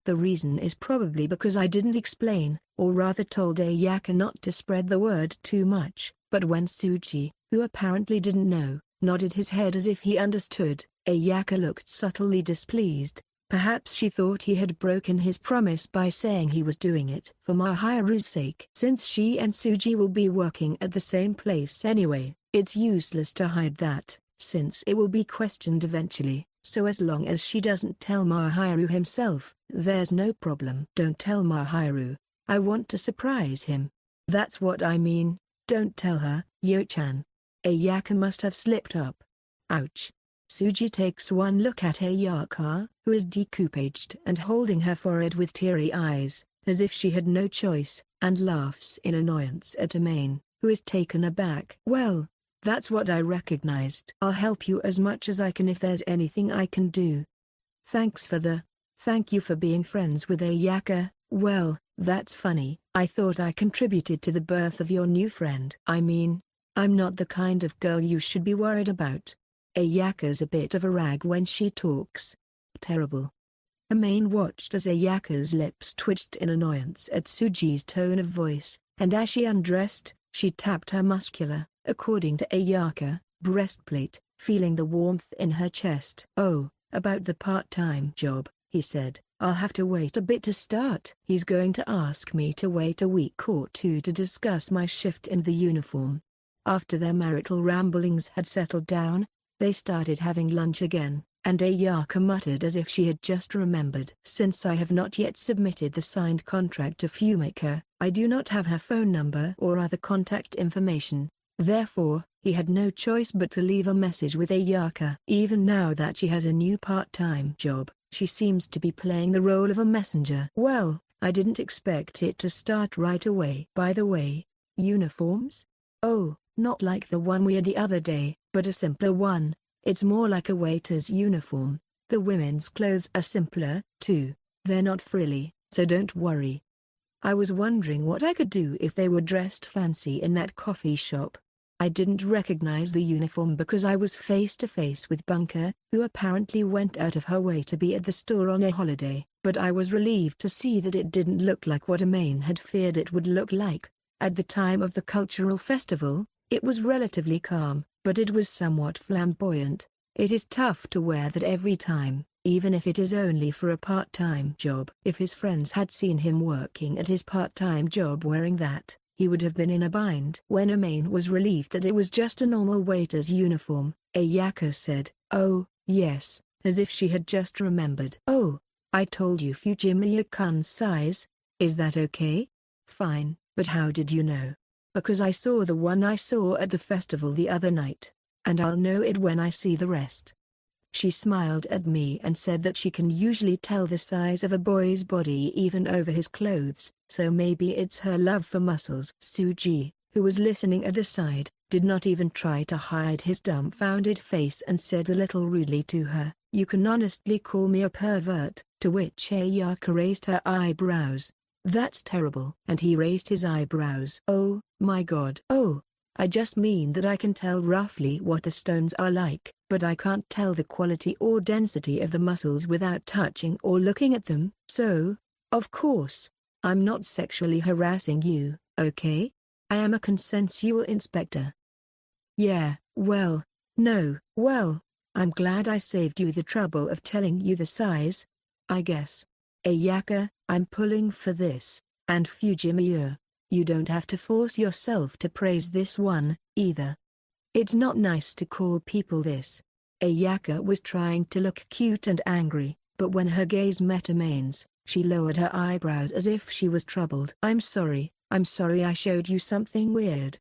The reason is probably because I didn't explain, or rather told Ayaka not to spread the word too much, but when Suji, who apparently didn't know, nodded his head as if he understood, Ayaka looked subtly displeased. Perhaps she thought he had broken his promise by saying he was doing it for Mahiru's sake. Since she and Suji will be working at the same place anyway, it's useless to hide that, since it will be questioned eventually. So as long as she doesn't tell Mahiru himself, there's no problem. Don't tell Mahiru. I want to surprise him. That's what I mean. Don't tell her, Yo-chan. Ayaka must have slipped up. Ouch. Suji takes one look at Ayaka, who is decoupaged and holding her forehead with teary eyes, as if she had no choice, and laughs in annoyance at Amane, who is taken aback. Well, that's what I recognized. I'll help you as much as I can if there's anything I can do. Thank you for being friends with Ayaka. Well, that's funny. I thought I contributed to the birth of your new friend. I mean, I'm not the kind of girl you should be worried about. Ayaka's a bit of a rag when she talks. Terrible. Amane watched as Ayaka's lips twitched in annoyance at Suji's tone of voice, and as she undressed, she tapped her muscular, according to Ayaka, breastplate, feeling the warmth in her chest. Oh, about the part-time job, he said. I'll have to wait a bit to start. He's going to ask me to wait a week or two to discuss my shift in the uniform. After their marital ramblings had settled down, they started having lunch again, and Ayaka muttered as if she had just remembered. Since I have not yet submitted the signed contract to Fumika, I do not have her phone number or other contact information. Therefore, he had no choice but to leave a message with Ayaka. Even now that she has a new part-time job, she seems to be playing the role of a messenger. Well, I didn't expect it to start right away. By the way, uniforms? Oh, not like the one we had the other day, but a simpler one. It's more like a waiter's uniform. The women's clothes are simpler, too. They're not frilly, so don't worry. I was wondering what I could do if they were dressed fancy in that coffee shop. I didn't recognize the uniform because I was face to face with Bunker, who apparently went out of her way to be at the store on a holiday, but I was relieved to see that it didn't look like what Amane had feared it would look like. At the time of the cultural festival, it was relatively calm, but it was somewhat flamboyant. It is tough to wear that every time, even if it is only for a part-time job. If his friends had seen him working at his part-time job wearing that, he would have been in a bind. When Amane was relieved that it was just a normal waiter's uniform, Ayaka said, "Oh, yes," as if she had just remembered. "Oh, I told you Fujimiya-kun's size. Is that okay?" "Fine, but how did you know?" "Because I saw the one I saw at the festival the other night, and I'll know it when I see the rest." She smiled at me and said that she can usually tell the size of a boy's body even over his clothes, so maybe it's her love for muscles. Suji, who was listening at the side, did not even try to hide his dumbfounded face and said a little rudely to her, "You can honestly call me a pervert," to which Ayaka raised her eyebrows. "That's terrible." And he raised his eyebrows. "Oh, my God." "Oh, I just mean that I can tell roughly what the stones are like, but I can't tell the quality or density of the muscles without touching or looking at them. So, of course, I'm not sexually harassing you, okay? I am a consensual inspector." "Yeah, well, no, well, I'm glad I saved you the trouble of telling you the size, I guess. Ayaka, I'm pulling for this, and Fujimiya, you don't have to force yourself to praise this one, either. It's not nice to call people this." Ayaka was trying to look cute and angry, but when her gaze met Amane's, she lowered her eyebrows as if she was troubled. I'm sorry I showed you something weird."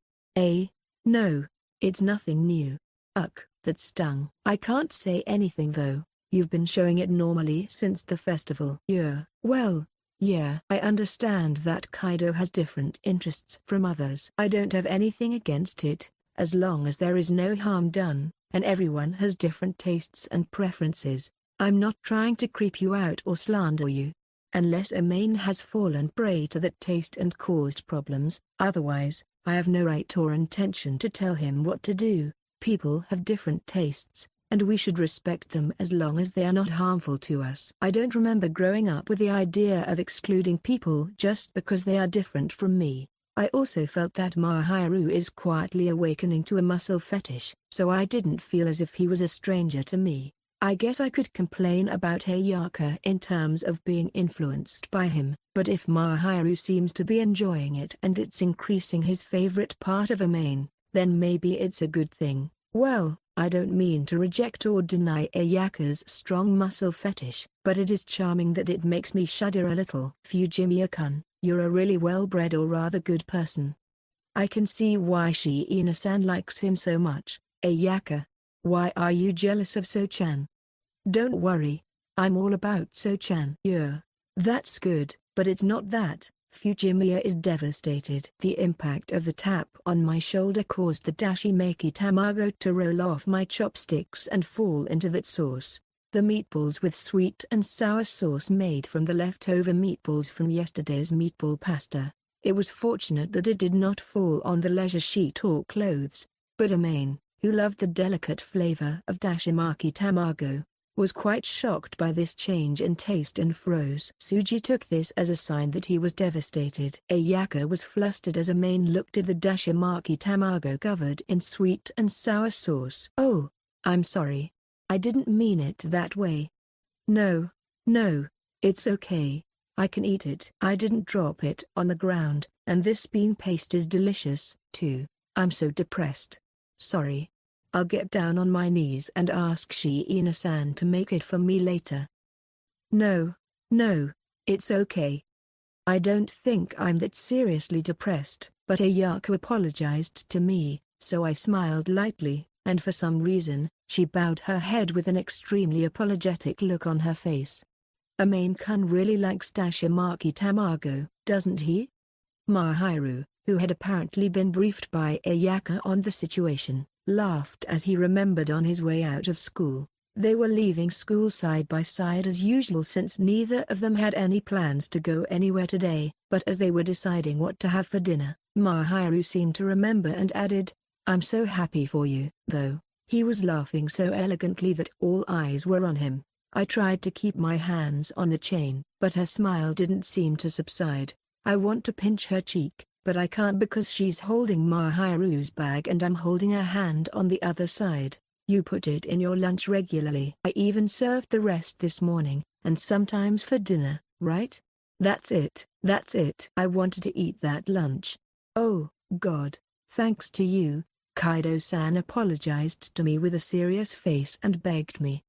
No, it's nothing new." "Ugh, that stung." "I can't say anything though, you've been showing it normally since the festival." "Yeah, well, yeah, I understand that Kaido has different interests from others. I don't have anything against it, as long as there is no harm done, and everyone has different tastes and preferences. I'm not trying to creep you out or slander you. Unless Amane has fallen prey to that taste and caused problems, otherwise, I have no right or intention to tell him what to do. People have different tastes, and we should respect them as long as they are not harmful to us." I don't remember growing up with the idea of excluding people just because they are different from me. I also felt that Mahiru is quietly awakening to a muscle fetish, so I didn't feel as if he was a stranger to me. I guess I could complain about Ayaka in terms of being influenced by him, but if Mahiru seems to be enjoying it and it's increasing his favorite part of Amane, then maybe it's a good thing. Well, I don't mean to reject or deny Ayaka's strong muscle fetish, but it is charming that it makes me shudder a little. "Fujimiya-kun, you're a really well-bred or rather good person. I can see why Shiina-san likes him so much." "Ayaka, why are you jealous of So-chan?" "Don't worry, I'm all about So-chan." "Yeah, that's good. But it's not that. Fujimiya is devastated. The impact of the tap on my shoulder caused the dashimaki tamago to roll off my chopsticks and fall into that sauce. The meatballs with sweet and sour sauce made from the leftover meatballs from yesterday's meatball pasta. It was fortunate that it did not fall on the leisure sheet or clothes. But Amane, who loved the delicate flavor of dashimaki tamago, was quite shocked by this change in taste and froze. Suji took this as a sign that he was devastated. Ayaka was flustered as Amane looked at the dashimaki tamago covered in sweet and sour sauce. "Oh, I'm sorry. I didn't mean it that way." No, it's okay. I can eat it." I didn't drop it on the ground, and this bean paste is delicious, too. I'm so depressed. Sorry. I'll get down on my knees and ask Shiina-san to make it for me later. No, it's okay. I don't think I'm that seriously depressed, but Ayako apologized to me, so I smiled lightly, and for some reason, she bowed her head with an extremely apologetic look on her face. Amane-kun really likes dashimaki tamago, doesn't he? Mahiru, who had apparently been briefed by Ayaka on the situation, laughed as he remembered on his way out of school. They were leaving school side by side as usual since neither of them had any plans to go anywhere today, but as they were deciding what to have for dinner, Mahiru seemed to remember and added, "I'm so happy for you." Though he was laughing so elegantly that all eyes were on him, I tried to keep my hands on the chain, but her smile didn't seem to subside. I want to pinch her cheek, but I can't because she's holding Mahiru's bag and I'm holding her hand on the other side. "You put it in your lunch regularly. I even served the rest this morning, and sometimes for dinner, right? That's it. I wanted to eat that lunch." "Oh, God, thanks to you." Kaido-san apologized to me with a serious face and begged me.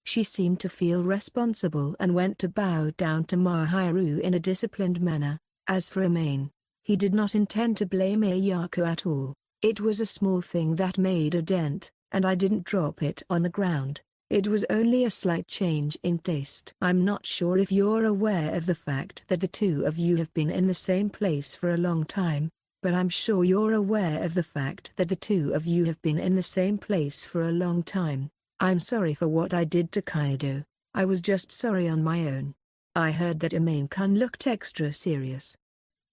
She seemed to feel responsible and went to bow down to Mahiru in a disciplined manner. As for Amane, he did not intend to blame Ayako at all. It was a small thing that made a dent, and I didn't drop it on the ground. It was only a slight change in taste. "I'm not sure if you're aware of the fact that the two of you have been in the same place for a long time, but I'm sure you're aware of the fact that the two of you have been in the same place for a long time. I'm sorry for what I did to Kaido. I was just sorry on my own." I heard that Amane-kun looked extra serious.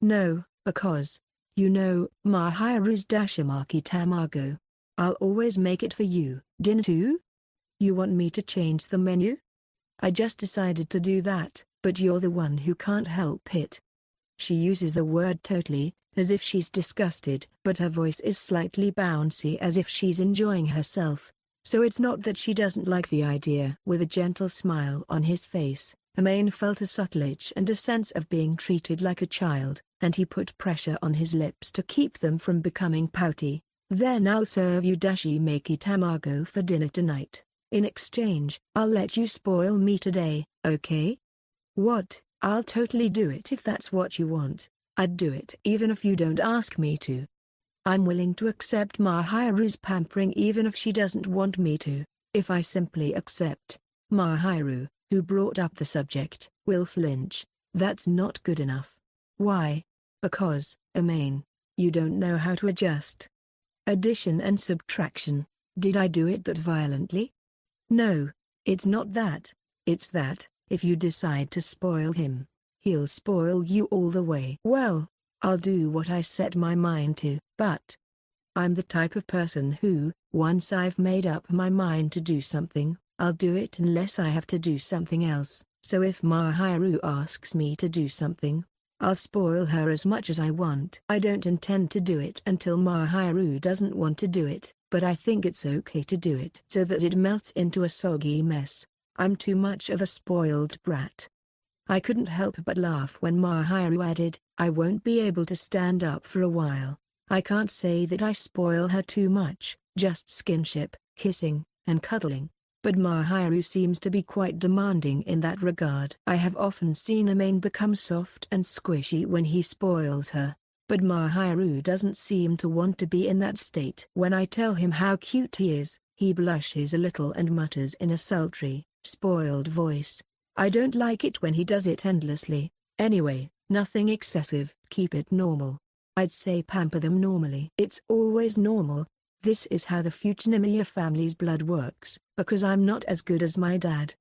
"No, because, you know, Mahiru's dashimaki tamago. I'll always make it for you." "Dinner too? You want me to change the menu?" "I just decided to do that, but you're the one who can't help it." She uses the word totally, as if she's disgusted, but her voice is slightly bouncy as if she's enjoying herself. So it's not that she doesn't like the idea. With a gentle smile on his face, Amane felt a subtle itch and a sense of being treated like a child, and he put pressure on his lips to keep them from becoming pouty. "Then I'll serve you dashimaki tamago for dinner tonight. In exchange, I'll let you spoil me today, okay?" "What? I'll totally do it if that's what you want. I'd do it even if you don't ask me to. I'm willing to accept Mahiru's pampering even if she doesn't want me to. If I simply accept, Mahiru, who brought up the subject, will flinch. That's not good enough." "Why?" "Because, Amane, you don't know how to adjust addition and subtraction." "Did I do it that violently?" "No, it's not that. It's that, if you decide to spoil him, he'll spoil you all the way." "Well, I'll do what I set my mind to." "But I'm the type of person who, once I've made up my mind to do something, I'll do it unless I have to do something else. So if Mahiru asks me to do something, I'll spoil her as much as I want." "I don't intend to do it until Mahiru doesn't want to do it, but I think it's okay to do it so that it melts into a soggy mess. I'm too much of a spoiled brat." I couldn't help but laugh when Mahiru added, "I won't be able to stand up for a while. I can't say that I spoil her too much, just skinship, kissing, and cuddling. But Mahiru seems to be quite demanding in that regard." I have often seen Amane become soft and squishy when he spoils her, but Mahiru doesn't seem to want to be in that state. When I tell him how cute he is, he blushes a little and mutters in a sultry, spoiled voice, "I don't like it when he does it endlessly. Anyway, nothing excessive. Keep it normal. I'd say pamper them normally. It's always normal. This is how the Futanimiya family's blood works, because I'm not as good as my dad.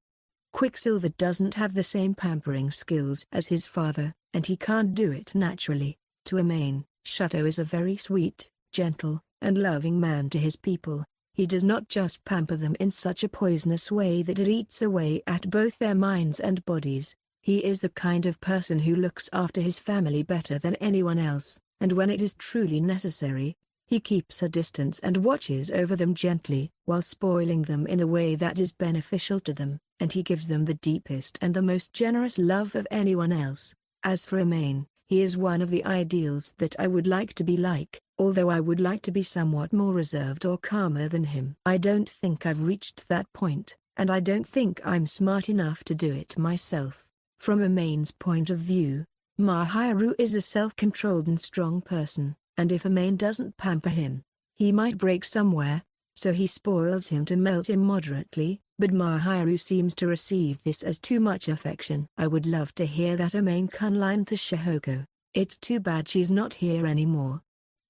Quicksilver doesn't have the same pampering skills as his father, and he can't do it naturally. To Amane, Shuto is a very sweet, gentle, and loving man to his people. He does not just pamper them in such a poisonous way that it eats away at both their minds and bodies. He is the kind of person who looks after his family better than anyone else, and when it is truly necessary, he keeps a distance and watches over them gently, while spoiling them in a way that is beneficial to them, and he gives them the deepest and the most generous love of anyone else. As for Amane, he is one of the ideals that I would like to be like, although I would like to be somewhat more reserved or calmer than him. I don't think I've reached that point, and I don't think I'm smart enough to do it myself. From Amane's point of view, Mahiru is a self-controlled and strong person, and if Amane doesn't pamper him, he might break somewhere, so he spoils him to melt him moderately, but Mahiru seems to receive this as too much affection. I would love to hear that Amane-kun line to Shihoko. It's too bad she's not here anymore.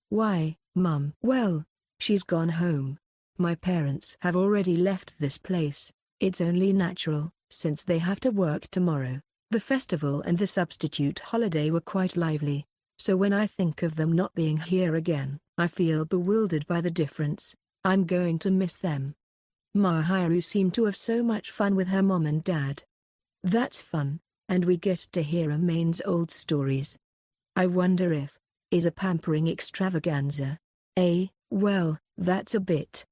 Why, Mum? Well, she's gone home. My parents have already left this place. It's only natural, since they have to work tomorrow. The festival and the substitute holiday were quite lively, so when I think of them not being here again, I feel bewildered by the difference. I'm going to miss them. Mahiru seemed to have so much fun with her mom and dad. That's fun, and we get to hear Amane's old stories. I wonder if is a pampering extravaganza. Well, that's a bit.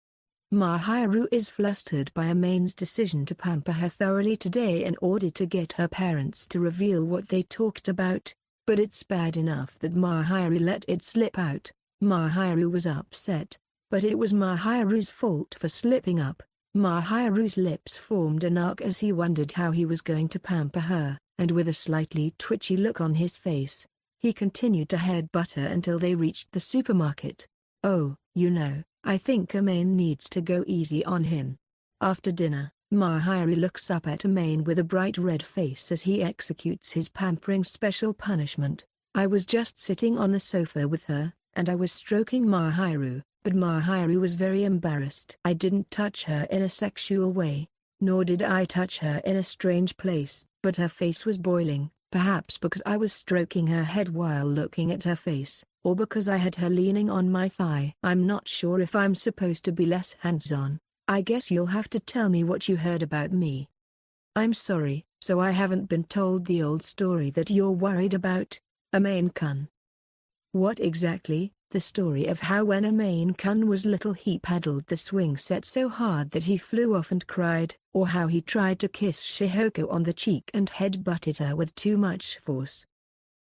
Mahiru is flustered by Amane's decision to pamper her thoroughly today in order to get her parents to reveal what they talked about, but it's bad enough that Mahiru let it slip out. Mahiru was upset, but it was Mahiru's fault for slipping up. Mahiru's lips formed an arc as he wondered how he was going to pamper her, and with a slightly twitchy look on his face, he continued to headbutt her until they reached the supermarket. Oh, I think Amane needs to go easy on him. After dinner, Mahiru looks up at Amane with a bright red face as he executes his pampering special punishment. I was just sitting on the sofa with her, and I was stroking Mahiru, but Mahiru was very embarrassed. I didn't touch her in a sexual way, nor did I touch her in a strange place, but her face was boiling, perhaps because I was stroking her head while looking at her face, or because I had her leaning on my thigh. I'm not sure if I'm supposed to be less hands-on. I guess you'll have to tell me what you heard about me. I'm sorry, so I haven't been told the old story that you're worried about, Amane-kun. What exactly? The story of how when Amane-kun was little he paddled the swing set so hard that he flew off and cried, or how he tried to kiss Shihoko on the cheek and head-butted her with too much force.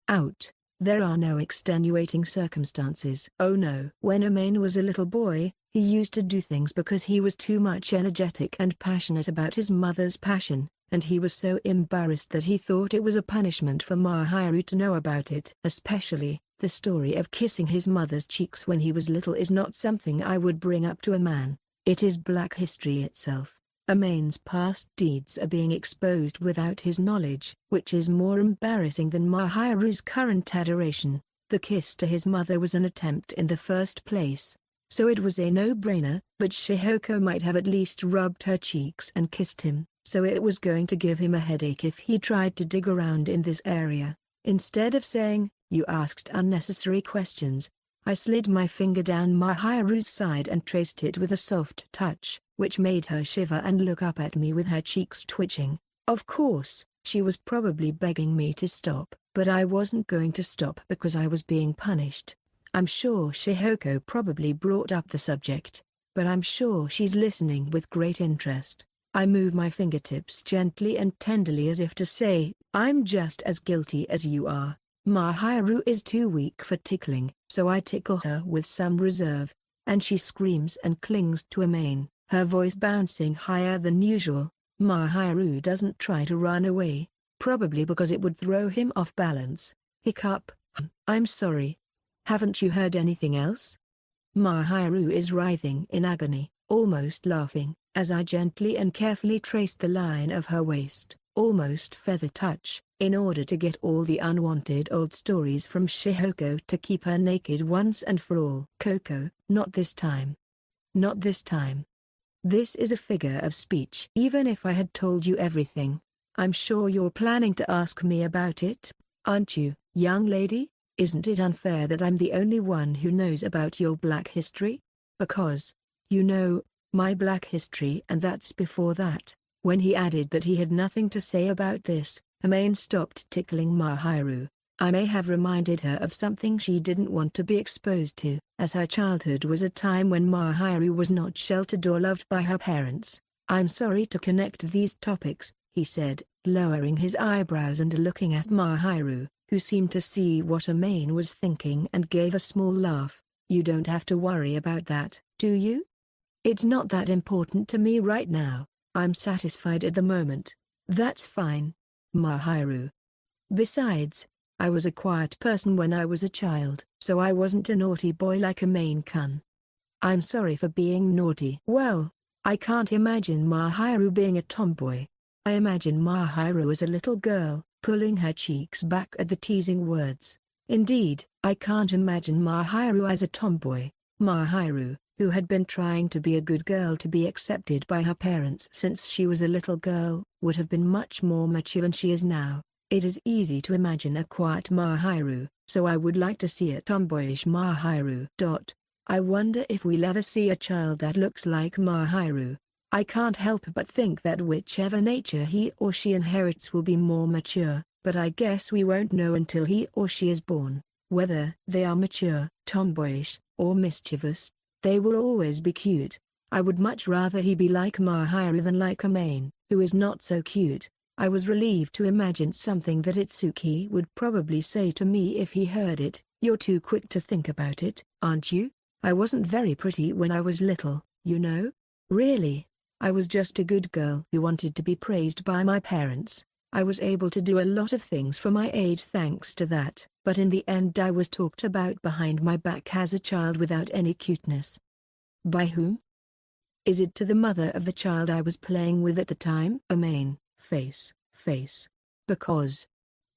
Out. There are no extenuating circumstances. Oh no. When Amane was a little boy, he used to do things because he was too much energetic and passionate about his mother's passion, and he was so embarrassed that he thought it was a punishment for Mahiru to know about it. Especially, the story of kissing his mother's cheeks when he was little is not something I would bring up to a man. It is black history itself. Amane's past deeds are being exposed without his knowledge, which is more embarrassing than Mahiru's current adoration. The kiss to his mother was an attempt in the first place, so it was a no-brainer, but Shihoko might have at least rubbed her cheeks and kissed him, so it was going to give him a headache if he tried to dig around in this area. Instead of saying, "You asked unnecessary questions," I slid my finger down Mahiru's side and traced it with a soft touch, which made her shiver and look up at me with her cheeks twitching. Of course, she was probably begging me to stop, but I wasn't going to stop because I was being punished. I'm sure Shihoko probably brought up the subject, but I'm sure she's listening with great interest. I move my fingertips gently and tenderly as if to say, I'm just as guilty as you are. Mahiru is too weak for tickling, so I tickle her with some reserve, and she screams and clings to Amane, her voice bouncing higher than usual. Mahiru doesn't try to run away, probably because it would throw him off balance. Hiccup. I'm sorry. Haven't you heard anything else? Mahiru is writhing in agony, almost laughing, as I gently and carefully trace the line of her waist, almost feather touch, in order to get all the unwanted old stories from Shihoko to keep her naked once and for all. Koko, not this time. Not this time. This is a figure of speech. Even if I had told you everything, I'm sure you're planning to ask me about it, aren't you, young lady? Isn't it unfair that I'm the only one who knows about your black history? Because, you know, my black history, and that's before that. When he added that he had nothing to say about this, Amane stopped tickling Mahiru. I may have reminded her of something she didn't want to be exposed to, as her childhood was a time when Mahiru was not sheltered or loved by her parents. I'm sorry to connect these topics, he said, lowering his eyebrows and looking at Mahiru, who seemed to see what Amane was thinking and gave a small laugh. You don't have to worry about that, do you? It's not that important to me right now. I'm satisfied at the moment. That's fine. Mahiru. Besides, I was a quiet person when I was a child, so I wasn't a naughty boy like Amane-kun. I'm sorry for being naughty. Well, I can't imagine Mahiru being a tomboy. I imagine Mahiru as a little girl, pulling her cheeks back at the teasing words. Indeed, I can't imagine Mahiru as a tomboy. Mahiru, who had been trying to be a good girl to be accepted by her parents since she was a little girl, would have been much more mature than she is now. It is easy to imagine a quiet Mahiru, so I would like to see a tomboyish Mahiru. I wonder if we'll ever see a child that looks like Mahiru. I can't help but think that whichever nature he or she inherits will be more mature, but I guess we won't know until he or she is born. Whether they are mature, tomboyish, or mischievous, they will always be cute. I would much rather he be like Mahiru than like Amane, who is not so cute. I was relieved to imagine something that Itsuki would probably say to me if he heard it. You're too quick to think about it, aren't you? I wasn't very pretty when I was little, you know? Really? I was just a good girl who wanted to be praised by my parents. I was able to do a lot of things for my age thanks to that, but in the end I was talked about behind my back as a child without any cuteness. By whom? Is it to the mother of the child I was playing with at the time? Amane, face. Because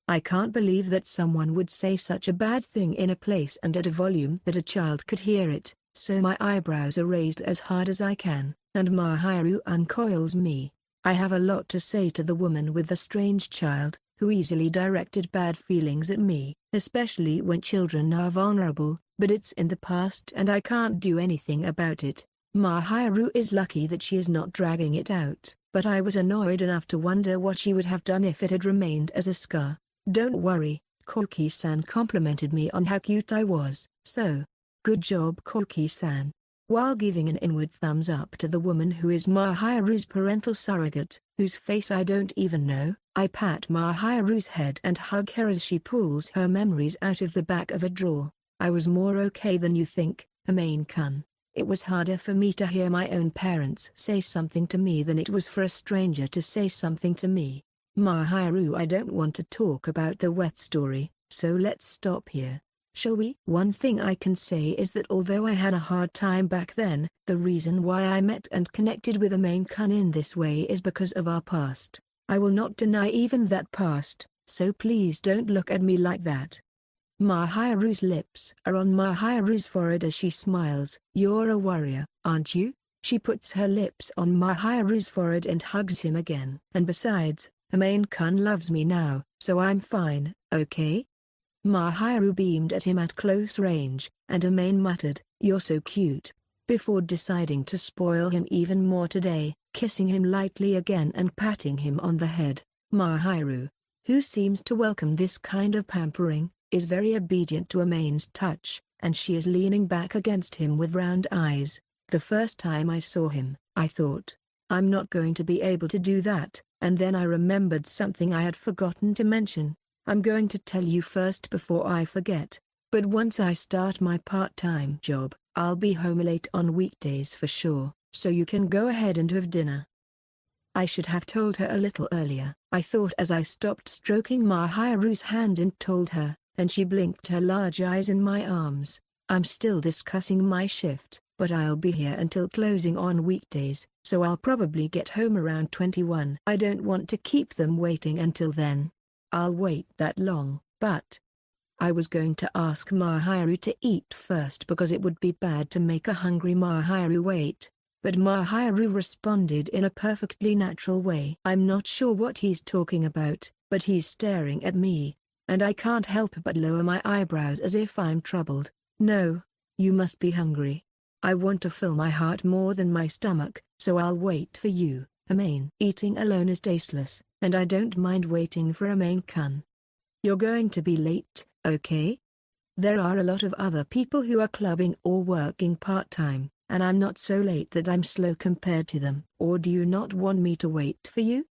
I can't believe that someone would say such a bad thing in a place and at a volume that a child could hear it, so my eyebrows are raised as hard as I can, and Mahiru uncoils me. I have a lot to say to the woman with the strange child, who easily directed bad feelings at me, especially when children are vulnerable, but it's in the past and I can't do anything about it. Mahiru is lucky that she is not dragging it out, but I was annoyed enough to wonder what she would have done if it had remained as a scar. Don't worry, Koki-san complimented me on how cute I was, so, good job Koki-san. While giving an inward thumbs up to the woman who is Mahiru's parental surrogate, whose face I don't even know, I pat Mahiru's head and hug her as she pulls her memories out of the back of a drawer. I was more okay than you think, Amane-kun. It was harder for me to hear my own parents say something to me than it was for a stranger to say something to me. Mahiru, I don't want to talk about the wet story, so let's stop here. Shall we? One thing I can say is that although I had a hard time back then, the reason why I met and connected with Amane-kun in this way is because of our past. I will not deny even that past, so please don't look at me like that. Mahiru's lips are on Mahiru's forehead as she smiles. You're a warrior, aren't you? She puts her lips on Mahiru's forehead and hugs him again. And besides, Amane-kun loves me now, so I'm fine, okay? Mahiru beamed at him at close range, and Amane muttered, "You're so cute," before deciding to spoil him even more today, kissing him lightly again and patting him on the head. Mahiru, who seems to welcome this kind of pampering, is very obedient to Amane's touch, and she is leaning back against him with round eyes. The first time I saw him, I thought, I'm not going to be able to do that, and then I remembered something I had forgotten to mention. I'm going to tell you first before I forget, but once I start my part-time job, I'll be home late on weekdays for sure, so you can go ahead and have dinner. I should have told her a little earlier, I thought as I stopped stroking Mahiru's hand and told her, and she blinked her large eyes in my arms. I'm still discussing my shift, but I'll be here until closing on weekdays, so I'll probably get home around 21. I don't want to keep them waiting until then. I'll wait that long. But I was going to ask Mahiru to eat first because it would be bad to make a hungry Mahiru wait. But Mahiru responded in a perfectly natural way. I'm not sure what he's talking about, but he's staring at me, and I can't help but lower my eyebrows as if I'm troubled. No, you must be hungry. I want to fill my heart more than my stomach, so I'll wait for you, Amane. Eating alone is tasteless, and I don't mind waiting for Amane-kun. You're going to be late, okay? There are a lot of other people who are clubbing or working part-time, and I'm not so late that I'm slow compared to them. Or do you not want me to wait for you?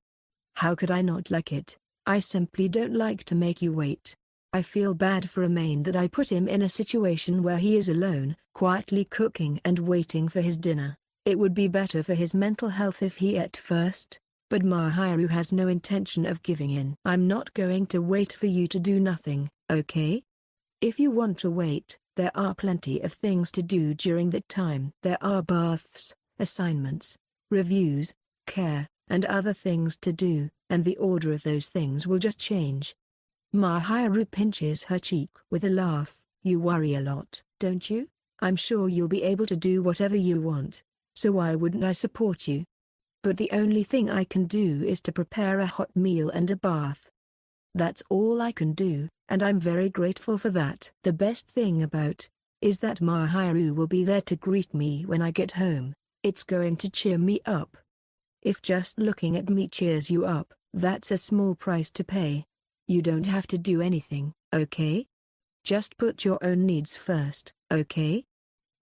How could I not like it? I simply don't like to make you wait. I feel bad for Amane that I put him in a situation where he is alone, quietly cooking and waiting for his dinner. It would be better for his mental health if he ate first, but Mahiru has no intention of giving in. I'm not going to wait for you to do nothing, okay? If you want to wait, there are plenty of things to do during that time. There are baths, assignments, reviews, care, and other things to do, and the order of those things will just change. Mahiru pinches her cheek with a laugh. You worry a lot, don't you? I'm sure you'll be able to do whatever you want, so why wouldn't I support you? But the only thing I can do is to prepare a hot meal and a bath. That's all I can do, and I'm very grateful for that. The best thing about is that Mahiru will be there to greet me when I get home. It's going to cheer me up. If just looking at me cheers you up, that's a small price to pay. You don't have to do anything, okay? Just put your own needs first, okay?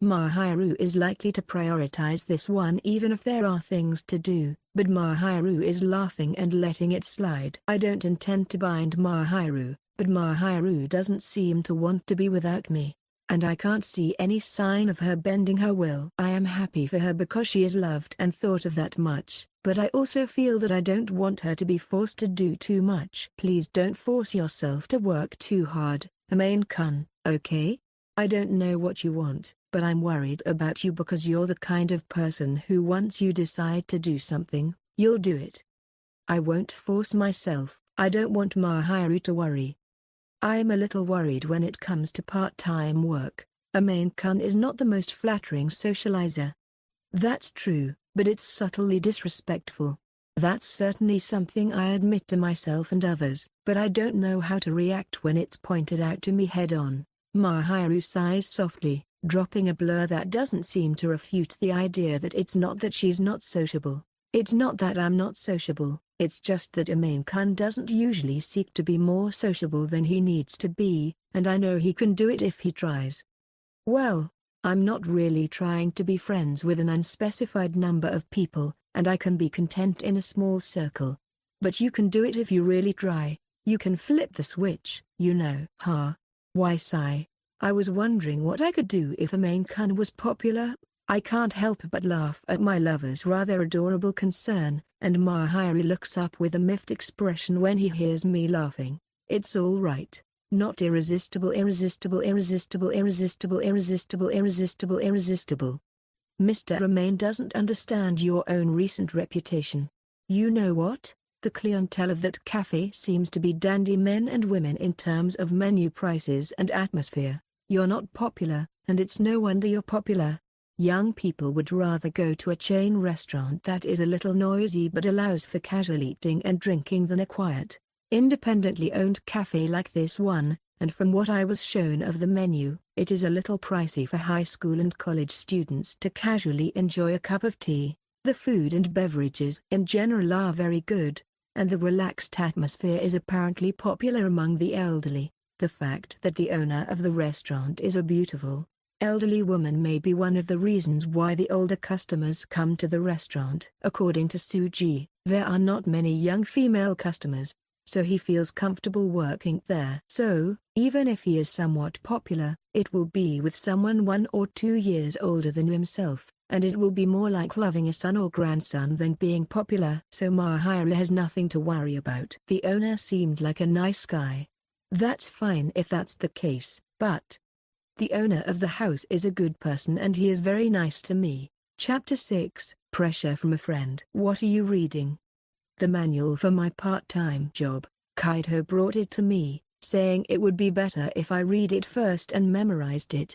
Mahiru is likely to prioritize this one even if there are things to do, but Mahiru is laughing and letting it slide. I don't intend to bind Mahiru, but Mahiru doesn't seem to want to be without me, and I can't see any sign of her bending her will. I am happy for her because she is loved and thought of that much, but I also feel that I don't want her to be forced to do too much. Please don't force yourself to work too hard, Amane-kun, okay? I don't know what you want, but I'm worried about you because you're the kind of person who once you decide to do something, you'll do it. I won't force myself. I don't want Mahiru to worry. I'm a little worried when it comes to part-time work. Amane-kun is not the most flattering socializer. That's true, but it's subtly disrespectful. That's certainly something I admit to myself and others, but I don't know how to react when it's pointed out to me head-on. Mahiru sighs softly, dropping a blur that doesn't seem to refute the idea that it's not that she's not sociable. It's not that I'm not sociable, it's just that Amane-kun doesn't usually seek to be more sociable than he needs to be, and I know he can do it if he tries. Well, I'm not really trying to be friends with an unspecified number of people, and I can be content in a small circle. But you can do it if you really try. You can flip the switch, you know. Huh? Why sigh? I was wondering what I could do if Amane-kun was popular. I can't help but laugh at my lover's rather adorable concern, and Mahiru looks up with a miffed expression when he hears me laughing. It's all right. Not irresistible, irresistible, irresistible, irresistible, irresistible, irresistible, irresistible. Mr. Amane doesn't understand your own recent reputation. You know what? The clientele of that cafe seems to be dandy men and women in terms of menu prices and atmosphere. You're not popular, and it's no wonder you're popular. Young people would rather go to a chain restaurant that is a little noisy but allows for casual eating and drinking than a quiet, independently owned cafe like this one, and from what I was shown of the menu, it is a little pricey for high school and college students to casually enjoy a cup of tea. The food and beverages in general are very good, and the relaxed atmosphere is apparently popular among the elderly. The fact that the owner of the restaurant is a beautiful, elderly woman may be one of the reasons why the older customers come to the restaurant. According to Suji, there are not many young female customers, so he feels comfortable working there. So, even if he is somewhat popular, it will be with someone 1 or 2 years older than himself, and it will be more like loving a son or grandson than being popular. So Mahiru has nothing to worry about. The owner seemed like a nice guy. That's fine if that's the case, but the owner of the house is a good person and he is very nice to me. Chapter 6, Pressure from a Friend. What are you reading? The manual for my part-time job. Kaido brought it to me, saying it would be better if I read it first and memorized it.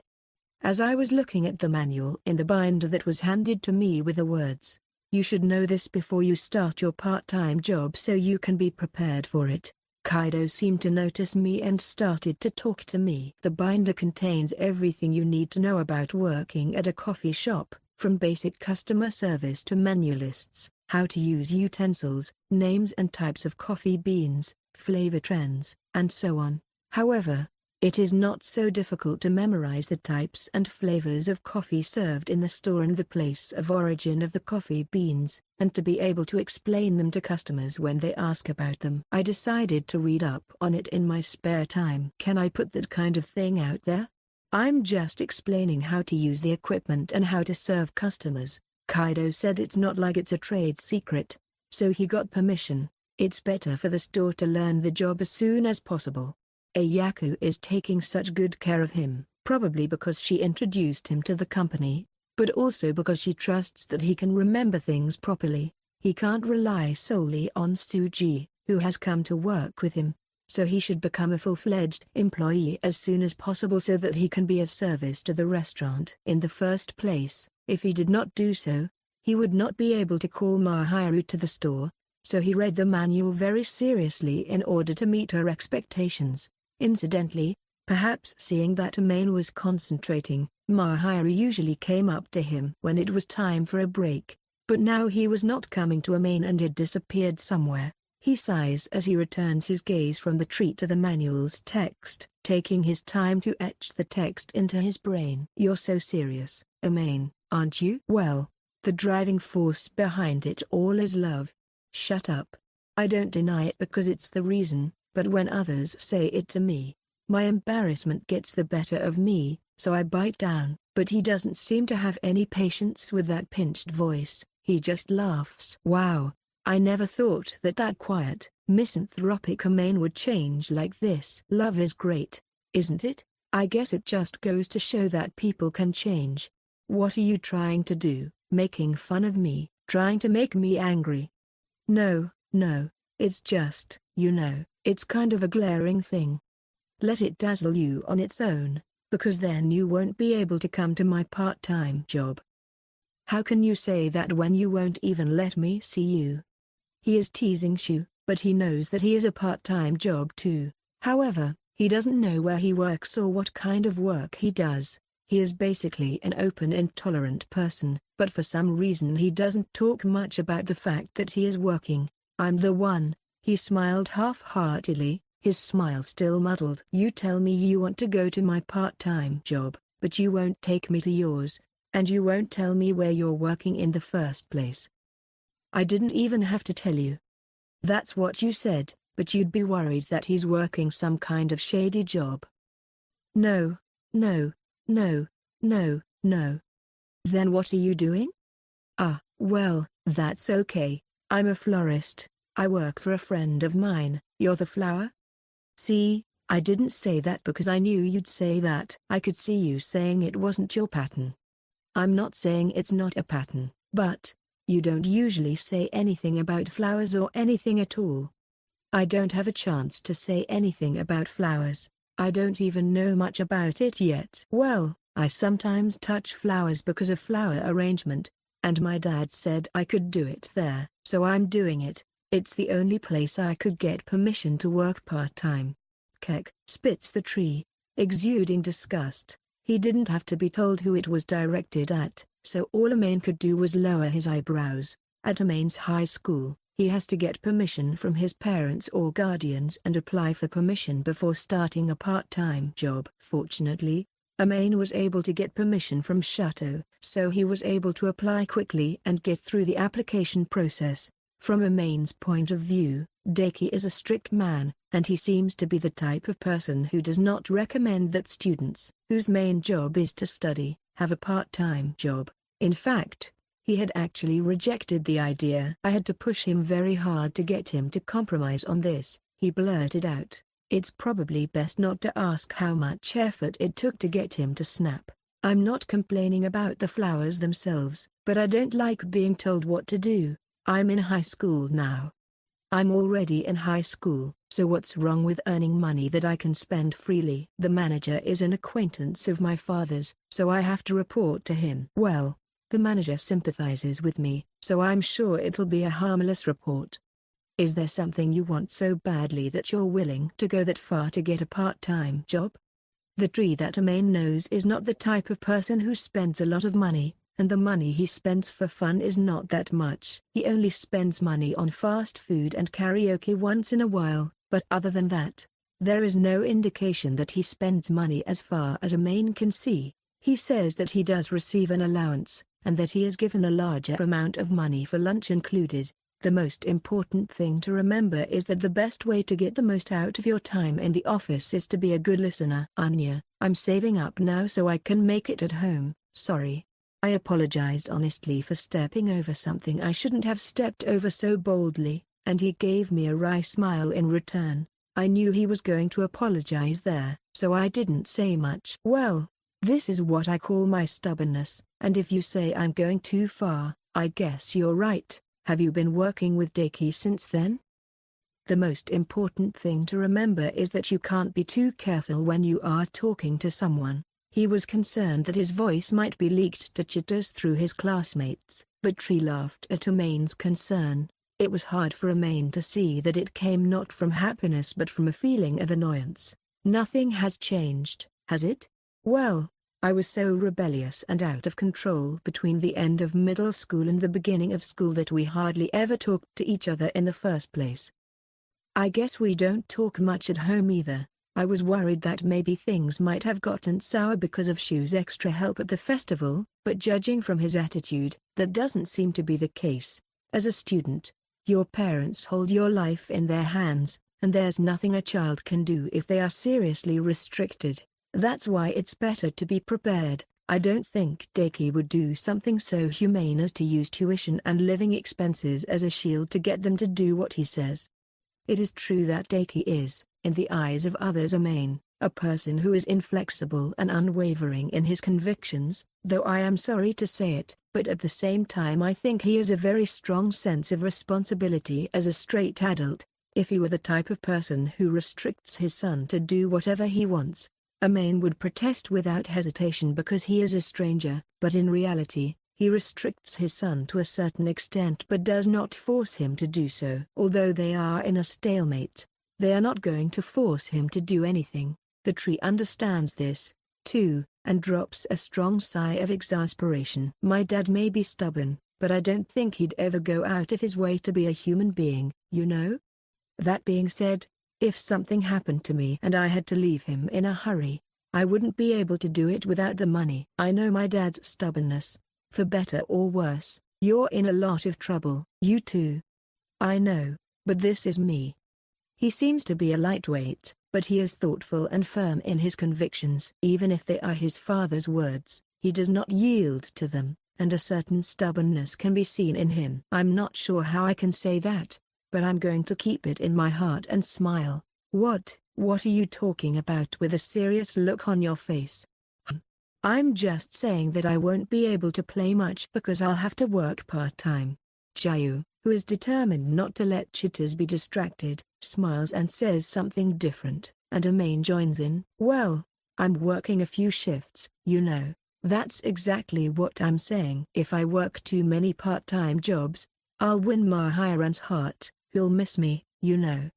As I was looking at the manual in the binder that was handed to me with the words, "You should know this before you start your part-time job so you can be prepared for it," Kaido seemed to notice me and started to talk to me. The binder contains everything you need to know about working at a coffee shop, from basic customer service to menu lists, how to use utensils, names and types of coffee beans, flavor trends, and so on. However, it is not so difficult to memorize the types and flavors of coffee served in the store and the place of origin of the coffee beans, and to be able to explain them to customers when they ask about them. I decided to read up on it in my spare time. Can I put that kind of thing out there? I'm just explaining how to use the equipment and how to serve customers. Kaido said it's not like it's a trade secret, so he got permission. It's better for the store to learn the job as soon as possible. Ayako is taking such good care of him, probably because she introduced him to the company, but also because she trusts that he can remember things properly. He can't rely solely on Suji, who has come to work with him, so he should become a full-fledged employee as soon as possible so that he can be of service to the restaurant. In the first place, if he did not do so, he would not be able to call Mahiru to the store, so he read the manual very seriously in order to meet her expectations. Incidentally, perhaps seeing that Amane was concentrating, Mahiru usually came up to him when it was time for a break, but now he was not coming to Amane and had disappeared somewhere. He sighs as he returns his gaze from the tree to the manual's text, taking his time to etch the text into his brain. "You're so serious, Amane, aren't you?" "Well, the driving force behind it all is love." "Shut up. I don't deny it because it's the reason, but when others say it to me, my embarrassment gets the better of me, so I bite down." But he doesn't seem to have any patience with that pinched voice. He just laughs. "Wow, I never thought that quiet, misanthropic Amane would change like this." "Love is great, isn't it? I guess it just goes to show that people can change." "What are you trying to do, making fun of me, trying to make me angry?" No, it's just, it's kind of a glaring thing. Let it dazzle you on its own, because then you won't be able to come to my part-time job." "How can you say that when you won't even let me see you?" He is teasing Shu, but he knows that he is a part-time job too. However, he doesn't know where he works or what kind of work he does. He is basically an open and tolerant person, but for some reason he doesn't talk much about the fact that he is working. "I'm the one," he smiled half-heartedly, his smile still muddled. "You tell me you want to go to my part-time job, but you won't take me to yours, and you won't tell me where you're working in the first place." "I didn't even have to tell you." "That's what you said, but you'd be worried that he's working some kind of shady job." No. Then what are you doing?" Well, that's okay. I'm a florist. I work for a friend of mine." "You're the flower?" "See, I didn't say that because I knew you'd say that." "I could see you saying it wasn't your pattern." "I'm not saying it's not a pattern, but you don't usually say anything about flowers or anything at all." "I don't have a chance to say anything about flowers. I don't even know much about it yet." "Well, I sometimes touch flowers because of flower arrangement, and my dad said I could do it there, so I'm doing it. It's the only place I could get permission to work part-time." Kek spits the tree, exuding disgust. He didn't have to be told who it was directed at, so all Amane could do was lower his eyebrows. At Amane's high school, he has to get permission from his parents or guardians and apply for permission before starting a part-time job. Fortunately, Amane was able to get permission from Shato, so he was able to apply quickly and get through the application process. From Amane's point of view, Deki is a strict man, and he seems to be the type of person who does not recommend that students, whose main job is to study, have a part-time job. In fact, he had actually rejected the idea. "I had to push him very hard to get him to compromise on this," he blurted out. "It's probably best not to ask how much effort it took to get him to snap. I'm not complaining about the flowers themselves, but I don't like being told what to do. I'm in high school now." I'm already in high school, so what's wrong with earning money that I can spend freely? The manager is an acquaintance of my father's, so I have to report to him. Well, the manager sympathizes with me, so I'm sure it'll be a harmless report. Is there something you want so badly that you're willing to go that far to get a part-time job? The tree that Amane knows is not the type of person who spends a lot of money, and the money he spends for fun is not that much. He only spends money on fast food and karaoke once in a while, but other than that, there is no indication that he spends money as far as Amane can see. He says that he does receive an allowance, and that he is given a larger amount of money for lunch included. The most important thing to remember is that the best way to get the most out of your time in the office is to be a good listener. Anya, I'm saving up now so I can make it at home. Sorry. I apologized honestly for stepping over something I shouldn't have stepped over so boldly, and he gave me a wry smile in return. I knew he was going to apologize there, so I didn't say much. Well, this is what I call my stubbornness, and if you say I'm going too far, I guess you're right. Have you been working with Daiki since then? The most important thing to remember is that you can't be too careful when you are talking to someone. He was concerned that his voice might be leaked to Chitters through his classmates, but Tree laughed at Amane's concern. It was hard for Amane to see that it came not from happiness but from a feeling of annoyance. Nothing has changed, has it? Well, I was so rebellious and out of control between the end of middle school and the beginning of school that we hardly ever talked to each other in the first place. I guess we don't talk much at home either. I was worried that maybe things might have gotten sour because of Shu's extra help at the festival, but judging from his attitude, that doesn't seem to be the case. As a student, your parents hold your life in their hands, and there's nothing a child can do if they are seriously restricted. That's why it's better to be prepared. I don't think Daiki would do something so humane as to use tuition and living expenses as a shield to get them to do what he says. It is true that Daiki is, in the eyes of others, Amane, a person who is inflexible and unwavering in his convictions, though I am sorry to say it, but at the same time I think he has a very strong sense of responsibility as a straight adult. If he were the type of person who restricts his son to do whatever he wants, Amane would protest without hesitation because he is a stranger, but in reality, he restricts his son to a certain extent but does not force him to do so. Although they are in a stalemate, they are not going to force him to do anything. The tree understands this, too, and drops a strong sigh of exasperation. My dad may be stubborn, but I don't think he'd ever go out of his way to be a human being, you know? That being said, if something happened to me and I had to leave him in a hurry, I wouldn't be able to do it without the money. I know my dad's stubbornness. For better or worse, you're in a lot of trouble. You too. I know, but this is me. He seems to be a lightweight, but he is thoughtful and firm in his convictions. Even if they are his father's words, he does not yield to them, and a certain stubbornness can be seen in him. I'm not sure how I can say that, but I'm going to keep it in my heart and smile. What are you talking about with a serious look on your face? I'm just saying that I won't be able to play much because I'll have to work part-time. Chayu, who is determined not to let Chitters be distracted, smiles and says something different, and Amane joins in. Well, I'm working a few shifts, you know. That's exactly what I'm saying. If I work too many part-time jobs, I'll win Mahiru's heart. He'll miss me, you know.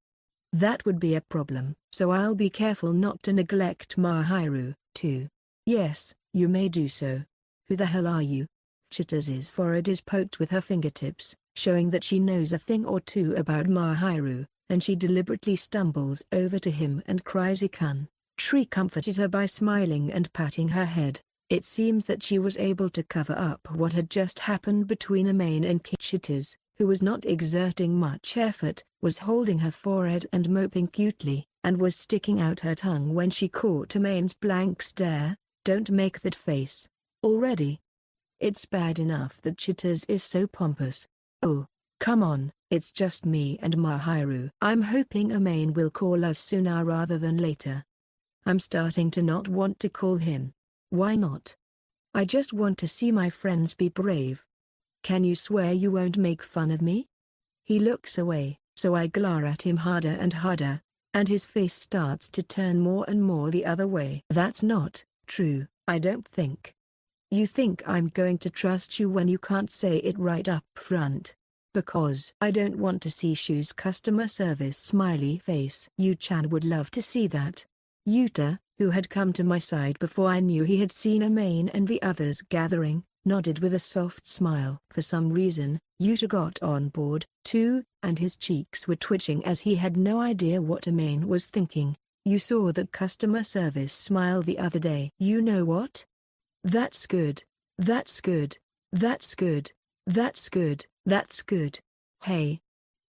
That would be a problem, so I'll be careful not to neglect Mahiru, too. Yes, you may do so. Who the hell are you? Chitters' forehead is poked with her fingertips, showing that she knows a thing or two about Mahiru, and she deliberately stumbles over to him and cries Ikan. Tree comforted her by smiling and patting her head. It seems that she was able to cover up what had just happened between Amane and Chitters, who was not exerting much effort, was holding her forehead and moping cutely, and was sticking out her tongue when she caught Amane's blank stare. Don't make that face. Already. It's bad enough that Chitters is so pompous. Oh, come on, it's just me and Mahiru. I'm hoping Amane will call us sooner rather than later. I'm starting to not want to call him. Why not? I just want to see my friends be brave. Can you swear you won't make fun of me? He looks away, so I glare at him harder and harder, and his face starts to turn more and more the other way. That's not true, I don't think. You think I'm going to trust you when you can't say it right up front? Because I don't want to see Shu's customer service smiley face. Yu-chan would love to see that. Yuta, who had come to my side before I knew he had seen Amane and the others gathering, nodded with a soft smile. For some reason, Yuta got on board, too, and his cheeks were twitching as he had no idea what Amane was thinking. You saw that customer service smile the other day. You know what? That's good. That's good. That's good. That's good. That's good. Hey.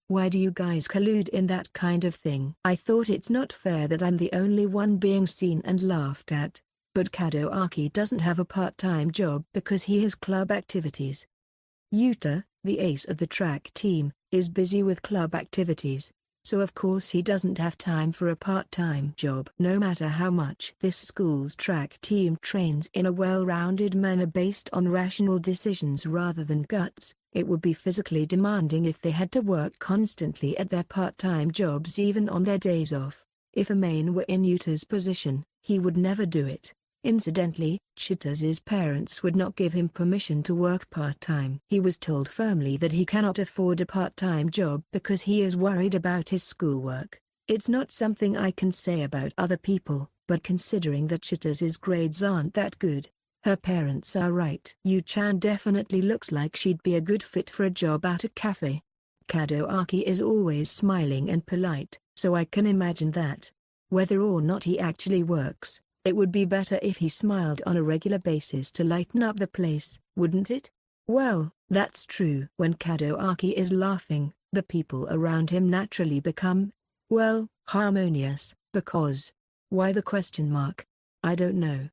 Why do you guys collude in that kind of thing? I thought it's not fair that I'm the only one being seen and laughed at, but Kadoaki doesn't have a part-time job because he has club activities. Yuta, the ace of the track team, is busy with club activities, so of course he doesn't have time for a part-time job. No matter how much this school's track team trains in a well-rounded manner based on rational decisions rather than guts, it would be physically demanding if they had to work constantly at their part-time jobs even on their days off. If Amane were in Yuta's position, he would never do it. Incidentally, Chita's parents would not give him permission to work part-time. He was told firmly that he cannot afford a part-time job because he is worried about his schoolwork. It's not something I can say about other people, but considering that Chita's grades aren't that good, her parents are right. Yu-chan definitely looks like she'd be a good fit for a job at a cafe. Kadoaki is always smiling and polite, so I can imagine that. Whether or not he actually works, it would be better if he smiled on a regular basis to lighten up the place, wouldn't it? Well, that's true. When Kadoaki is laughing, the people around him naturally become, well, harmonious, because... Why the question mark? I don't know.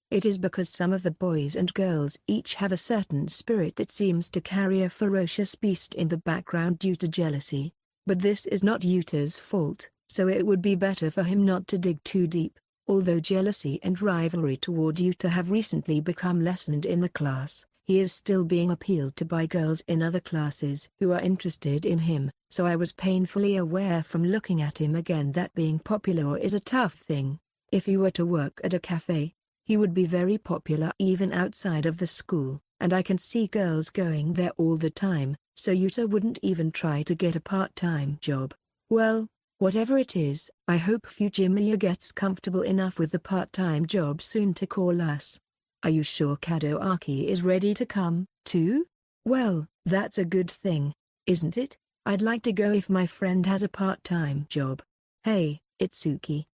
It is because some of the boys and girls each have a certain spirit that seems to carry a ferocious beast in the background due to jealousy. But this is not Yuta's fault, so it would be better for him not to dig too deep. Although jealousy and rivalry toward Yuta have recently become lessened in the class, he is still being appealed to by girls in other classes who are interested in him, so I was painfully aware from looking at him again that being popular is a tough thing. If he were to work at a cafe, he would be very popular even outside of the school, and I can see girls going there all the time, so Yuta wouldn't even try to get a part-time job. Well, whatever it is, I hope Fujimiya gets comfortable enough with the part-time job soon to call us. Are you sure Kadoaki is ready to come, too? Well, that's a good thing, isn't it? I'd like to go if my friend has a part-time job. Hey, Itsuki.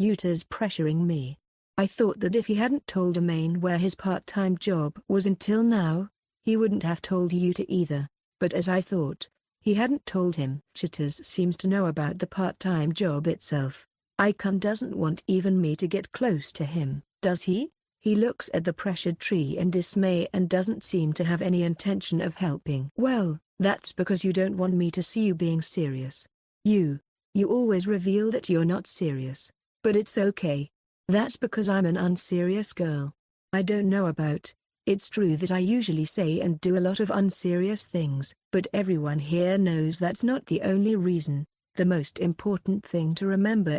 Yuta's pressuring me. I thought that if he hadn't told Amane where his part-time job was until now, he wouldn't have told Yuta either, but as I thought, he hadn't told him. Chitaz seems to know about the part-time job itself. Icon doesn't want even me to get close to him, does he? He looks at the pressured tree in dismay and doesn't seem to have any intention of helping. Well, that's because you don't want me to see you being serious. You always reveal that you're not serious, but it's okay. That's because I'm an unserious girl. I don't know about. It's true that I usually say and do a lot of unserious things, but everyone here knows that's not the only reason. The most important thing to remember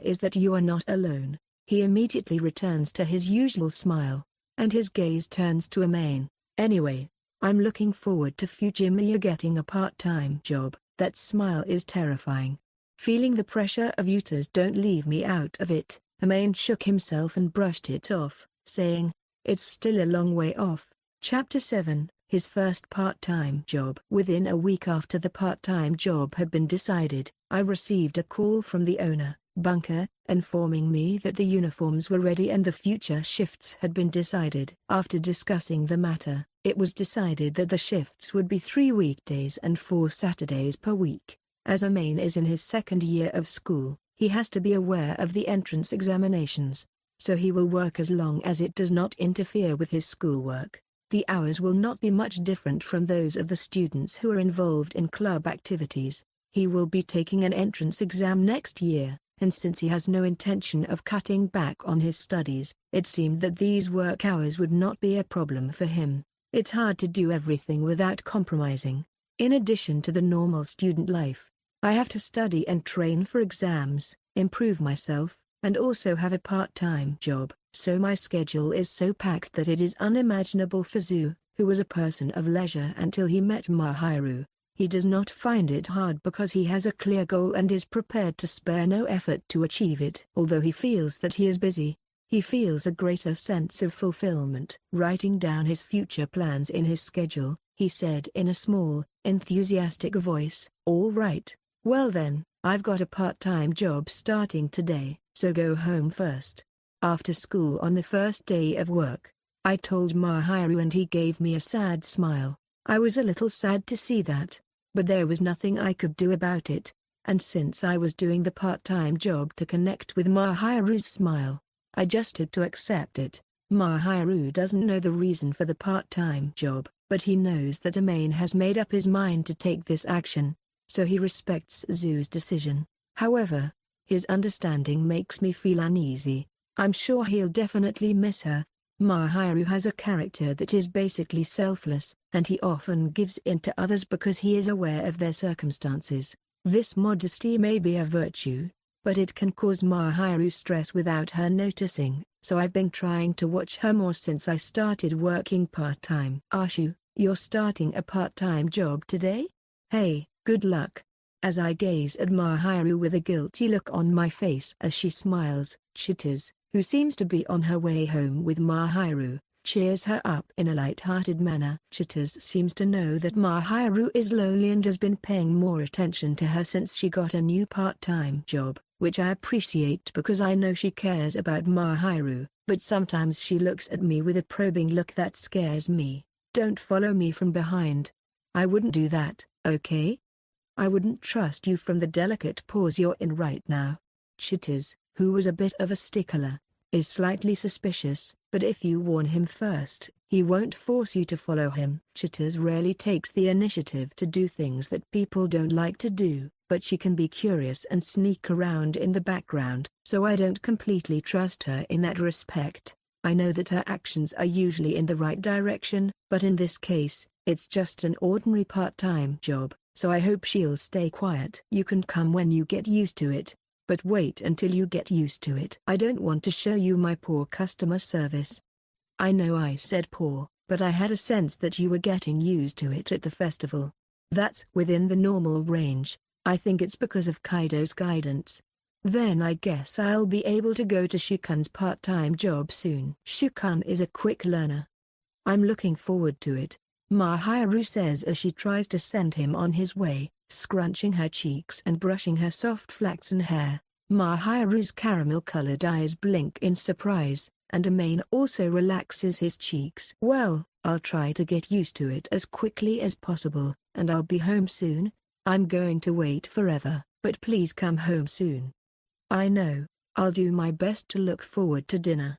is that you are not alone. He immediately returns to his usual smile, and his gaze turns to Amane. Anyway, I'm looking forward to Fujimiya getting a part-time job. That smile is terrifying. Feeling the pressure of Yuta's "don't leave me out of it," Amane shook himself and brushed it off, saying, "It's still a long way off." Chapter 7, His First Part-Time Job. Within a week after the part-time job had been decided, I received a call from the owner, Bunker, informing me that the uniforms were ready and the future shifts had been decided. After discussing the matter, it was decided that the shifts would be 3 weekdays and 4 Saturdays per week. As Amane is in his second year of school, he has to be aware of the entrance examinations, so he will work as long as it does not interfere with his schoolwork. The hours will not be much different from those of the students who are involved in club activities. He will be taking an entrance exam next year, and since he has no intention of cutting back on his studies, it seemed that these work hours would not be a problem for him. It's hard to do everything without compromising. In addition to the normal student life, I have to study and train for exams, improve myself, and also have a part-time job, so my schedule is so packed that it is unimaginable for Zu, who was a person of leisure until he met Mahiru. He does not find it hard because he has a clear goal and is prepared to spare no effort to achieve it. Although he feels that he is busy, he feels a greater sense of fulfillment. Writing down his future plans in his schedule, he said in a small, enthusiastic voice, "All right, well then, I've got a part-time job starting today, so go home first." After school on the first day of work, I told Mahiru and he gave me a sad smile. I was a little sad to see that, but there was nothing I could do about it, and since I was doing the part-time job to connect with Mahiru's smile, I just had to accept it. Mahiru doesn't know the reason for the part-time job, but he knows that Amane has made up his mind to take this action, so he respects Zu's decision. However, his understanding makes me feel uneasy. I'm sure he'll definitely miss her. Mahiru has a character that is basically selfless, and he often gives in to others because he is aware of their circumstances. This modesty may be a virtue, but it can cause Mahiru stress without her noticing, so I've been trying to watch her more since I started working part-time. "Ashu, you're starting a part-time job today? Hey, good luck." As I gaze at Mahiru with a guilty look on my face as she smiles, Chitters, who seems to be on her way home with Mahiru, cheers her up in a light-hearted manner. Chitters seems to know that Mahiru is lonely and has been paying more attention to her since she got a new part-time job, which I appreciate because I know she cares about Mahiru, but sometimes she looks at me with a probing look that scares me. "Don't follow me from behind. I wouldn't do that, okay? I wouldn't trust you from the delicate pause you're in right now." Chitters, who was a bit of a stickler, is slightly suspicious, but if you warn him first, he won't force you to follow him. Chitters rarely takes the initiative to do things that people don't like to do, but she can be curious and sneak around in the background, so I don't completely trust her in that respect. I know that her actions are usually in the right direction, but in this case, it's just an ordinary part-time job, so I hope she'll stay quiet. "You can come when you get used to it, but wait until you get used to it. I don't want to show you my poor customer service." I know I said poor, but I had a sense that you were getting used to it at the festival. That's within the normal range. I think it's because of Kaido's guidance. Then I guess I'll be able to go to Shukun's part-time job soon. Shukun is a quick learner. I'm looking forward to it, Mahiru says as she tries to send him on his way, scrunching her cheeks and brushing her soft flaxen hair. Mahiru's caramel-colored eyes blink in surprise, and Amane also relaxes his cheeks. "Well, I'll try to get used to it as quickly as possible, and I'll be home soon. I'm going to wait forever, but please come home soon." "I know, I'll do my best to look forward to dinner."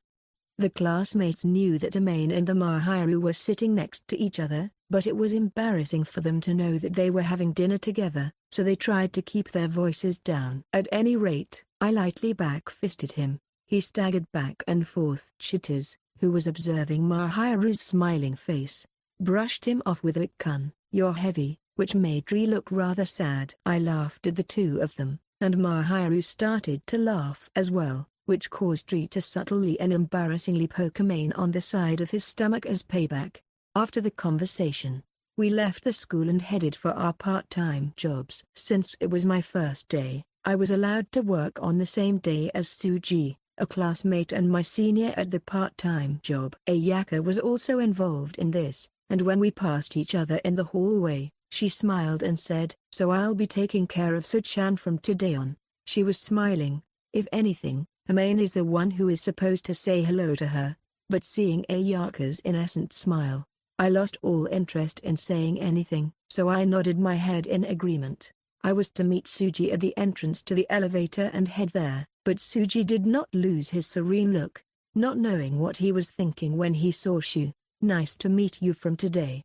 The classmates knew that Amane and the Mahiru were sitting next to each other, but it was embarrassing for them to know that they were having dinner together, so they tried to keep their voices down. At any rate, I lightly back-fisted him. He staggered back and forth. Chitters, who was observing Mahiru's smiling face, brushed him off with a "Kun, you're heavy," which made Dri look rather sad. I laughed at the two of them, and Mahiru started to laugh as well, which caused Dri to subtly and embarrassingly poke Amane on the side of his stomach as payback. After the conversation, we left the school and headed for our part-time jobs. Since it was my first day, I was allowed to work on the same day as Suji, a classmate and my senior at the part-time job. Ayaka was also involved in this, and when we passed each other in the hallway, she smiled and said, "So I'll be taking care of So-chan from today on." She was smiling. If anything, Amane is the one who is supposed to say hello to her, but seeing Ayaka's innocent smile, I lost all interest in saying anything, so I nodded my head in agreement. I was to meet Suji at the entrance to the elevator and head there, but Suji did not lose his serene look, not knowing what he was thinking when he saw Shu. "Nice to meet you from today."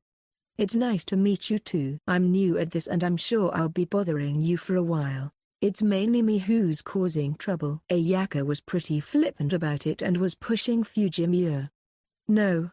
"It's nice to meet you too. I'm new at this and I'm sure I'll be bothering you for a while. It's mainly me who's causing trouble." Ayaka was pretty flippant about it and was pushing Fujimiya. No,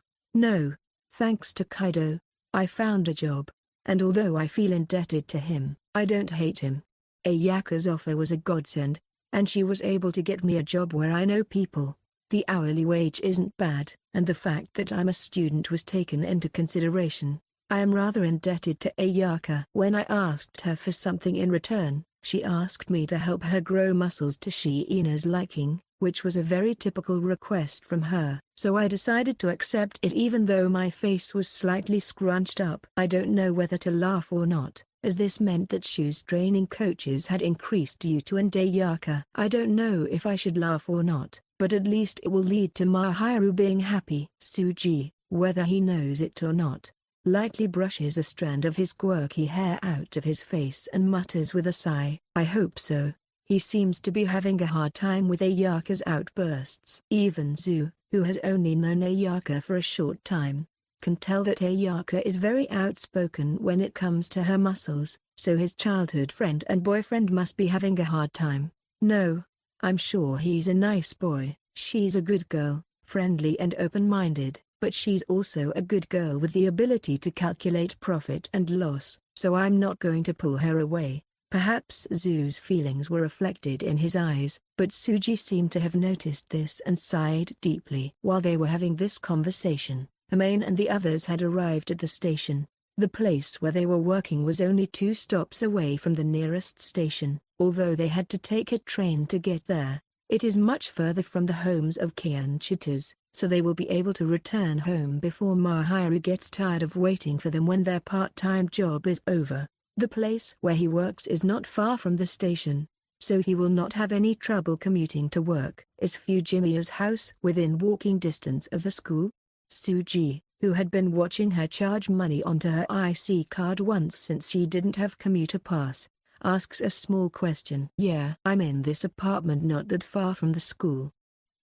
thanks to Kaido, I found a job, and although I feel indebted to him, I don't hate him. Ayaka's offer was a godsend, and she was able to get me a job where I know people. The hourly wage isn't bad, and the fact that I'm a student was taken into consideration. I am rather indebted to Ayaka. When I asked her for something in return, she asked me to help her grow muscles to Sheena's liking, which was a very typical request from her. So I decided to accept it even though my face was slightly scrunched up. I don't know whether to laugh or not, as this meant that Shu's training coaches had increased due to Ayaka. I don't know if I should laugh or not, but at least it will lead to Mahiru being happy. Suji, whether he knows it or not, lightly brushes a strand of his quirky hair out of his face and mutters with a sigh, I hope so. He seems to be having a hard time with Ayaka's outbursts. Even Zu, who has only known Ayaka for a short time, can tell that Ayaka is very outspoken when it comes to her muscles, so his childhood friend and boyfriend must be having a hard time. No, I'm sure he's a nice boy. She's a good girl, friendly and open-minded, but she's also a good girl with the ability to calculate profit and loss, so I'm not going to pull her away. Perhaps Zu's feelings were reflected in his eyes, but Suji seemed to have noticed this and sighed deeply. While they were having this conversation, Amane and the others had arrived at the station. The place where they were working was only 2 stops away from the nearest station, although they had to take a train to get there. It is much further from the homes of Kian Chitas, so they will be able to return home before Mahiru gets tired of waiting for them when their part-time job is over. The place where he works is not far from the station, so he will not have any trouble commuting to work. Is Fujimiya's house within walking distance of the school? Suji, who had been watching her charge money onto her IC card once since she didn't have commuter pass, asks a small question. Yeah, I'm in this apartment not that far from the school.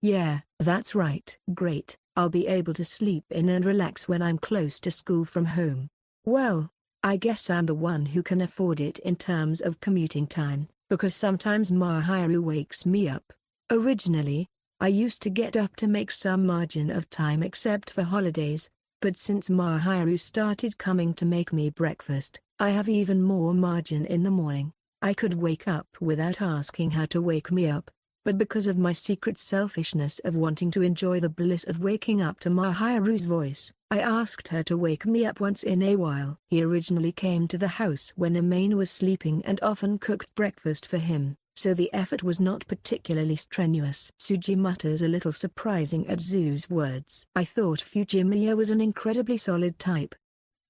Yeah, that's right. Great, I'll be able to sleep in and relax when I'm close to school from home. Well, I guess I'm the one who can afford it in terms of commuting time, because sometimes Mahiru wakes me up. Originally, I used to get up to make some margin of time except for holidays, but since Mahiru started coming to make me breakfast, I have even more margin in the morning. I could wake up without asking her to wake me up, but because of my secret selfishness of wanting to enjoy the bliss of waking up to Mahiru's voice, I asked her to wake me up once in a while. He originally came to the house when Amane was sleeping and often cooked breakfast for him, so the effort was not particularly strenuous. Suji mutters a little surprising at Zu's words. I thought Fujimiya was an incredibly solid type.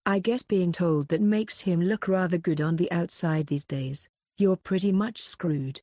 I guess being told that makes him look rather good on the outside these days. You're pretty much screwed.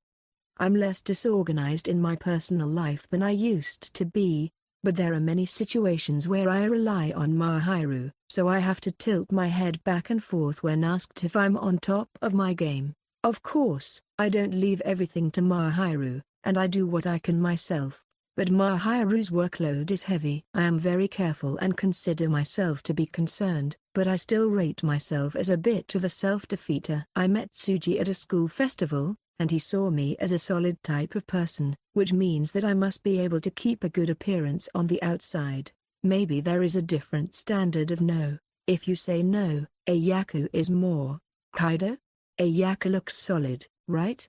I'm less disorganized in my personal life than I used to be, but there are many situations where I rely on Mahiru, so I have to tilt my head back and forth when asked if I'm on top of my game. Of course, I don't leave everything to Mahiru, and I do what I can myself, but Mahiru's workload is heavy. I am very careful and consider myself to be concerned, but I still rate myself as a bit of a self-defeater. I met Suji at a school festival, and he saw me as a solid type of person, which means that I must be able to keep a good appearance on the outside. Maybe there is a different standard of no. If you say no, Ayako is more. Kaido? Ayako looks solid, right?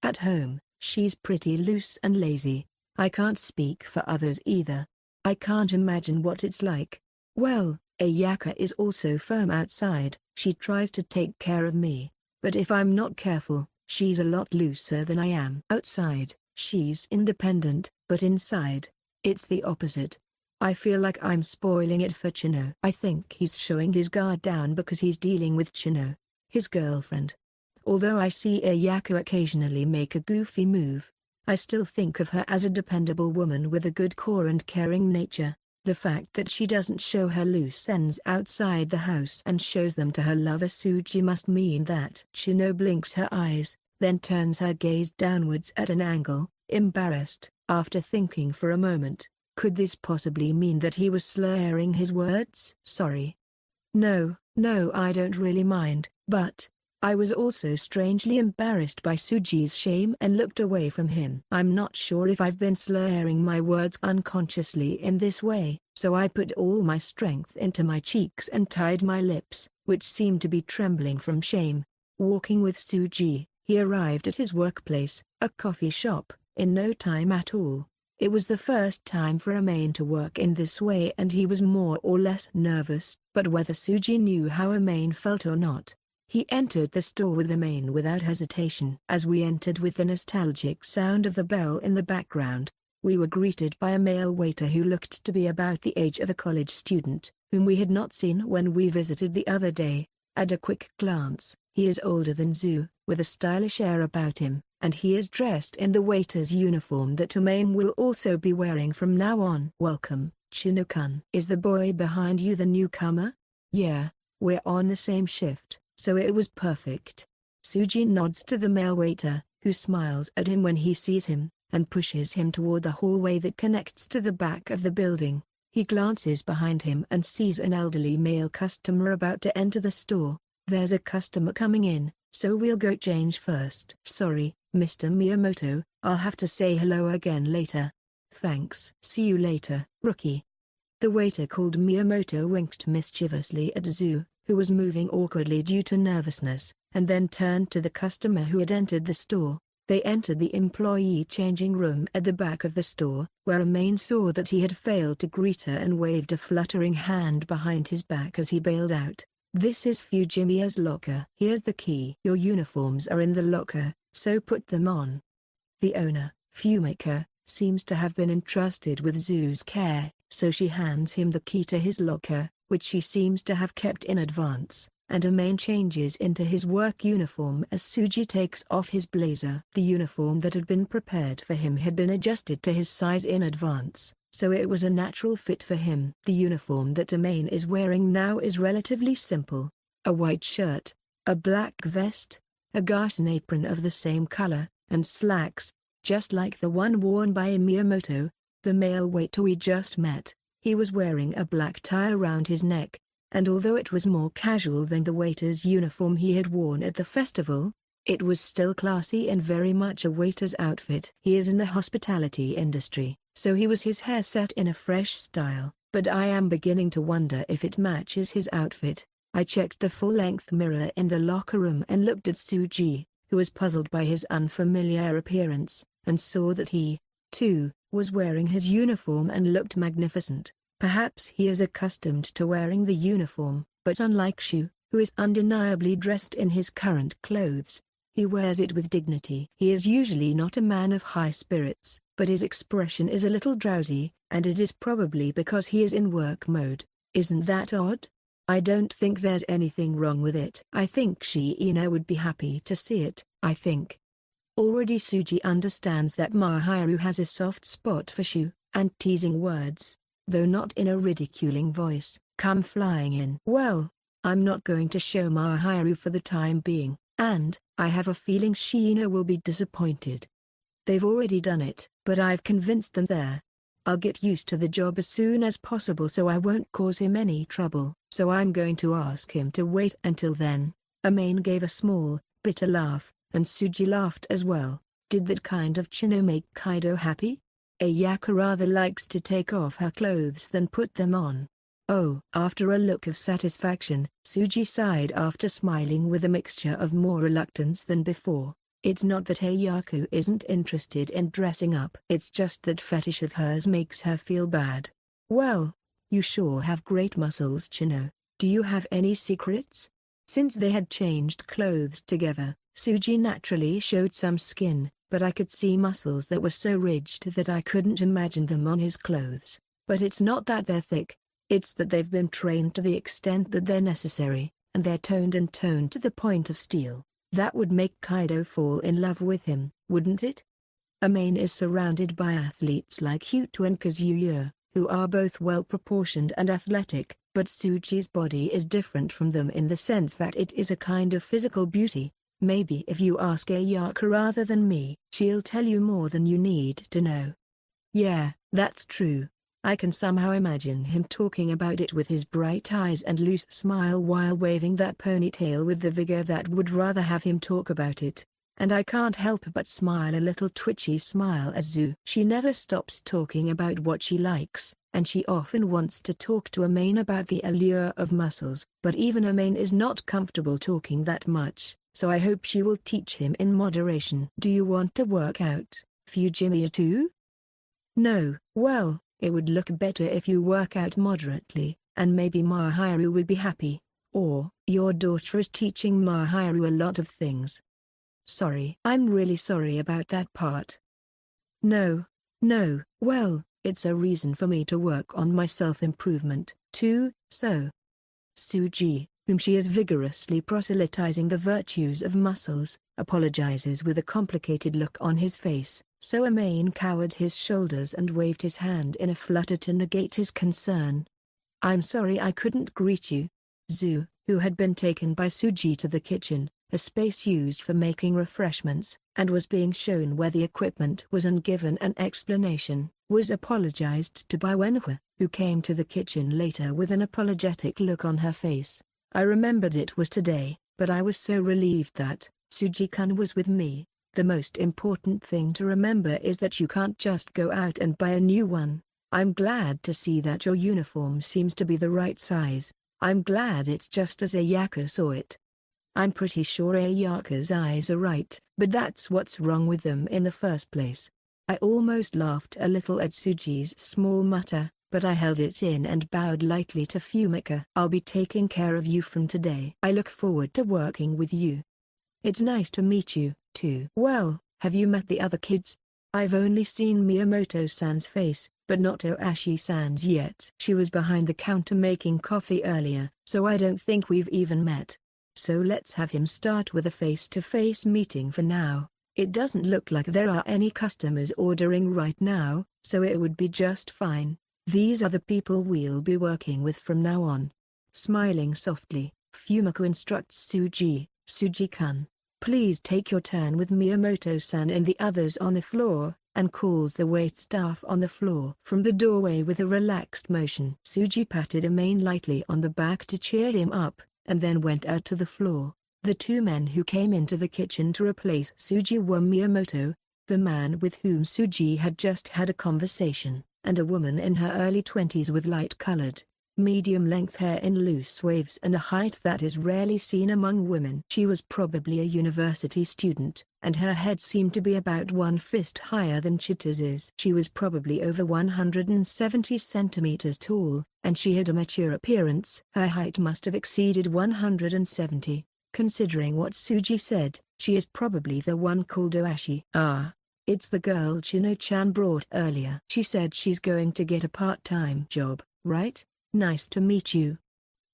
At home, she's pretty loose and lazy. I can't speak for others either. I can't imagine what it's like. Well, Ayaka is also firm outside. She tries to take care of me, but if I'm not careful, she's a lot looser than I am. Outside, she's independent, but inside, it's the opposite. I feel like I'm spoiling it for Chino. I think he's showing his guard down because he's dealing with Chino, his girlfriend. Although I see Ayako occasionally make a goofy move, I still think of her as a dependable woman with a good core and caring nature. The fact that she doesn't show her loose ends outside the house and shows them to her lover Suji must mean that Chino blinks her eyes, then turns her gaze downwards at an angle, embarrassed. After thinking for a moment, could this possibly mean that he was slurring his words? Sorry. No, I don't really mind, but I was also strangely embarrassed by Suji's shame and looked away from him. I'm not sure if I've been slurring my words unconsciously in this way, so I put all my strength into my cheeks and tied my lips, which seemed to be trembling from shame. Walking with Suji, he arrived at his workplace, a coffee shop, in no time at all. It was the first time for Amane to work in this way and he was more or less nervous, but whether Suji knew how Amane felt or not, he entered the store with Amane without hesitation. As we entered with the nostalgic sound of the bell in the background, we were greeted by a male waiter who looked to be about the age of a college student, whom we had not seen when we visited the other day. At a quick glance, he is older than Zhu, with a stylish air about him, and he is dressed in the waiter's uniform that Amane will also be wearing from now on. "Welcome, Chino-kun. Is the boy behind you the newcomer?" "Yeah, we're on the same shift, so it was perfect." Suji nods to the male waiter, who smiles at him when he sees him, and pushes him toward the hallway that connects to the back of the building. He glances behind him and sees an elderly male customer about to enter the store. "There's a customer coming in, so we'll go change first." "Sorry, Mr. Miyamoto, I'll have to say hello again later." "Thanks. See you later, rookie." The waiter called Miyamoto winked mischievously at Zhu, who was moving awkwardly due to nervousness, and then turned to the customer who had entered the store. They entered the employee changing room at the back of the store, where Amane saw that he had failed to greet her and waved a fluttering hand behind his back as he bailed out. "This is Fujimiya's locker. Here's the key. Your uniforms are in the locker, so put them on." The owner, Fumika, seems to have been entrusted with Zhu's care, so she hands him the key to his locker, which she seems to have kept in advance, and Amane changes into his work uniform as Suji takes off his blazer. The uniform that had been prepared for him had been adjusted to his size in advance, so it was a natural fit for him. The uniform that Amane is wearing now is relatively simple: a white shirt, a black vest, a garter apron of the same color, and slacks, just like the one worn by Miyamoto, the male waiter we just met. He was wearing a black tie around his neck, and although it was more casual than the waiter's uniform he had worn at the festival, it was still classy and very much a waiter's outfit. He is in the hospitality industry, so he was his hair set in a fresh style, but I am beginning to wonder if it matches his outfit. I checked the full-length mirror in the locker room and looked at Suji, who was puzzled by his unfamiliar appearance, and saw that he, too, was wearing his uniform and looked magnificent. Perhaps he is accustomed to wearing the uniform, but unlike Shu, who is undeniably dressed in his current clothes, he wears it with dignity. He is usually not a man of high spirits, but his expression is a little drowsy, and it is probably because he is in work mode. Isn't that odd? I don't think there's anything wrong with it. I think Shiina would be happy to see it. I think already Suji understands that Mahiru has a soft spot for Shu, and teasing words, though not in a ridiculing voice, come flying in. "Well, I'm not going to show Mahiru for the time being, and I have a feeling Shiina will be disappointed. They've already done it, but I've convinced them there. I'll get used to the job as soon as possible so I won't cause him any trouble, so I'm going to ask him to wait until then." Amane gave a small, bitter laugh, and Suji laughed as well. Did that kind of chino make Kaido happy? Ayaka rather likes to take off her clothes than put them on. Oh. After a look of satisfaction, Suji sighed after smiling with a mixture of more reluctance than before. It's not that Ayako isn't interested in dressing up. It's just that fetish of hers makes her feel bad. "Well, you sure have great muscles, Chino. Do you have any secrets?" Since they had changed clothes together, Suji naturally showed some skin, but I could see muscles that were so ridged that I couldn't imagine them on his clothes. But it's not that they're thick, it's that they've been trained to the extent that they're necessary, and they're toned to the point of steel. That would make Kaido fall in love with him, wouldn't it? Amane is surrounded by athletes like Huto and Kazuya, who are both well-proportioned and athletic, but Suji's body is different from them in the sense that it is a kind of physical beauty. Maybe if you ask Ayaka rather than me, she'll tell you more than you need to know. Yeah, that's true. I can somehow imagine him talking about it with his bright eyes and loose smile while waving that ponytail with the vigor that would rather have him talk about it. and I can't help but smile a little twitchy smile at Zu. She never stops talking about what she likes, and she often wants to talk to Amane about the allure of muscles. But even Amane is not comfortable talking that much, so I hope she will teach him in moderation. Do you want to work out, Fujimiya too? No. Well, it would look better if you work out moderately, and maybe Mahiru would be happy. Or, your daughter is teaching Mahiru a lot of things. Sorry. I'm really sorry about that part. No. Well, it's a reason for me to work on my self-improvement, too, so. Suji, whom she is vigorously proselytizing the virtues of muscles, apologizes with a complicated look on his face, so Amane cowered his shoulders and waved his hand in a flutter to negate his concern. I'm sorry I couldn't greet you. Zu, who had been taken by Suji to the kitchen, a space used for making refreshments, and was being shown where the equipment was and given an explanation, was apologized to by Wenhua, who came to the kitchen later with an apologetic look on her face. I remembered it was today, but I was so relieved that Suji-kun was with me. The most important thing to remember is that you can't just go out and buy a new one. I'm glad to see that your uniform seems to be the right size. I'm glad it's just as Ayaka saw it. I'm pretty sure Ayaka's eyes are right, but that's what's wrong with them in the first place. I almost laughed a little at Suji's small mutter, but I held it in and bowed lightly to Fumika. I'll be taking care of you from today. I look forward to working with you. It's nice to meet you, too. Well, have you met the other kids? I've only seen Miyamoto-san's face, but not Oashi-san's yet. She was behind the counter making coffee earlier, so I don't think we've even met. So let's have him start with a face-to-face meeting for now. It doesn't look like there are any customers ordering right now, so it would be just fine. These are the people we'll be working with from now on. Smiling softly, Fumiko instructs Suji, Suji-kun, please take your turn with Miyamoto-san and the others on the floor, and calls the waitstaff on the floor from the doorway with a relaxed motion. Suji patted Amane lightly on the back to cheer him up, and then went out to the floor. The two men who came into the kitchen to replace Suji were Miyamoto, the man with whom Suji had just had a conversation, and a woman in her early 20s with light-colored, medium-length hair in loose waves and a height that is rarely seen among women. She was probably a university student, and her head seemed to be about one fist higher than Chita's. She was probably over 170 centimeters tall, and she had a mature appearance. Her height must have exceeded 170. Considering what Suji said, she is probably the one called Oashi. Ah. It's the girl Chino-chan brought earlier. She said she's going to get a part-time job, right? Nice to meet you.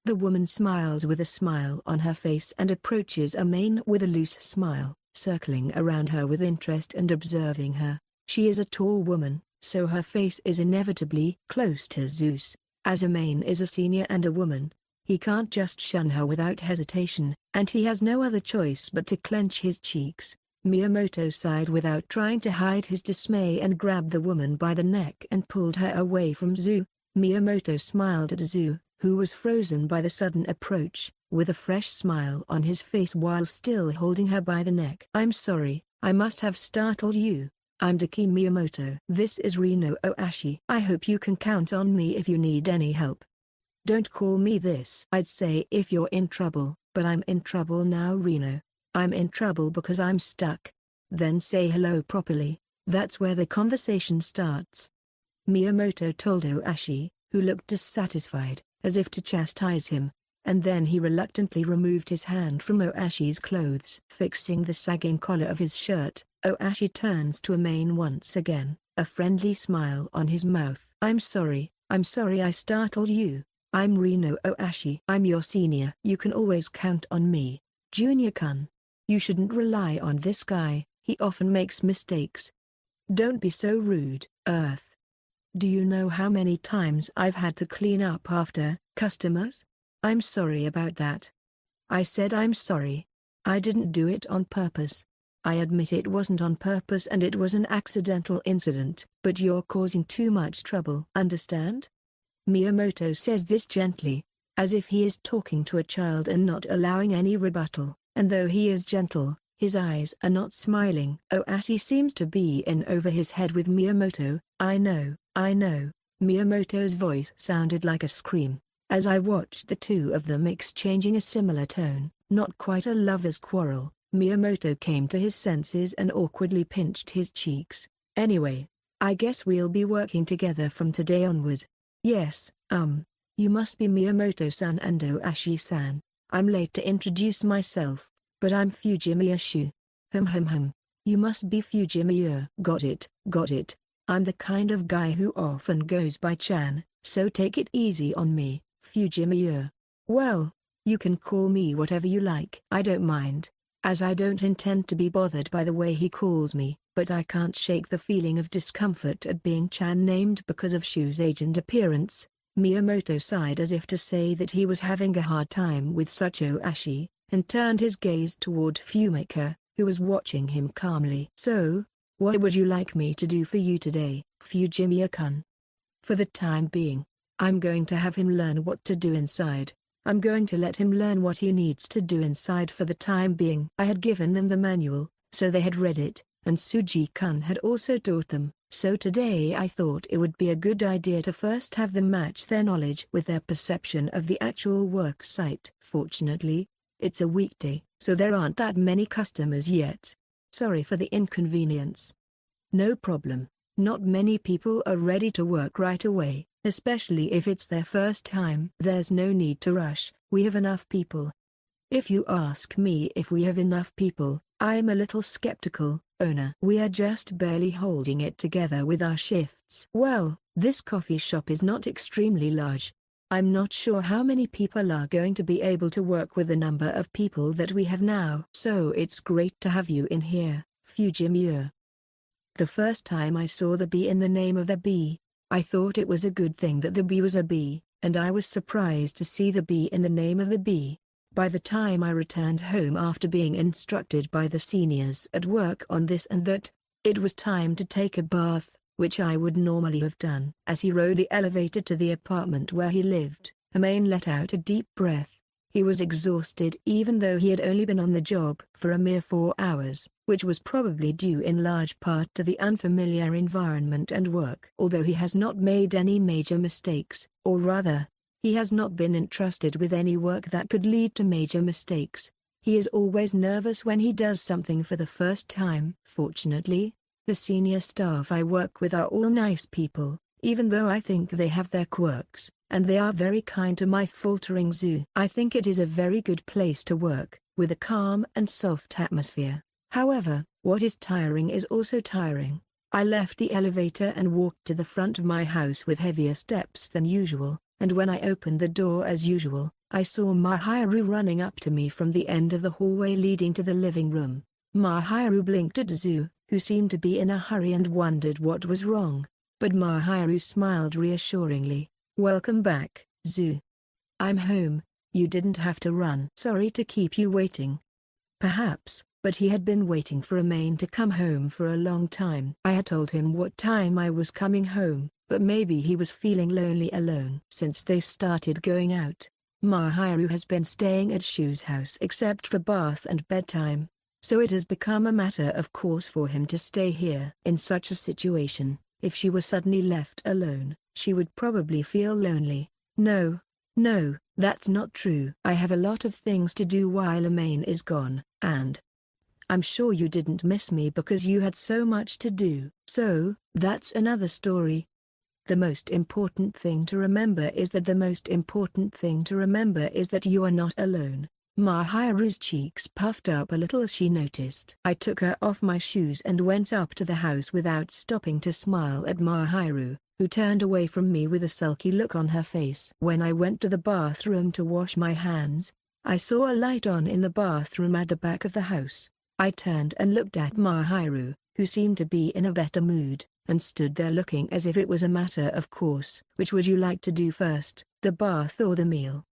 The woman smiles with a smile on her face and approaches Amane with a loose smile, circling around her with interest and observing her. She is a tall woman, so her face is inevitably close to Zeus. As Amane is a senior and a woman, he can't just shun her without hesitation, and he has no other choice but to clench his cheeks. Miyamoto sighed without trying to hide his dismay and grabbed the woman by the neck and pulled her away from Zu. Miyamoto smiled at Zu, who was frozen by the sudden approach, with a fresh smile on his face while still holding her by the neck. I'm sorry, I must have startled you. I'm Daki Miyamoto. This is Rino Oashi. I hope you can count on me if you need any help. Don't call me this. I'd say if you're in trouble, but I'm in trouble now, Rino. I'm in trouble because I'm stuck. Then say hello properly. That's where the conversation starts. Miyamoto told Oashi, who looked dissatisfied, as if to chastise him, and then he reluctantly removed his hand from Oashi's clothes. Fixing the sagging collar of his shirt, Oashi turns to Amane once again, a friendly smile on his mouth. I'm sorry I startled you. I'm Rino Oashi. I'm your senior. You can always count on me, Junior-kun. You shouldn't rely on this guy, he often makes mistakes. Don't be so rude, Earth. Do you know how many times I've had to clean up after customers? I'm sorry about that. I said I'm sorry. I didn't do it on purpose. I admit it wasn't on purpose and it was an accidental incident, but you're causing too much trouble. Understand? Miyamoto says this gently, as if he is talking to a child and not allowing any rebuttal. And though he is gentle, His eyes are not smiling. Oashi seems to be in over his head with Miyamoto. I know. Miyamoto's voice sounded like a scream. As I watched the two of them exchanging a similar tone, not quite a lover's quarrel, Miyamoto came to his senses and awkwardly pinched his cheeks. Anyway, I guess we'll be working together from today onward. Yes, you must be Miyamoto-san and Oashi-san. I'm late to introduce myself, but I'm Fujimiya Shu. You must be Fujimiya. Got it. I'm the kind of guy who often goes by Chan, so take it easy on me, Fujimiya. Well, you can call me whatever you like. I don't mind, as I don't intend to be bothered by the way he calls me, but I can't shake the feeling of discomfort at being Chan named because of Shu's age and appearance. Miyamoto sighed as if to say that he was having a hard time with such Oashi, and turned his gaze toward Fumika, who was watching him calmly. So, what would you like me to do for you today, Fujimiya-kun? For the time being, I'm going to have him learn what to do inside. I'm going to let him learn what he needs to do inside for the time being. I had given them the manual, so they had read it, and Suji-kun had also taught them, so today I thought it would be a good idea to first have them match their knowledge with their perception of the actual work site. Fortunately, it's a weekday, so there aren't that many customers yet. Sorry for the inconvenience. No problem. Not many people are ready to work right away, especially if it's their first time. There's no need to rush, we have enough people. If you ask me if we have enough people, I'm a little skeptical, owner. We are just barely holding it together with our shifts. Well, this coffee shop is not extremely large. I'm not sure how many people are going to be able to work with the number of people that we have now. So it's great to have you in here, Fujimiya. The first time I saw the B in the name of the bee, I thought it was a good thing that the bee was a bee, and I was surprised to see the B in the name of the bee. By the time I returned home after being instructed by the seniors at work on this and that, it was time to take a bath, which I would normally have done. As he rode the elevator to the apartment where he lived, Amane let out a deep breath. He was exhausted even though he had only been on the job for a mere 4 hours, which was probably due in large part to the unfamiliar environment and work. Although he has not made any major mistakes, or rather, he has not been entrusted with any work that could lead to major mistakes. He is always nervous when he does something for the first time. Fortunately, the senior staff I work with are all nice people, even though I think they have their quirks, and they are very kind to my faltering zoo. I think it is a very good place to work, with a calm and soft atmosphere. However, what is tiring is also tiring. I left the elevator and walked to the front of my house with heavier steps than usual, and when I opened the door as usual, I saw Mahiru running up to me from the end of the hallway leading to the living room. Mahiru blinked at Zu, who seemed to be in a hurry and wondered what was wrong, but Mahiru smiled reassuringly. Welcome back, Zu. I'm home, you didn't have to run. Sorry to keep you waiting. Perhaps, but he had been waiting for Amane to come home for a long time. I had told him what time I was coming home, but maybe he was feeling lonely alone. Since they started going out, Mahiru has been staying at Shu's house except for bath and bedtime, so it has become a matter of course for him to stay here. In such a situation, if she were suddenly left alone, she would probably feel lonely. No, that's not true. I have a lot of things to do while Amane is gone, and I'm sure you didn't miss me because you had so much to do. So, that's another story. The most important thing to remember is that you are not alone. Mahiru's cheeks puffed up a little as she noticed. I took her off my shoes and went up to the house without stopping to smile at Mahiru, who turned away from me with a sulky look on her face. When I went to the bathroom to wash my hands, I saw a light on in the bathroom at the back of the house. I turned and looked at Mahiru, who seemed to be in a better mood, and stood there looking as if it was a matter of course. Which would you like to do first, the bath or the meal?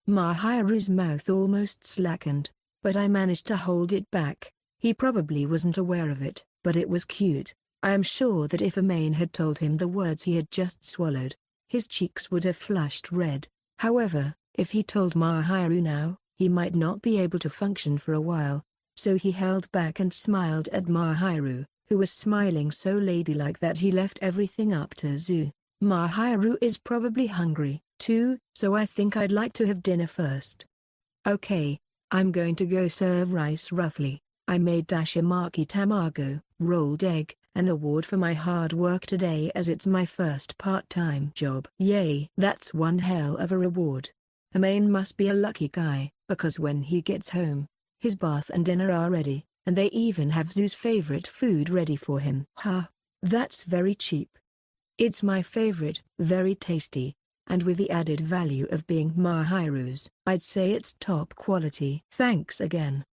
Mahiru's mouth almost slackened, but I managed to hold it back. He probably wasn't aware of it, but it was cute. I am sure that if Amane had told him the words he had just swallowed, his cheeks would have flushed red. However, if he told Mahiru now, he might not be able to function for a while. So he held back and smiled at Mahiru, who was smiling so ladylike that he left everything up to Zu. Mahiru is probably hungry, too, so I think I'd like to have dinner first. Okay, I'm going to go serve rice roughly. I made dashimaki tamago, rolled egg, an award for my hard work today as it's my first part-time job. Yay! That's one hell of a reward. Amane must be a lucky guy, because when he gets home, his bath and dinner are ready, and they even have Zu's favorite food ready for him. Ha! That's very cheap. It's my favorite, very tasty, and with the added value of being Mahiru's, I'd say it's top quality. Thanks again.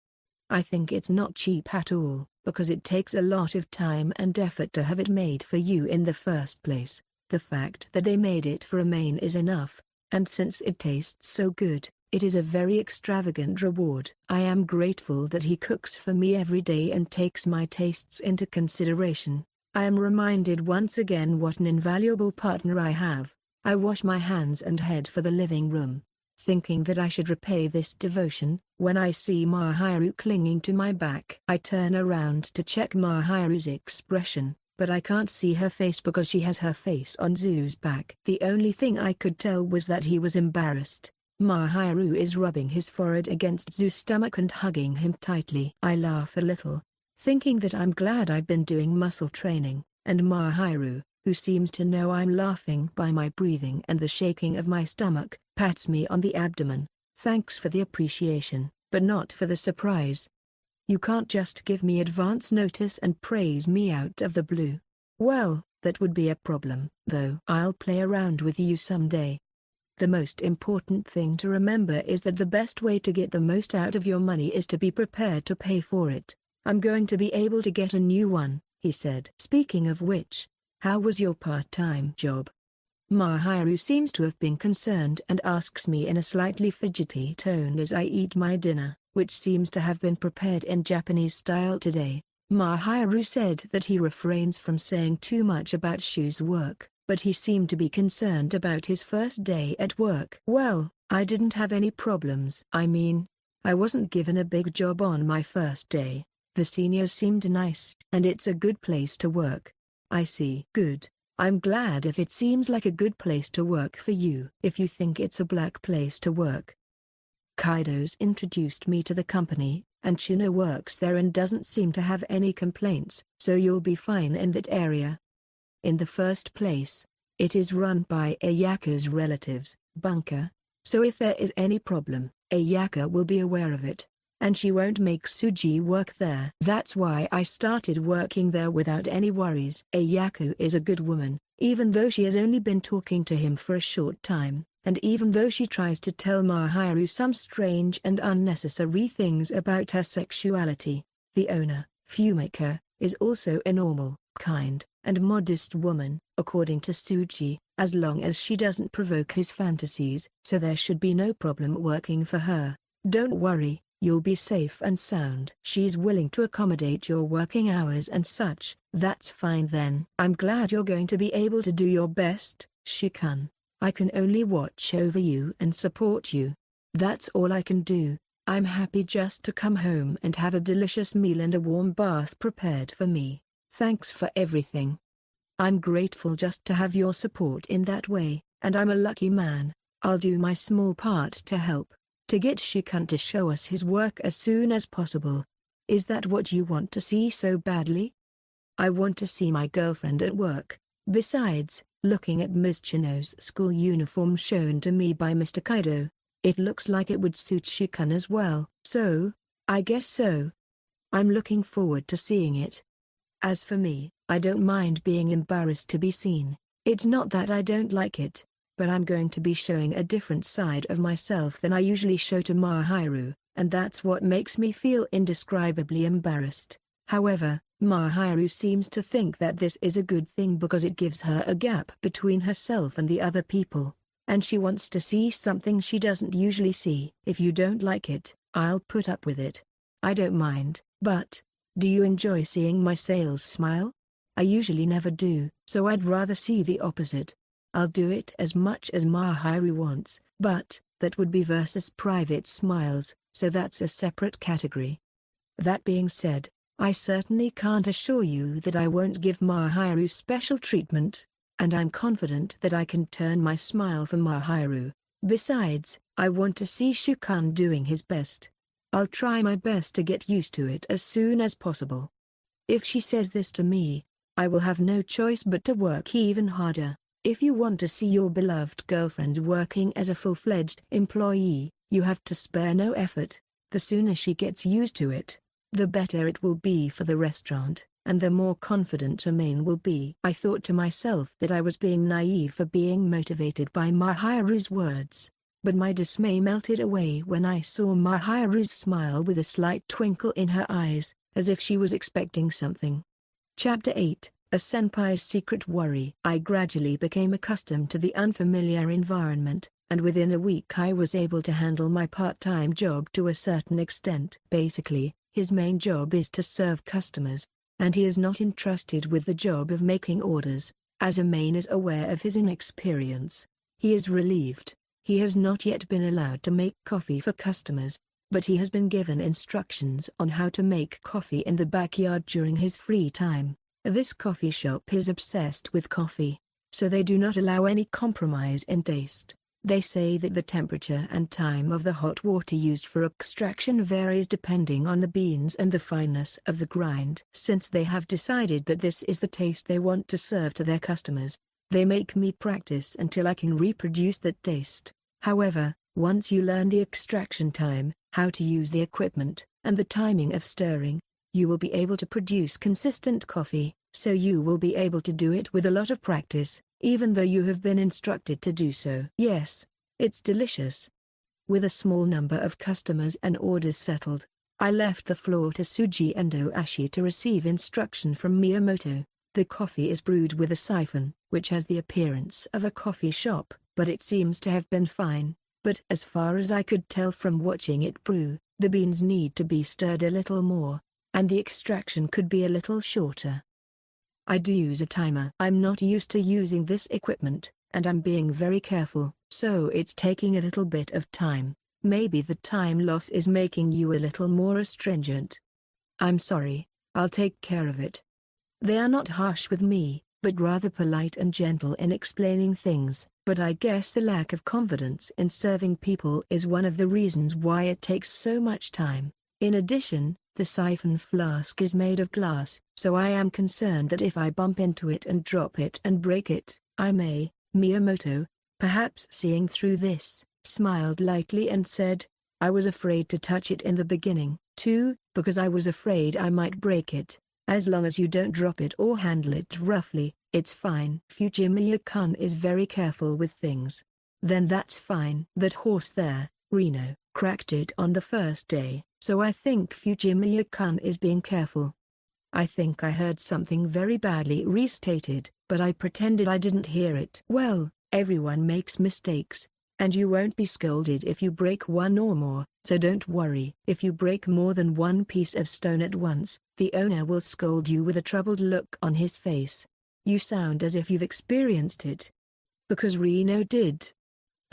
I think it's not cheap at all, because it takes a lot of time and effort to have it made for you in the first place. The fact that they made it for Amane is enough, and since it tastes so good, it is a very extravagant reward. I am grateful that he cooks for me every day and takes my tastes into consideration. I am reminded once again what an invaluable partner I have. I wash my hands and head for the living room, thinking that I should repay this devotion, when I see Mahiru clinging to my back. I turn around to check Mahiru's expression, but I can't see her face because she has her face on Zu's back. The only thing I could tell was that he was embarrassed. Mahiru is rubbing his forehead against Zu's stomach and hugging him tightly. I laugh a little, thinking that I'm glad I've been doing muscle training, and Mahiru, who seems to know I'm laughing by my breathing and the shaking of my stomach, pats me on the abdomen. Thanks for the appreciation, but not for the surprise. You can't just give me advance notice and praise me out of the blue. Well, that would be a problem, though. I'll play around with you someday. The most important thing to remember is that the best way to get the most out of your money is to be prepared to pay for it. I'm going to be able to get a new one, he said. Speaking of which, how was your part-time job? Mahiru seems to have been concerned and asks me in a slightly fidgety tone as I eat my dinner, which seems to have been prepared in Japanese style today. Mahiru said that he refrains from saying too much about Shu's work, but he seemed to be concerned about his first day at work. Well, I didn't have any problems. I mean, I wasn't given a big job on my first day. The seniors seemed nice, and it's a good place to work. I see. Good. I'm glad if it seems like a good place to work for you. If you think it's a black place to work. Kaido's introduced me to the company, and Chino works there and doesn't seem to have any complaints, so you'll be fine in that area. In the first place, it is run by Ayaka's relatives, Bunker, so if there is any problem, Ayaka will be aware of it, and she won't make Suji work there. That's why I started working there without any worries. Ayaka is a good woman, even though she has only been talking to him for a short time, and even though she tries to tell Mahiru some strange and unnecessary things about her sexuality. The owner, Fumika, is also a normal, kind, and modest woman, according to Suji, as long as she doesn't provoke his fantasies, so there should be no problem working for her. Don't worry, you'll be safe and sound. She's willing to accommodate your working hours and such. That's fine then. I'm glad you're going to be able to do your best, Shikan. I can only watch over you and support you. That's all I can do. I'm happy just to come home and have a delicious meal and a warm bath prepared for me. Thanks for everything. I'm grateful just to have your support in that way, and I'm a lucky man. I'll do my small part to help, to get Shikan to show us his work as soon as possible. Is that what you want to see so badly? I want to see my girlfriend at work. Besides, looking at Ms. Chino's school uniform shown to me by Mr. Kaido, it looks like it would suit Shikan as well, so, I guess so. I'm looking forward to seeing it. As for me, I don't mind being embarrassed to be seen. It's not that I don't like it, but I'm going to be showing a different side of myself than I usually show to Mahiru, and that's what makes me feel indescribably embarrassed. However, Mahiru seems to think that this is a good thing because it gives her a gap between herself and the other people, and she wants to see something she doesn't usually see. If you don't like it, I'll put up with it. I don't mind, but, do you enjoy seeing my sales smile? I usually never do, so I'd rather see the opposite. I'll do it as much as Mahiru wants, but, that would be versus private smiles, so that's a separate category. That being said, I certainly can't assure you that I won't give Mahiru special treatment, and I'm confident that I can turn my smile for Mahiru. Besides, I want to see Shukan doing his best. I'll try my best to get used to it as soon as possible. If she says this to me, I will have no choice but to work even harder. If you want to see your beloved girlfriend working as a full-fledged employee, you have to spare no effort. The sooner she gets used to it, the better it will be for the restaurant, and the more confident Amane will be. I thought to myself that I was being naive for being motivated by Mahiru's words, but my dismay melted away when I saw Mahiru's smile with a slight twinkle in her eyes, as if she was expecting something. Chapter 8, A Senpai's Secret Worry. I gradually became accustomed to the unfamiliar environment, and within a week I was able to handle my part-time job to a certain extent. Basically, his main job is to serve customers, and he is not entrusted with the job of making orders. As Amane is aware of his inexperience, he is relieved. He has not yet been allowed to make coffee for customers, but he has been given instructions on how to make coffee in the backyard during his free time. This coffee shop is obsessed with coffee, so they do not allow any compromise in taste. They say that the temperature and time of the hot water used for extraction varies depending on the beans and the fineness of the grind. Since they have decided that this is the taste they want to serve to their customers, they make me practice until I can reproduce that taste. However, once you learn the extraction time, how to use the equipment, and the timing of stirring, you will be able to produce consistent coffee, so you will be able to do it with a lot of practice, even though you have been instructed to do so. Yes, it's delicious. With a small number of customers and orders settled, I left the floor to Suji and Oashi to receive instruction from Miyamoto. The coffee is brewed with a siphon, which has the appearance of a coffee shop, but it seems to have been fine. But as far as I could tell from watching it brew, the beans need to be stirred a little more, and the extraction could be a little shorter. I do use a timer. I'm not used to using this equipment, and I'm being very careful, so it's taking a little bit of time. Maybe the time loss is making you a little more astringent. I'm sorry, I'll take care of it. They are not harsh with me, but rather polite and gentle in explaining things, but I guess the lack of confidence in serving people is one of the reasons why it takes so much time. In addition, the siphon flask is made of glass, so I am concerned that if I bump into it and drop it and break it, I may. Miyamoto, perhaps seeing through this, smiled lightly and said, I was afraid to touch it in the beginning, too, because I was afraid I might break it. As long as you don't drop it or handle it roughly, it's fine. Fujimiya-kun is very careful with things. Then that's fine. That horse there, Reno, cracked it on the first day, so I think Fujimiya-kun is being careful. I think I heard something very badly restated, but I pretended I didn't hear it. Well, everyone makes mistakes, and you won't be scolded if you break one or more, so don't worry. If you break more than one piece of stone at once, the owner will scold you with a troubled look on his face. You sound as if you've experienced it. Because Reno did.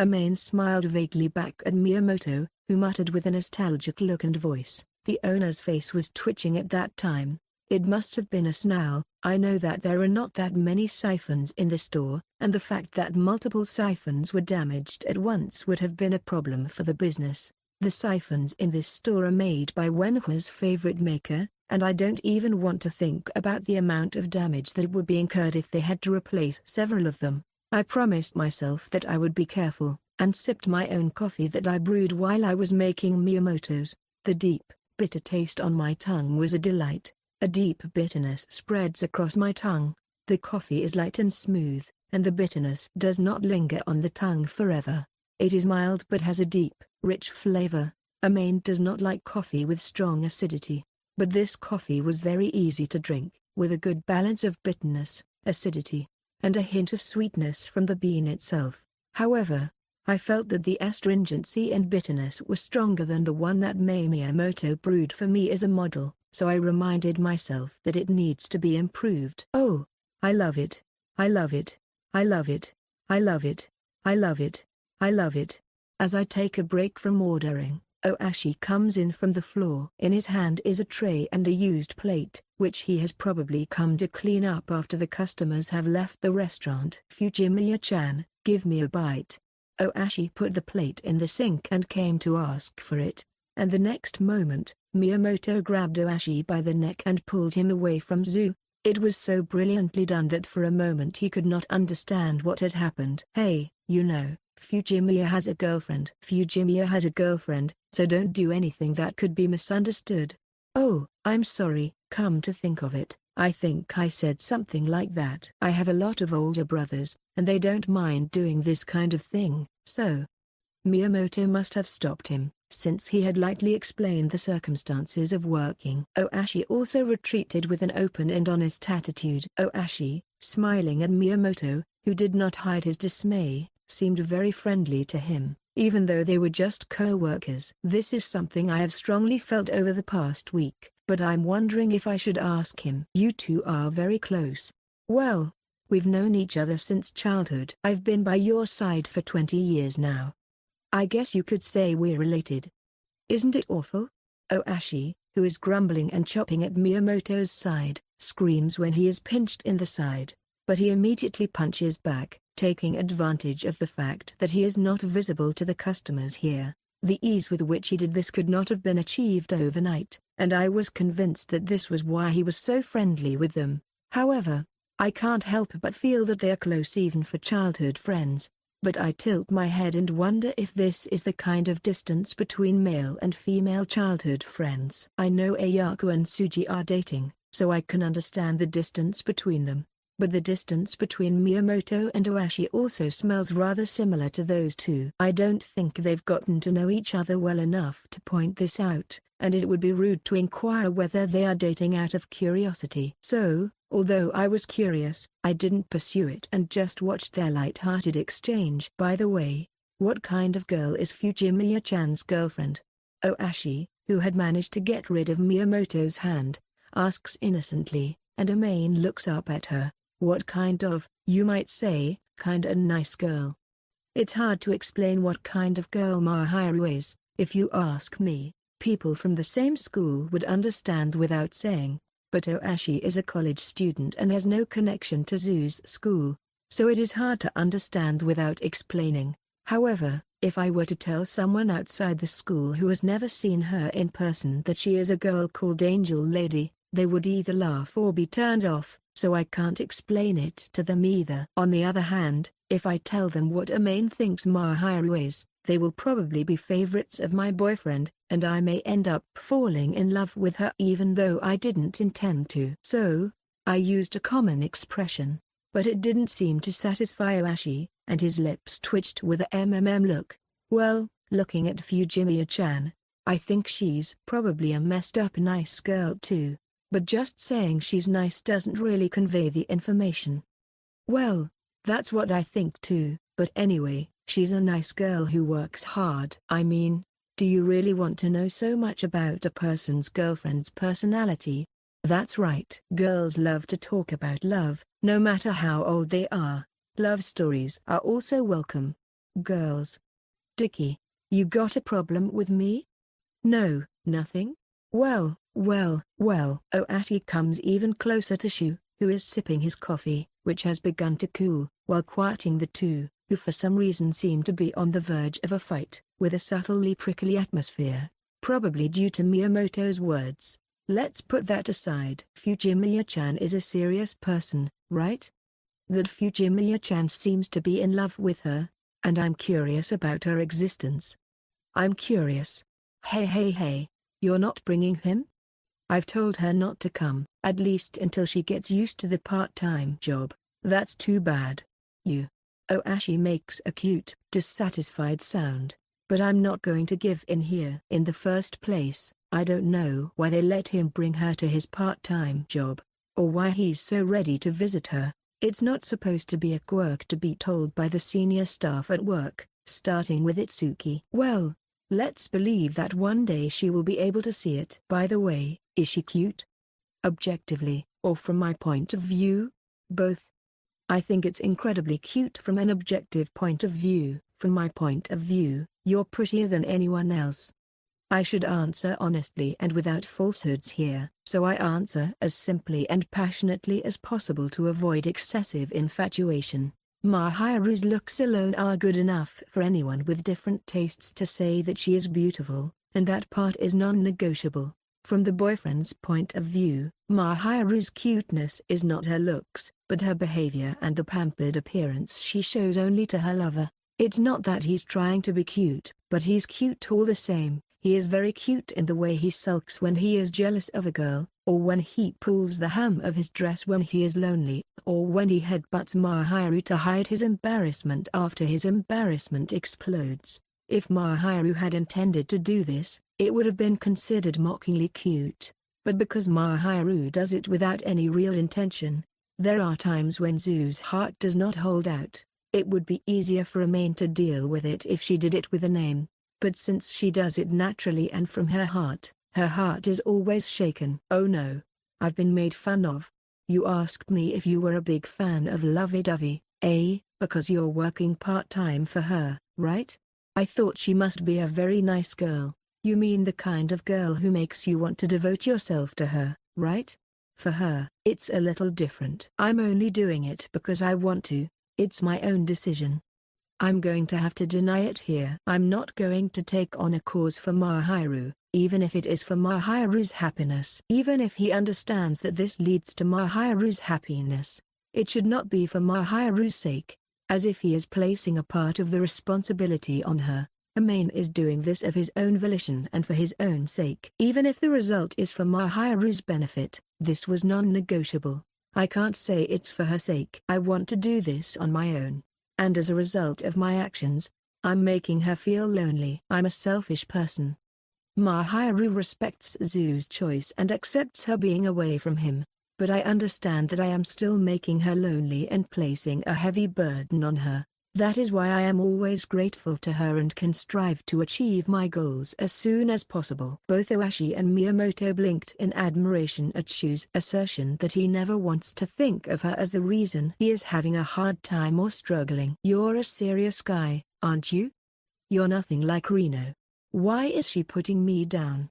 Amane smiled vaguely back at Miyamoto, who muttered with a nostalgic look and voice. The owner's face was twitching at that time. It must have been a snarl. I know that there are not that many siphons in the store, and the fact that multiple siphons were damaged at once would have been a problem for the business. The siphons in this store are made by Wenhua's favorite maker, and I don't even want to think about the amount of damage that would be incurred if they had to replace several of them. I promised myself that I would be careful, and sipped my own coffee that I brewed while I was making Miyamoto's. The deep, bitter taste on my tongue was a delight. A deep bitterness spreads across my tongue. The coffee is light and smooth, and the bitterness does not linger on the tongue forever. It is mild but has a deep, rich flavor. Amane does not like coffee with strong acidity, but this coffee was very easy to drink, with a good balance of bitterness, acidity, and a hint of sweetness from the bean itself. However, I felt that the astringency and bitterness were stronger than the one that Miyamoto brewed for me as a model, so I reminded myself that it needs to be improved. Oh, I love it. I love it. I love it. I love it. I love it. I love it. As I take a break from ordering, Oashi comes in from the floor. In his hand is a tray and a used plate, which he has probably come to clean up after the customers have left the restaurant. Fujimiya-chan, give me a bite. Oashi put the plate in the sink and came to ask for it, and the next moment, Miyamoto grabbed Oashi by the neck and pulled him away from Zu. It was so brilliantly done that for a moment he could not understand what had happened. Hey, Fujimiya has a girlfriend. Fujimiya has a girlfriend, so don't do anything that could be misunderstood. Oh, I'm sorry, come to think of it, I think I said something like that. I have a lot of older brothers, and they don't mind doing this kind of thing, so. Miyamoto must have stopped him, since he had lightly explained the circumstances of working. Oashi also retreated with an open and honest attitude. Oashi, smiling at Miyamoto, who did not hide his dismay, seemed very friendly to him, even though they were just co-workers. This is something I have strongly felt over the past week, but I'm wondering if I should ask him. You two are very close. Well, we've known each other since childhood. I've been by your side for 20 years now. I guess you could say we're related. Isn't it awful? Oashi, who is grumbling and chopping at Miyamoto's side, screams when he is pinched in the side, but he immediately punches back, taking advantage of the fact that he is not visible to the customers here. The ease with which he did this could not have been achieved overnight, and I was convinced that this was why he was so friendly with them. However, I can't help but feel that they are close even for childhood friends, but I tilt my head and wonder if this is the kind of distance between male and female childhood friends. I know Ayako and Suji are dating, so I can understand the distance between them. But the distance between Miyamoto and Oashi also smells rather similar to those two. I don't think they've gotten to know each other well enough to point this out, and it would be rude to inquire whether they are dating out of curiosity. So, although I was curious, I didn't pursue it and just watched their light-hearted exchange. By the way, what kind of girl is Fujimiya-chan's girlfriend? Oashi, who had managed to get rid of Miyamoto's hand, asks innocently, and Amane looks up at her. What kind of, you might say, kinda nice girl? It's hard to explain what kind of girl Mahiru is. If you ask me, people from the same school would understand without saying, but Oashi is a college student and has no connection to Zu's school, so it is hard to understand without explaining. However, if I were to tell someone outside the school who has never seen her in person that she is a girl called Angel Lady, they would either laugh or be turned off, so I can't explain it to them either. On the other hand, if I tell them what Amane thinks Mahiru is, they will probably be favorites of my boyfriend, and I may end up falling in love with her even though I didn't intend to. So, I used a common expression, but it didn't seem to satisfy Oashi, and his lips twitched with a look. Well, looking at Fujimiya-chan, I think she's probably a messed up nice girl too. But just saying she's nice doesn't really convey the information. Well, that's what I think too, but anyway, she's a nice girl who works hard. I mean, do you really want to know so much about a person's girlfriend's personality? That's right. Girls love to talk about love, no matter how old they are. Love stories are also welcome. Girls. Dickie, you got a problem with me? No, nothing? Well. Oashi comes even closer to Shu, who is sipping his coffee, which has begun to cool, while quieting the two, who for some reason seem to be on the verge of a fight, with a subtly prickly atmosphere, probably due to Miyamoto's words. Let's put that aside. Fujimiya-chan is a serious person, right? That Fujimiya-chan seems to be in love with her, and I'm curious about her existence. I'm curious. Hey, you're not bringing him? I've told her not to come, at least until she gets used to the part-time job. That's too bad. Oashi makes a cute, dissatisfied sound, but I'm not going to give in here. In the first place, I don't know why they let him bring her to his part-time job, or why he's so ready to visit her. It's not supposed to be a quirk to be told by the senior staff at work, starting with Itsuki. Well, let's believe that one day she will be able to see it. By the way, is she cute? Objectively, or from my point of view? Both. I think it's incredibly cute from an objective point of view. From my point of view, you're prettier than anyone else. I should answer honestly and without falsehoods here, so I answer as simply and passionately as possible to avoid excessive infatuation. Mahiru's looks alone are good enough for anyone with different tastes to say that she is beautiful, and that part is non-negotiable. From the boyfriend's point of view, Mahiru's cuteness is not her looks, but her behavior and the pampered appearance she shows only to her lover. It's not that he's trying to be cute, but he's cute all the same. He is very cute in the way he sulks when he is jealous of a girl, or when he pulls the hem of his dress when he is lonely, or when he headbutts Mahiru to hide his embarrassment after his embarrassment explodes. If Mahiru had intended to do this, it would have been considered mockingly cute. But because Mahiru does it without any real intention, there are times when Zu's heart does not hold out. It would be easier for Amane to deal with it if she did it with a name. But since she does it naturally and from her heart is always shaken. Oh no, I've been made fun of. You asked me if you were a big fan of lovey-dovey, because you're working part-time for her, right? I thought she must be a very nice girl. You mean the kind of girl who makes you want to devote yourself to her, right? For her, it's a little different. I'm only doing it because I want to. It's my own decision. I'm going to have to deny it here. I'm not going to take on a cause for Mahiru, even if it is for Mahiru's happiness. Even if he understands that this leads to Mahiru's happiness, it should not be for Mahiru's sake, as if he is placing a part of the responsibility on her. Amane is doing this of his own volition and for his own sake. Even if the result is for Mahiru's benefit, this was non-negotiable. I can't say it's for her sake. I want to do this on my own. And as a result of my actions, I'm making her feel lonely. I'm a selfish person. Mahiru respects Zu's choice and accepts her being away from him, but I understand that I am still making her lonely and placing a heavy burden on her. That is why I am always grateful to her and can strive to achieve my goals as soon as possible. Both Oashi and Miyamoto blinked in admiration at Shu's assertion that he never wants to think of her as the reason he is having a hard time or struggling. You're a serious guy, aren't you? You're nothing like Reno. Why is she putting me down?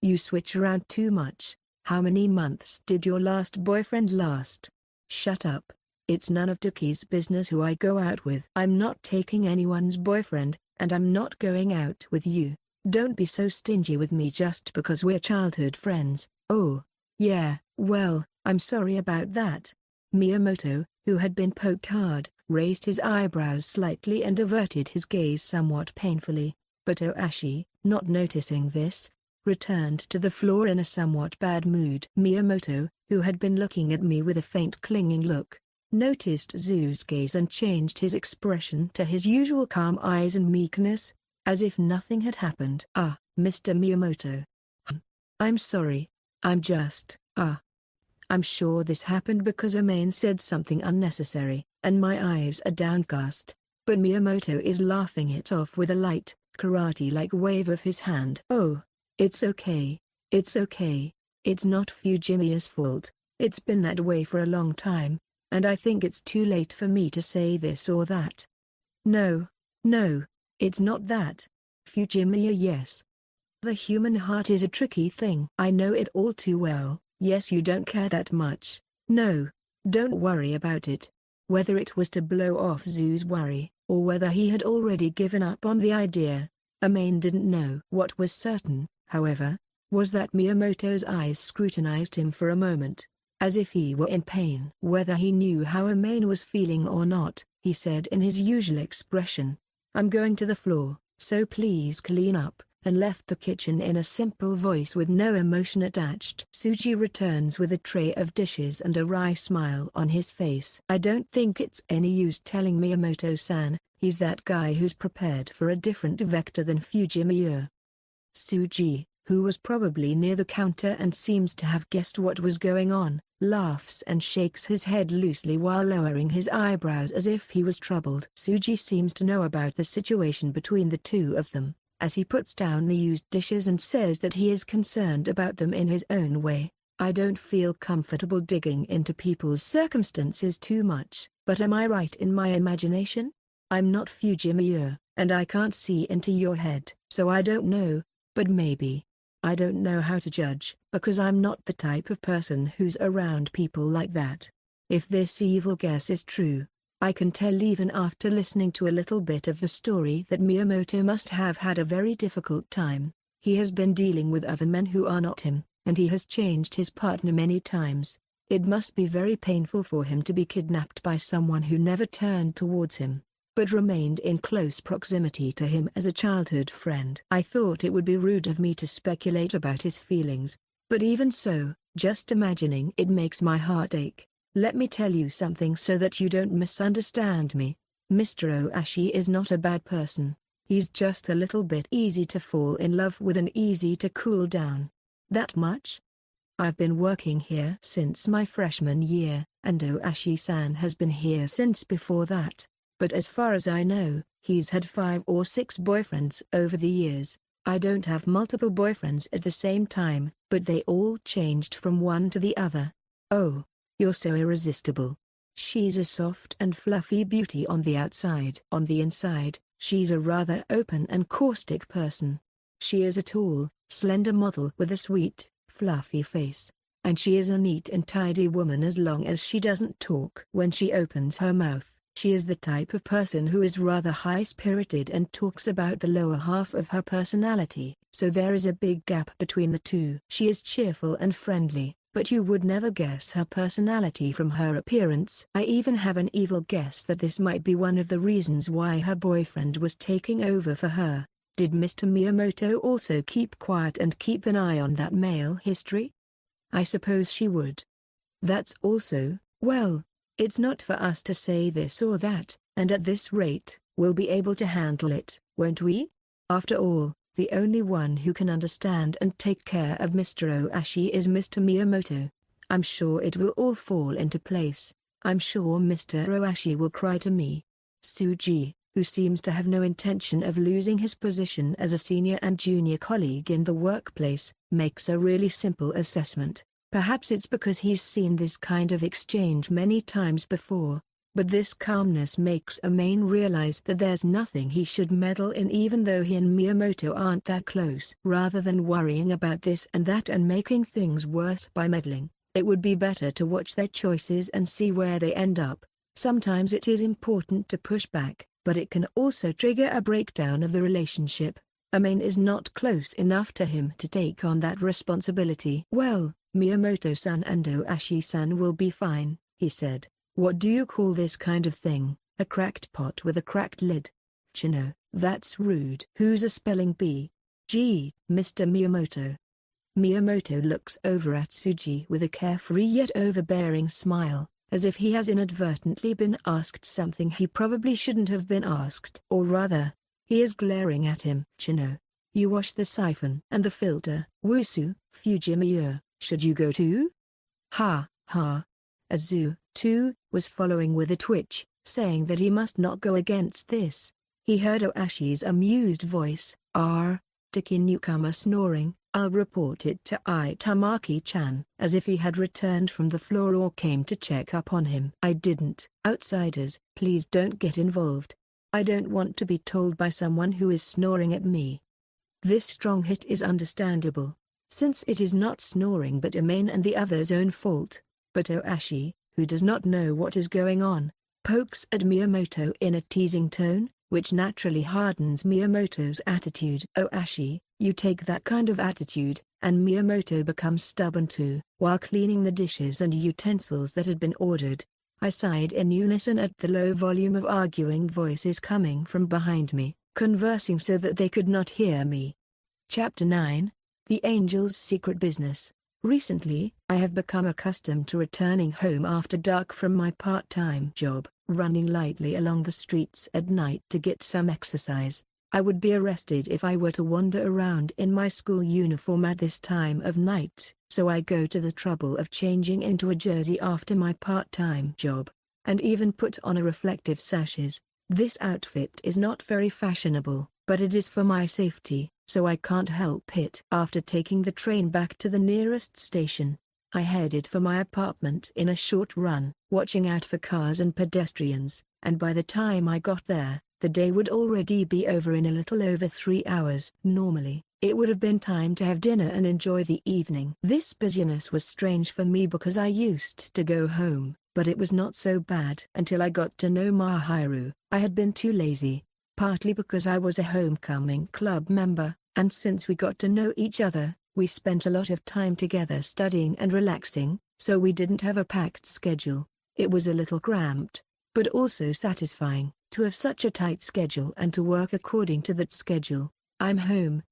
You switch around too much. How many months did your last boyfriend last? Shut up. It's none of Dookie's business who I go out with. I'm not taking anyone's boyfriend, and I'm not going out with you. Don't be so stingy with me just because we're childhood friends. Oh, yeah, well, I'm sorry about that. Miyamoto, who had been poked hard, raised his eyebrows slightly and averted his gaze somewhat painfully, but Oashi, not noticing this, returned to the floor in a somewhat bad mood. Miyamoto, who had been looking at me with a faint clinging look, noticed Zu's gaze and changed his expression to his usual calm eyes and meekness, as if nothing had happened. Mr. Miyamoto. I'm sorry. I'm sure this happened because Amane said something unnecessary, and my eyes are downcast. But Miyamoto is laughing it off with a light, karate-like wave of his hand. Oh, it's okay. It's okay. It's not Fujimiya's fault. It's been that way for a long time. And I think it's too late for me to say this or that. No, it's not that. Fujimiya, yes. The human heart is a tricky thing. I know it all too well. Yes, you don't care that much. No, don't worry about it. Whether it was to blow off Zu's worry, or whether he had already given up on the idea, Amane didn't know. What was certain, however, was that Miyamoto's eyes scrutinized him for a moment, as if he were in pain. Whether he knew how Amane was feeling or not, he said in his usual expression, "I'm going to the floor, so please clean up," and left the kitchen in a simple voice with no emotion attached. Suji returns with a tray of dishes and a wry smile on his face. I don't think it's any use telling Miyamoto-san, he's that guy who's prepared for a different vector than Fujimiya. Suji, who was probably near the counter and seems to have guessed what was going on, laughs and shakes his head loosely while lowering his eyebrows as if he was troubled. Suji seems to know about the situation between the two of them, as he puts down the used dishes and says that he is concerned about them in his own way. I don't feel comfortable digging into people's circumstances too much, but am I right in my imagination? I'm not Fujimiya, and I can't see into your head, so I don't know. But maybe. I don't know how to judge, because I'm not the type of person who's around people like that. If this evil guess is true, I can tell even after listening to a little bit of the story that Miyamoto must have had a very difficult time. He has been dealing with other men who are not him, and he has changed his partner many times. It must be very painful for him to be kidnapped by someone who never turned towards him, but remained in close proximity to him as a childhood friend. I thought it would be rude of me to speculate about his feelings, but even so, just imagining it makes my heart ache. Let me tell you something so that you don't misunderstand me. Mr. Oashi is not a bad person. He's just a little bit easy to fall in love with and easy to cool down. That much? I've been working here since my freshman year, and Oashi-san has been here since before that. But as far as I know, he's had 5 or 6 boyfriends over the years. I don't have multiple boyfriends at the same time, but they all changed from one to the other. Oh, you're so irresistible. She's a soft and fluffy beauty on the outside. On the inside, she's a rather open and caustic person. She is a tall, slender model with a sweet, fluffy face. And she is a neat and tidy woman as long as she doesn't talk. When she opens her mouth, she is the type of person who is rather high-spirited and talks about the lower half of her personality. So there is a big gap between the two. She is cheerful and friendly, but you would never guess her personality from her appearance. I even have an evil guess that this might be one of the reasons why her boyfriend was taking over for her. Did Mr. Miyamoto also keep quiet and keep an eye on that male history? I suppose she would. That's also, well, it's not for us to say this or that, and at this rate, we'll be able to handle it, won't we? After all, the only one who can understand and take care of Mr. Oashi is Mr. Miyamoto. I'm sure it will all fall into place. I'm sure Mr. Oashi will cry to me. Tsuji, who seems to have no intention of losing his position as a senior and junior colleague in the workplace, makes a really simple assessment. Perhaps it's because he's seen this kind of exchange many times before, but this calmness makes Amane realize that there's nothing he should meddle in even though he and Miyamoto aren't that close. Rather than worrying about this and that and making things worse by meddling, it would be better to watch their choices and see where they end up. Sometimes it is important to push back, but it can also trigger a breakdown of the relationship. Amane is not close enough to him to take on that responsibility. Well, Miyamoto-san and Oashi-san will be fine, he said. What do you call this kind of thing, a cracked pot with a cracked lid? Chino, that's rude. Who's a spelling bee? Gee, Mr. Miyamoto. Miyamoto looks over at Tsuji with a carefree yet overbearing smile, as if he has inadvertently been asked something he probably shouldn't have been asked. Or rather, he is glaring at him. Chino, you wash the siphon and the filter. Wusu, Fujimiya, should you go too? Ha, ha. Azu, too, was following with a twitch, saying that he must not go against this. He heard Oashi's amused voice, Tiki newcomer snoring, I'll report it to Itamaki-chan, as if he had returned from the floor or came to check up on him. I didn't. Outsiders, please don't get involved. I don't want to be told by someone who is snoring at me. This strong hit is understandable, since it is not snoring but Amane and the others' own fault. But Oashi, who does not know what is going on, pokes at Miyamoto in a teasing tone, which naturally hardens Miyamoto's attitude. Oashi, you take that kind of attitude, and Miyamoto becomes stubborn too. While cleaning the dishes and utensils that had been ordered, I sighed in unison at the low volume of arguing voices coming from behind me, conversing so that they could not hear me. Chapter 9, The Angel's Secret Business. Recently, I have become accustomed to returning home after dark from my part-time job, running lightly along the streets at night to get some exercise. I would be arrested if I were to wander around in my school uniform at this time of night, so I go to the trouble of changing into a jersey after my part-time job, and even put on a reflective sashes. This outfit is not very fashionable, but it is for my safety, so I can't help it. After taking the train back to the nearest station, I headed for my apartment in a short run, watching out for cars and pedestrians, and by the time I got there, the day would already be over in a little over 3 hours. Normally, It would have been time to have dinner and enjoy the evening. This busyness was strange for me because I used to go home, but it was not so bad until I got to know Mahiru. I had been too lazy, partly because I was a homecoming club member, and since we got to know each other, we spent a lot of time together studying and relaxing, so we didn't have a packed schedule. It was a little cramped, but also satisfying, to have such a tight schedule and to work according to that schedule. I'm home.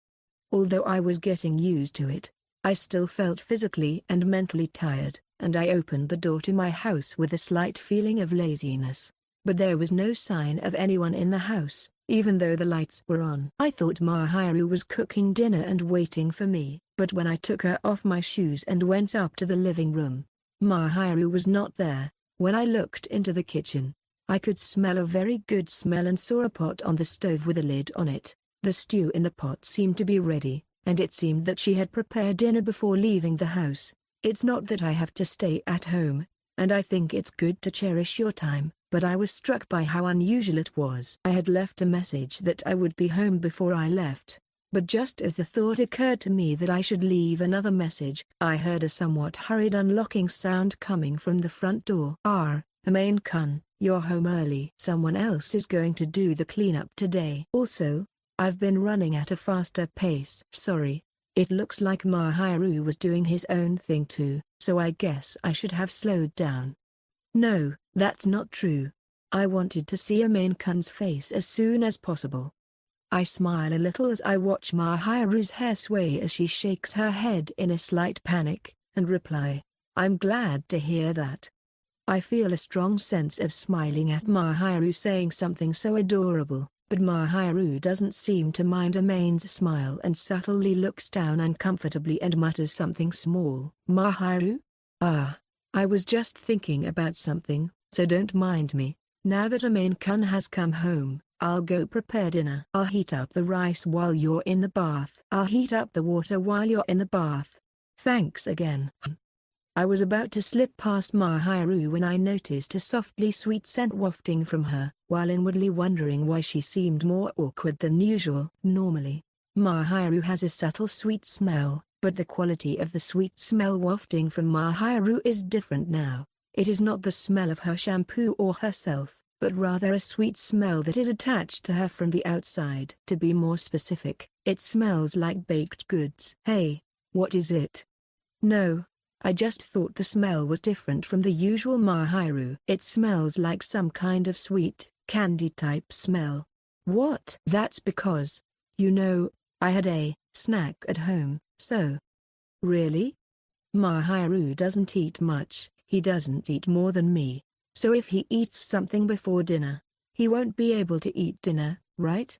Although I was getting used to it, I still felt physically and mentally tired, and I opened the door to my house with a slight feeling of laziness. But there was no sign of anyone in the house, even though the lights were on. I thought Mahiru was cooking dinner and waiting for me, but when I took her off my shoes and went up to the living room, Mahiru was not there. When I looked into the kitchen, I could smell a very good smell and saw a pot on the stove with a lid on it. The stew in the pot seemed to be ready, and it seemed that she had prepared dinner before leaving the house. It's not that I have to stay at home, and I think it's good to cherish your time, but I was struck by how unusual it was. I had left a message that I would be home before I left, but just as the thought occurred to me that I should leave another message, I heard a somewhat hurried unlocking sound coming from the front door. Amane-kun, you're home early. Someone else is going to do the cleanup today. Also, I've been running at a faster pace. Sorry. It looks like Mahiru was doing his own thing too, so I guess I should have slowed down. No, that's not true. I wanted to see Amane-kun's face as soon as possible. I smile a little as I watch Mahiru's hair sway as she shakes her head in a slight panic, and reply, I'm glad to hear that. I feel a strong sense of smiling at Mahiru saying something so adorable. But Mahiru doesn't seem to mind Amane's smile and subtly looks down uncomfortably and mutters something small. Mahiru? I was just thinking about something, so don't mind me. Now that Amane-kun has come home, I'll go prepare dinner. I'll heat up the rice while you're in the bath. I'll heat up the water while you're in the bath. Thanks again. I was about to slip past Mahiru when I noticed a softly sweet scent wafting from her, while inwardly wondering why she seemed more awkward than usual. Normally, Mahiru has a subtle sweet smell, but the quality of the sweet smell wafting from Mahiru is different now. It is not the smell of her shampoo or herself, but rather a sweet smell that is attached to her from the outside. To be more specific, it smells like baked goods. Hey, what is it? No. I just thought the smell was different from the usual Mahiru. It smells like some kind of sweet, candy-type smell. What? That's because, I had a snack at home, so. Really? Mahiru doesn't eat much, he doesn't eat more than me. So if he eats something before dinner, he won't be able to eat dinner, right?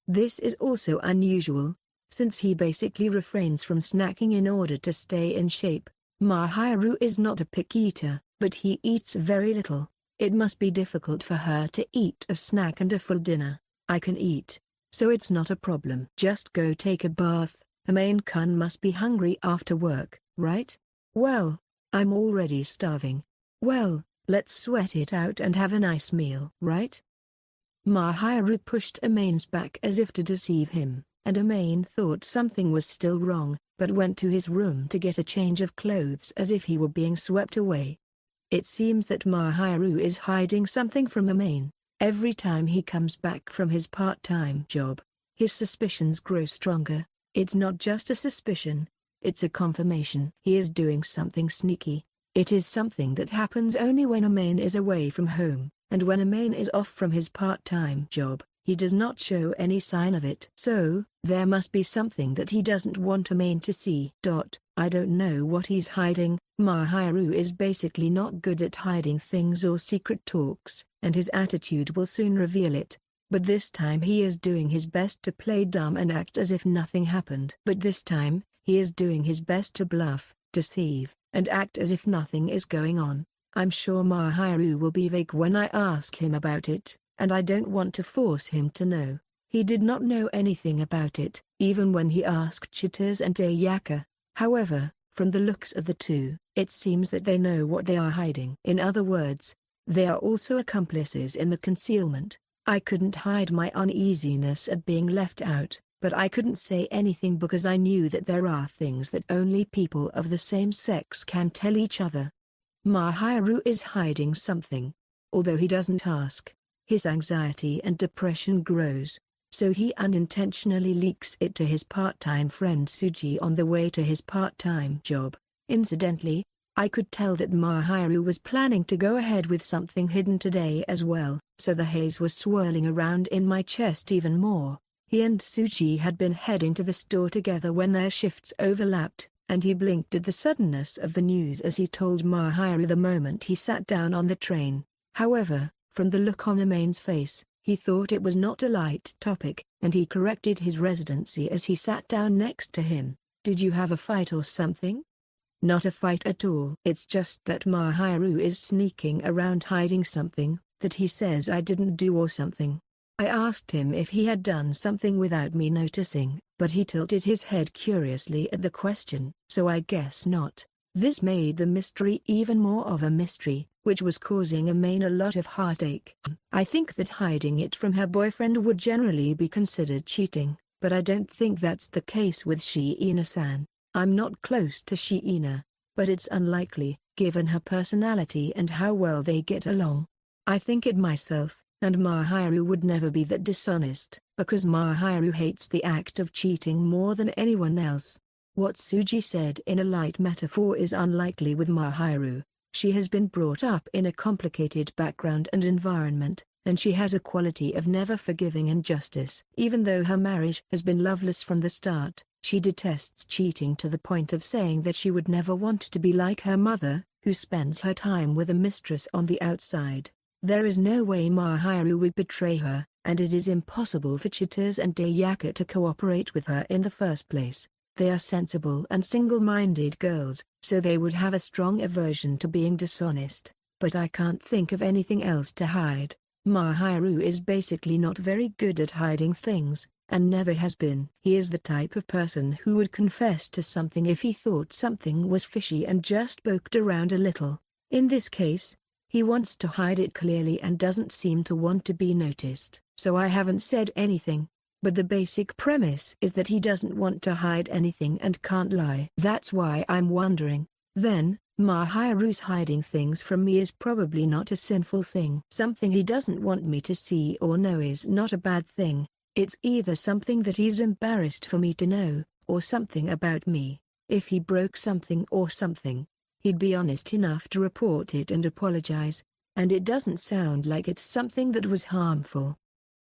This is also unusual, since he basically refrains from snacking in order to stay in shape. Mahiru is not a picky eater, but he eats very little. It must be difficult for her to eat a snack and a full dinner. I can eat, so it's not a problem. Just go take a bath. Amane-kun must be hungry after work, right? Well, I'm already starving. Well, let's sweat it out and have a nice meal, right? Mahiru pushed Amane's back as if to deceive him, and Amane thought something was still wrong, but went to his room to get a change of clothes as if he were being swept away. It seems that Mahiru is hiding something from Amane. Every time he comes back from his part-time job, his suspicions grow stronger. It's not just a suspicion, it's a confirmation. He is doing something sneaky. It is something that happens only when Amane is away from home, and when Amane is off from his part-time job, he does not show any sign of it. So, there must be something that he doesn't want Amane to see. I don't know what he's hiding. Mahiru is basically not good at hiding things or secret talks, and his attitude will soon reveal it. But this time he is doing his best to play dumb and act as if nothing happened. But this time, he is doing his best to bluff, deceive, and act as if nothing is going on. I'm sure Mahiru will be vague when I ask him about it, and I don't want to force him to know. He did not know anything about it, even when he asked Chitters and Ayaka. However, from the looks of the two, it seems that they know what they are hiding. In other words, they are also accomplices in the concealment. I couldn't hide my uneasiness at being left out, but I couldn't say anything because I knew that there are things that only people of the same sex can tell each other. Mahiru is hiding something. Although he doesn't ask, his anxiety and depression grows, so he unintentionally leaks it to his part-time friend Suji on the way to his part-time job. Incidentally, I could tell that Mahiru was planning to go ahead with something hidden today as well, so the haze was swirling around in my chest even more. He and Suji had been heading to the store together when their shifts overlapped, and he blinked at the suddenness of the news as he told Mahiru the moment he sat down on the train. However, from the look on Amane's face, he thought it was not a light topic, and he corrected his residency as he sat down next to him. "Did you have a fight or something?" "Not a fight at all. It's just that Mahiru is sneaking around hiding something that he says I didn't do or something." I asked him if he had done something without me noticing, but he tilted his head curiously at the question. "So I guess not." This made the mystery even more of a mystery, which was causing Amane a lot of heartache. I think that hiding it from her boyfriend would generally be considered cheating, but I don't think that's the case with Shiina-san. I'm not close to Shiina, but it's unlikely, given her personality and how well they get along. I think it myself, and Mahiru would never be that dishonest, because Mahiru hates the act of cheating more than anyone else. What Suji said in a light metaphor is unlikely with Mahiru. She has been brought up in a complicated background and environment, and she has a quality of never forgiving injustice. Even though her marriage has been loveless from the start, she detests cheating to the point of saying that she would never want to be like her mother, who spends her time with a mistress on the outside. There is no way Mahiru would betray her, and it is impossible for Chitose and Ayaka to cooperate with her in the first place. They are sensible and single-minded girls, so they would have a strong aversion to being dishonest, but I can't think of anything else to hide. Mahiru is basically not very good at hiding things, and never has been. He is the type of person who would confess to something if he thought something was fishy and just poked around a little. In this case, he wants to hide it clearly and doesn't seem to want to be noticed, so I haven't said anything. But the basic premise is that he doesn't want to hide anything and can't lie. That's why I'm wondering. Then, Mahiru's hiding things from me is probably not a sinful thing. Something he doesn't want me to see or know is not a bad thing. It's either something that he's embarrassed for me to know, or something about me. If he broke something or something, he'd be honest enough to report it and apologize, and it doesn't sound like it's something that was harmful.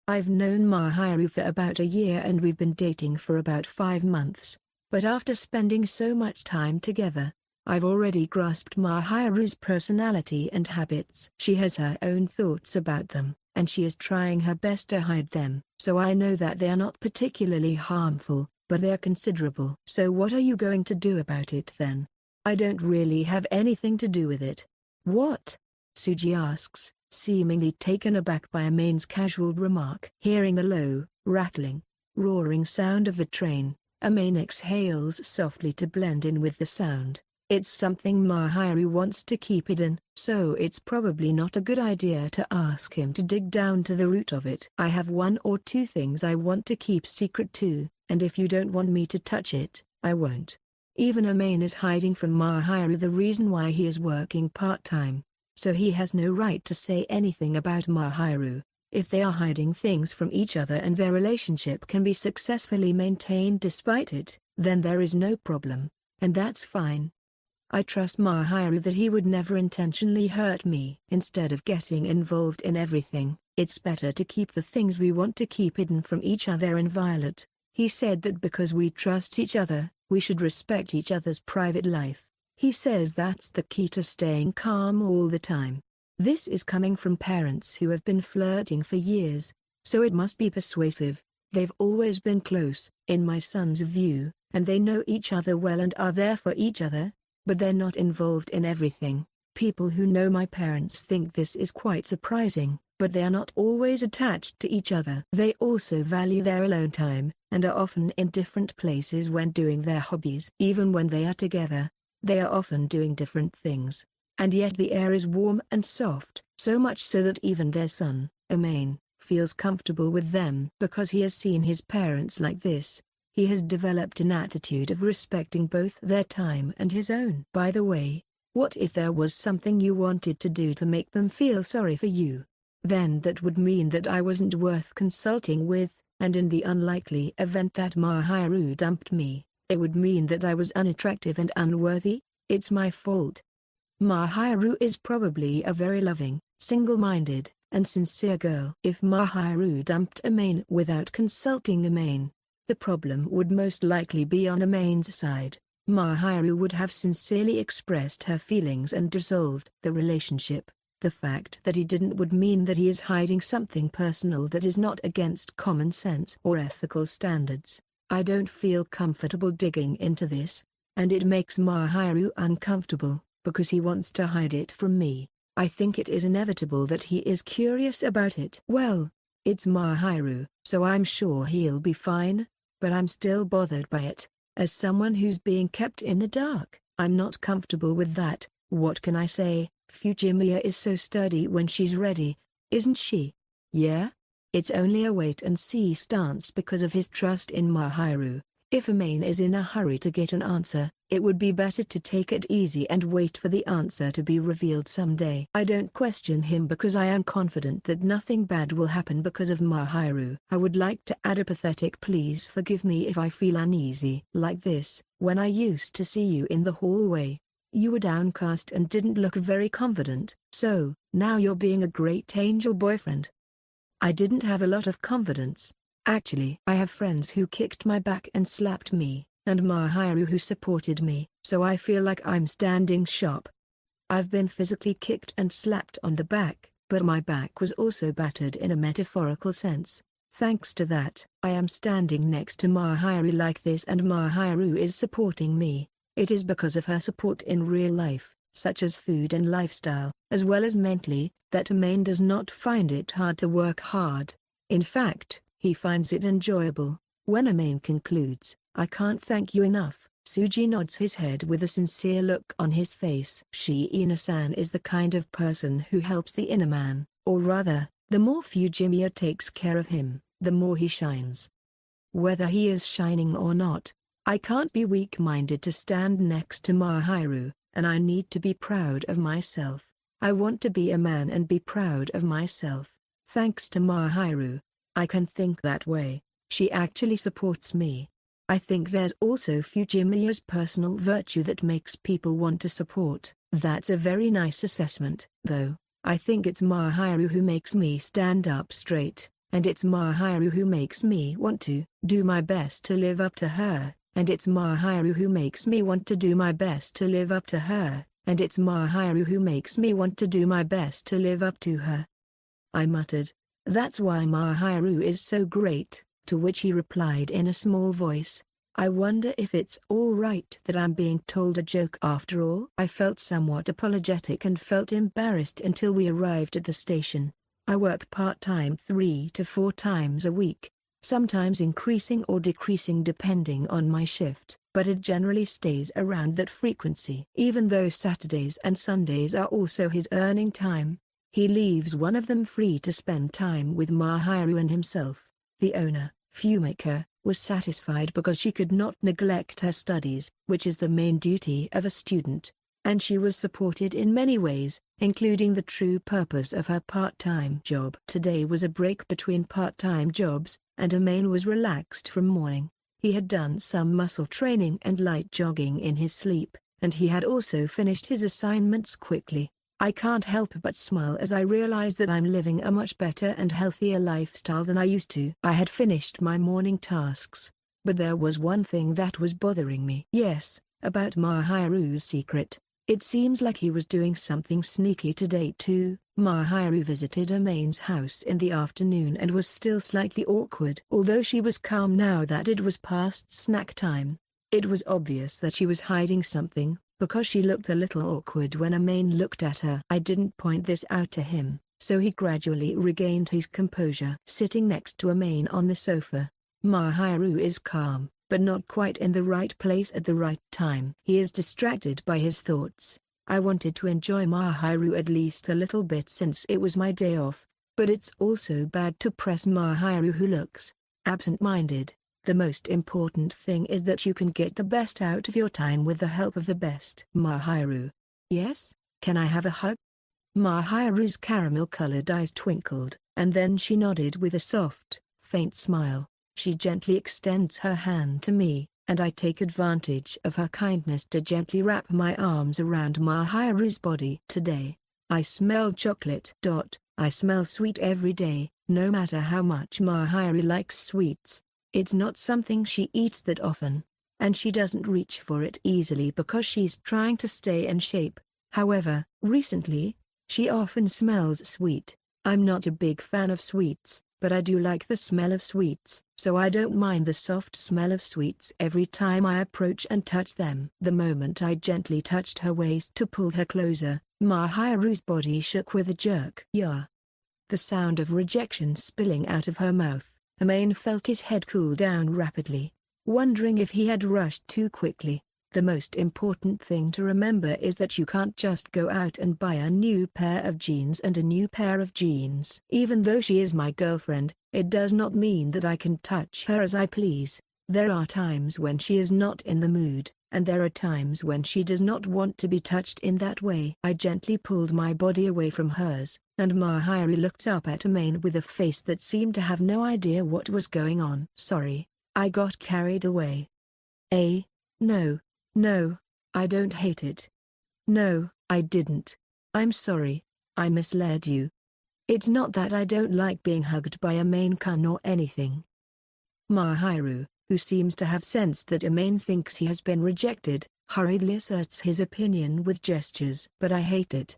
I've known Mahiru for about a year and we've been dating for about 5 months, but after spending so much time together, I've already grasped Mahiru's personality and habits. She has her own thoughts about them, and she is trying her best to hide them. So I know that they are not particularly harmful, but they are considerable. So what are you going to do about it then? I don't really have anything to do with it. What? Suji asks, seemingly taken aback by Amane's casual remark. Hearing the low, rattling, roaring sound of the train, Amane exhales softly to blend in with the sound. It's something Mahiru wants to keep hidden, so it's probably not a good idea to ask him to dig down to the root of it. I have 1 or 2 things I want to keep secret too, and if you don't want me to touch it, I won't. Even Amane is hiding from Mahiru the reason why he is working part-time, so he has no right to say anything about Mahiru. If they are hiding things from each other and their relationship can be successfully maintained despite it, then there is no problem, and that's fine. I trust Mahiru that he would never intentionally hurt me. Instead of getting involved in everything, it's better to keep the things we want to keep hidden from each other inviolate. He said that because we trust each other, we should respect each other's private life. He says that's the key to staying calm all the time. This is coming from parents who have been flirting for years, so it must be persuasive. They've always been close, in my son's view, and they know each other well and are there for each other, but they're not involved in everything. People who know my parents think this is quite surprising, but they are not always attached to each other. They also value their alone time, and are often in different places when doing their hobbies. Even when they are together, they are often doing different things. And yet the air is warm and soft, so much so that even their son, Amane, feels comfortable with them. Because he has seen his parents like this, he has developed an attitude of respecting both their time and his own. By the way, what if there was something you wanted to do to make them feel sorry for you? Then that would mean that I wasn't worth consulting with, and in the unlikely event that Mahiru dumped me, it would mean that I was unattractive and unworthy. It's my fault. Mahiru is probably a very loving, single-minded, and sincere girl. If Mahiru dumped Amane without consulting Amane, the problem would most likely be on Amane's side. Mahiru would have sincerely expressed her feelings and dissolved the relationship. The fact that he didn't would mean that he is hiding something personal that is not against common sense or ethical standards. I don't feel comfortable digging into this, and it makes Mahiru uncomfortable, because he wants to hide it from me. I think it is inevitable that he is curious about it. Well, it's Mahiru, so I'm sure he'll be fine, but I'm still bothered by it. As someone who's being kept in the dark, I'm not comfortable with that. What can I say? Fujimiya is so sturdy when she's ready, isn't she? Yeah? It's only a wait-and-see stance because of his trust in Mahiru. If Amane is in a hurry to get an answer, it would be better to take it easy and wait for the answer to be revealed someday. I don't question him because I am confident that nothing bad will happen because of Mahiru. I would like to add a pathetic please forgive me if I feel uneasy like this. When I used to see you in the hallway, you were downcast and didn't look very confident. So, now you're being a great angel boyfriend. I didn't have a lot of confidence. Actually, I have friends who kicked my back and slapped me, and Mahiru who supported me, so I feel like I'm standing sharp. I've been physically kicked and slapped on the back, but my back was also battered in a metaphorical sense. Thanks to that, I am standing next to Mahiru like this and Mahiru is supporting me. It is because of her support in real life, such as food and lifestyle, as well as mentally, that Amane does not find it hard to work hard. In fact, he finds it enjoyable. When Amane concludes, "I can't thank you enough," Suji nods his head with a sincere look on his face. Shiina-san is the kind of person who helps the inner man, or rather, the more Fujimiya takes care of him, the more he shines. Whether he is shining or not, I can't be weak-minded to stand next to Mahiru, and I need to be proud of myself. I want to be a man and be proud of myself. Thanks to Mahiru, I can think that way. She actually supports me. I think there's also Fujimiya's personal virtue that makes people want to support. That's a very nice assessment. Though, I think it's Mahiru who makes me stand up straight, and it's Mahiru who makes me want to do my best to live up to her, and it's Mahiru who makes me want to do my best to live up to her, and it's Mahiru who makes me want to do my best to live up to her. I muttered, "That's why Mahiru is so great," to which he replied in a small voice, "I wonder if it's all right that I'm being told a joke after all." I felt somewhat apologetic and felt embarrassed until we arrived at the station. I work part-time 3 to 4 times a week, sometimes increasing or decreasing depending on my shift, but it generally stays around that frequency. Even though Saturdays and Sundays are also his earning time, he leaves one of them free to spend time with Mahiru and himself. The owner, Fumika, was satisfied because she could not neglect her studies, which is the main duty of a student, and she was supported in many ways, including the true purpose of her part-time job. Today was a break between part-time jobs, and Amane was relaxed from morning. He had done some muscle training and light jogging in his sleep, and he had also finished his assignments quickly. I can't help but smile as I realize that I'm living a much better and healthier lifestyle than I used to. I had finished my morning tasks, but there was one thing that was bothering me. Yes, about Mahiru's secret. It seems like he was doing something sneaky today too. Mahiru visited Amane's house in the afternoon and was still slightly awkward. Although she was calm now that it was past snack time, it was obvious that she was hiding something, because she looked a little awkward when Amane looked at her. I didn't point this out to him, so he gradually regained his composure. Sitting next to Amane on the sofa, Mahiru is calm, but not quite in the right place at the right time. He is distracted by his thoughts. I wanted to enjoy Mahiru at least a little bit since it was my day off, But it's also bad to press Mahiru, who looks absent-minded. The most important thing is that you can get the best out of your time with the help of the best. Mahiru. Yes, can I have a hug? Mahiru's caramel-colored eyes twinkled, and then she nodded with a soft, faint smile. She gently extends her hand to me, and I take advantage of her kindness to gently wrap my arms around Mahiru's body. Today, I smell chocolate. I smell sweet every day, no matter how much Mahiru likes sweets. It's not something she eats that often, and she doesn't reach for it easily because she's trying to stay in shape. However, recently, she often smells sweet. I'm not a big fan of sweets, but I do like the smell of sweets, so I don't mind the soft smell of sweets every time I approach and touch them. The moment I gently touched her waist to pull her closer, Mahiru's body shook with a jerk. Yeah. The sound of rejection spilling out of her mouth. Amane felt his head cool down rapidly, wondering if he had rushed too quickly. The most important thing to remember is that you can't just go out and buy a new pair of jeans and a new pair of jeans. Even though she is my girlfriend, it does not mean that I can touch her as I please. There are times when she is not in the mood, and there are times when she does not want to be touched in that way. I gently pulled my body away from hers, and Mahiru looked up at Amane with a face that seemed to have no idea what was going on. Sorry, I got carried away. No, I don't hate it. No, I didn't. I'm sorry, I misled you. It's not that I don't like being hugged by Amane-kun or anything. Mahiru, who seems to have sensed that Amane thinks he has been rejected, hurriedly asserts his opinion with gestures. But I hate it.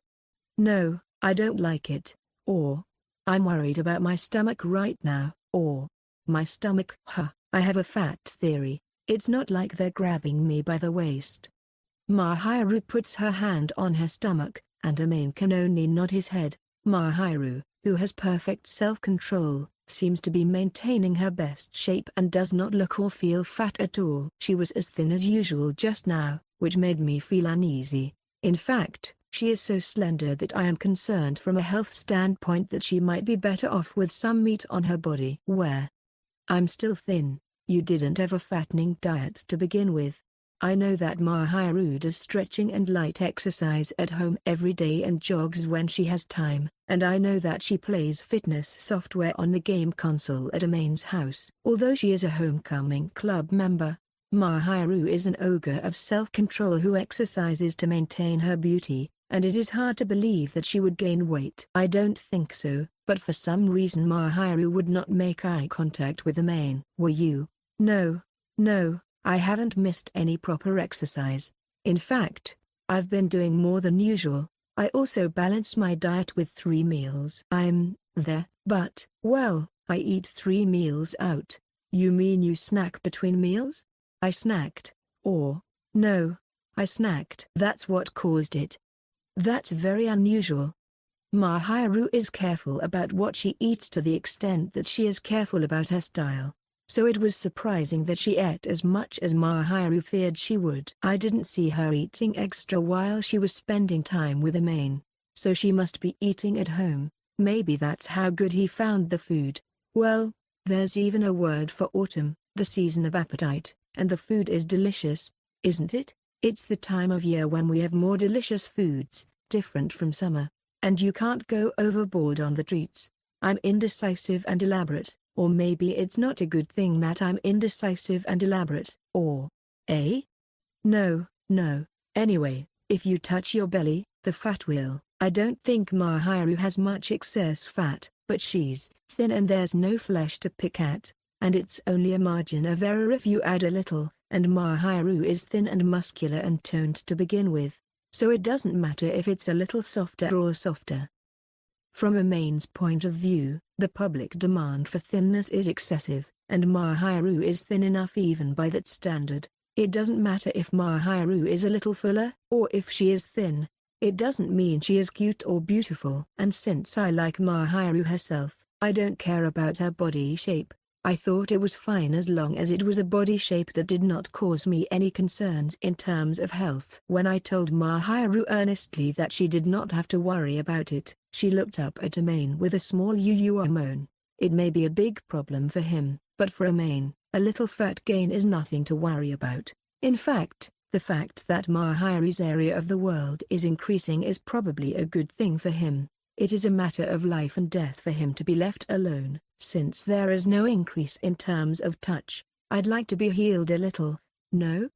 No, I don't like it. Or, I'm worried about my stomach right now. Or, my stomach. I have a fat theory. It's not like they're grabbing me by the waist. Mahiru puts her hand on her stomach, and Amane can only nod his head. Mahiru, who has perfect self-control, seems to be maintaining her best shape and does not look or feel fat at all. She was as thin as usual just now, which made me feel uneasy. In fact, she is so slender that I am concerned from a health standpoint that she might be better off with some meat on her body. Where? I'm still thin. You didn't have a fattening diet to begin with. I know that Mahiru does stretching and light exercise at home every day and jogs when she has time, and I know that she plays fitness software on the game console at Amane's house. Although she is a homecoming club member, Mahiru is an ogre of self-control who exercises to maintain her beauty, and it is hard to believe that she would gain weight. I don't think so, but for some reason Mahiru would not make eye contact with Amane. Were you? No, I haven't missed any proper exercise. In fact, I've been doing more than usual. I also balance my diet with 3 meals. I'm there, but, well, I eat 3 meals out. You mean you snack between meals? I snacked. Or, no, I snacked. That's what caused it. That's very unusual. Mahiru is careful about what she eats to the extent that she is careful about her style. So it was surprising that she ate as much as Mahiru feared she would. I didn't see her eating extra while she was spending time with Amane, so she must be eating at home. Maybe that's how good he found the food. Well, there's even a word for autumn, the season of appetite, and the food is delicious, isn't it? It's the time of year when we have more delicious foods, different from summer, and you can't go overboard on the treats. I'm indecisive and elaborate. Or maybe it's not a good thing that I'm indecisive and elaborate. Or, No. Anyway, if you touch your belly, the fat will. I don't think Mahiru has much excess fat, but she's thin and there's no flesh to pick at, and it's only a margin of error if you add a little, and Mahiru is thin and muscular and toned to begin with, so it doesn't matter if it's a little softer or softer. From Amane's point of view, the public demand for thinness is excessive, and Mahiru is thin enough even by that standard. It doesn't matter if Mahiru is a little fuller, or if she is thin. It doesn't mean she is cute or beautiful. And since I like Mahiru herself, I don't care about her body shape. I thought it was fine as long as it was a body shape that did not cause me any concerns in terms of health. When I told Mahiru earnestly that she did not have to worry about it, she looked up at Amane with a small moan. It may be a big problem for him, but for Amane, a little fat gain is nothing to worry about. In fact, the fact that Mahiru's area of the world is increasing is probably a good thing for him. It is a matter of life and death for him to be left alone, since there is no increase in terms of touch. I'd like to be healed a little. No?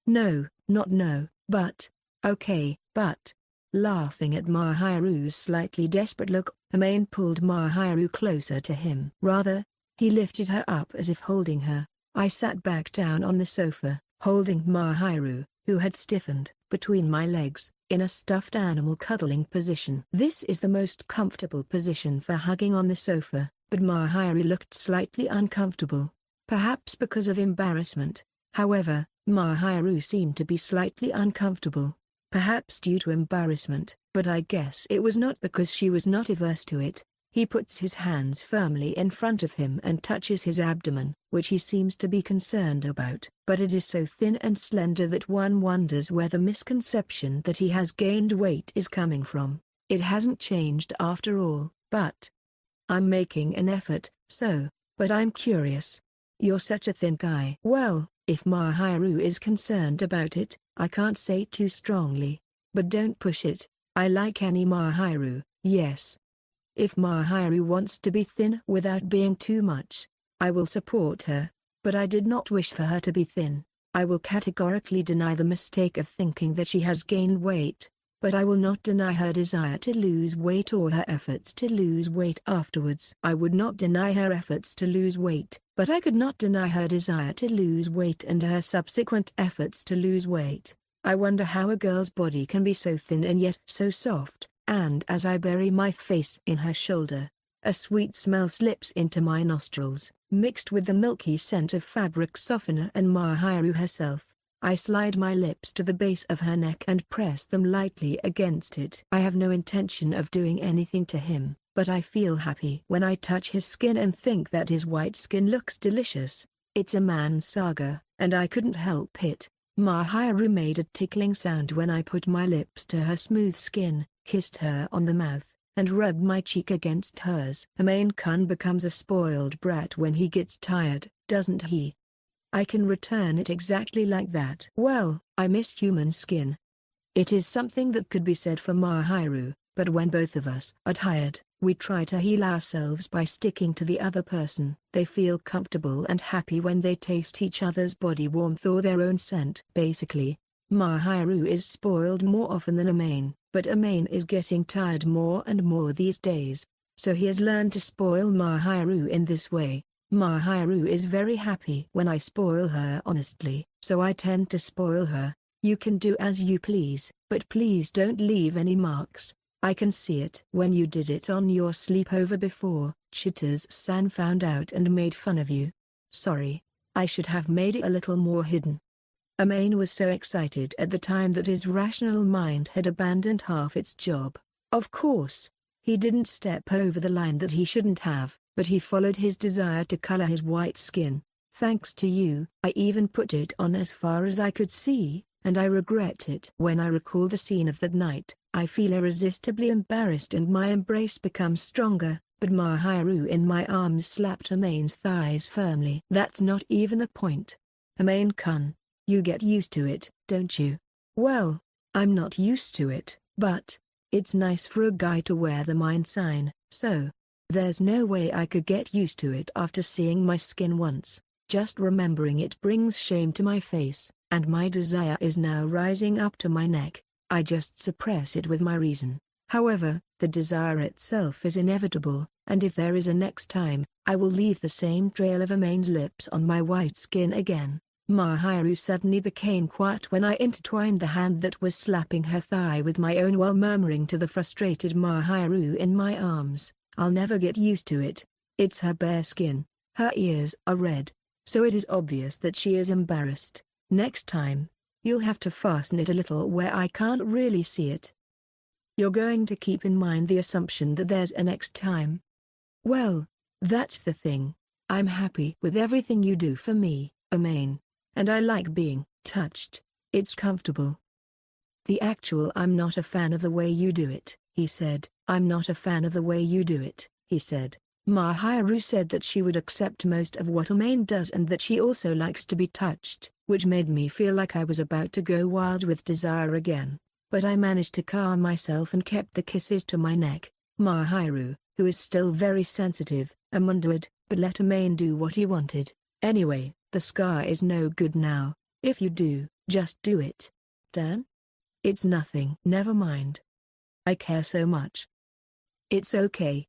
No, not no, but. Okay, but. Laughing at Mahiru's slightly desperate look, Amane pulled Mahiru closer to him. Rather, he lifted her up as if holding her. I sat back down on the sofa, holding Mahiru, who had stiffened, between my legs, in a stuffed animal cuddling position. This is the most comfortable position for hugging on the sofa, but Mahiru looked slightly uncomfortable. Perhaps because of embarrassment. However, Mahiru seemed to be slightly uncomfortable. Perhaps due to embarrassment, but I guess it was not because she was not averse to it. He puts his hands firmly in front of him and touches his abdomen, which he seems to be concerned about. But it is so thin and slender that one wonders where the misconception that he has gained weight is coming from. It hasn't changed after all, but I'm making an effort, but I'm curious. You're such a thin guy. Well, if Mahiru is concerned about it, I can't say too strongly. But don't push it. I like any Mahiru, yes. If Mahiru wants to be thin without being too much, I will support her. But I did not wish for her to be thin. I will categorically deny the mistake of thinking that she has gained weight. But I will not deny her desire to lose weight or her efforts to lose weight afterwards. I would not deny her efforts to lose weight, but I could not deny her desire to lose weight and her subsequent efforts to lose weight. I wonder how a girl's body can be so thin and yet so soft. And as I bury my face in her shoulder, a sweet smell slips into my nostrils, mixed with the milky scent of fabric softener and Mahiru herself. I slide my lips to the base of her neck and press them lightly against it. I have no intention of doing anything to him, but I feel happy when I touch his skin and think that his white skin looks delicious. It's a man's saga, and I couldn't help it. Mahiru made a tickling sound when I put my lips to her smooth skin, kissed her on the mouth, and rubbed my cheek against hers. Amane-kun becomes a spoiled brat when he gets tired, doesn't he? I can return it exactly like that. Well, I miss human skin. It is something that could be said for Mahiru, but when both of us are tired, we try to heal ourselves by sticking to the other person. They feel comfortable and happy when they taste each other's body warmth or their own scent. Basically, Mahiru is spoiled more often than Amane, but Amane is getting tired more and more these days, so he has learned to spoil Mahiru in this way. Mahiru is very happy when I spoil her honestly, so I tend to spoil her. You can do as you please, but please don't leave any marks. I can see it. When you did it on your sleepover before, Chitters-san found out and made fun of you. Sorry, I should have made it a little more hidden. Amane was so excited at the time that his rational mind had abandoned half its job. Of course, he didn't step over the line that he shouldn't have, but he followed his desire to color his white skin. Thanks to you, I even put it on as far as I could see, and I regret it. When I recall the scene of that night, I feel irresistibly embarrassed and my embrace becomes stronger, but Mahiru in my arms slapped Amane's thighs firmly. That's not even the point. Amane-kun, you get used to it, don't you? Well, I'm not used to it, but it's nice for a guy to wear the mine sign, so there's no way I could get used to it after seeing my skin once. Just remembering it brings shame to my face, and my desire is now rising up to my neck. I just suppress it with my reason. However, the desire itself is inevitable, and if there is a next time, I will leave the same trail of Amane's lips on my white skin again. Mahiru suddenly became quiet when I intertwined the hand that was slapping her thigh with my own while murmuring to the frustrated Mahiru in my arms, "I'll never get used to it. It's her bare skin. Her ears are red, so it is obvious that she is embarrassed. Next time, you'll have to fasten it a little where I can't really see it." You're going to keep in mind the assumption that there's a next time. Well, that's the thing. I'm happy with everything you do for me, Amane. And I like being touched. It's comfortable. I'm not a fan of the way you do it, he said. I'm not a fan of the way you do it, he said. Mahiru said that she would accept most of what Amane does and that she also likes to be touched, which made me feel like I was about to go wild with desire again. But I managed to calm myself and kept the kisses to my neck. Mahiru, who is still very sensitive, wondered, but let Amane do what he wanted. Anyway, the scar is no good now. If you do, just do it. Dan? It's nothing. Never mind. I care so much. It's okay.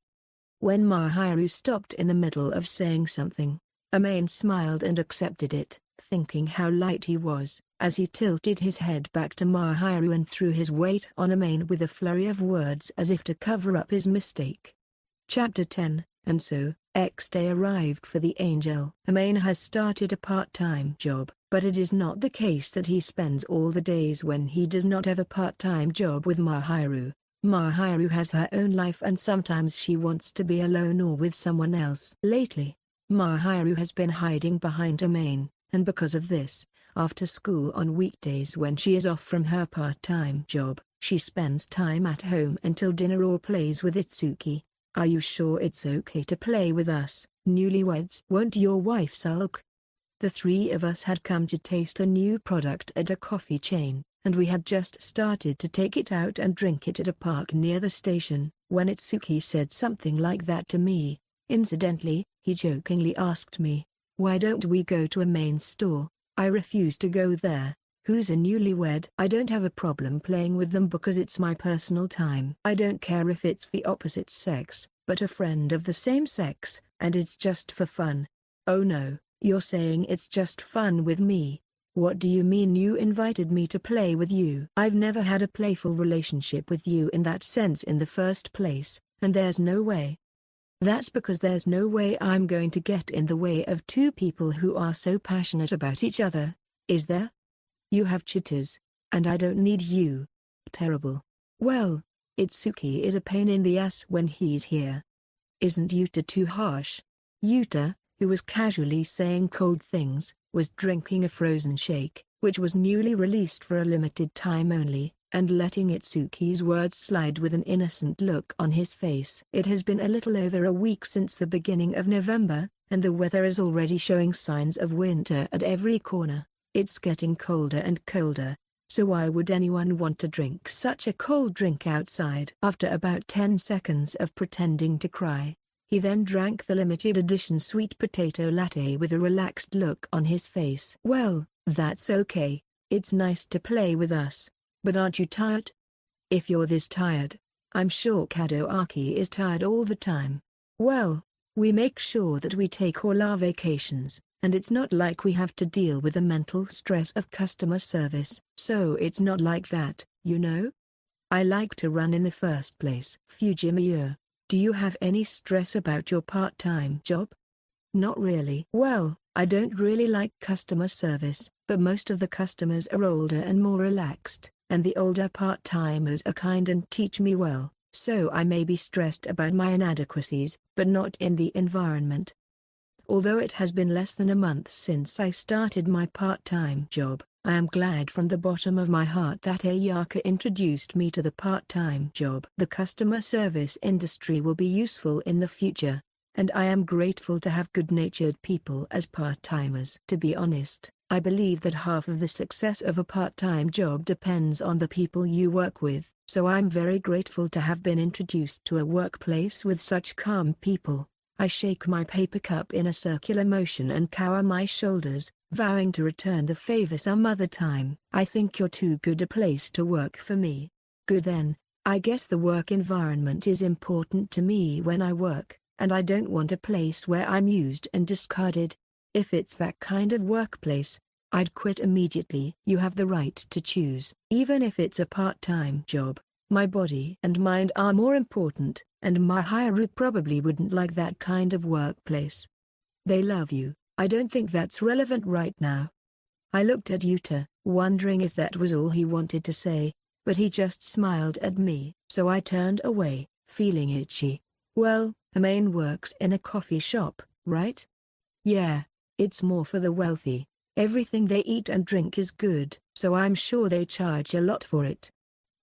When Mahiru stopped in the middle of saying something, Amane smiled and accepted it, thinking how light he was, as he tilted his head back to Mahiru and threw his weight on Amane with a flurry of words as if to cover up his mistake. Chapter 10, and so, X-Day arrived for the angel. Amane has started a part-time job, but it is not the case that he spends all the days when he does not have a part-time job with Mahiru. Mahiru has her own life and sometimes she wants to be alone or with someone else. Lately, Mahiru has been hiding behind Amane, and because of this, after school on weekdays when she is off from her part-time job, she spends time at home until dinner or plays with Itsuki. Are you sure it's okay to play with us, newlyweds? Won't your wife sulk? The three of us had come to taste a new product at a coffee chain, and we had just started to take it out and drink it at a park near the station, when Itsuki said something like that to me. Incidentally, he jokingly asked me, "Why don't we go to a main store?" I refused to go there. Who's a newlywed? I don't have a problem playing with them because it's my personal time. I don't care if it's the opposite sex, but a friend of the same sex, and it's just for fun. Oh no, you're saying it's just fun with me? What do you mean you invited me to play with you? I've never had a playful relationship with you in that sense in the first place, and there's no way. That's because there's no way I'm going to get in the way of two people who are so passionate about each other, is there? You have cheaters, and I don't need you. Terrible. Well, Itsuki is a pain in the ass when he's here. Isn't Yuta too harsh? Yuta, who was casually saying cold things, was drinking a frozen shake, which was newly released for a limited time only, and letting Itsuki's words slide with an innocent look on his face. It has been a little over a week since the beginning of November, and the weather is already showing signs of winter at every corner. It's getting colder and colder, so why would anyone want to drink such a cold drink outside? After about 10 seconds of pretending to cry, he then drank the limited edition sweet potato latte with a relaxed look on his face. Well, that's okay. It's nice to play with us, but aren't you tired? If you're this tired, I'm sure Kadoaki is tired all the time. Well, we make sure that we take all our vacations, and it's not like we have to deal with the mental stress of customer service. So it's not like that, you know? I like to run in the first place. Fujimiya, do you have any stress about your part-time job? Not really. Well, I don't really like customer service, but most of the customers are older and more relaxed, and the older part-timers are kind and teach me well, so I may be stressed about my inadequacies, but not in the environment. Although it has been less than a month since I started my part-time job, I am glad from the bottom of my heart that Ayaka introduced me to the part-time job. The customer service industry will be useful in the future, and I am grateful to have good-natured people as part-timers. To be honest, I believe that half of the success of a part-time job depends on the people you work with, so I'm very grateful to have been introduced to a workplace with such calm people. I shake my paper cup in a circular motion and cower my shoulders, vowing to return the favor some other time. I think you're too good a place to work for me. Good then, I guess the work environment is important to me when I work, and I don't want a place where I'm used and discarded. If it's that kind of workplace, I'd quit immediately. You have the right to choose. Even if it's a part-time job, my body and mind are more important, and Mahiru probably wouldn't like that kind of workplace. They love you. I don't think that's relevant right now. I looked at Yuta, wondering if that was all he wanted to say, but he just smiled at me, so I turned away, feeling itchy. Well, Amane works in a coffee shop, right? Yeah, it's more for the wealthy. Everything they eat and drink is good, so I'm sure they charge a lot for it.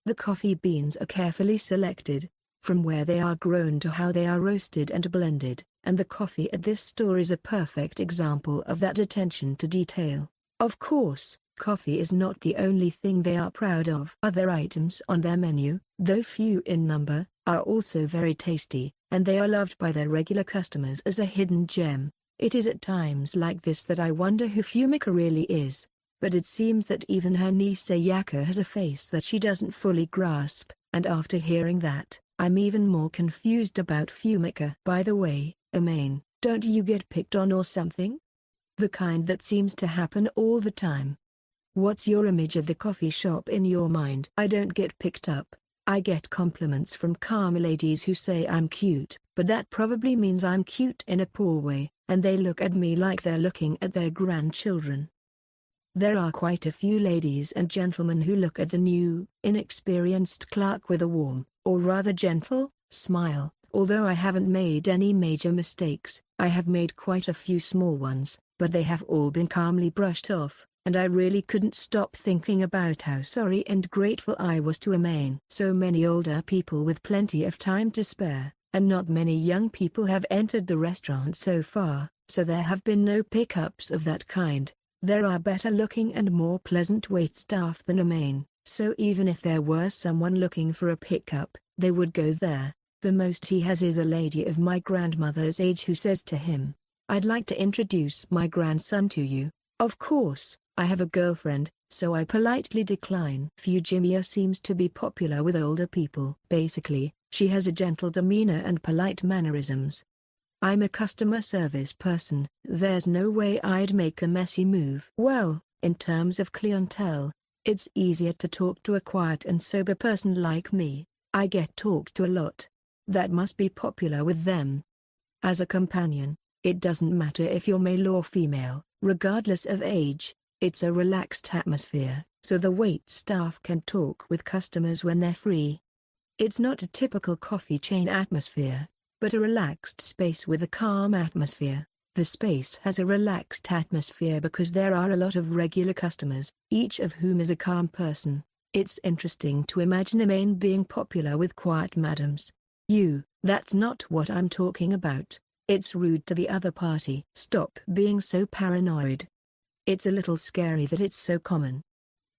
The coffee beans are carefully selected, from where they are grown to how they are roasted and blended, and the coffee at this store is a perfect example of that attention to detail. Of course, coffee is not the only thing they are proud of. Other items on their menu, though few in number, are also very tasty, and they are loved by their regular customers as a hidden gem. It is at times like this that I wonder who Fumika really is. But it seems that even her niece Sayaka has a face that she doesn't fully grasp, and after hearing that, I'm even more confused about Fumika. By the way, Amane, don't you get picked on or something? The kind that seems to happen all the time. What's your image of the coffee shop in your mind? I don't get picked up. I get compliments from calm ladies who say I'm cute, but that probably means I'm cute in a poor way, and they look at me like they're looking at their grandchildren. There are quite a few ladies and gentlemen who look at the new, inexperienced clerk with a warm, or rather gentle, smile. Although I haven't made any major mistakes, I have made quite a few small ones, but they have all been calmly brushed off, and I really couldn't stop thinking about how sorry and grateful I was to Amane. So many older people with plenty of time to spare, and not many young people have entered the restaurant so far, so there have been no pickups of that kind. There are better-looking and more pleasant waitstaff than Amane, so even if there were someone looking for a pickup, they would go there. The most he has is a lady of my grandmother's age who says to him, "I'd like to introduce my grandson to you." Of course, I have a girlfriend, so I politely decline. Fujimiya seems to be popular with older people. Basically, she has a gentle demeanor and polite mannerisms. I'm a customer service person, there's no way I'd make a messy move. Well, in terms of clientele, it's easier to talk to a quiet and sober person like me. I get talked to a lot. That must be popular with them. As a companion, it doesn't matter if you're male or female, regardless of age, it's a relaxed atmosphere, so the wait staff can talk with customers when they're free. It's not a typical coffee chain atmosphere, but a relaxed space with a calm atmosphere. The space has a relaxed atmosphere because there are a lot of regular customers, each of whom is a calm person. It's interesting to imagine Amane being popular with quiet madams. That's not what I'm talking about. It's rude to the other party. Stop being so paranoid. It's a little scary that it's so common.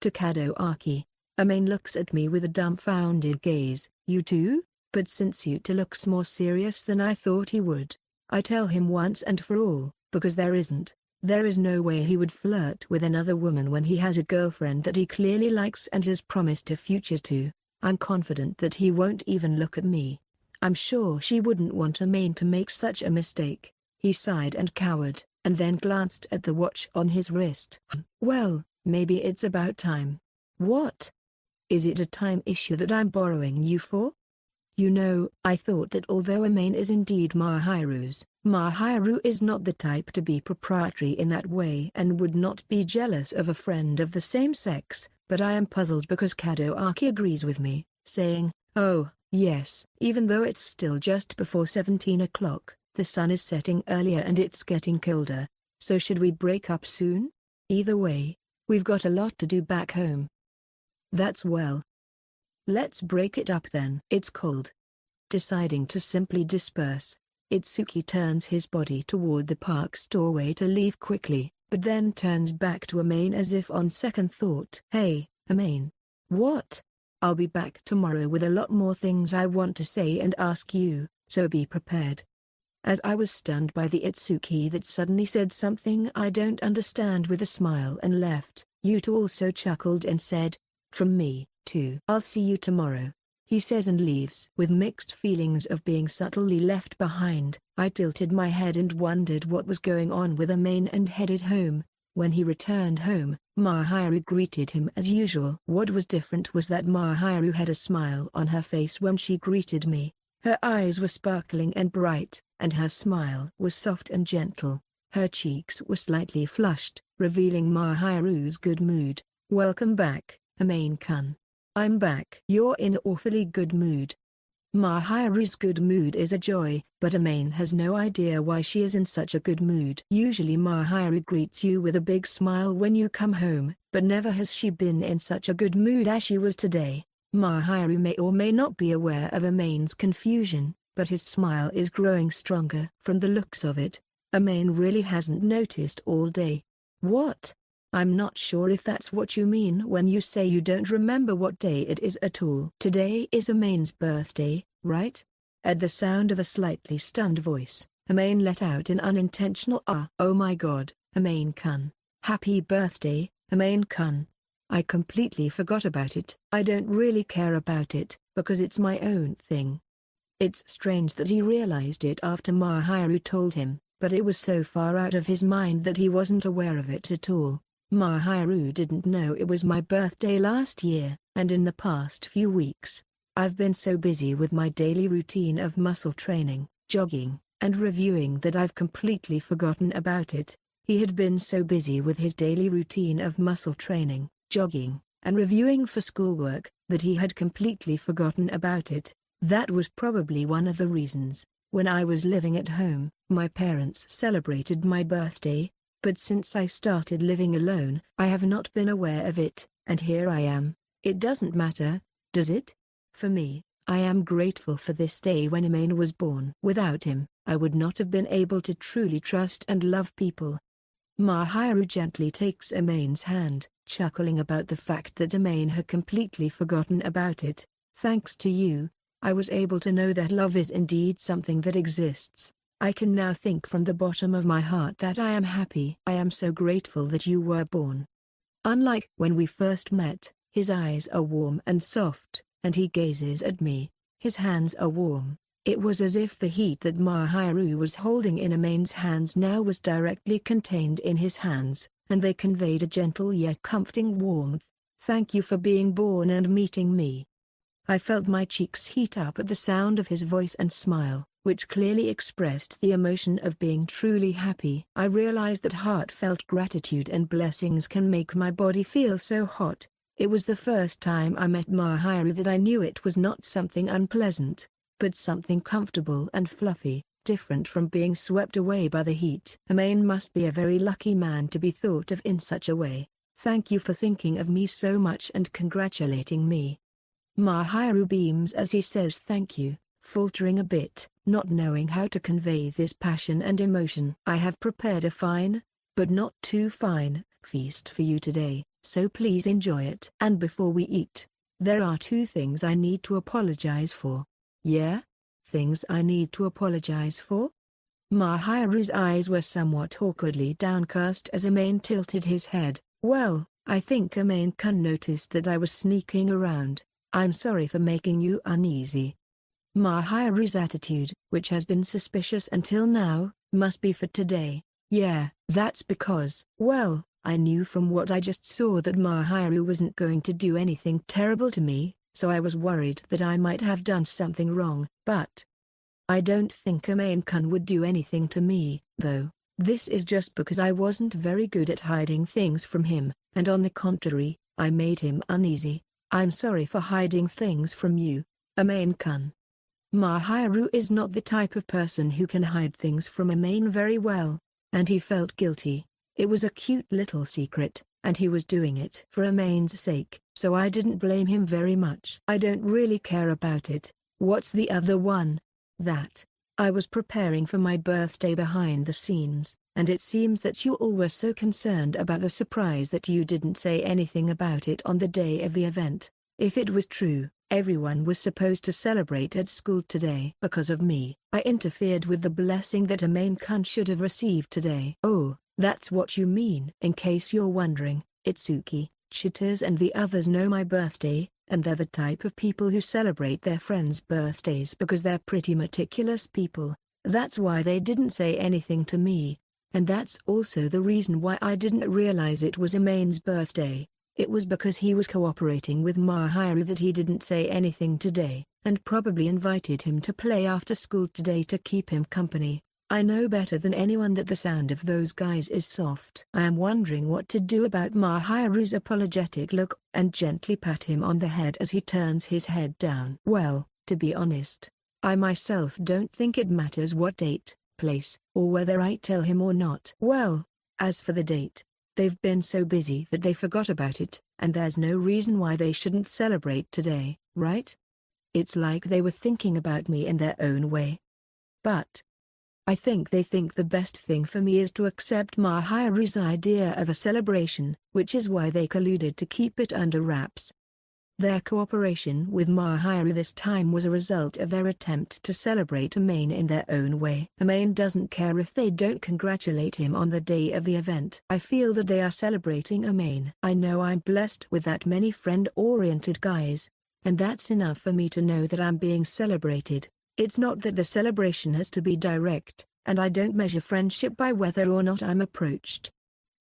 To Kadoaki, Amane looks at me with a dumbfounded gaze. You too? But since Yuta looks more serious than I thought he would, I tell him once and for all, because there is no way he would flirt with another woman when he has a girlfriend that he clearly likes and has promised a future to. I'm confident that he won't even look at me. I'm sure she wouldn't want Amane to make such a mistake. He sighed and cowered, and then glanced at the watch on his wrist. Well, maybe it's about time. What? Is it a time issue that I'm borrowing you for? I thought that although Amane is indeed Mahiru's, Mahiru is not the type to be proprietary in that way and would not be jealous of a friend of the same sex, but I am puzzled because Kadoaki agrees with me, saying, "Oh, yes." Even though it's still just before 17 o'clock, the sun is setting earlier and it's getting colder, so should we break up soon? Either way, we've got a lot to do back home. That's well. Let's break it up then. It's cold. Deciding to simply disperse, Itsuki turns his body toward the park's doorway to leave quickly, but then turns back to Amane as if on second thought. Hey, Amane. What? I'll be back tomorrow with a lot more things I want to say and ask you, so be prepared. As I was stunned by the Itsuki that suddenly said something I don't understand with a smile and left, Yuta also chuckled and said, "From me, too." "I'll see you tomorrow," he says and leaves. With mixed feelings of being subtly left behind, I tilted my head and wondered what was going on with Amane and headed home. When he returned home, Mahiru greeted him as usual. What was different was that Mahiru had a smile on her face when she greeted me. Her eyes were sparkling and bright, and her smile was soft and gentle. Her cheeks were slightly flushed, revealing Mahiru's good mood. "Welcome back, Amane-kun." "I'm back." "You're in awfully good mood." Mahiru's good mood is a joy, but Amane has no idea why she is in such a good mood. Usually Mahiru greets you with a big smile when you come home, but never has she been in such a good mood as she was today. Mahiru may or may not be aware of Amane's confusion, but his smile is growing stronger. From the looks of it, Amane really hasn't noticed all day. What? I'm not sure if that's what you mean when you say you don't remember what day it is at all. Today is Amane's birthday, right? At the sound of a slightly stunned voice, Amane let out an unintentional ah. Oh my god, Amane-kun. Happy birthday, Amane-kun. I completely forgot about it. I don't really care about it, because it's my own thing. It's strange that he realized it after Mahiru told him, but it was so far out of his mind that he wasn't aware of it at all. Mahiru didn't know it was my birthday last year, and in the past few weeks, I've been so busy with my daily routine of muscle training, jogging, and reviewing that I've completely forgotten about it. He had been so busy with his daily routine of muscle training, jogging, and reviewing for schoolwork, that he had completely forgotten about it. That was probably one of the reasons. When I was living at home, my parents celebrated my birthday, but since I started living alone, I have not been aware of it, and here I am. It doesn't matter, does it? For me, I am grateful for this day when Amane was born. Without him, I would not have been able to truly trust and love people. Mahiru gently takes Amane's hand, chuckling about the fact that Amane had completely forgotten about it. Thanks to you, I was able to know that love is indeed something that exists. I can now think from the bottom of my heart that I am happy. I am so grateful that you were born. Unlike when we first met, his eyes are warm and soft, and he gazes at me. His hands are warm. It was as if the heat that Mahiru was holding in Amane's hands now was directly contained in his hands, and they conveyed a gentle yet comforting warmth. Thank you for being born and meeting me. I felt my cheeks heat up at the sound of his voice and smile, which clearly expressed the emotion of being truly happy. I realized that heartfelt gratitude and blessings can make my body feel so hot. It was the first time I met Mahiru that I knew it was not something unpleasant, but something comfortable and fluffy, different from being swept away by the heat. Amane must be a very lucky man to be thought of in such a way. Thank you for thinking of me so much and congratulating me. Mahiru beams as he says thank you, faltering a bit, not knowing how to convey this passion and emotion. I have prepared a fine, but not too fine, feast for you today, so please enjoy it. And before we eat, there are 2 things I need to apologize for. Yeah? Things I need to apologize for? Mahiru's eyes were somewhat awkwardly downcast as Amane tilted his head. Well, I think Amane-kun noticed that I was sneaking around. I'm sorry for making you uneasy. Mahiru's attitude, which has been suspicious until now, must be for today. Yeah, that's because, well, I knew from what I just saw that Mahiru wasn't going to do anything terrible to me, so I was worried that I might have done something wrong. But I don't think Amane-kun would do anything to me, though. This is just because I wasn't very good at hiding things from him, and on the contrary, I made him uneasy. I'm sorry for hiding things from you, Amane-kun. Mahiru is not the type of person who can hide things from Amane very well, and he felt guilty. It was a cute little secret, and he was doing it for Amane's sake, so I didn't blame him very much. I don't really care about it. What's the other one? That I was preparing for my birthday behind the scenes, and it seems that you all were so concerned about the surprise that you didn't say anything about it on the day of the event. If it was true, everyone was supposed to celebrate at school today. Because of me, I interfered with the blessing that Amane-kun should have received today. Oh, that's what you mean. In case you're wondering, Itsuki, Chitters and the others know my birthday, and they're the type of people who celebrate their friends' birthdays because they're pretty meticulous people. That's why they didn't say anything to me. And that's also the reason why I didn't realize it was Amane's birthday. It was because he was cooperating with Mahiru that he didn't say anything today, and probably invited him to play after school today to keep him company. I know better than anyone that the sound of those guys is soft. I am wondering what to do about Mahiru's apologetic look, and gently pat him on the head as he turns his head down. Well, To be honest, I myself don't think it matters what date, place, or whether I tell him or not. Well, as for the date, they've been so busy that they forgot about it, and there's no reason why they shouldn't celebrate today, right? It's like they were thinking about me in their own way. But I think they think the best thing for me is to accept Mahiru's idea of a celebration, which is why they colluded to keep it under wraps. Their cooperation with Mahiru this time was a result of their attempt to celebrate Amane in their own way. Amane doesn't care if they don't congratulate him on the day of the event. I feel that they are celebrating Amane. I know I'm blessed with that many friend-oriented guys, and that's enough for me to know that I'm being celebrated. It's not that the celebration has to be direct, and I don't measure friendship by whether or not I'm approached.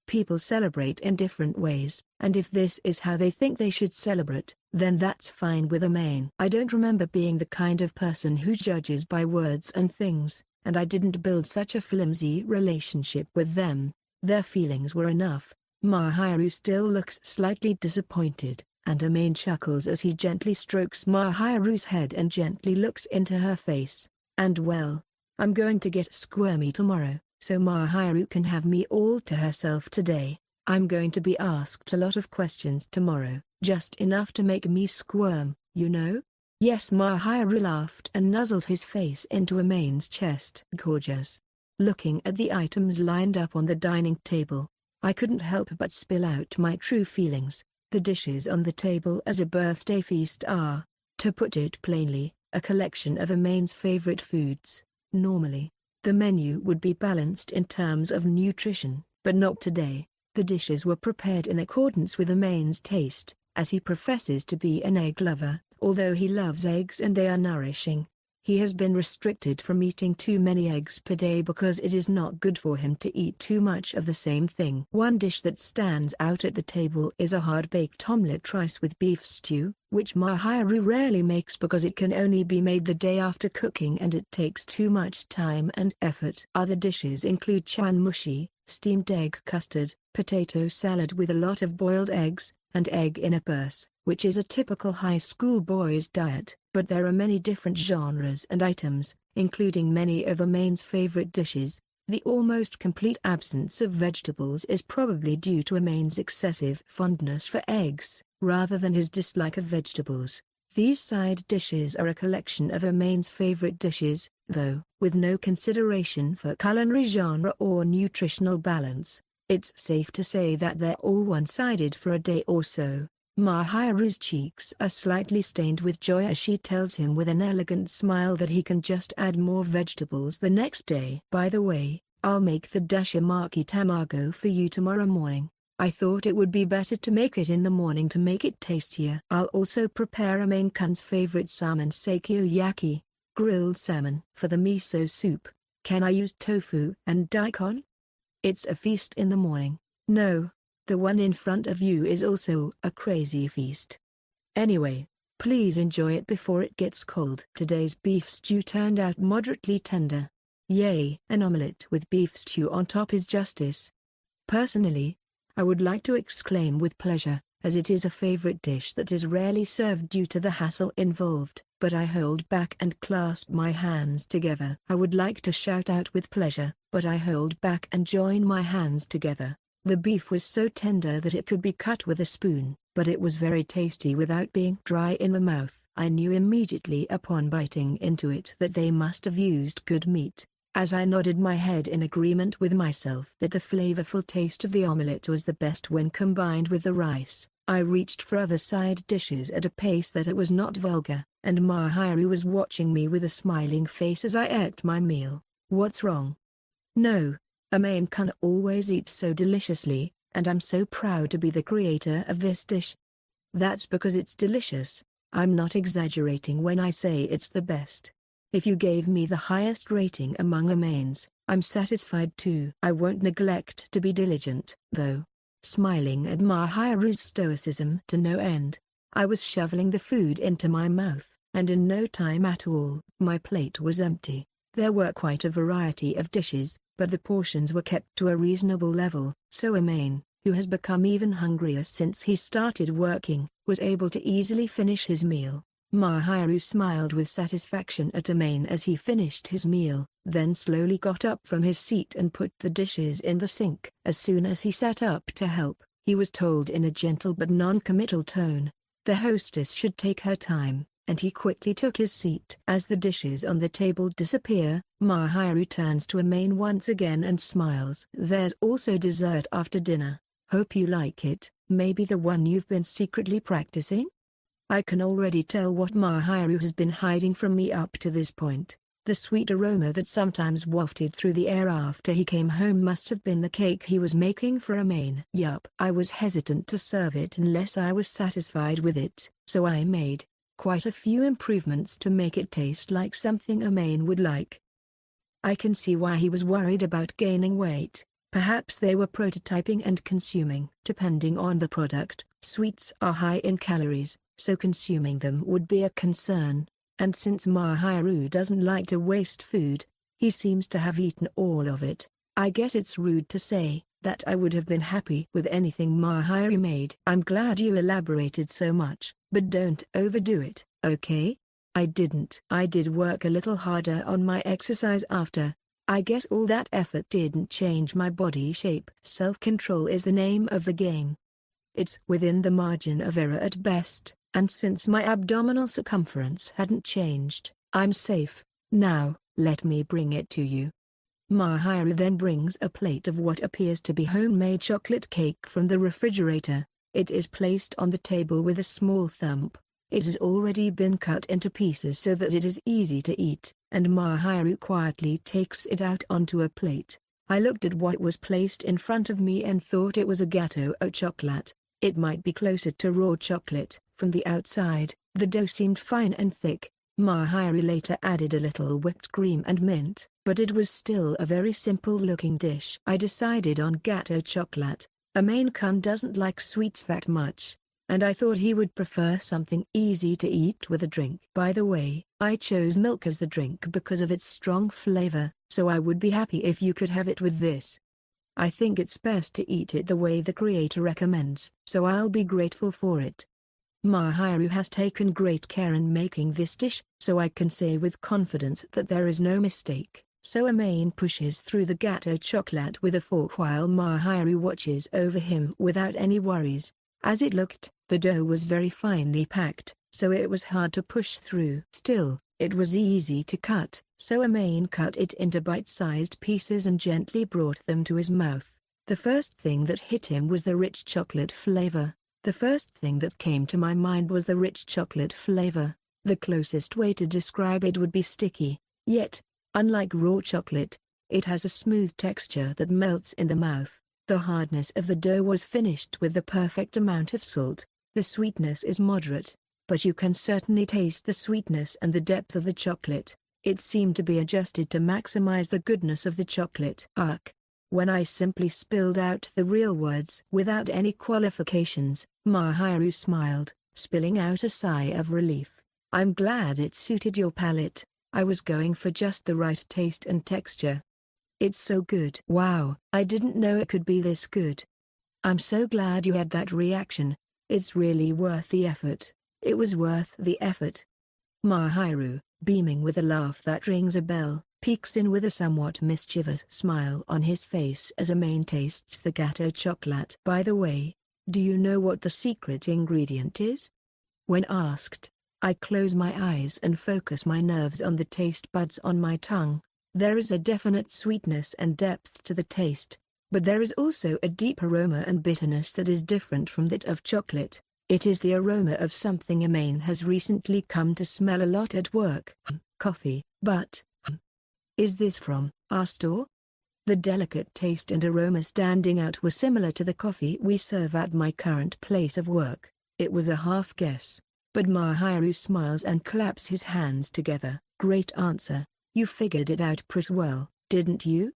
People celebrate in different ways, and if this is how they think they should celebrate, then that's fine with Amane. I don't remember being the kind of person who judges by words and things, and I didn't build such a flimsy relationship with them. Their feelings were enough. Mahiru still looks slightly disappointed, and Amane chuckles as he gently strokes Mahiru's head and gently looks into her face. And well, I'm going to get squirmy tomorrow, so Mahiru can have me all to herself today. I'm going to be asked a lot of questions tomorrow, just enough to make me squirm, you know? Yes, Mahiru laughed and nuzzled his face into Amane's chest. Gorgeous. Looking at the items lined up on the dining table, I couldn't help but spill out my true feelings. The dishes on the table as a birthday feast are, to put it plainly, a collection of Amane's favorite foods. Normally, the menu would be balanced in terms of nutrition, but not today. The dishes were prepared in accordance with Amane's taste, as he professes to be an egg lover. Although he loves eggs and they are nourishing, he has been restricted from eating too many eggs per day because it is not good for him to eat too much of the same thing. One dish that stands out at the table is a hard-baked omelette rice with beef stew, which Mahiru rarely makes because it can only be made the day after cooking and it takes too much time and effort. Other dishes include chanmushi, steamed egg custard, potato salad with a lot of boiled eggs, and egg in a purse, which is a typical high school boy's diet. But there are many different genres and items, including many of Amane's favorite dishes. The almost complete absence of vegetables is probably due to Amane's excessive fondness for eggs, rather than his dislike of vegetables. These side dishes are a collection of Amane's favorite dishes, though, with no consideration for culinary genre or nutritional balance. It's safe to say that they're all one-sided for a day or so. Mahiru's cheeks are slightly stained with joy as she tells him with an elegant smile that he can just add more vegetables the next day. By the way, I'll make the dashimaki tamago for you tomorrow morning. I thought it would be better to make it in the morning to make it tastier. I'll also prepare Amane-kun's favorite salmon sekiyoyaki, grilled salmon. For the miso soup, can I use tofu and daikon? It's a feast in the morning. No. The one in front of you is also a crazy feast. Anyway, please enjoy it before it gets cold. Today's beef stew turned out moderately tender. Yay! An omelette with beef stew on top is justice. Personally, I would like to exclaim with pleasure, as it is a favorite dish that is rarely served due to the hassle involved, but I hold back and clasp my hands together. I would like to shout out with pleasure, but I hold back and join my hands together. The beef was so tender that it could be cut with a spoon, but it was very tasty without being dry in the mouth. I knew immediately upon biting into it that they must have used good meat, as I nodded my head in agreement with myself that the flavorful taste of the omelette was the best when combined with the rice. I reached for other side dishes at a pace that it was not vulgar, and Mahiru was watching me with a smiling face as I ate my meal. What's wrong? No. Amane-kun always eats so deliciously, and I'm so proud to be the creator of this dish. That's because it's delicious. I'm not exaggerating when I say it's the best. If you gave me the highest rating among Amane's, I'm satisfied too. I won't neglect to be diligent, though. Smiling at Mahiru's stoicism to no end, I was shoveling the food into my mouth, and in no time at all, my plate was empty. There were quite a variety of dishes, but the portions were kept to a reasonable level, so Amane, who has become even hungrier since he started working, was able to easily finish his meal. Mahiru smiled with satisfaction at Amane as he finished his meal, then slowly got up from his seat and put the dishes in the sink. As soon as he sat up to help, he was told in a gentle but non-committal tone, the hostess should take her time, and he quickly took his seat. As the dishes on the table disappear, Mahiru turns to Amane once again and smiles. There's also dessert after dinner. Hope you like it, maybe the one you've been secretly practicing? I can already tell what Mahiru has been hiding from me up to this point. The sweet aroma that sometimes wafted through the air after he came home must have been the cake he was making for Amane. Yup. I was hesitant to serve it unless I was satisfied with it, so I made quite a few improvements to make it taste like something Amane would like. I can see why he was worried about gaining weight. Perhaps they were prototyping and consuming. Depending on the product, sweets are high in calories, so consuming them would be a concern. And since Mahiru doesn't like to waste food, he seems to have eaten all of it. I guess it's rude to say that I would have been happy with anything Mahiru made. I'm glad you elaborated so much, but don't overdo it, okay? I did work a little harder on my exercise after. I guess all that effort didn't change my body shape. Self-control is the name of the game. It's within the margin of error at best. And since my abdominal circumference hadn't changed, I'm safe. Now, let me bring it to you. Mahiru then brings a plate of what appears to be homemade chocolate cake from the refrigerator. It is placed on the table with a small thump. It has already been cut into pieces so that it is easy to eat, and Mahiru quietly takes it out onto a plate. I looked at what was placed in front of me and thought it was a gâteau au chocolat. It might be closer to raw chocolate. From the outside, the dough seemed fine and thick. Mahiru later added a little whipped cream and mint, but it was still a very simple-looking dish. I decided on gâteau chocolat. Amane-kun doesn't like sweets that much, and I thought he would prefer something easy to eat with a drink. By the way, I chose milk as the drink because of its strong flavor, so I would be happy if you could have it with this. I think it's best to eat it the way the creator recommends, so I'll be grateful for it. Mahiru has taken great care in making this dish, so I can say with confidence that there is no mistake. So Amane pushes through the gâteau chocolat with a fork while Mahiru watches over him without any worries. As it looked, the dough was very finely packed, so it was hard to push through. Still, it was easy to cut, so Amane cut it into bite-sized pieces and gently brought them to his mouth. The first thing that hit him was the rich chocolate flavor. The first thing that came to my mind was the rich chocolate flavor. The closest way to describe it would be sticky, yet, unlike raw chocolate, it has a smooth texture that melts in the mouth. The hardness of the dough was finished with the perfect amount of salt. The sweetness is moderate, but you can certainly taste the sweetness and the depth of the chocolate. It seemed to be adjusted to maximize the goodness of the chocolate. Ugh. When I simply spilled out the real words without any qualifications, Mahiru smiled, spilling out a sigh of relief. I'm glad it suited your palate. I was going for just the right taste and texture. It's so good. Wow, I didn't know it could be this good. I'm so glad you had that reaction. It's really worth the effort. It was worth the effort. Mahiru, beaming with a laugh that rings a bell, peeks in with a somewhat mischievous smile on his face as Amane tastes the gâteau chocolat. By the way, do you know what the secret ingredient is? When asked, I close my eyes and focus my nerves on the taste buds on my tongue. There is a definite sweetness and depth to the taste, but there is also a deep aroma and bitterness that is different from that of chocolate. It is the aroma of something Amane has recently come to smell a lot at work. Coffee. But is this from our store? The delicate taste and aroma standing out were similar to the coffee we serve at my current place of work. It was a half guess, but Mahiru smiles and claps his hands together. Great answer. You figured it out pretty well, didn't you?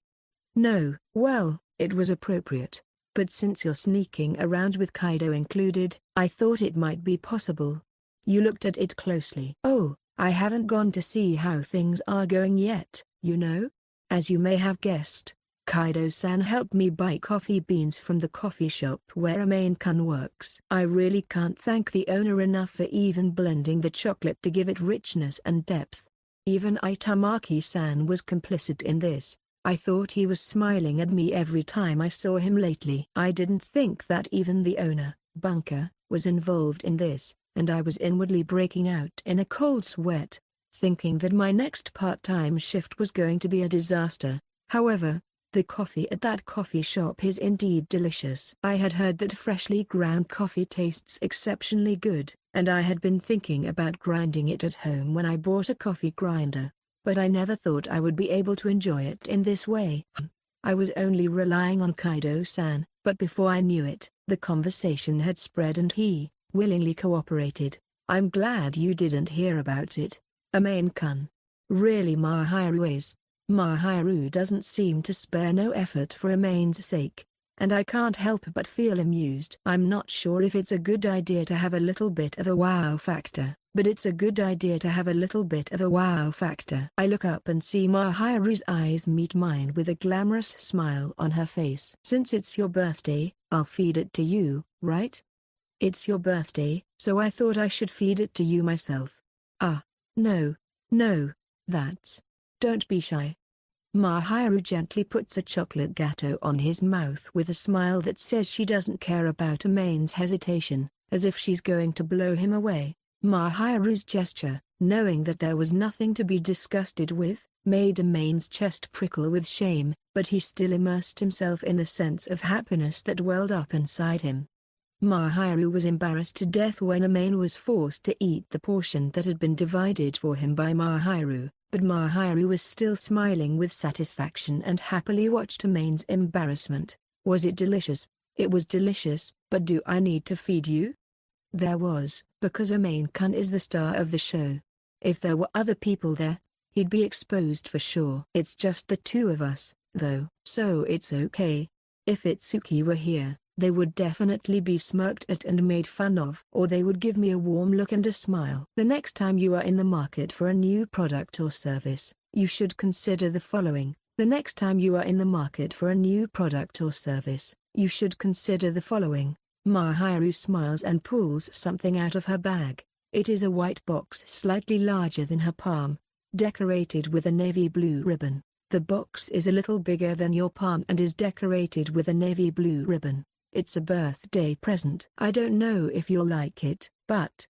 No. Well, it was appropriate. But since you're sneaking around with Kaido included, I thought it might be possible. You looked at it closely. Oh, I haven't gone to see how things are going yet, you know? As you may have guessed, Kaido-san helped me buy coffee beans from the coffee shop where Amane-kun works. I really can't thank the owner enough for even blending the chocolate to give it richness and depth. Even Itamaki-san was complicit in this. I thought he was smiling at me every time I saw him lately. I didn't think that even the owner, Bunker, was involved in this, and I was inwardly breaking out in a cold sweat, thinking that my next part-time shift was going to be a disaster. However, the coffee at that coffee shop is indeed delicious. I had heard that freshly ground coffee tastes exceptionally good, and I had been thinking about grinding it at home when I bought a coffee grinder, but I never thought I would be able to enjoy it in this way. I was only relying on Kaido-san, but before I knew it, the conversation had spread and he willingly cooperated. I'm glad you didn't hear about it, Amane-kun. Really, Mahiru doesn't seem to spare no effort for Amane's sake, and I can't help but feel amused. I'm not sure if it's a good idea to have a little bit of a wow factor, but it's a good idea to have a little bit of a wow factor. I look up and see Mahiru's eyes meet mine with a glamorous smile on her face. Since it's your birthday, I'll feed it to you, right? It's your birthday, so I thought I should feed it to you myself. No, that's... Don't be shy. Mahiru gently puts a chocolate gateau on his mouth with a smile that says she doesn't care about Amane's hesitation, as if she's going to blow him away. Mahiru's gesture, knowing that there was nothing to be disgusted with, made Amane's chest prickle with shame, but he still immersed himself in the sense of happiness that welled up inside him. Mahiru was embarrassed to death when Amane was forced to eat the portion that had been divided for him by Mahiru. But Mahiru was still smiling with satisfaction and happily watched Amane's embarrassment. Was it delicious? It was delicious, but do I need to feed you? There was, because Amane-kun is the star of the show. If there were other people there, he'd be exposed for sure. It's just the two of us, though, so it's okay. If Itsuki were here, they would definitely be smirked at and made fun of, or they would give me a warm look and a smile. The next time you are in the market for a new product or service, you should consider the following. The next time you are in the market for a new product or service, you should consider the following. Mahiru smiles and pulls something out of her bag. It is a white box slightly larger than her palm, decorated with a navy blue ribbon. The box is a little bigger than your palm and is decorated with a navy blue ribbon. It's a birthday present. I don't know if you'll like it, but...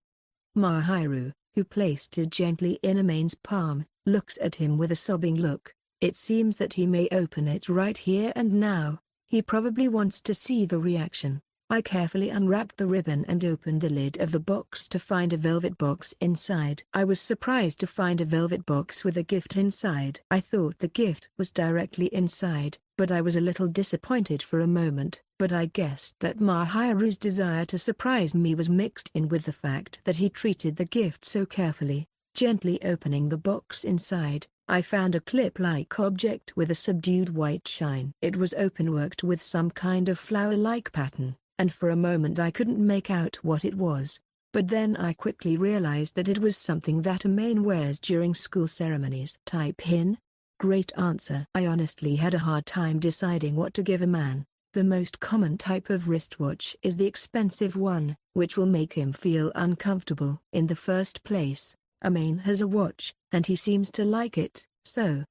Mahiru, who placed it gently in Amane's palm, looks at him with a sobbing look. It seems that he may open it right here and now. He probably wants to see the reaction. I carefully unwrapped the ribbon and opened the lid of the box to find a velvet box inside. I was surprised to find a velvet box with a gift inside. I thought the gift was directly inside, but I was a little disappointed for a moment. But I guessed that Mahiru's desire to surprise me was mixed in with the fact that he treated the gift so carefully. Gently opening the box inside, I found a clip-like object with a subdued white shine. It was open-worked with some kind of flower-like pattern, and for a moment I couldn't make out what it was. But then I quickly realized that it was something that Amane wears during school ceremonies. Type pin? Great answer. I honestly had a hard time deciding what to give a man. The most common type of wristwatch is the expensive one, which will make him feel uncomfortable. In the first place, Amane has a watch, and he seems to like it, so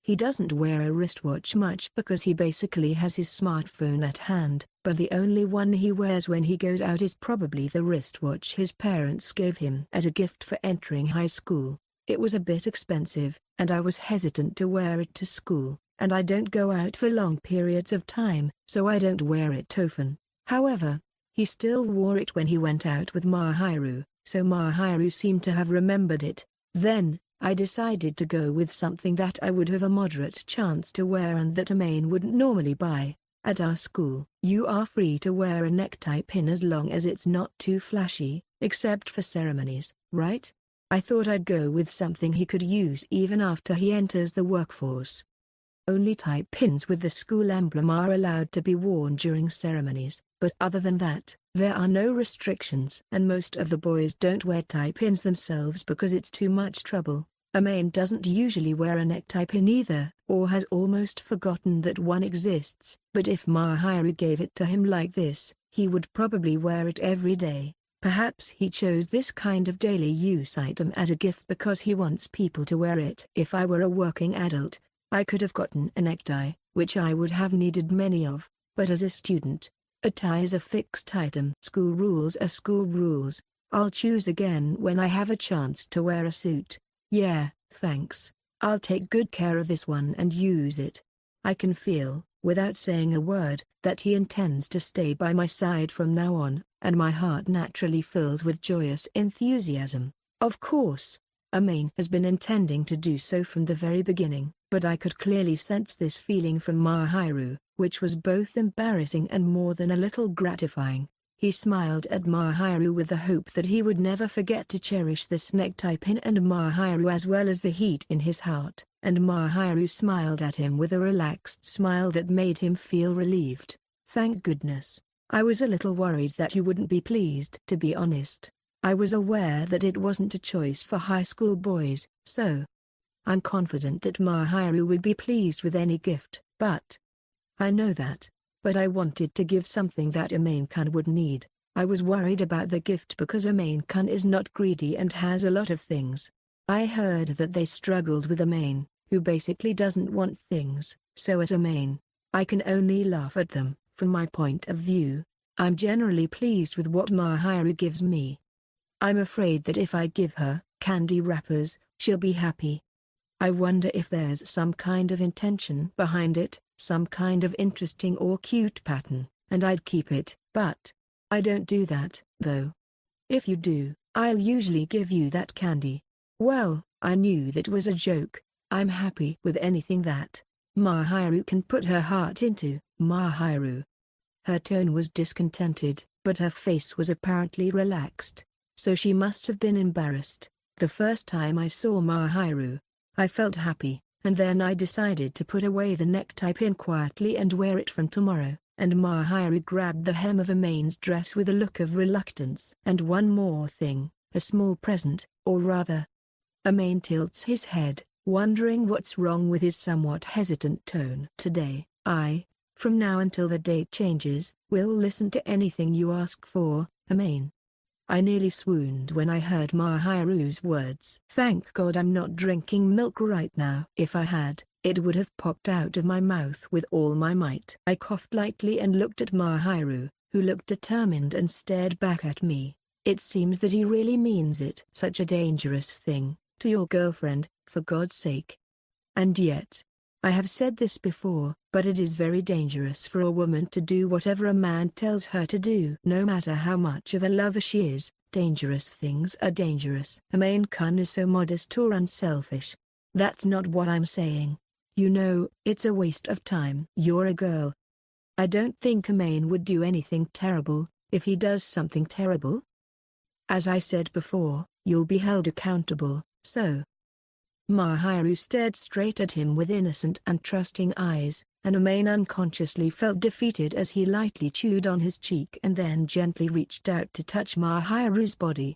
he doesn't wear a wristwatch much because he basically has his smartphone at hand, but the only one he wears when he goes out is probably the wristwatch his parents gave him as a gift for entering high school. It was a bit expensive, and I was hesitant to wear it to school, and I don't go out for long periods of time, so I don't wear it often. However, he still wore it when he went out with Mahiru, so Mahiru seemed to have remembered it. Then, I decided to go with something that I would have a moderate chance to wear and that Amane wouldn't normally buy. At our school, you are free to wear a necktie pin as long as it's not too flashy, except for ceremonies, right? I thought I'd go with something he could use even after he enters the workforce. Only tie pins with the school emblem are allowed to be worn during ceremonies, but other than that, there are no restrictions. And most of the boys don't wear tie pins themselves because it's too much trouble. Amane doesn't usually wear a necktie pin either, or has almost forgotten that one exists, but if Mahiru gave it to him like this, he would probably wear it every day. Perhaps he chose this kind of daily use item as a gift because he wants people to wear it. If I were a working adult, I could have gotten a necktie, which I would have needed many of, but as a student, a tie is a fixed item. School rules are school rules. I'll choose again when I have a chance to wear a suit. Yeah, thanks. I'll take good care of this one and use it. I can feel, without saying a word, that he intends to stay by my side from now on, and my heart naturally fills with joyous enthusiasm. Of course, Amane has been intending to do so from the very beginning, but I could clearly sense this feeling from Mahiru, which was both embarrassing and more than a little gratifying. He smiled at Mahiru with the hope that he would never forget to cherish this necktie pin and Mahiru as well as the heat in his heart, and Mahiru smiled at him with a relaxed smile that made him feel relieved. Thank goodness. I was a little worried that you wouldn't be pleased. To be honest, I was aware that it wasn't a choice for high school boys, so I'm confident that Mahiru would be pleased with any gift. But I know that. But I wanted to give something that Amane-kun would need. I was worried about the gift because Amane-kun is not greedy and has a lot of things. I heard that they struggled with Amane, who basically doesn't want things, so as Amane, I can only laugh at them. From my point of view, I'm generally pleased with what Mahiru gives me. I'm afraid that if I give her candy wrappers, she'll be happy. I wonder if there's some kind of intention behind it, some kind of interesting or cute pattern, and I'd keep it. But I don't do that, though. If you do, I'll usually give you that candy. Well, I knew that was a joke. I'm happy with anything that Mahiru can put her heart into. Mahiru. Her tone was discontented, but her face was apparently relaxed, so she must have been embarrassed. The first time I saw Mahiru, I felt happy, and then I decided to put away the necktie pin quietly and wear it from tomorrow, and Mahiru grabbed the hem of Amane's dress with a look of reluctance. And one more thing, a small present, or rather. Amane tilts his head, wondering what's wrong with his somewhat hesitant tone. Today, from now until the date changes, will listen to anything you ask for, Amane. I nearly swooned when I heard Mahiru's words. Thank God I'm not drinking milk right now. If I had, it would have popped out of my mouth with all my might. I coughed lightly and looked at Mahiru, who looked determined and stared back at me. It seems that he really means it. Such a dangerous thing, to your girlfriend, for God's sake. And yet, I have said this before, but it is very dangerous for a woman to do whatever a man tells her to do. No matter how much of a lover she is, dangerous things are dangerous. Amane-kun is so modest or unselfish. That's not what I'm saying. You know, it's a waste of time. You're a girl. I don't think Amane would do anything terrible. If he does something terrible, as I said before, you'll be held accountable, so. Mahiru stared straight at him with innocent and trusting eyes, and Amane unconsciously felt defeated as he lightly chewed on his cheek and then gently reached out to touch Mahiru's body.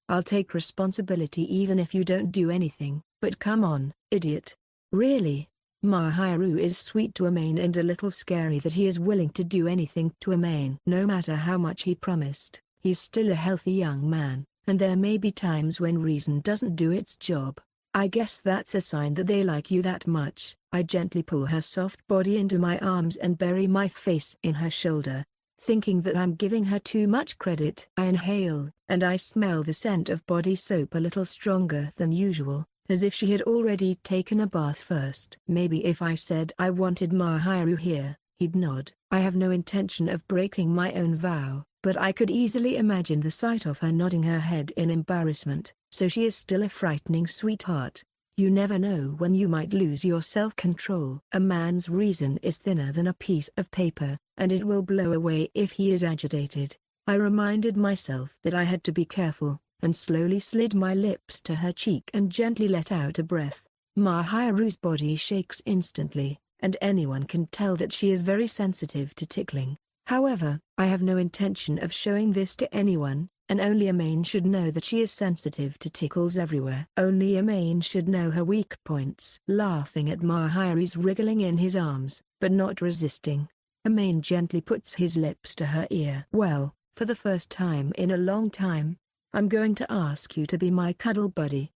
I'll take responsibility even if you don't do anything, but come on, idiot. Really? Mahiru is sweet to Amane and a little scary that he is willing to do anything to Amane. No matter how much he promised, he's still a healthy young man, and there may be times when reason doesn't do its job. I guess that's a sign that they like you that much. I gently pull her soft body into my arms and bury my face in her shoulder, thinking that I'm giving her too much credit. I inhale, and I smell the scent of body soap a little stronger than usual, as if she had already taken a bath first. Maybe if I said I wanted Mahiru here, he'd nod. I have no intention of breaking my own vow, but I could easily imagine the sight of her nodding her head in embarrassment. So she is still a frightening sweetheart. You never know when you might lose your self-control. A man's reason is thinner than a piece of paper, and it will blow away if he is agitated. I reminded myself that I had to be careful, and slowly slid my lips to her cheek and gently let out a breath. Mahiru's body shakes instantly, and anyone can tell that she is very sensitive to tickling. However, I have no intention of showing this to anyone, and only Amane should know that she is sensitive to tickles everywhere. Only Amane should know her weak points. Laughing at Mahiru's wriggling in his arms, but not resisting, Amane gently puts his lips to her ear. "Well, for the first time in a long time, I'm going to ask you to be my cuddle buddy."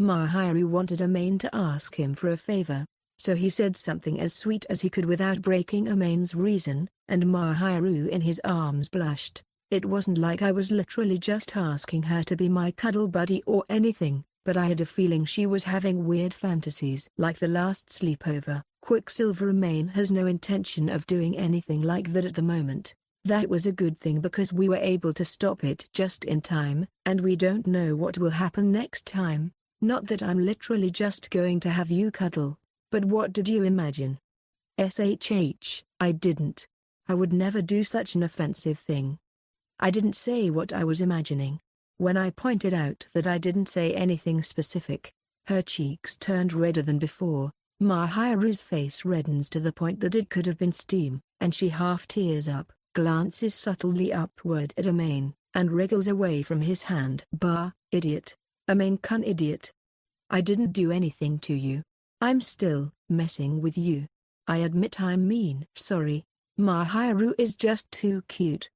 Mahiru wanted Amane to ask him for a favor, so he said something as sweet as he could without breaking Amane's reason, and Mahiru in his arms blushed. "It wasn't like I was literally just asking her to be my cuddle buddy or anything, but I had a feeling she was having weird fantasies." Like the last sleepover, Quicksilver Amane has no intention of doing anything like that at the moment. That was a good thing because we were able to stop it just in time, and we don't know what will happen next time. Not that I'm literally just going to have you cuddle, but what did you imagine? I didn't. I would never do such an offensive thing. I didn't say what I was imagining. When I pointed out that I didn't say anything specific, her cheeks turned redder than before. Mahiru's face reddens to the point that it could have been steam, and she half tears up, glances subtly upward at Amane, and wriggles away from his hand. "Bah, idiot. Amane kun idiot. I didn't do anything to you. I'm still messing with you. I admit I'm mean." "Sorry. Mahiru is just too cute."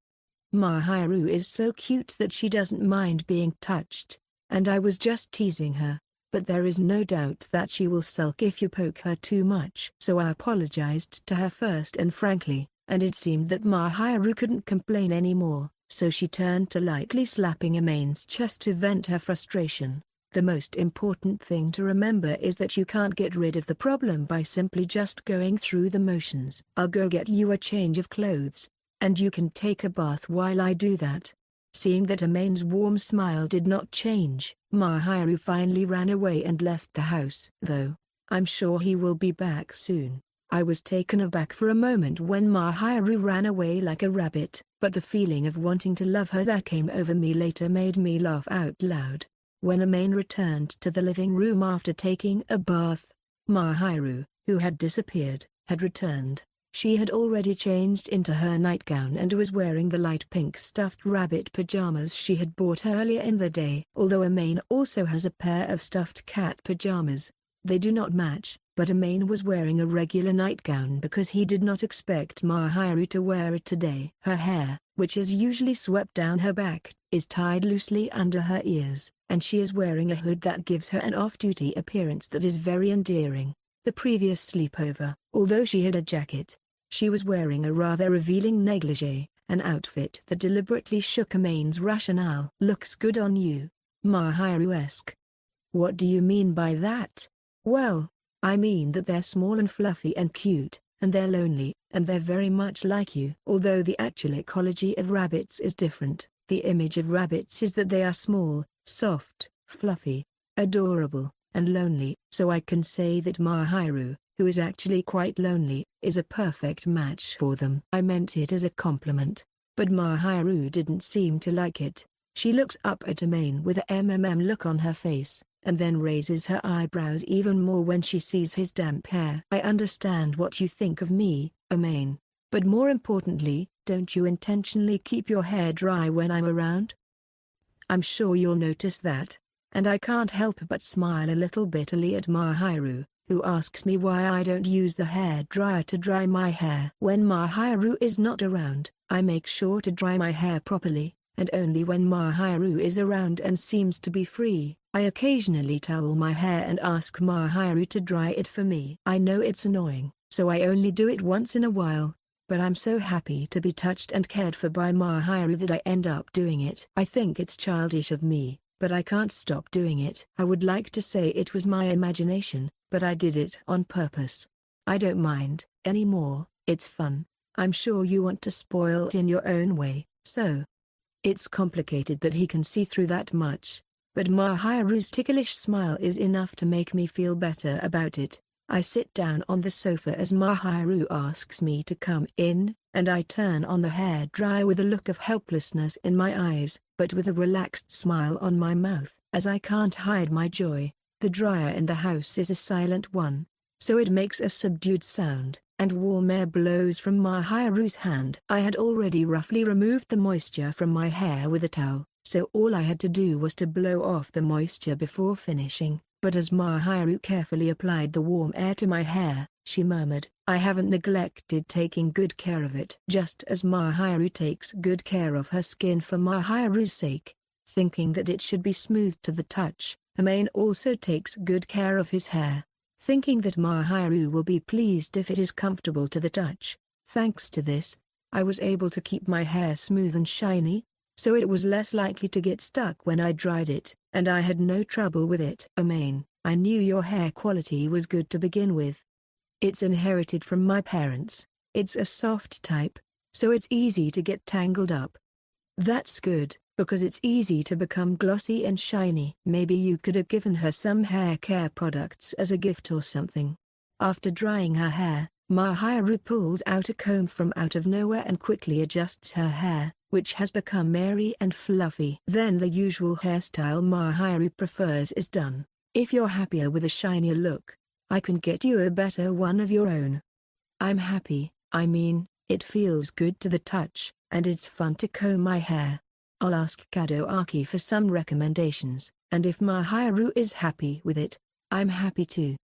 Mahiru is so cute that she doesn't mind being touched, and I was just teasing her, but there is no doubt that she will sulk if you poke her too much. So I apologized to her first and frankly, and it seemed that Mahiru couldn't complain anymore, so she turned to lightly slapping Amane's chest to vent her frustration. The most important thing to remember is that you can't get rid of the problem by simply just going through the motions. "I'll go get you a change of clothes, and you can take a bath while I do that." Seeing that Amane's warm smile did not change, Mahiru finally ran away and left the house. "Though, I'm sure he will be back soon." I was taken aback for a moment when Mahiru ran away like a rabbit, but the feeling of wanting to love her that came over me later made me laugh out loud. When Amane returned to the living room after taking a bath, Mahiru, who had disappeared, had returned. She had already changed into her nightgown and was wearing the light pink stuffed rabbit pajamas she had bought earlier in the day. Although Amane also has a pair of stuffed cat pajamas, they do not match, but Amane was wearing a regular nightgown because he did not expect Mahiru to wear it today. Her hair, which is usually swept down her back, is tied loosely under her ears, and she is wearing a hood that gives her an off-duty appearance that is very endearing. The previous sleepover, although she had a jacket, she was wearing a rather revealing negligee, an outfit that deliberately shook Amane's rationale. "Looks good on you, Mahiru-esque." "What do you mean by that?" "Well, I mean that they're small and fluffy and cute, and they're lonely, and they're very much like you." Although the actual ecology of rabbits is different, the image of rabbits is that they are small, soft, fluffy, adorable, and lonely. So I can say that Mahiru, who is actually quite lonely, is a perfect match for them. I meant it as a compliment, but Mahiru didn't seem to like it. She looks up at Amane with a look on her face, and then raises her eyebrows even more when she sees his damp hair. "I understand what you think of me, Amane, but more importantly, don't you intentionally keep your hair dry when I'm around? I'm sure you'll notice that." And I can't help but smile a little bitterly at Mahiru, who asks me why I don't use the hair dryer to dry my hair. When Mahiru is not around, I make sure to dry my hair properly, and only when Mahiru is around and seems to be free, I occasionally towel my hair and ask Mahiru to dry it for me. I know it's annoying, so I only do it once in a while, but I'm so happy to be touched and cared for by Mahiru that I end up doing it. I think it's childish of me, but I can't stop doing it. I would like to say it was my imagination, but I did it on purpose. I don't mind anymore. It's fun. I'm sure you want to spoil it in your own way, so. It's complicated that he can see through that much, but Mahiru's ticklish smile is enough to make me feel better about it. I sit down on the sofa as Mahiru asks me to come in, and I turn on the hair dryer with a look of helplessness in my eyes, but with a relaxed smile on my mouth. As I can't hide my joy, the dryer in the house is a silent one, so it makes a subdued sound, and warm air blows from Mahiru's hand. I had already roughly removed the moisture from my hair with a towel, so all I had to do was to blow off the moisture before finishing. But as Mahiru carefully applied the warm air to my hair, she murmured, "I haven't neglected taking good care of it." Just as Mahiru takes good care of her skin for Mahiru's sake, thinking that it should be smooth to the touch, Amane also takes good care of his hair, thinking that Mahiru will be pleased if it is comfortable to the touch. Thanks to this, I was able to keep my hair smooth and shiny, so it was less likely to get stuck when I dried it, and I had no trouble with it. Amane, I knew your hair quality was good to begin with. It's inherited from my parents. It's a soft type, so it's easy to get tangled up. That's good, because it's easy to become glossy and shiny. Maybe you could have given her some hair care products as a gift or something. After drying her hair, Mahiru pulls out a comb from out of nowhere and quickly adjusts her hair, which has become airy and fluffy. Then the usual hairstyle Mahiru prefers is done. If you're happier with a shinier look, I can get you a better one of your own. I'm happy, I mean, it feels good to the touch, and it's fun to comb my hair. I'll ask Kadoaki for some recommendations, and if Mahiru is happy with it, I'm happy too.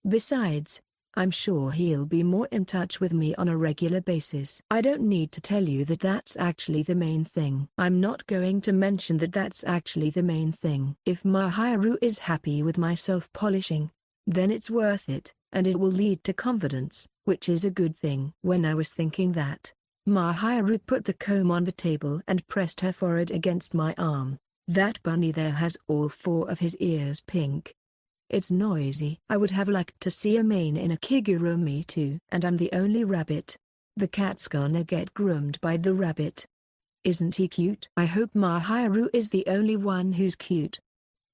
Besides, I'm sure he'll be more in touch with me on a regular basis. I don't need to tell you that that's actually the main thing. I'm not going to mention that that's actually the main thing. If Mahiru is happy with my self-polishing, then it's worth it, and it will lead to confidence, which is a good thing. When I was thinking that, Mahiru put the comb on the table and pressed her forehead against my arm. That bunny there has all 4 of his ears pink. It's noisy. I would have liked to see Amane in a kigurumi too. And I'm the only rabbit. The cat's gonna get groomed by the rabbit. Isn't he cute? I hope Mahiru is the only one who's cute.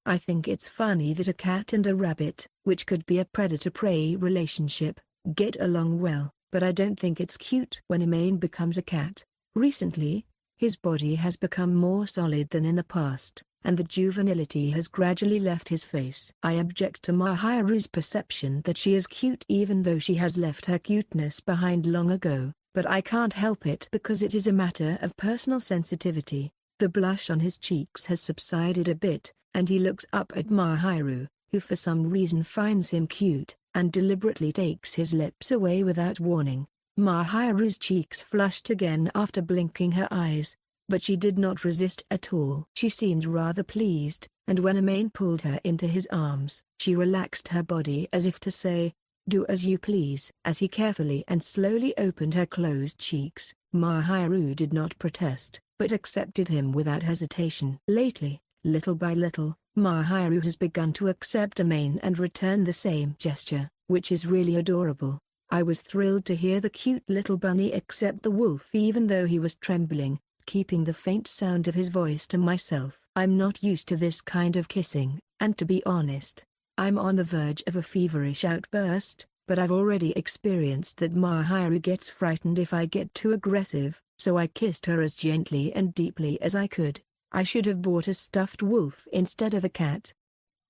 I think it's funny that a cat and a rabbit, which could be a predator-prey relationship, get along well, but I don't think it's cute when Amane becomes a cat. Recently, his body has become more solid than in the past, and the juvenility has gradually left his face. I object to Mahiru's perception that she is cute even though she has left her cuteness behind long ago, but I can't help it because it is a matter of personal sensitivity. The blush on his cheeks has subsided a bit, and he looks up at Mahiru, who for some reason finds him cute, and deliberately takes his lips away without warning. Mahiru's cheeks flushed again after blinking her eyes, but she did not resist at all. She seemed rather pleased, and when Amane pulled her into his arms, she relaxed her body as if to say, "Do as you please." As he carefully and slowly opened her closed cheeks, Mahiru did not protest, but accepted him without hesitation. Lately, little by little, Mahiru has begun to accept Amane and return the same gesture, which is really adorable. I was thrilled to hear the cute little bunny accept the wolf even though he was trembling, keeping the faint sound of his voice to myself. I'm not used to this kind of kissing, and to be honest, I'm on the verge of a feverish outburst, but I've already experienced that Mahiru gets frightened if I get too aggressive, so I kissed her as gently and deeply as I could. I should have bought a stuffed wolf instead of a cat.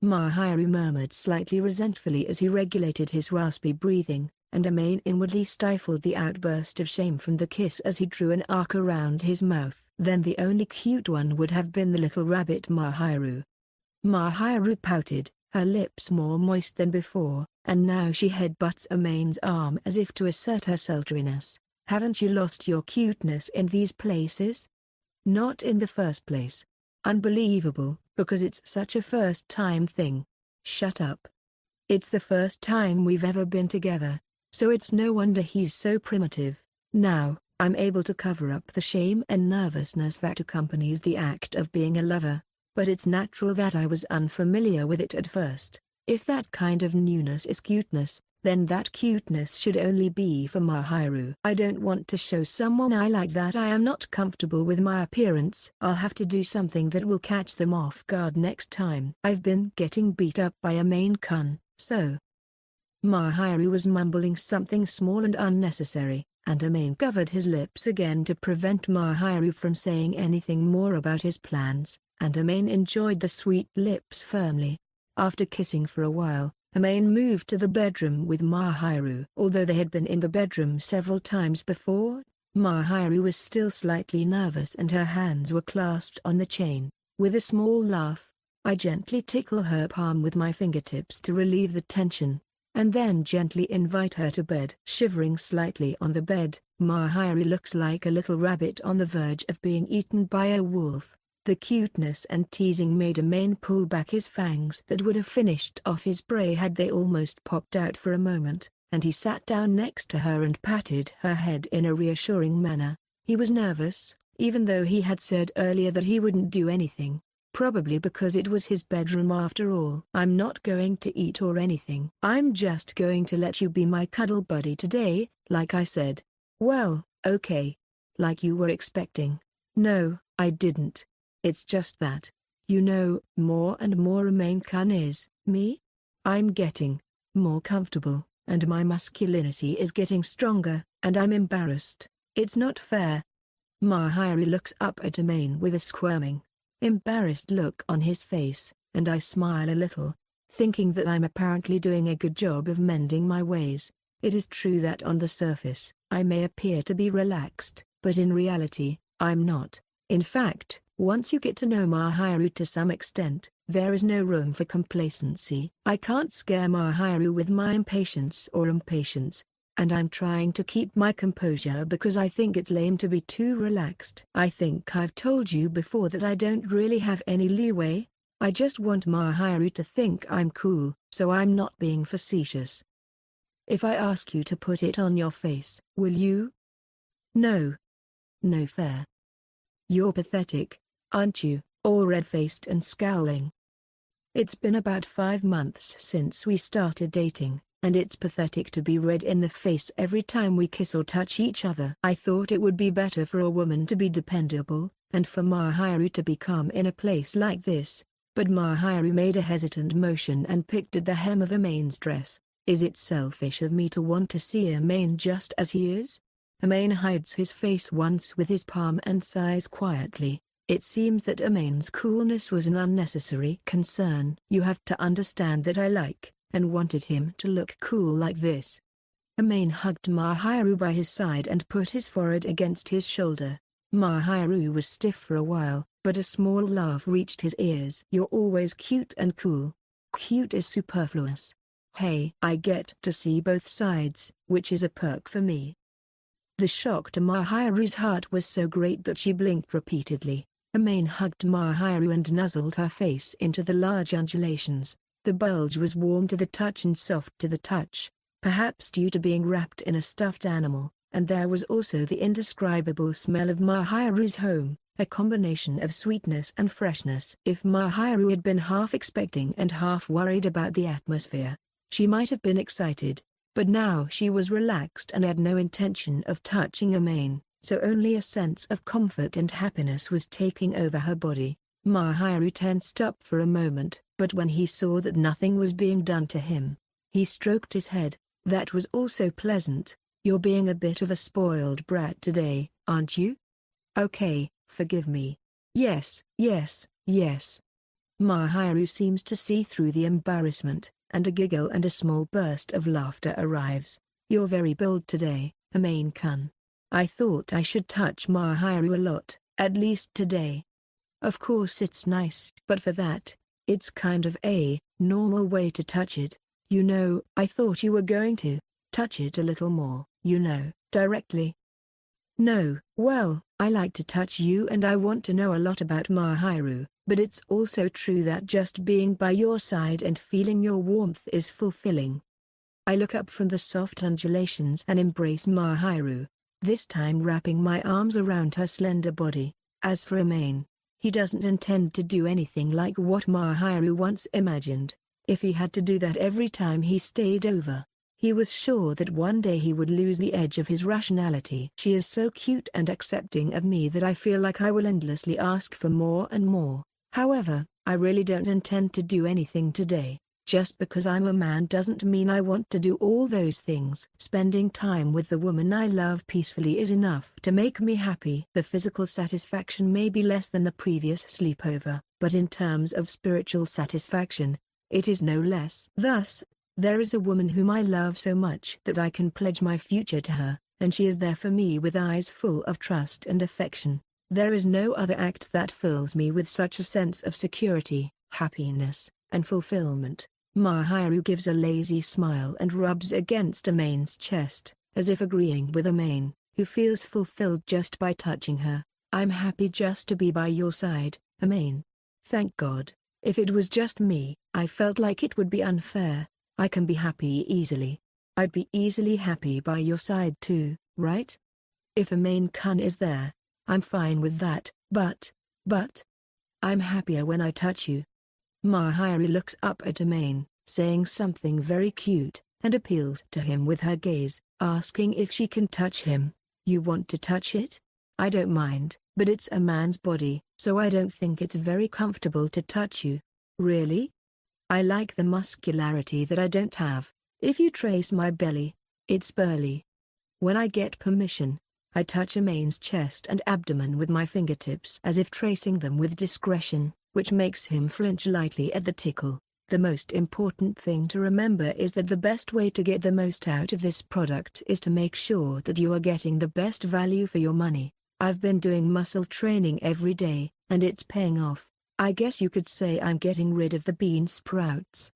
Mahiru murmured slightly resentfully as he regulated his raspy breathing, and Amane inwardly stifled the outburst of shame from the kiss as he drew an arc around his mouth. Then the only cute one would have been the little rabbit Mahiru. Mahiru pouted, her lips more moist than before, and now she headbutts Amane's arm as if to assert her sultriness. Haven't you lost your cuteness in these places? Not in the first place. Unbelievable, because it's such a first-time thing. Shut up. It's the first time we've ever been together, so it's no wonder he's so primitive. Now, I'm able to cover up the shame and nervousness that accompanies the act of being a lover, but it's natural that I was unfamiliar with it at first. If that kind of newness is cuteness, then that cuteness should only be for Mahiru. I don't want to show someone I like that I am not comfortable with my appearance. I'll have to do something that will catch them off guard next time. I've been getting beat up by Amane-kun, so. Mahiru was mumbling something small and unnecessary, and Amane covered his lips again to prevent Mahiru from saying anything more about his plans, and Amane enjoyed the sweet lips firmly. After kissing for a while, Amane moved to the bedroom with Mahiru. Although they had been in the bedroom several times before, Mahiru was still slightly nervous and her hands were clasped on the chain. With a small laugh, I gently tickle her palm with my fingertips to relieve the tension, and then gently invite her to bed. Shivering slightly on the bed, Mahiru looks like a little rabbit on the verge of being eaten by a wolf. The cuteness and teasing made Amane pull back his fangs that would have finished off his prey had they almost popped out for a moment, and he sat down next to her and patted her head in a reassuring manner. He was nervous, even though he had said earlier that he wouldn't do anything, probably because it was his bedroom after all. "I'm not going to eat or anything. I'm just going to let you be my cuddle buddy today, like I said." "Well, okay. Like you were expecting." "No, I didn't. It's just that, more and more Amane-kun is me. I'm getting more comfortable, and my masculinity is getting stronger, and I'm embarrassed. It's not fair." Mahiru looks up at Amane with a squirming, embarrassed look on his face, and I smile a little, thinking that I'm apparently doing a good job of mending my ways. It is true that on the surface, I may appear to be relaxed, but in reality, I'm not. In fact, once you get to know Mahiru to some extent, there is no room for complacency. I can't scare Mahiru with my impatience, and I'm trying to keep my composure because I think it's lame to be too relaxed. I think I've told you before that I don't really have any leeway. I just want Mahiru to think I'm cool, so I'm not being facetious. If I ask you to put it on your face, will you? No. No fair. You're pathetic, aren't you, all red-faced and scowling? It's been about 5 months since we started dating, and it's pathetic to be red in the face every time we kiss or touch each other. I thought it would be better for a woman to be dependable, and for Mahiru to be calm in a place like this, but Mahiru made a hesitant motion and picked at the hem of Amane's dress. Is it selfish of me to want to see Amane just as he is? Amane hides his face once with his palm and sighs quietly. It seems that Amane's coolness was an unnecessary concern. You have to understand that I like and wanted him to look cool like this. Amane hugged Mahiru by his side and put his forehead against his shoulder. Mahiru was stiff for a while, but a small laugh reached his ears. "You're always cute and cool. Cute is superfluous. Hey, I get to see both sides, which is a perk for me." The shock to Mahiru's heart was so great that she blinked repeatedly. Amane hugged Mahiru and nuzzled her face into the large undulations. The bulge was warm to the touch and soft to the touch, perhaps due to being wrapped in a stuffed animal, and there was also the indescribable smell of Mahiru's home, a combination of sweetness and freshness. If Mahiru had been half expecting and half worried about the atmosphere, she might have been excited. But now she was relaxed and had no intention of touching Amane, so only a sense of comfort and happiness was taking over her body. Mahiru tensed up for a moment, but when he saw that nothing was being done to him, he stroked his head. "That was also pleasant. You're being a bit of a spoiled brat today, aren't you? Okay, forgive me." "Yes, yes, yes." Mahiru seems to see through the embarrassment, and a giggle and a small burst of laughter arrives. "You're very bold today, Amane-kun. I thought I should touch Mahiru a lot, at least today. Of course it's nice, but for that, it's kind of a normal way to touch it. I thought you were going to touch it a little more, directly." "No, well, I like to touch you and I want to know a lot about Mahiru, but it's also true that just being by your side and feeling your warmth is fulfilling." I look up from the soft undulations and embrace Mahiru, this time wrapping my arms around her slender body. As for Amane, he doesn't intend to do anything like what Mahiru once imagined. If he had to do that every time he stayed over, he was sure that one day he would lose the edge of his rationality. "She is so cute and accepting of me that I feel like I will endlessly ask for more and more. However, I really don't intend to do anything today. Just because I'm a man doesn't mean I want to do all those things. Spending time with the woman I love peacefully is enough to make me happy. The physical satisfaction may be less than the previous sleepover, but in terms of spiritual satisfaction, it is no less. Thus, there is a woman whom I love so much that I can pledge my future to her, and she is there for me with eyes full of trust and affection. There is no other act that fills me with such a sense of security, happiness, and fulfillment. Mahiru gives a lazy smile and rubs against Amane's chest, as if agreeing with Amane, who feels fulfilled just by touching her. I'm happy just to be by your side, Amane. Thank God. If it was just me, I felt like it would be unfair. I can be happy easily. I'd be easily happy by your side too, right? If Amane-kun is there, I'm fine with that, but, I'm happier when I touch you. Mahiru looks up at Amane, saying something very cute, and appeals to him with her gaze, asking if she can touch him. You want to touch it? I don't mind, but it's a man's body, so I don't think it's very comfortable to touch you. Really? I like the muscularity that I don't have. If you trace my belly, it's burly. When I get permission, I touch Amane's chest and abdomen with my fingertips as if tracing them with discretion, which makes him flinch lightly at the tickle. The most important thing to remember is that the best way to get the most out of this product is to make sure that you are getting the best value for your money. I've been doing muscle training every day, and it's paying off. I guess you could say I'm getting rid of the bean sprouts.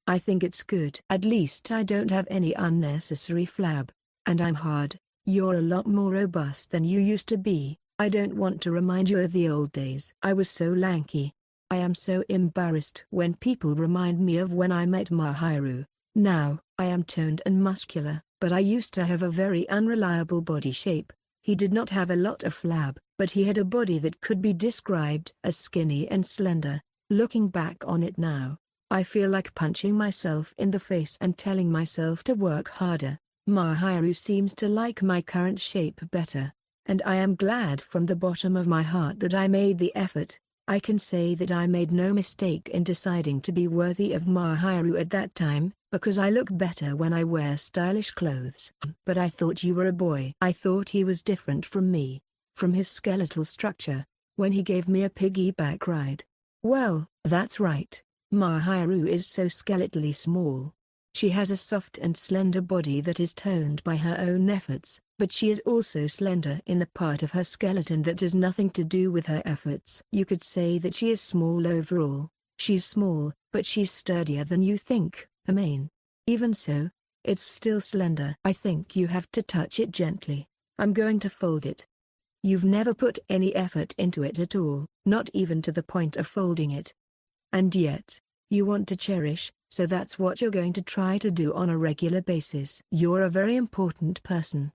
I think it's good. At least I don't have any unnecessary flab. And I'm hard. You're a lot more robust than you used to be. I don't want to remind you of the old days. I was so lanky. I am so embarrassed when people remind me of when I met Mahiru. Now, I am toned and muscular, but I used to have a very unreliable body shape. He did not have a lot of flab, but he had a body that could be described as skinny and slender. Looking back on it now, I feel like punching myself in the face and telling myself to work harder. Mahiru seems to like my current shape better, and I am glad from the bottom of my heart that I made the effort. I can say that I made no mistake in deciding to be worthy of Mahiru at that time, because I look better when I wear stylish clothes. But I thought you were a boy. I thought he was different from me, from his skeletal structure, when he gave me a piggyback ride. Well, that's right. Mahiru is so skeletally small. She has a soft and slender body that is toned by her own efforts, but she is also slender in the part of her skeleton that has nothing to do with her efforts. You could say that she is small overall. She's small, but she's sturdier than you think, Amane. Even so, it's still slender. I think you have to touch it gently. I'm going to fold it. You've never put any effort into it at all, not even to the point of folding it. And yet, you want to cherish, so that's what you're going to try to do on a regular basis. You're a very important person.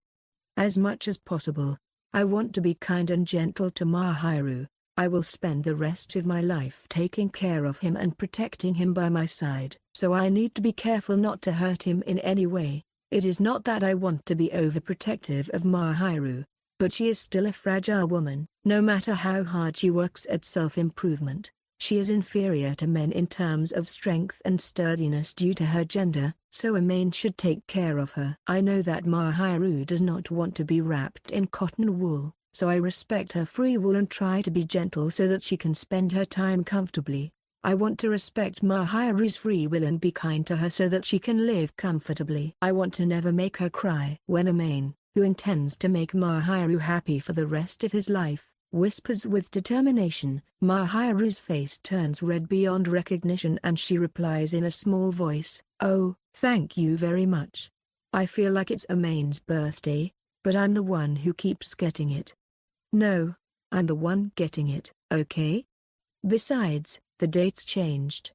As much as possible, I want to be kind and gentle to Mahiru. I will spend the rest of my life taking care of him and protecting him by my side. So I need to be careful not to hurt him in any way. It is not that I want to be overprotective of Mahiru, but she is still a fragile woman. No matter how hard she works at self-improvement, she is inferior to men in terms of strength and sturdiness due to her gender, so Amane should take care of her. I know that Mahiru does not want to be wrapped in cotton wool, so I respect her free will and try to be gentle so that she can spend her time comfortably. I want to respect Mahiru's free will and be kind to her so that she can live comfortably. I want to never make her cry. When Amane, who intends to make Mahiru happy for the rest of his life, whispers with determination, Mahiru's face turns red beyond recognition and she replies in a small voice, "Oh, thank you very much. I feel like it's Amane's birthday, but I'm the one who keeps getting it." "No, I'm the one getting it, okay? Besides, the date's changed.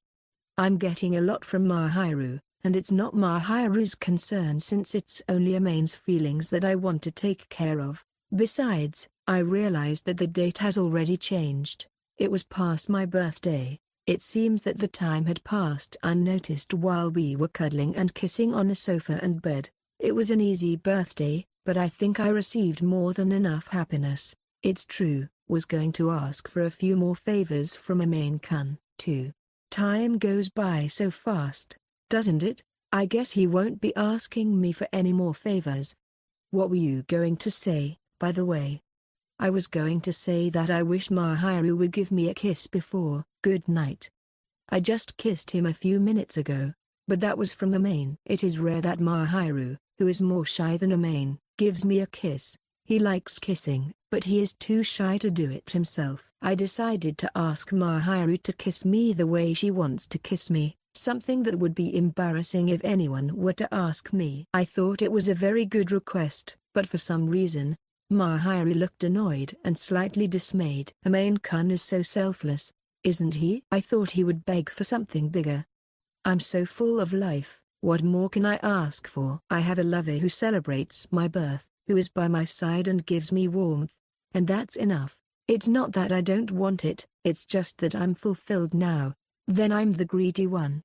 I'm getting a lot from Mahiru, and it's not Mahiru's concern since it's only Amane's feelings that I want to take care of. Besides, I realized that the date has already changed. It was past my birthday. It seems that the time had passed unnoticed while we were cuddling and kissing on the sofa and bed. It was an easy birthday, but I think I received more than enough happiness. It's true, was going to ask for a few more favors from Amane-kun, too. Time goes by so fast, doesn't it? I guess he won't be asking me for any more favors. What were you going to say, by the way? I was going to say that I wish Mahiru would give me a kiss before good night. I just kissed him a few minutes ago, but that was from Amane. It is rare that Mahiru, who is more shy than Amane, gives me a kiss. He likes kissing, but he is too shy to do it himself. I decided to ask Mahiru to kiss me the way she wants to kiss me, something that would be embarrassing if anyone were to ask me. I thought it was a very good request, but for some reason, Mahiru looked annoyed and slightly dismayed. Amane-kun is so selfless, isn't he? I thought he would beg for something bigger. I'm so full of life, what more can I ask for? I have a lover who celebrates my birth, who is by my side and gives me warmth, and that's enough. It's not that I don't want it, it's just that I'm fulfilled now. Then I'm the greedy one.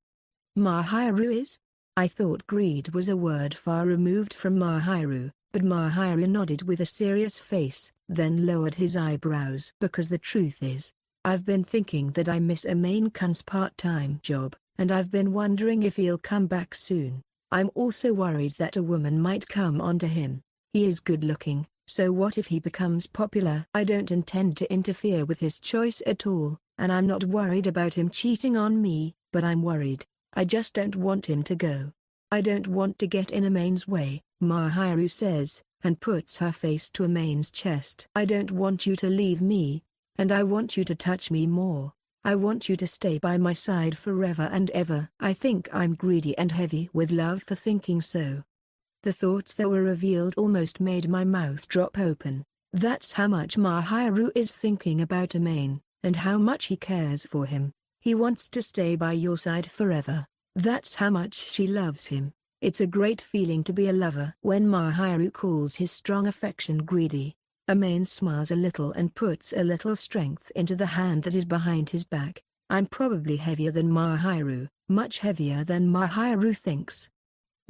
Mahiru is? I thought greed was a word far removed from Mahiru. But Mahiru nodded with a serious face, then lowered his eyebrows. Because the truth is, I've been thinking that I miss Amane-kun's part-time job, and I've been wondering if he'll come back soon. I'm also worried that a woman might come onto him. He is good-looking, so what if he becomes popular? I don't intend to interfere with his choice at all, and I'm not worried about him cheating on me, but I'm worried. I just don't want him to go. I don't want to get in Amane's way, Mahiru says, and puts her face to Amane's chest. I don't want you to leave me, and I want you to touch me more. I want you to stay by my side forever and ever. I think I'm greedy and heavy with love for thinking so. The thoughts that were revealed almost made my mouth drop open. That's how much Mahiru is thinking about Amane, and how much he cares for him. He wants to stay by your side forever. That's how much she loves him. It's a great feeling to be a lover. When Mahiru calls his strong affection greedy, Amane smiles a little and puts a little strength into the hand that is behind his back. I'm probably heavier than Mahiru, much heavier than Mahiru thinks.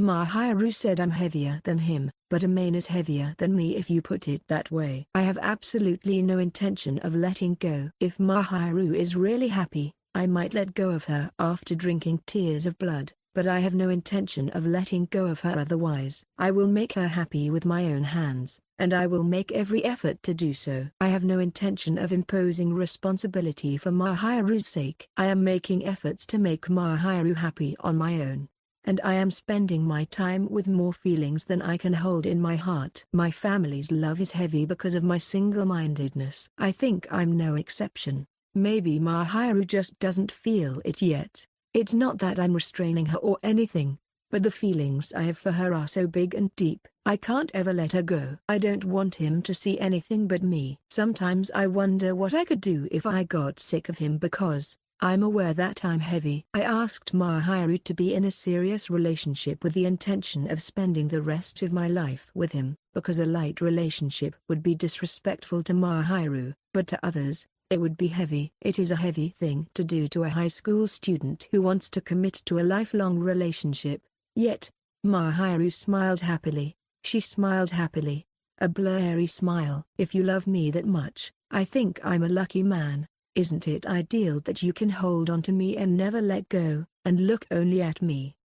Mahiru said I'm heavier than him, but Amane is heavier than me if you put it that way. I have absolutely no intention of letting go. If Mahiru is really happy, I might let go of her after drinking tears of blood, but I have no intention of letting go of her otherwise. I will make her happy with my own hands, and I will make every effort to do so. I have no intention of imposing responsibility for Mahiru's sake. I am making efforts to make Mahiru happy on my own, and I am spending my time with more feelings than I can hold in my heart. My family's love is heavy because of my single-mindedness. I think I'm no exception. Maybe Mahiru just doesn't feel it yet. It's not that I'm restraining her or anything, but the feelings I have for her are so big and deep, I can't ever let her go. I don't want him to see anything but me. Sometimes I wonder what I could do if I got sick of him because I'm aware that I'm heavy. I asked Mahiru to be in a serious relationship with the intention of spending the rest of my life with him, because a light relationship would be disrespectful to Mahiru, but to others, it would be heavy. It is a heavy thing to do to a high school student who wants to commit to a lifelong relationship. Yet, Mahiru smiled happily. She smiled happily. A blurry smile. If you love me that much, I think I'm a lucky man. Isn't it ideal that you can hold on to me and never let go, and look only at me?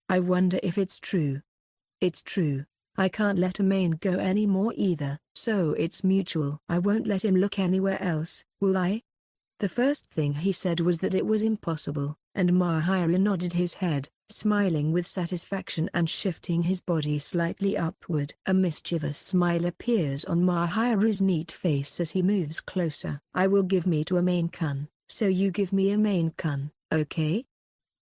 I wonder if it's true. It's true. I can't let Amane go anymore either, so it's mutual. I won't let him look anywhere else, will I? The first thing he said was that it was impossible, and Mahiru nodded his head, smiling with satisfaction and shifting his body slightly upward. A mischievous smile appears on Mahiru's neat face as he moves closer. I will give me to Amane-kun, so you give me Amane-kun, okay?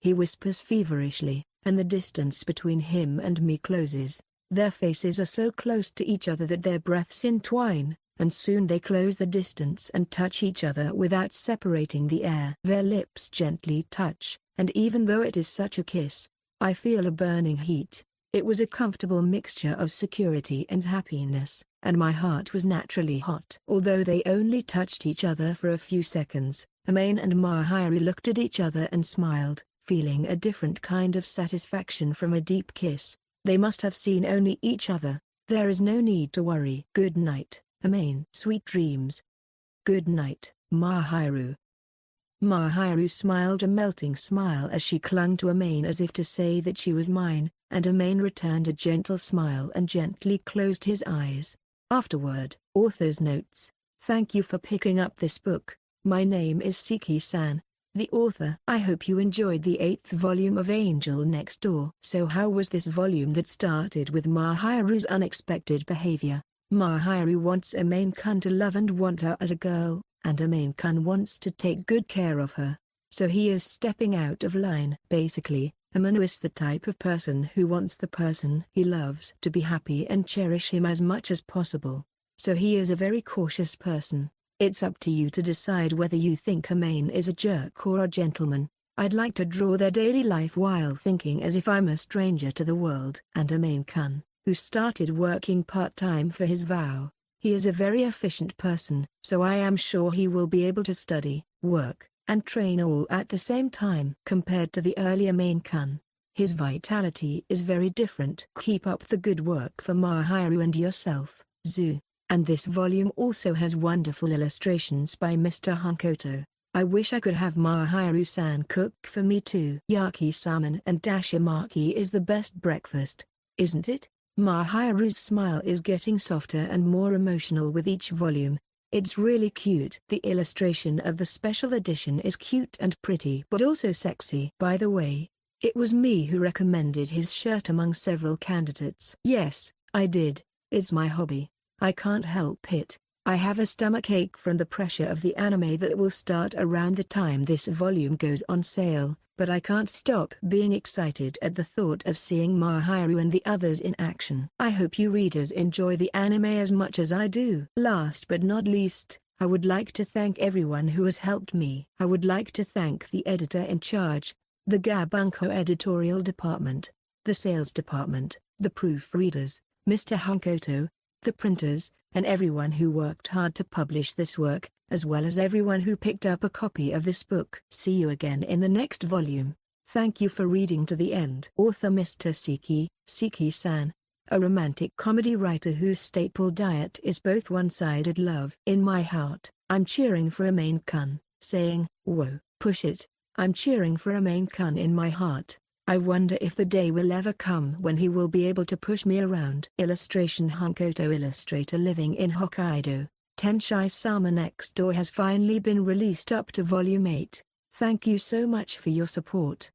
He whispers feverishly, and the distance between him and me closes. Their faces are so close to each other that their breaths entwine, and soon they close the distance and touch each other without separating the air. Their lips gently touch, and even though it is such a kiss, I feel a burning heat. It was a comfortable mixture of security and happiness, and my heart was naturally hot. Although they only touched each other for a few seconds, Amane and Mahiru looked at each other and smiled, feeling a different kind of satisfaction from a deep kiss. They must have seen only each other. There is no need to worry. Good night, Amane. Sweet dreams. Good night, Mahiru. Mahiru smiled a melting smile as she clung to Amane as if to say that she was mine, and Amane returned a gentle smile and gently closed his eyes. Afterward, author's notes. Thank you for picking up this book. My name is Siki-san, the author. I hope you enjoyed the 8th volume of Angel Next Door. So how was this volume that started with Mahiru's unexpected behavior? Mahiru wants Amane-kun to love and want her as a girl, and Amane-kun wants to take good care of her. So he is stepping out of line. Basically, Amane is the type of person who wants the person he loves to be happy and cherish him as much as possible. So he is a very cautious person. It's up to you to decide whether you think Amane is a jerk or a gentleman. I'd like to draw their daily life while thinking as if I'm a stranger to the world. And Amane-kun, who started working part-time for his vow. He is a very efficient person, so I am sure he will be able to study, work, and train all at the same time. Compared to the earlier Amane-kun, his vitality is very different. Keep up the good work for Mahiru and yourself, Zu. And this volume also has wonderful illustrations by Mr. Hunkoto. I wish I could have Mahiru-san cook for me too. Yaki salmon and dashimaki is the best breakfast, isn't it? Mahiru's smile is getting softer and more emotional with each volume. It's really cute. The illustration of the special edition is cute and pretty but also sexy. By the way, it was me who recommended his shirt among several candidates. Yes, I did. It's my hobby. I can't help it. I have a stomachache from the pressure of the anime that will start around the time this volume goes on sale, but I can't stop being excited at the thought of seeing Mahiru and the others in action. I hope you readers enjoy the anime as much as I do. Last but not least, I would like to thank everyone who has helped me. I would like to thank the editor in charge, the Gabunko editorial department, the sales department, the proofreaders, Mr. Hunkoto, the printers, and everyone who worked hard to publish this work, as well as everyone who picked up a copy of this book. See you again in the next volume. Thank you for reading to the end. Author Mr. Seki-san, a romantic comedy writer whose staple diet is both one-sided love. In my heart, I'm cheering for Amane-kun, saying, whoa, push it. I'm cheering for Amane-kun in my heart. I wonder if the day will ever come when he will be able to push me around. Illustration Hunkoto illustrator living in Hokkaido. Tenshai-sama Next Door has finally been released up to volume 8. Thank you so much for your support.